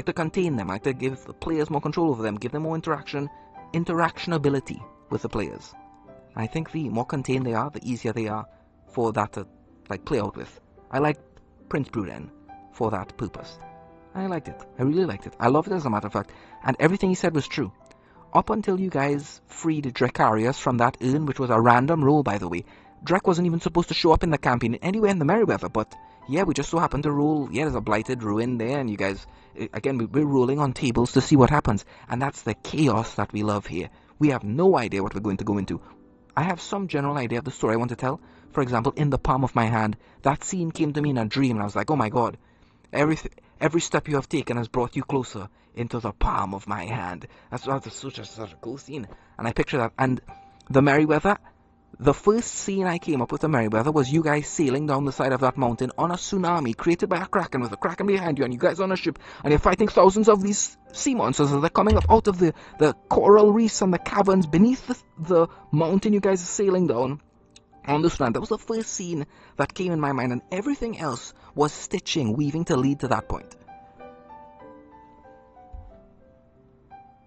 to contain them. I like to give the players more control over them, give them more interaction, interactionability with the players. I think the more contained they are, the easier they are for that to like play out with. I like Prince Bruden for that purpose. I liked it. I really liked it. I loved it, as a matter of fact. And everything he said was true. Up until you guys freed Drekarius from that urn, which was a random roll, by the way. Drek wasn't even supposed to show up in the campaign anywhere in the Merryweather, but yeah, we just so happened to roll. Yeah, there's a blighted ruin there, and you guys, again, we're rolling on tables to see what happens. And that's the chaos that we love here. We have no idea what we're going to go into. I have some general idea of the story I want to tell. For example, in the palm of my hand, that scene came to me in a dream, and I was like, oh my god, every step you have taken has brought you closer into the palm of my hand. That's such a cool scene. And I picture that. And the Merryweather, the first scene I came up with the Merryweather was you guys sailing down the side of that mountain on a tsunami created by a kraken, with a kraken behind you, and you guys on a ship, and you're fighting thousands of these sea monsters as they're coming up out of the coral reefs and the caverns beneath the mountain you guys are sailing down on the strand. That was the first scene that came in my mind, and everything else was stitching, weaving to lead to that point.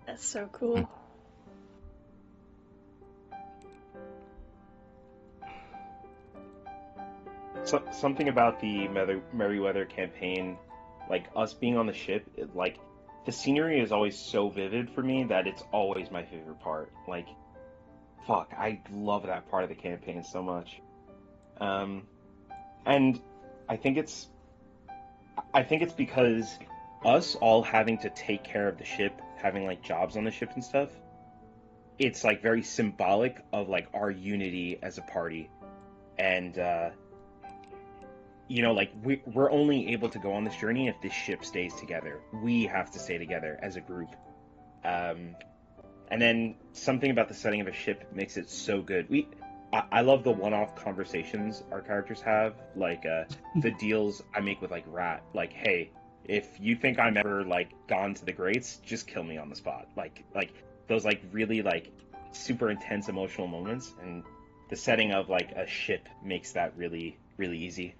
That's so cool. So, something about the Merryweather campaign, like us being on the ship, like the scenery is always so vivid for me that it's always my favorite part. Like, fuck, I love that part of the campaign so much. And I think it's because us all having to take care of the ship, having like jobs on the ship and stuff, it's like very symbolic of like our unity as a party. And you know, like we're only able to go on this journey if this ship stays together. We have to stay together as a group. And then something about the setting of a ship makes it so good. I love the one-off conversations our characters have, like the deals I make with like Rat. Like, hey, if you think I'm ever like gone to the greats, just kill me on the spot. Like those like really like super intense emotional moments, and the setting of like a ship makes that really, really easy.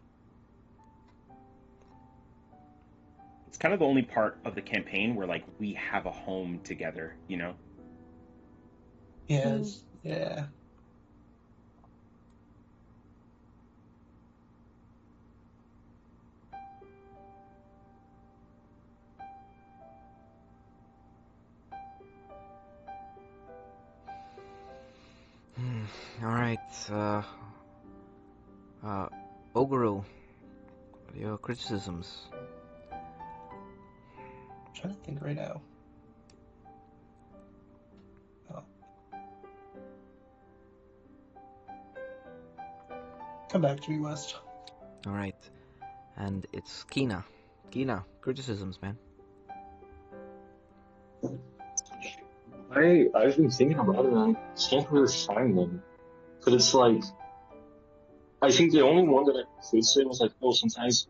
It's kind of the only part of the campaign where like we have a home together, you know? Yes. Yeah. Alright, Oguru, what are your criticisms? I'm trying to think right now. Oh. Come back to me, West. Alright, and it's Kina. Kina, criticisms, man. I've been thinking about it and I can't really find them. But it's like, I think the only one that I could say was like, oh, sometimes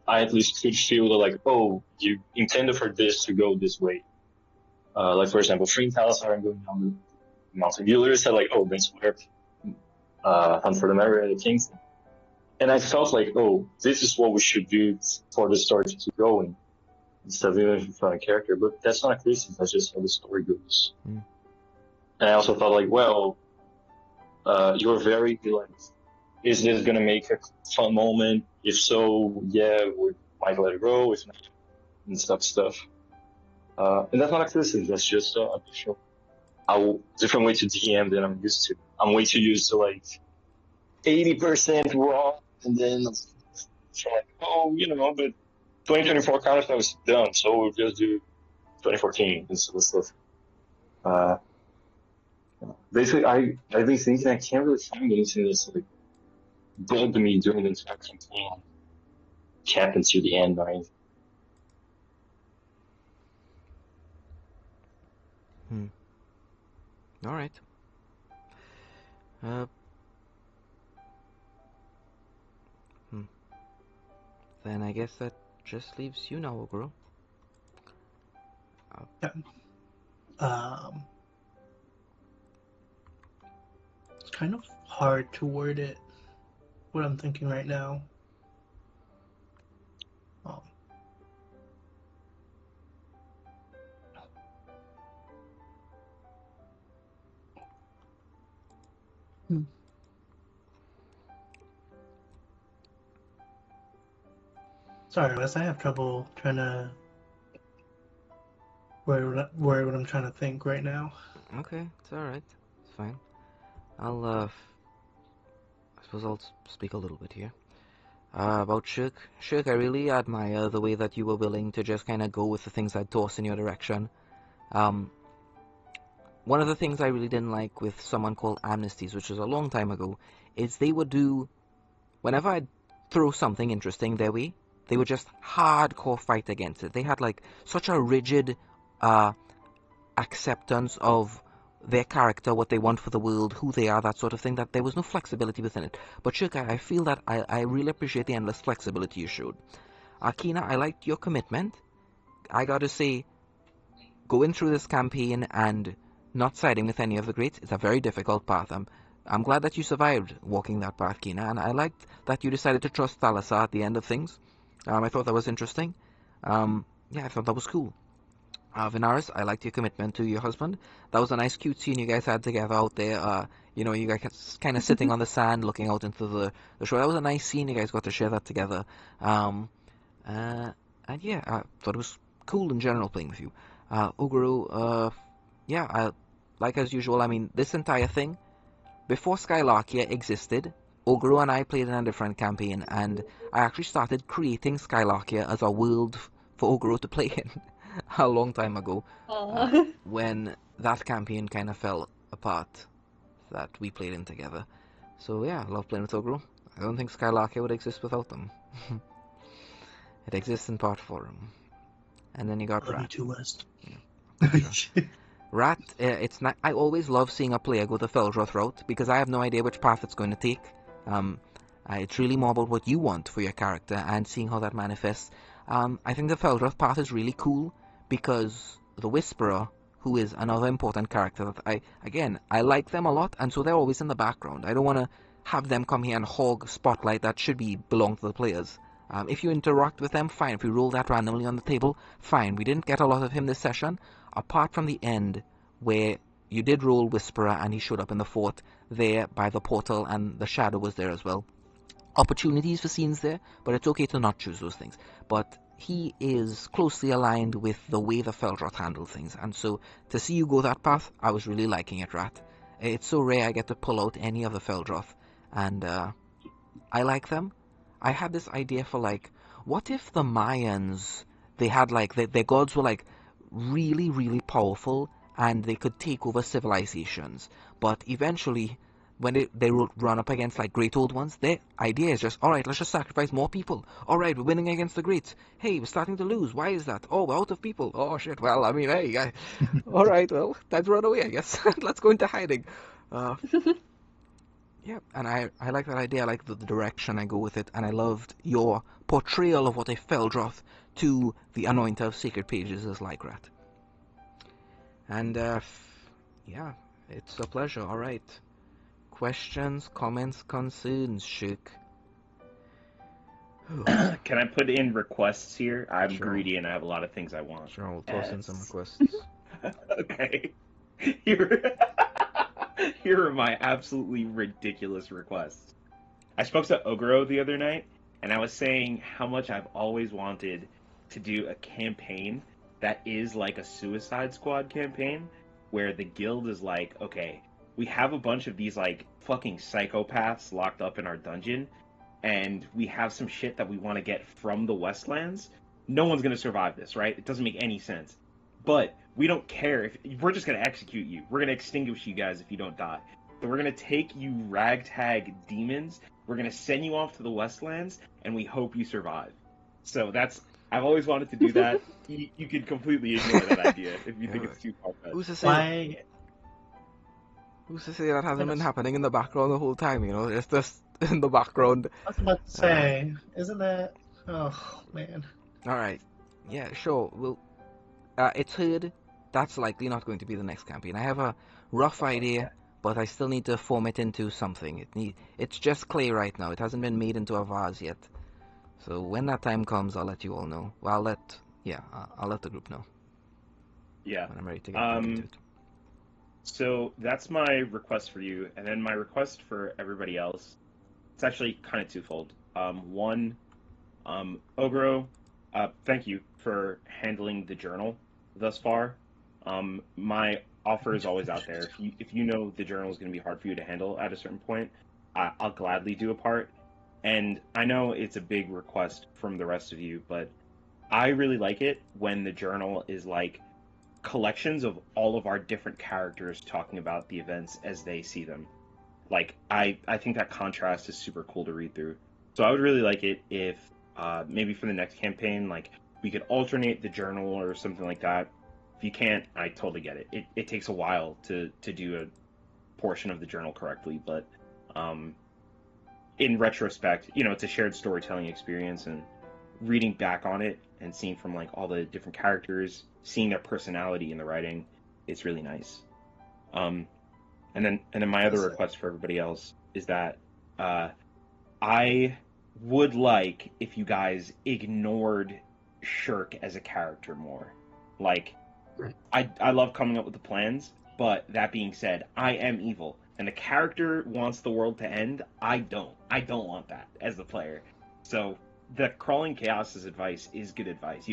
I at least could feel that like, oh, you intended for this to go this way. Like for example, freeing Talazar and going down the mountain. You literally said like, oh, that's where Hunt for the Merry Kings. And I felt like, oh, this is what we should do for the story to keep going, instead of even from a character. But that's not a criticism, that's just how the story goes. Mm. And I also thought like, well, you're very like, is this gonna make a fun moment? If so, yeah, we might let it go. If not, and stuff. And that's not a criticism. That's just a different way to DM than I'm used to. I'm way too used to like 80% raw, and then like, oh, you know, but 2024 counterspell is done, so we'll just do 2014 and stuff. Basically, I've been thinking I can't really find anything that's like bugged me during the entire campaign, cap until the end, right? All right. Then I guess that just leaves you now, Oguru. It's kind of hard to word it, what I'm thinking right now. Sorry, Wes. I have trouble trying to word what I'm trying to think right now. Okay, it's alright. It's fine. I suppose I'll speak a little bit here. About Shirk. Shirk, I really admire the way that you were willing to just kind of go with the things I'd toss in your direction. One of the things I really didn't like with someone called Amnesties, which was a long time ago, is they would do, whenever I'd throw something interesting their way, they would just hardcore fight against it. They had like such a rigid acceptance of their character, what they want for the world, who they are, that sort of thing, that there was no flexibility within it. But Shirka, I feel that I really appreciate the endless flexibility you showed. Akina, I liked your commitment. I gotta say, going through this campaign and not siding with any of the greats is a very difficult path. I'm glad that you survived walking that path, Kina, and I liked that you decided to trust Thalassa at the end of things. I thought that was interesting. Yeah, I thought that was cool. Venaris, I liked your commitment to your husband. That was a nice, cute scene you guys had together out there. You guys kind of sitting on the sand, looking out into the shore. That was a nice scene. You guys got to share that together. And yeah, I thought it was cool in general playing with you. Oguru, yeah, like as usual, I mean, this entire thing, before Skylarkia existed, Oguru and I played in a different campaign, and I actually started creating Skylarkia as a world for Oguru to play in. A long time ago, when that campaign kind of fell apart, that we played in together. So yeah, I love playing with Ogru. I don't think Skylarkia would exist without them. It exists in part for him. And then you got Love you Rat. too, West. Yeah. Rat, it's not. I always love seeing a player go the Feldroth route because I have no idea which path it's going to take. It's really more about what you want for your character and seeing how that manifests. I think the Feldroth path is really cool because the Whisperer, who is another important character that I like them a lot, and so they're always in the background. I don't want to have them come here and hog spotlight that should belong to the players. If you interact with them, fine. If you roll that randomly on the table, fine. We didn't get a lot of him this session, apart from the end where you did roll Whisperer and he showed up in the fort there by the portal and the shadow was there as well. Opportunities for scenes there, but it's okay to not choose those things. But he is closely aligned with the way the Feldroth handle things, and so to see you go that path, I was really liking it, Rat. It's so rare I get to pull out any of the Feldroth, and I like them. I had this idea for like, what if the Mayans, they had like, their gods were like really, really powerful, and they could take over civilizations, but eventually when they run up against like great old ones, their idea is just, alright, let's just sacrifice more people. Alright, we're winning against the greats. Hey, we're starting to lose. Why is that? Oh, we're out of people. Oh shit, well, I mean, hey, alright, well, time to run away, I guess. Let's go into hiding. Yeah, and I like that idea. I like the direction I go with it, and I loved your portrayal of what a Feldroth to the Anointer of Sacred Pages is like, Rat. And, yeah, it's a pleasure. Alright. Questions, comments, concerns, Shook? Can I put in requests here? I'm Sure. greedy and I have a lot of things I want. Sure, we'll toss in some Yes. requests. Okay. Here are my absolutely ridiculous requests. I spoke to Ogro the other night, and I was saying how much I've always wanted to do a campaign that is like a Suicide Squad campaign, where the guild is like, okay, we have a bunch of these like fucking psychopaths locked up in our dungeon, and we have some shit that we want to get from the Westlands. No one's gonna survive this, right? It doesn't make any sense. But we don't care if we're just gonna execute you. We're gonna extinguish you guys if you don't die. So we're gonna take you ragtag demons. We're gonna send you off to the Westlands, and we hope you survive. So I've always wanted to do that. You could completely ignore that idea if you think it's too far-fetched. Who's to say? Why? Who's to say that hasn't been happening in the background the whole time? You know, it's just in the background. I was about to say, isn't that? Oh man. All right, yeah, sure. Well, it's heard. That's likely not going to be the next campaign. I have a rough idea, but I still need to form it into something. It's just clay right now. It hasn't been made into a vase yet. So when that time comes, I'll let you all know. Well, I'll let the group know Yeah. when I'm ready to get into it. So that's my request for you, and then my request for everybody else. It's actually kind of twofold. One, Ogro, thank you for handling the journal thus far. My offer is always out there. If you know the journal is going to be hard for you to handle at a certain point, I'll gladly do a part. And I know it's a big request from the rest of you, but I really like it when the journal is like collections of all of our different characters talking about the events as they see them. Like I think that contrast is super cool to read through. So I would really like it if maybe for the next campaign, like we could alternate the journal or something like that. If you can't, I totally get it. It takes a while to do a portion of the journal correctly, but um, in retrospect, it's a shared storytelling experience, and reading back on it and seeing from like all the different characters, seeing their personality in the writing, it's really nice. Um, and then my other request for everybody else is that uh, I would like if you guys ignored Shirk as a character more. Like, I love coming up with the plans, but that being said, I am evil, and the character wants the world to end. I don't. I don't want that as the player. So the crawling chaos's advice is good advice.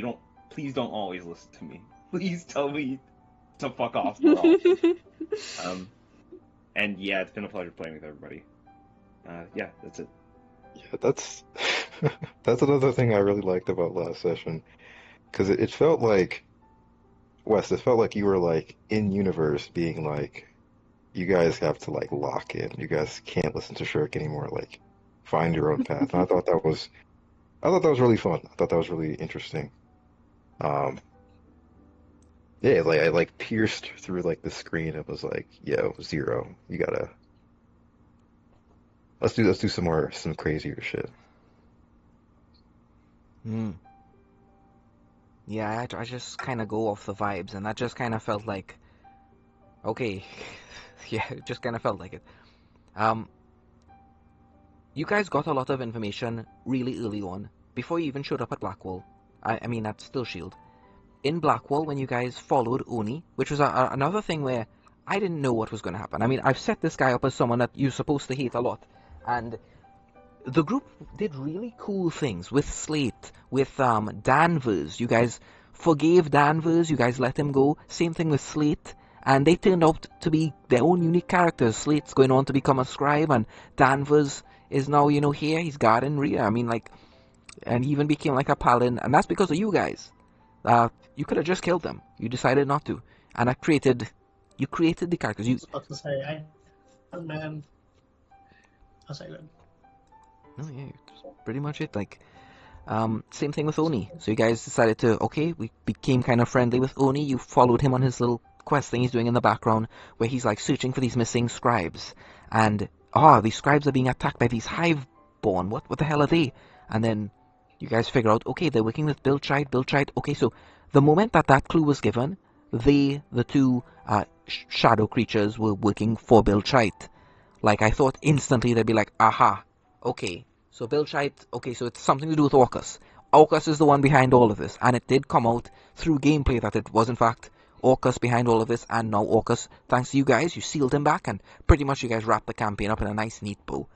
Please don't always listen to me. Please tell me to fuck off more often. And yeah, it's been a pleasure playing with everybody. Yeah, that's it. Yeah, that's that's another thing I really liked about last session because it felt like Wes, it felt like you were like in universe being like you guys have to like lock in. You guys can't listen to Shirk anymore. Like find your own path. And I thought that was really fun. I thought that was really interesting. Um, yeah, like I like pierced through like the screen. It was like, yo, Zero, you gotta let's do some crazier shit. Hmm. Yeah, I just kind of go off the vibes, and that just kind of felt like, okay, yeah, it just kind of felt like it. Um, you guys got a lot of information really early on, before you even showed up at Blackwall. I mean, at Still Shield. In Blackwall, when you guys followed Oni, which was another thing where I didn't know what was going to happen. I mean, I've set this guy up as someone that you're supposed to hate a lot, and the group did really cool things with Slate, with Danvers. You guys forgave Danvers, you guys let him go. Same thing with Slate. And they turned out to be their own unique characters. Slate's going on to become a scribe, and Danvers is now, here. He's guarding Rhea. I mean, like, and he even became like a paladin, and that's because of you guys. You could have just killed them. You decided not to. And you created the characters. I was about to say, man. I'll say that. No, yeah, that's pretty much it. Like, same thing with Oni. So you guys decided to, okay, we became kind of friendly with Oni. You followed him on his little quest thing he's doing in the background, where he's like searching for these missing scribes. And these scribes are being attacked by these hive-born. What the hell are they? And then you guys figure out, okay, they're working with Bilchite. Okay, so the moment that clue was given, the two shadow creatures were working for Bilchite. Like, I thought instantly they'd be like, aha, okay, so Bilchite, okay, so it's something to do with Orcus. Orcus is the one behind all of this, and it did come out through gameplay that it was in fact Orcus behind all of this, and now Orcus, thanks to you guys, you sealed him back, and pretty much you guys wrapped the campaign up in a nice, neat bow.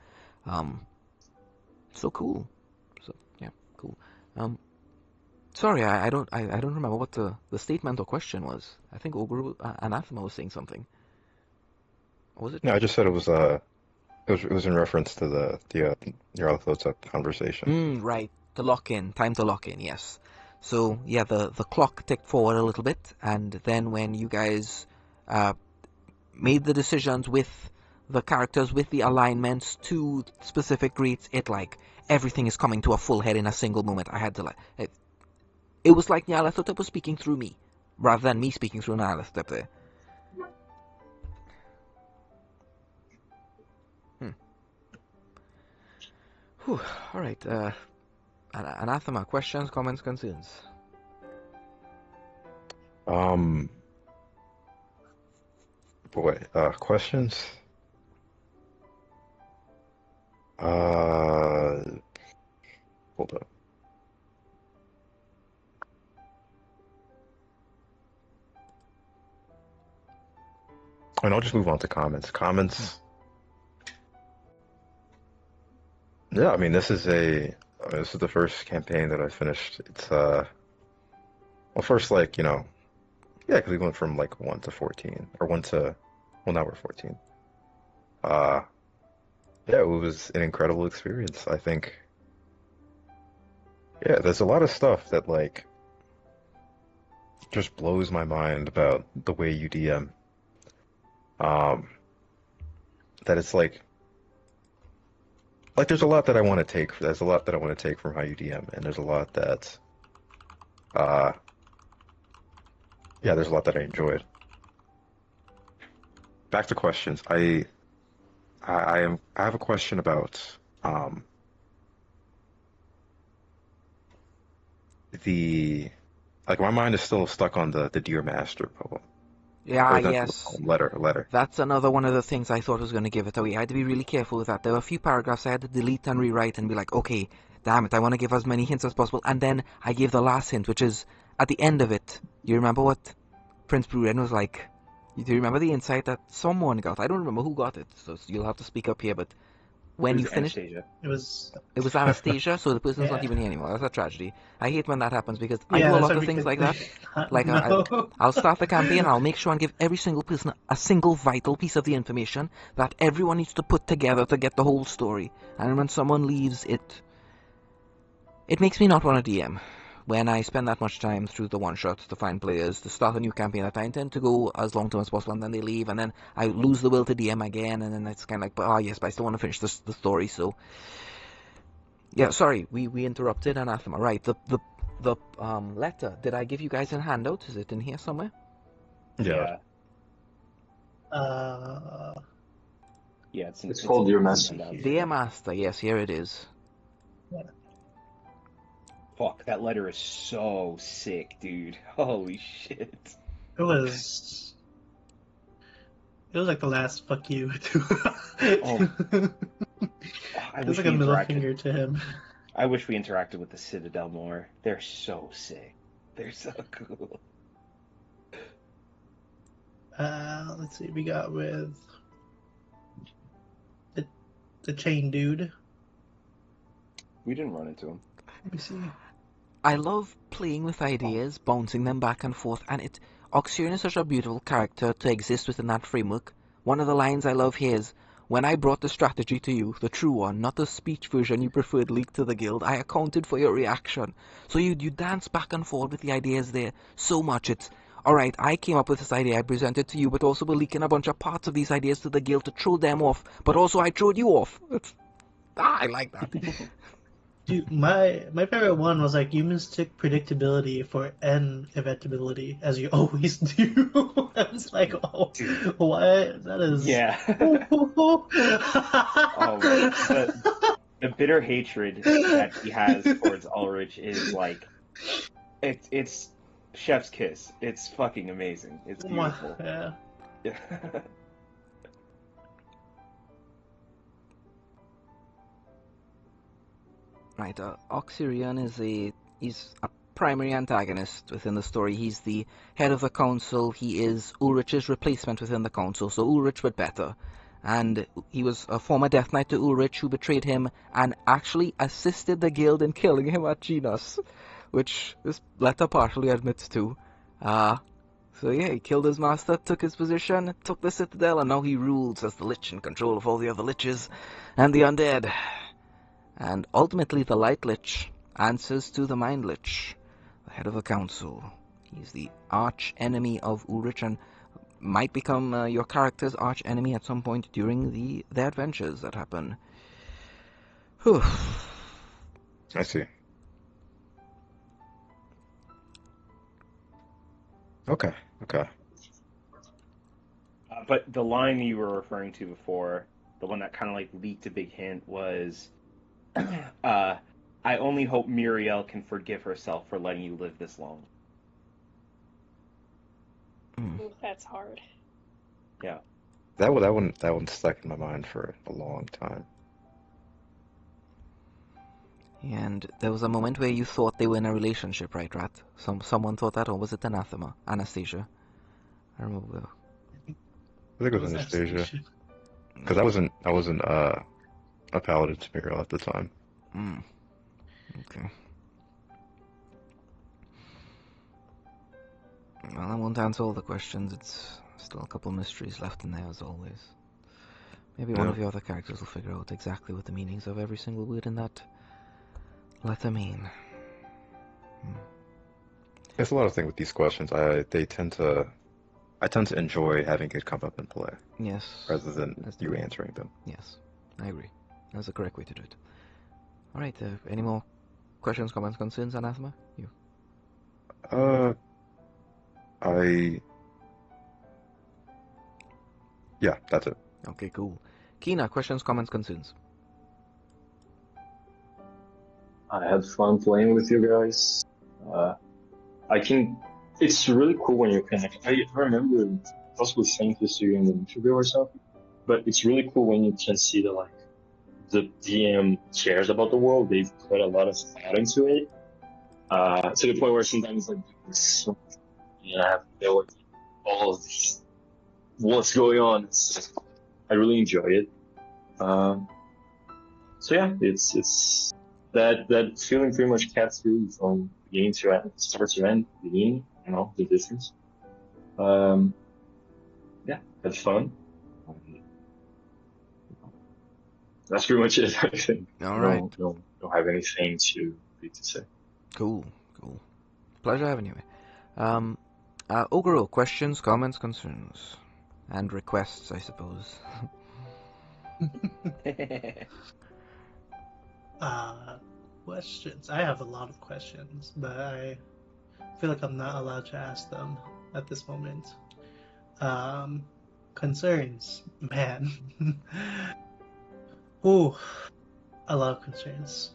So cool. So yeah, cool. Sorry, I don't remember what the statement or question was. I think Ogre Anathema was saying something. Or was it? No, I just said it was in reference to the your thoughts up conversation. Right. To lock in. Time to lock in, yes. So, yeah, the clock ticked forward a little bit, and then when you guys made the decisions with the characters, with the alignments to specific rates, everything is coming to a full head in a single moment. I had to, it was like Nyarlathotep was speaking through me, rather than me speaking through Nyarlathotep there. Whew. Alright, Anathema, questions, comments, concerns? Boy, questions? Hold up. And I'll just move on to comments. Comments. Yeah, I mean, this is the first campaign that I finished. It's well, first like yeah, because we went from like 1 to 14 or 1 to well now we're 14. Yeah, it was an incredible experience. I think. Yeah, there's a lot of stuff that like just blows my mind about the way you DM. That it's like there's a lot that I want to take. There's a lot that I want to take from how you DM, and there's a lot that yeah, there's a lot that I enjoyed. Back to questions. I have a question about the like my mind is still stuck on the Dear Master poem. Yeah, Or not yes. poem, letter. That's another one of the things I thought was going to give it away. I had to be really careful with that. There were a few paragraphs I had to delete and rewrite and be like, okay, damn it, I want to give as many hints as possible. And then I gave the last hint, which is at the end of it. You remember what Prince Bruren was like? Do you remember the insight that someone got? I don't remember who got it, so you'll have to speak up here. But when you finished, Anastasia. It was. it was Anastasia, so the person's not Yeah. even here anymore. That's a tragedy. I hate when that happens because I Yeah, do a that's lot of things like that. Like, no. I'll start the campaign, I'll make sure and give every single person a single vital piece of the information that everyone needs to put together to get the whole story. And when someone leaves, it makes me not want to DM. When I spend that much time through the one-shots to find players, to start a new campaign that I intend to go as long-term as possible, and then they leave, and then I lose the will to DM again, and then it's kind of like, oh yes, but I still want to finish the story, so... Yeah, sorry, we interrupted Anathema. Right, the letter, did I give you guys a handout? Is it in here somewhere? Yeah. Yeah, It's called Dear Master. Dear Master, yes, here it is. Fuck, that letter is so sick, dude. Holy shit. It was like the last fuck you to. Oh. I It wish was like we a middle interacted. finger to him. I wish we interacted with the Citadel more. They're so sick. They're so cool. Let's see. We got with the chain dude. We didn't run into him. Let me see. I love playing with ideas, bouncing them back and forth, and Oxyrian is such a beautiful character to exist within that framework. One of the lines I love here is, when I brought the strategy to you, the true one, not the speech version you preferred leaked to the guild, I accounted for your reaction. So you dance back and forth with the ideas there so much. It's, alright, I came up with this idea, I presented to you, but also we're leaking a bunch of parts of these ideas to the guild to throw them off, but also I throwed you off. I like that. Dude, my favorite one was like you mistook predictability for inevitability, as you always do. I was like, oh, what? That is. Yeah. Oh, the bitter hatred that he has towards Ulrich is like, it's chef's kiss. It's fucking amazing. It's beautiful. Yeah. Right, Oxyrian he's a primary antagonist within the story. He's the head of the council. He is Ulrich's replacement within the council, so Ulrich but better. And he was a former Death Knight to Ulrich who betrayed him and actually assisted the guild in killing him at Genos, which this letter partially admits to. So yeah, he killed his master, took his position, took the Citadel, and now he rules as the Lich in control of all the other Liches and the undead. And ultimately the Light Lich answers to the Mind Lich, the head of the council. He's the arch enemy of Ulrich and might become your character's arch enemy at some point during their adventures that happen. Whew. I see. Okay. But the line you were referring to before, the one that kind of like leaked a big hint, was, I only hope Muriel can forgive herself for letting you live this long. Ooh, that's hard. Yeah. That one stuck in my mind for a long time. And there was a moment where you thought they were in a relationship, right, Rat? Someone thought that, or was it Anathema? Anastasia? I remember. I think it What was was Anastasia. Anastasia? Because I wasn't a paladin to Muriel at the time. Mm. Okay. Well, I won't answer all the questions. It's still a couple mysteries left in there, as always. Maybe one Yeah. of your other characters will figure out exactly what the meanings of every single word in that letter mean. It's a lot of things with these questions. I tend to enjoy having it come up in play Yes. rather than That's the you way. answering them. Yes, I agree. That's the correct way to do it. Alright, any more questions, comments, concerns, Anathema? You? Yeah, that's it. Okay, cool. Kina, questions, comments, concerns? I had fun playing with you guys. It's really cool when you can. I remember possibly saying this to you in the interview or something, but it's really cool when you can see that the DM cares about the world. They've put a lot of thought into it, to the point where sometimes there's so much, I have no idea all of this, what's going on. I really enjoy it. So yeah, it's that feeling pretty much carries through from beginning to end, start to end, beginning, the difference. Yeah, had fun. That's pretty much it, I think. Alright. Don't have anything to say. Cool. Pleasure having you. Ogro, questions, comments, concerns? And requests, I suppose. Questions. I have a lot of questions, but I feel like I'm not allowed to ask them at this moment. Concerns, man. Ooh, a lot of concerns.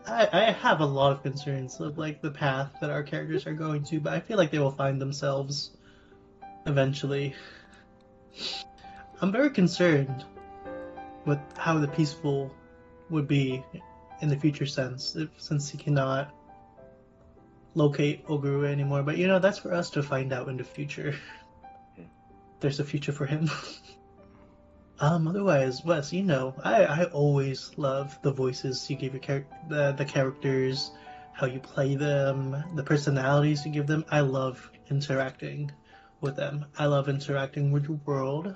I have a lot of concerns of the path that our characters are going to, but I feel like they will find themselves eventually. I'm very concerned with how the peaceful would be in the future since he cannot locate Oguru anymore. But that's for us to find out in the future. There's a future for him. Otherwise, Wes, I always love the voices you give your the characters, how you play them, the personalities you give them. I love interacting with them. I love interacting with the world,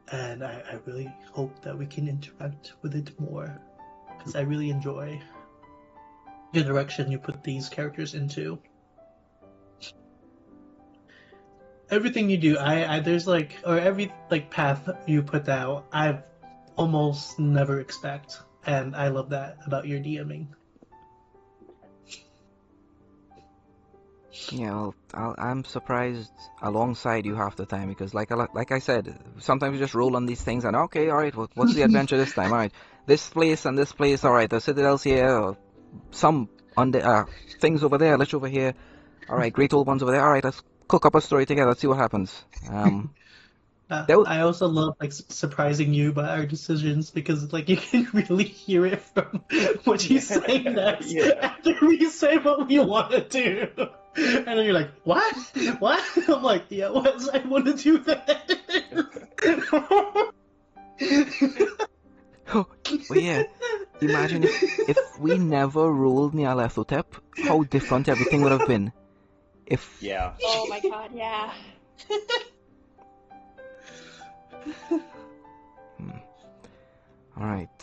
and I really hope that we can interact with it more, because I really enjoy the direction you put these characters into. Everything you do, there's every path you put out, I've almost never expect, and I love that about your DMing. Yeah, well, I'm surprised alongside you half the time because, like I said, sometimes you just roll on these things and okay, all right, what's the adventure this time? All right, this place and this place. All right, the citadels here, or some things over there, lich over here. All right, great old ones over there. All right, let's cook up a story together. Let's see what happens. I also love surprising you by our decisions, because you can really hear it from what you say next after we say what we want to do. And then you're like, what? I'm like, yeah, what? I want to do that. Oh, well, yeah. Imagine if we never rolled Nyarlathotep, how different everything would have been. Yeah. Oh my god, yeah. Alright,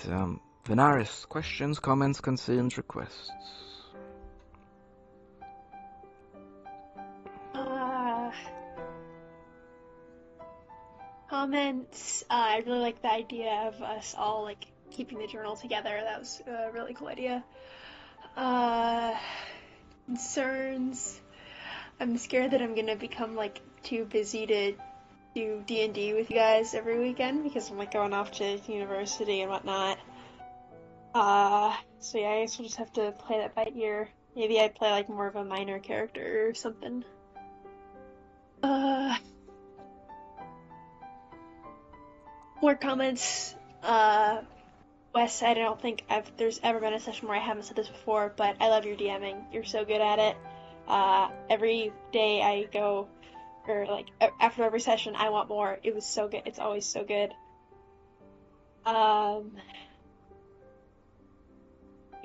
Venaris, questions, comments, concerns, requests? Comments. I really like the idea of us all keeping the journal together. That was a really cool idea. Concerns. I'm scared that I'm gonna become too busy to do D&D with you guys every weekend, because I'm going off to university and whatnot. So yeah, I guess we'll just have to play that by ear. Maybe I'd play more of a minor character or something. More comments. Wes, I don't think there's ever been a session where I haven't said this before, but I love your DMing. You're so good at it. Every day I go or like after every session, I want more. It was so good. It's always so good. You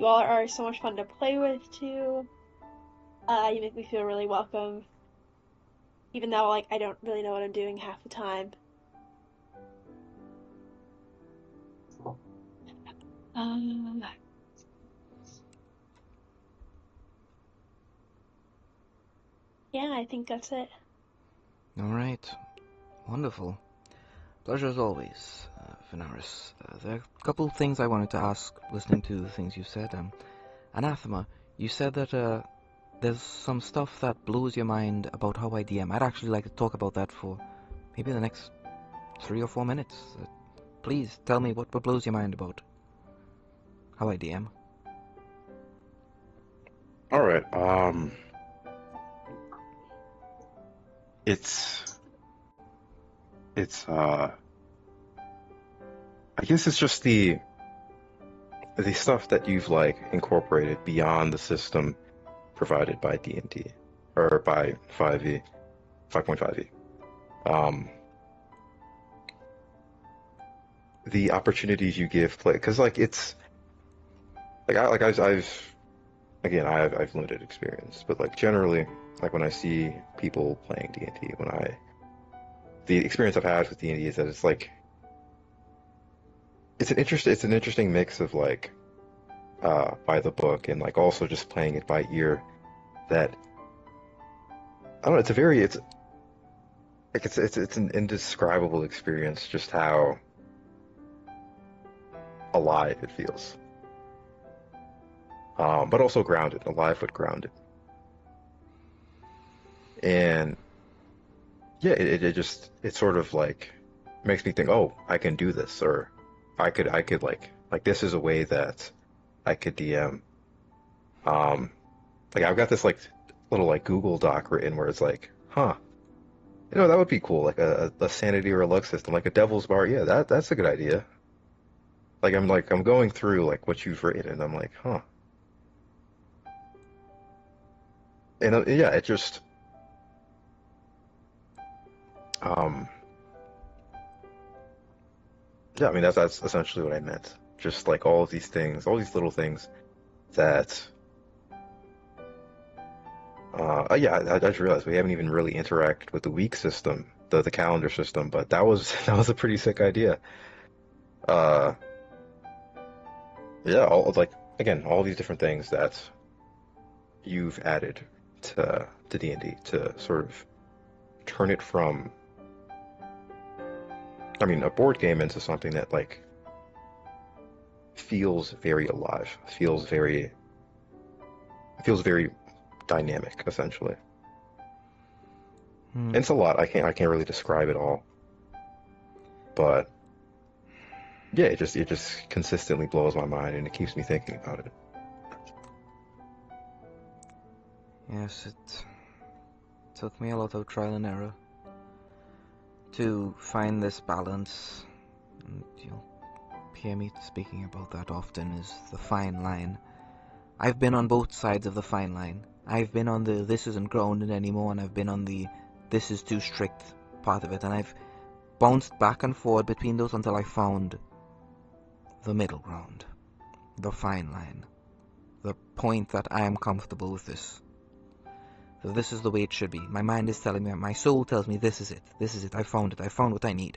all are so much fun to play with too. You make me feel really welcome, even though like I don't really know what I'm doing half the time. Yeah, I think that's it. All right. Wonderful. Pleasure as always, Venaris. There are a couple of things I wanted to ask, listening to the things you said. Anathema, you said that there's some stuff that blows your mind about how I DM. I'd actually like to talk about that for maybe the next 3 or 4 minutes. Please tell me what blows your mind about how I DM. All right. I guess it's just the stuff that you've like incorporated beyond the system provided by D&D or by 5e, 5.5e. The opportunities you give play, because like it's like I've limited experience, but like generally, like when I see people playing D&D, the experience I've had with D&D is that it's like it's an interesting mix of like by the book and like also just playing it by ear. That I don't know. It's an indescribable experience. Just how alive it feels, but also grounded, alive but grounded. And yeah, it sort of like makes me think, oh, I can do this, or I could like this is a way that I could DM. Like I've got this like little like Google Doc written where it's like, that would be cool, like a sanity or a luck system, like a devil's bar. Yeah, that's a good idea. I'm going through like what you've written, and I'm like, and yeah, it just yeah, I mean that's essentially what I meant. Just like all of these things, all these little things that yeah, I just realized we haven't even really interacted with the week system, the calendar system, but that was a pretty sick idea. Yeah, all these different things that you've added to D&D to sort of turn it from, I mean, a board game into something that like feels very alive, feels very dynamic, essentially. It's a lot. I can't really describe it all, but yeah, it just consistently blows my mind, and it keeps me thinking about it. Yes, it took me a lot of trial and error to find this balance, and you'll hear me speaking about that often, is the fine line. I've been on both sides of the fine line. I've been on the this isn't grounded anymore, and I've been on the this is too strict part of it, and I've bounced back and forth between those until I found the middle ground, the fine line, the point that I am comfortable with this. So this is the way it should be. My mind is telling me, my soul tells me this is it, I found what I need.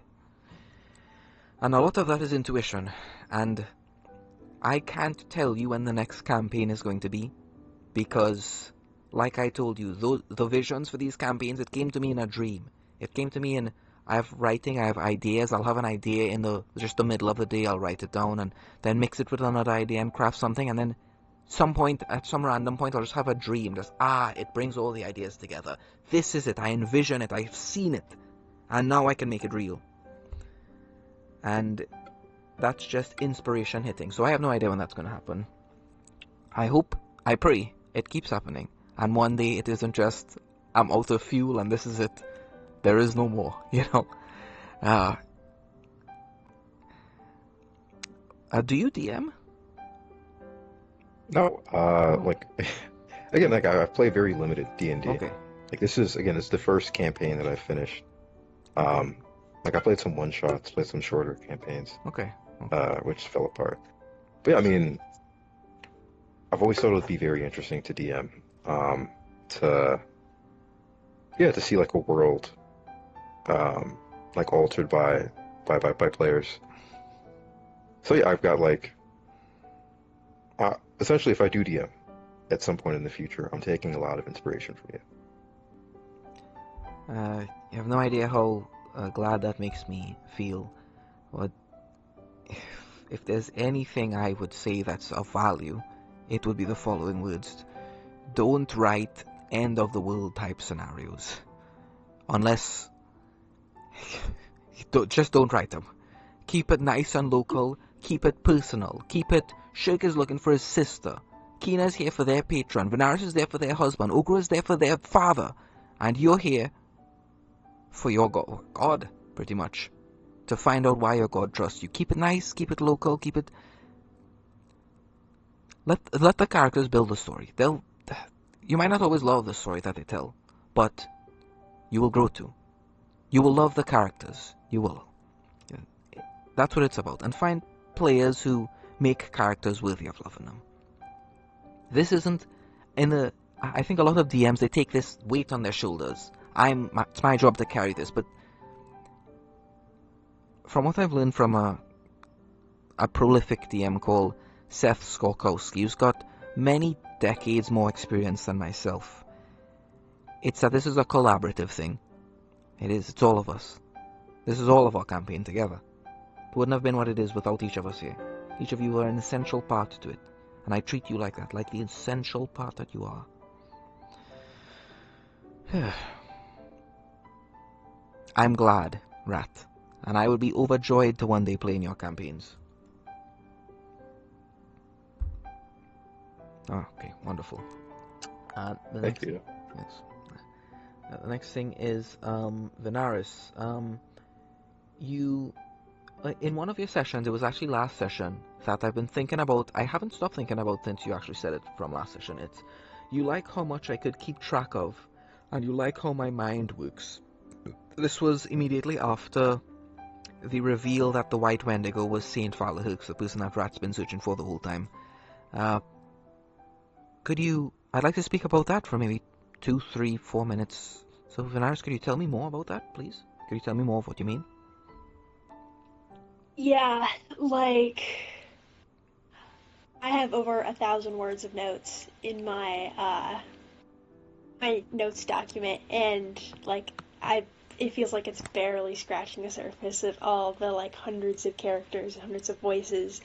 And a lot of that is intuition, and I can't tell you when the next campaign is going to be, because, like I told you, the visions for these campaigns, it came to me in a dream. It came to me in, I have ideas, I'll have an idea in the middle of the day, I'll write it down, and then mix it with another idea and craft something, and then at some random point, I'll just have a dream, it brings all the ideas together. This is it, I envision it, I've seen it, and now I can make it real. And that's just inspiration hitting, so I have no idea when that's going to happen. I pray it keeps happening, and one day it isn't just, I'm out of fuel and this is it, there is no more, do you DM? No, like again, like I play very limited D&D. Okay. Like this is again, it's the first campaign that I finished. Like I played some one shots, played some shorter campaigns, Okay. which fell apart. But yeah, I mean, I've always thought it would be very interesting to DM, to to see like a world, like altered by players. So yeah, I've got like, essentially, if I do DM at some point in the future, I'm taking a lot of inspiration from you. You have no idea how glad that makes me feel. But if there's anything I would say that's of value, it would be the following words. Don't write end of the world type scenarios. Unless... just don't write them. Keep it nice and local. Keep it personal. Keep it... Shirk is looking for his sister. Kina's here for their patron. Venaris is there for their husband. Ogre is there for their father. And you're here for your god, pretty much. To find out why your god trusts you. Keep it nice, keep it local, keep it... Let the characters build the story. You might not always love the story that they tell, but you will grow to. You will love the characters. You will. That's what it's about. And find players who make characters worthy of loving them. This isn't I think a lot of DMs, they take this weight on their shoulders. It's my job to carry this, but from what I've learned from a prolific DM called Seth Skorkowski, who's got many decades more experience than myself, it's that this is a collaborative thing. It is. It's all of us. This is all of our campaign together. It wouldn't have been what it is without each of us here. Each of you are an essential part to it, and I treat you like that, like the essential part that you are. I'm glad, Rat, and I would be overjoyed to one day play in your campaigns. Oh, okay, wonderful. Thank you. Yes. The next thing is Venaris. You, in one of your sessions, it was actually last session, that I've been thinking about. I haven't stopped thinking about since you actually said it from last session. It's, you like how much I could keep track of, and you like how my mind works. This was immediately after the reveal that the White Wendigo was Saint Valahux, the person that Rat's been searching for the whole time. I'd like to speak about that for maybe 2, 3, 4 minutes. So, Venaris, could you tell me more about that, please? Could you tell me more of what you mean? Yeah, like, I have over 1,000 words of notes in my my notes document, and like it feels like it's barely scratching the surface of all the like hundreds of characters, hundreds of voices,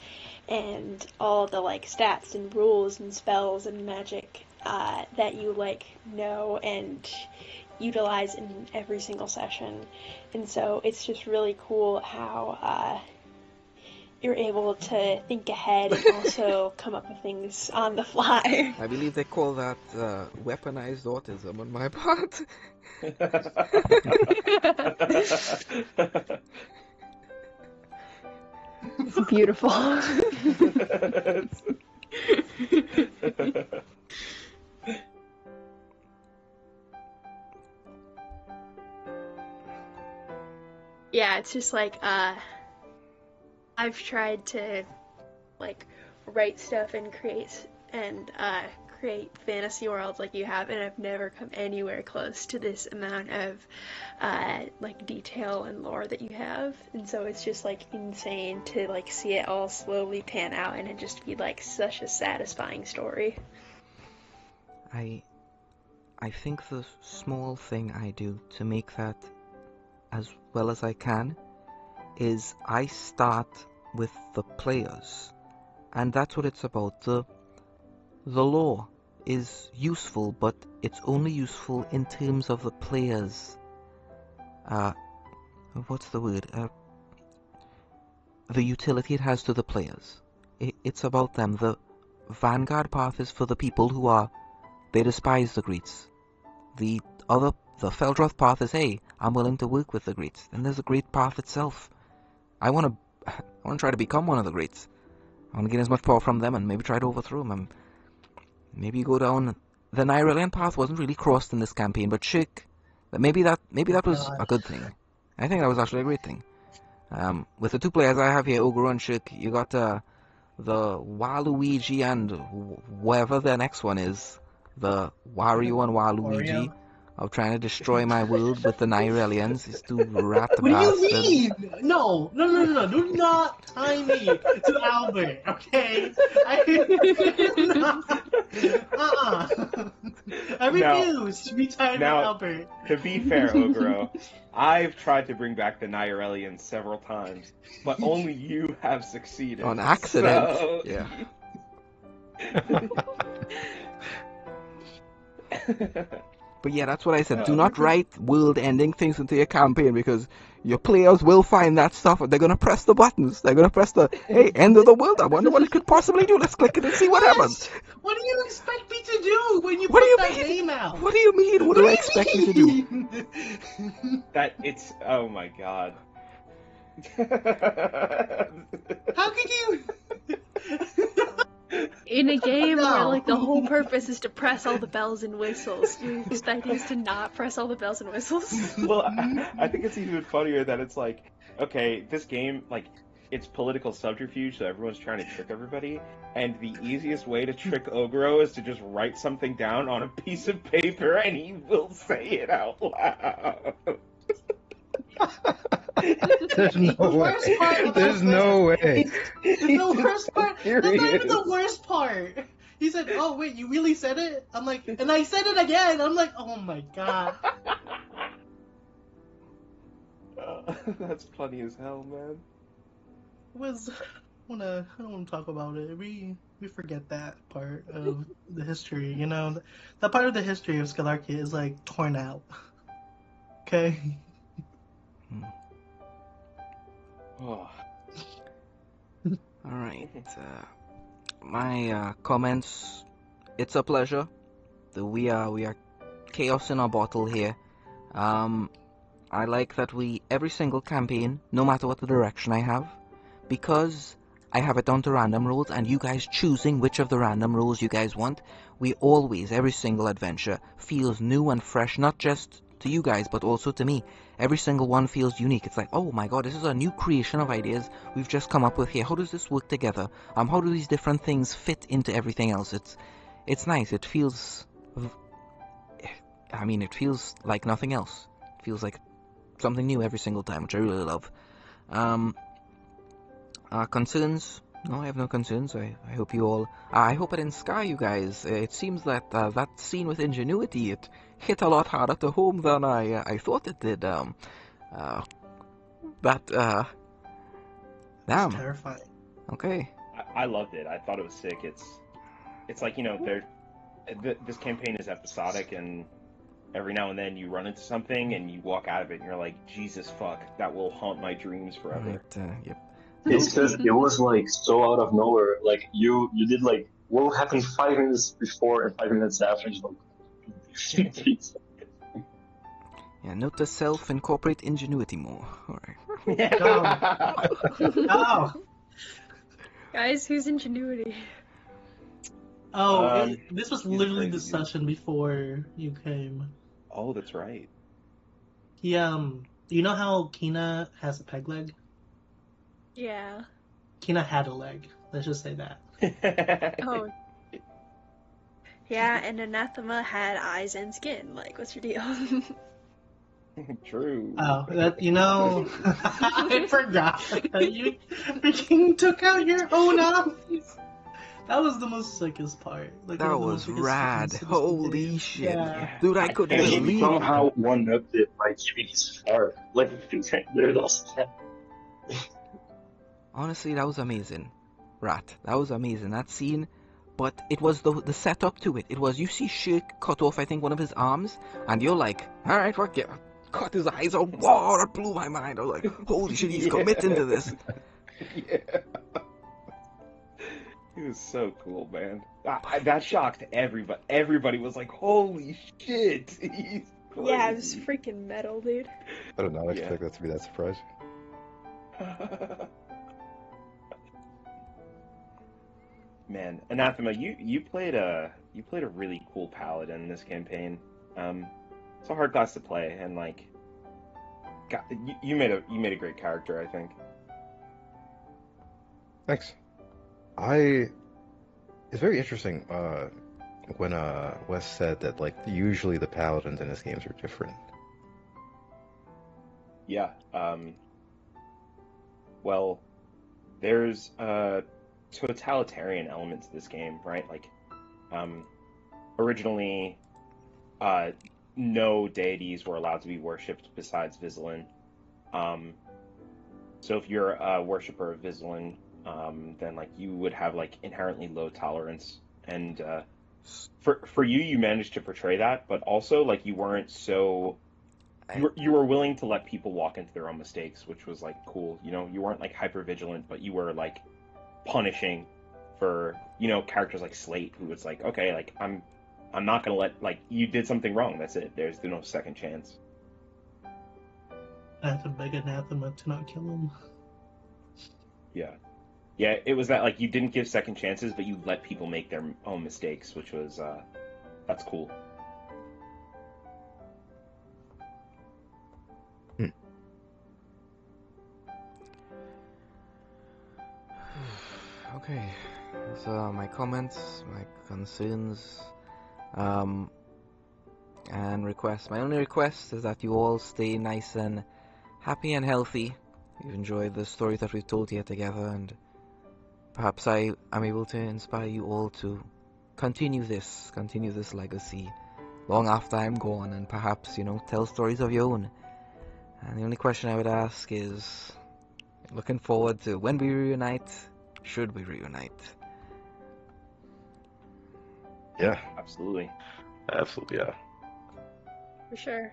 and all the like stats and rules and spells and magic that you like know and utilize in every single session. And so it's just really cool how you're able to think ahead and also come up with things on the fly. I believe they call that weaponized autism on my part. It's beautiful. Yeah, it's just like I've tried to like write stuff and create fantasy worlds like you have, and I've never come anywhere close to this amount of like detail and lore that you have. And so it's just like insane to like see it all slowly pan out and it just be like such a satisfying story. I think the small thing I do to make that as well as I can is I start with the players, and that's what it's about. The lore is useful, but it's only useful in terms of the players. What's the word? The utility it has to the players. It's about them. The Vanguard path is for the people who are, they despise the Greets. The Feldroth path is, hey, I'm willing to work with the Greets. Then there's the Great path itself. I want to try to become one of the Greats. I want to gain as much power from them and maybe try to overthrow them. And maybe go down the Nyrelian path wasn't really crossed in this campaign, but Shik, maybe that was God. a good thing. I think that was actually a great thing. With the two players I have here, Ogre and Shik, you got the Waluigi and whatever the next one is, the Wario and Waluigi, Wario. of trying to destroy my world with the Nyrelians. These two rat What do you bastards. mean? No. Do not tie me to Albert, okay? I refuse to be tied to now- Albert. To be fair, Ogro, I've tried to bring back the Nyrelians several times, but only you have succeeded. On accident. So... Yeah. But yeah, that's what I said. Do not write world-ending things into your campaign because your players will find that stuff and they're gonna press the buttons. They're gonna press the end of the world. I wonder what it could possibly do. Let's click it and see what happens. What do you expect me to do when you What do put you that mean? name out? What do you mean? What do I expect you to do? That it's oh my god. How could you? In a game where No. like the whole purpose is to press all the bells and whistles, you expect us to not press all the bells and whistles? Well, I think it's even funnier that it's like, okay, this game, like, it's political subterfuge, so everyone's trying to trick everybody, and the easiest way to trick Ogro is to just write something down on a piece of paper, and he will say it out loud. There's no The way. worst part about There's no way. The worst part. That's not even Serious. the worst part. He said, "Oh wait, you really said it?" I'm like, and I said it again. I'm like, "Oh my god." That's funny as hell, man. I don't want to talk about it. We forget that part of the history. You know, that part of the history of Scalarkia is like torn out. Okay. Oh. Alright. My comments. It's a pleasure. We are chaos in our bottle here. I like that every single campaign, no matter what the direction I have, because I have it down to random rolls and you guys choosing which of the random rolls you guys want, every single adventure feels new and fresh, not just to you guys, but also to me. Every single one feels unique. It's like, oh my god, this is a new creation of ideas we've just come up with here. How does this work together? How do these different things fit into everything else? It's nice. It feels... it feels like nothing else. It feels like something new every single time, which I really love. Concerns? No, I have no concerns. I hope you all... I hope it didn't scar you guys. It seems that that scene with Ingenuity, it hit a lot harder to home than I thought it did. Damn. It's terrifying. Okay. I loved it. I thought it was sick. It's like, you know, this campaign is episodic, and every now and then you run into something and you walk out of it and you're like, Jesus fuck, that will haunt my dreams forever. Yep. It's because it was like so out of nowhere. Like you did like what happened 5 minutes before and 5 minutes after. And just like, Yeah, note to self, incorporate Ingenuity more. Alright. Oh. Guys, who's Ingenuity? Oh, this was he's literally crazy, the dude. session before you came. Oh, that's right. He you know how Kina has a peg leg? Yeah. Kina had a leg. Let's just say that. Oh. Yeah, and Anathema had eyes and skin. Like, what's your deal? True. Oh, that I forgot that you freaking took out your own eyes. That was the most sickest part. Like, That one of the was most sickest rad. scenes of this Holy game. shit. Yeah. Dude, I couldn't and he believe somehow one-upped it by keeping his scarf. Like, there's also that. Honestly, that was amazing. Rat. That was amazing. That scene. But it was the setup to it. It was, you see Shirk cut off, I think, one of his arms, and you're like, alright, fuck yeah. Cut his eyes out. Wow, that blew my mind. I was like, holy shit, he's committing to this. Yeah. He was so cool, man. That shocked everybody. Everybody was like, holy shit. He's Yeah, it was crazy. freaking metal, dude. I did not expect that to be that surprise. Man, Anathema, you played a really cool paladin in this campaign. It's a hard class to play, and like, God, you made a great character, I think. Thanks. It's very interesting when Wes said that like usually the paladins in his games are different. Yeah. Well, there's totalitarian element to this game, right? Like, originally, no deities were allowed to be worshipped besides Vizslan. So if you're a worshiper of Vizslan, then like you would have like inherently low tolerance, and for you managed to portray that, but also like you weren't so. You were willing to let people walk into their own mistakes, which was like cool. You know, you weren't like hyper vigilant, but you were like punishing for characters like Slate, who was like, okay, like I'm not gonna let like you did something wrong. That's it. There's no second chance. I have to beg Anathema to not kill him. Yeah, yeah. It was that like you didn't give second chances, but you let people make their own mistakes, which was that's cool. Okay, so my comments, my concerns, and requests. My only request is that you all stay nice and happy and healthy. You've enjoyed the stories that we've told here together, and perhaps I am able to inspire you all to continue this legacy long after I'm gone, and perhaps, tell stories of your own. And the only question I would ask is, looking forward to when we reunite. Should we reunite? Yeah, Absolutely. absolutely, yeah. For sure.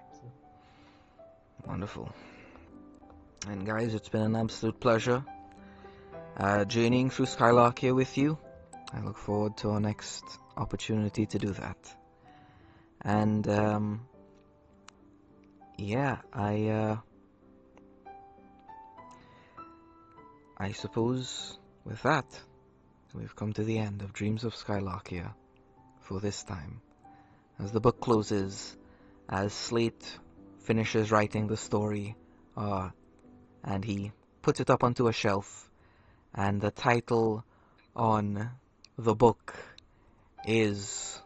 Wonderful. And guys, it's been an absolute pleasure journeying through Skylarkia with you. I look forward to our next opportunity to do that. And yeah, I suppose with that, we've come to the end of Dreams of Skylarkia for this time. As the book closes, as Slate finishes writing the story, and he puts it up onto a shelf, and the title on the book is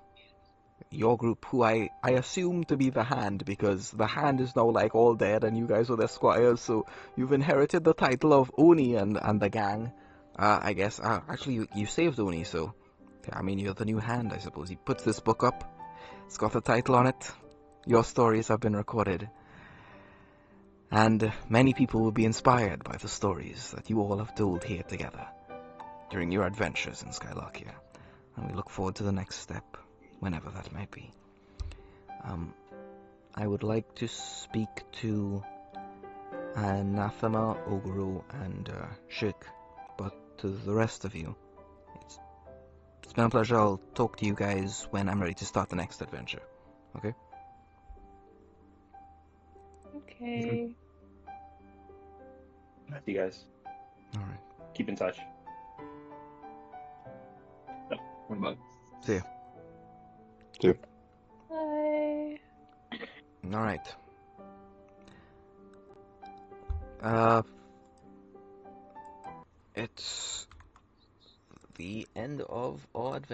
your group, who I assume to be the Hand, because the Hand is now like all dead and you guys are their squires, so you've inherited the title of Oni and the gang. I guess, actually you saved Oni, so I mean you're the new Hand, I suppose. He puts this book up, it's got the title on it, your stories have been recorded, and many people will be inspired by the stories that you all have told here together during your adventures in Skylarkia, and we look forward to the next step, whenever that might be. I would like to speak to Anathema, Oguru, and Shik, but to the rest of you, it's been a pleasure. I'll talk to you guys when I'm ready to start the next adventure. Okay? Okay. See you guys. Alright. Keep in touch. What about? See ya. Bye. Alright. It's the end of our adventure.